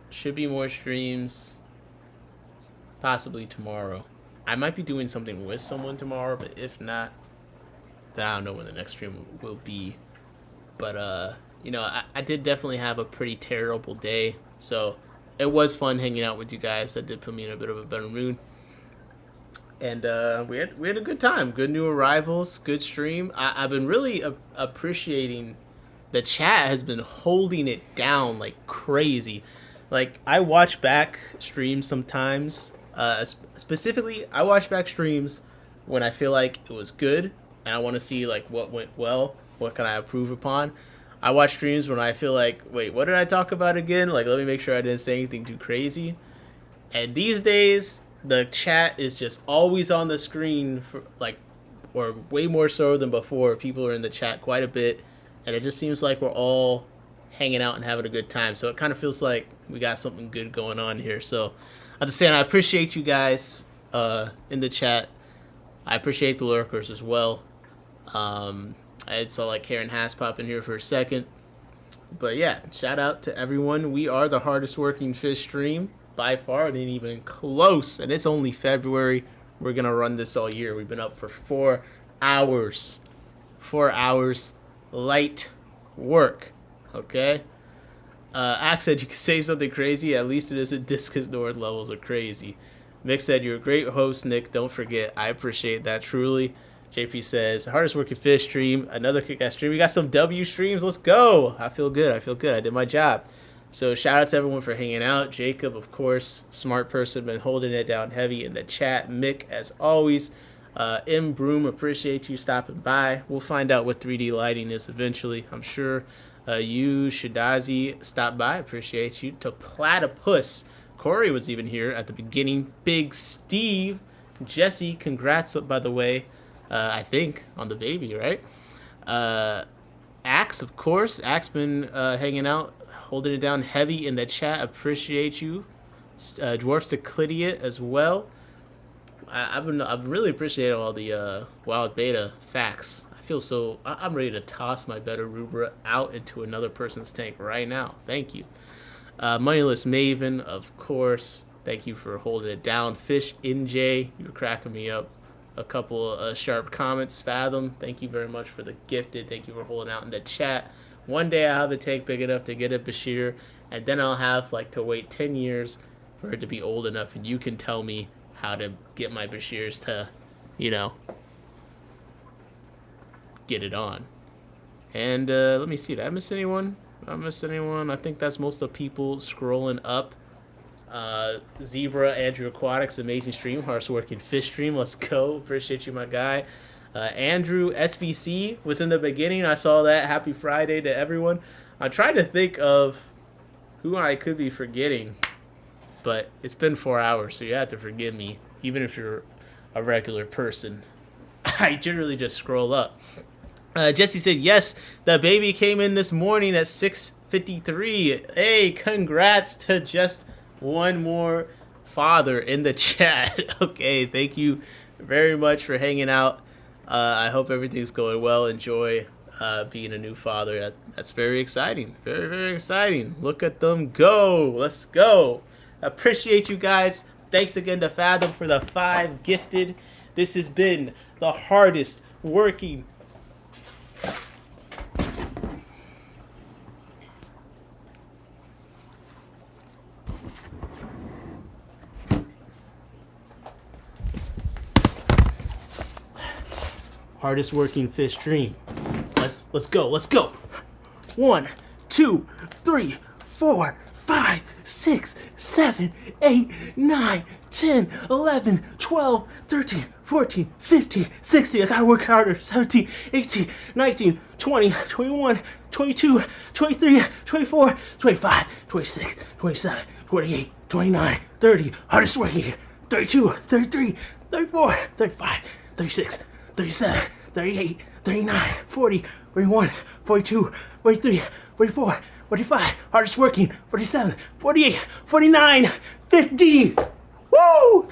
Should be more streams. Possibly tomorrow. I might be doing something with someone tomorrow, but if not, then I don't know when the next stream will be. But, you know, I did definitely have a pretty terrible day. So, it was fun hanging out with you guys. That did put me in a bit of a better mood. And we had a good time. Good new arrivals. Good stream. I've been really appreciating the chat has been holding it down like crazy. Like, I watch back streams sometimes. Specifically, I watch back streams when I feel like it was good. and I want to see like what went well, what can I improve upon. I watch streams when I feel like, wait, what did I talk about again? Like, let me make sure I didn't say anything too crazy. And these days, the chat is just always on the screen, for like, or way more so than before. People are in the chat quite a bit, and it just seems like we're all hanging out and having a good time. So it kind of feels like we got something good going on here. So I have to say, I appreciate you guys in the chat. I appreciate the lurkers as well. I saw like Karen Haas pop in here for a second. But yeah, shout out to everyone. We are the hardest working fish stream by far. It ain't even close. And it's only February. We're going to run this all year. We've been up for 4 hours. 4 hours. Light work. Okay? Axe said you can say something crazy. At least it isn't Discus North levels are crazy. Mick said, you're a great host, Nick. Don't forget. I appreciate that truly. JP says, hardest working fish stream. Another kick-ass stream. We got some W streams. Let's go. I feel good. I feel good. I did my job. So shout out to everyone for hanging out. Jacob, of course, smart person, been holding it down heavy in the chat. Mick, as always. M. Broom, appreciate you stopping by. We'll find out what 3D lighting is eventually, I'm sure. You, Shadazi, stopped by. Appreciate you. To Platypus. Corey was even here at the beginning. Big Steve. Jesse, congrats, by the way. I think, on the baby, right? Axe, of course. Axe been hanging out, holding it down heavy in the chat. Appreciate you. Dwarf Cyclidia as well. I've really appreciating all the wild beta facts. I feel so. I'm ready to toss my better rubra out into another person's tank right now. Thank you. Moneyless Maven, of course. Thank you for holding it down. Fish NJ, you were cracking me up. A couple sharp comments. Fathom, thank you very much for the gifted. Thank you for holding out in the chat. One day I'll have a tank big enough to get a Bashir, and then I'll have like to wait 10 years for it to be old enough, and you can tell me how to get my Bashirs to, you know, get it on. And let me see, did I miss anyone? Did I miss anyone? I think that's most of the people scrolling up. Zebra, Andrew Aquatics, amazing stream, hardest working fish stream. Let's go. Appreciate you, my guy. Andrew SVC was in the beginning. I saw that. Happy Friday to everyone. I'm trying to think of who I could be forgetting, but it's been 4 hours, so you have to forgive me, even if you're a regular person. I generally just scroll up. Jesse said, yes, the baby came in this morning at 6:53. Hey, congrats to just one more father in the chat. Okay, thank you very much for hanging out. I hope everything's going well. Enjoy being a new father. That's very exciting. Very, very exciting. Look at them go. Let's go. Appreciate you guys. Thanks again to Fathom for the 5 gifted. This has been the hardest working fish stream. Let's go. 1, 2, 3, 4, 5, 6, 7, 8, 9, 10, 11, 12, 13, 14, 15, 16. I gotta work harder. 17, 18, 19, 20, 21, 22, 23, 24, 25, 26, 27, 28, 29, 30. Hardest working. 32, 33, 34, 35, 36, 37, 38, 39, 40, 41, 42, 43, 44, 45, hardest working, 47, 48, 49, 50. Woo!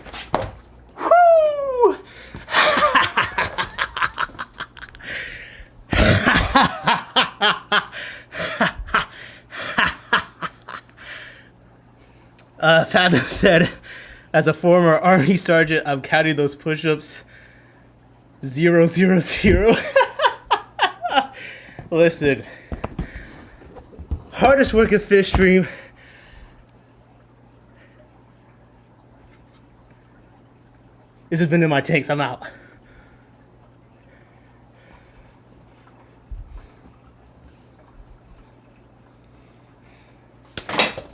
Woo! Fathom said, as a former Army sergeant, I'm counting those push-ups 0, 0, 0. Listen, hardest working fish stream. This has been in my tanks. I'm out.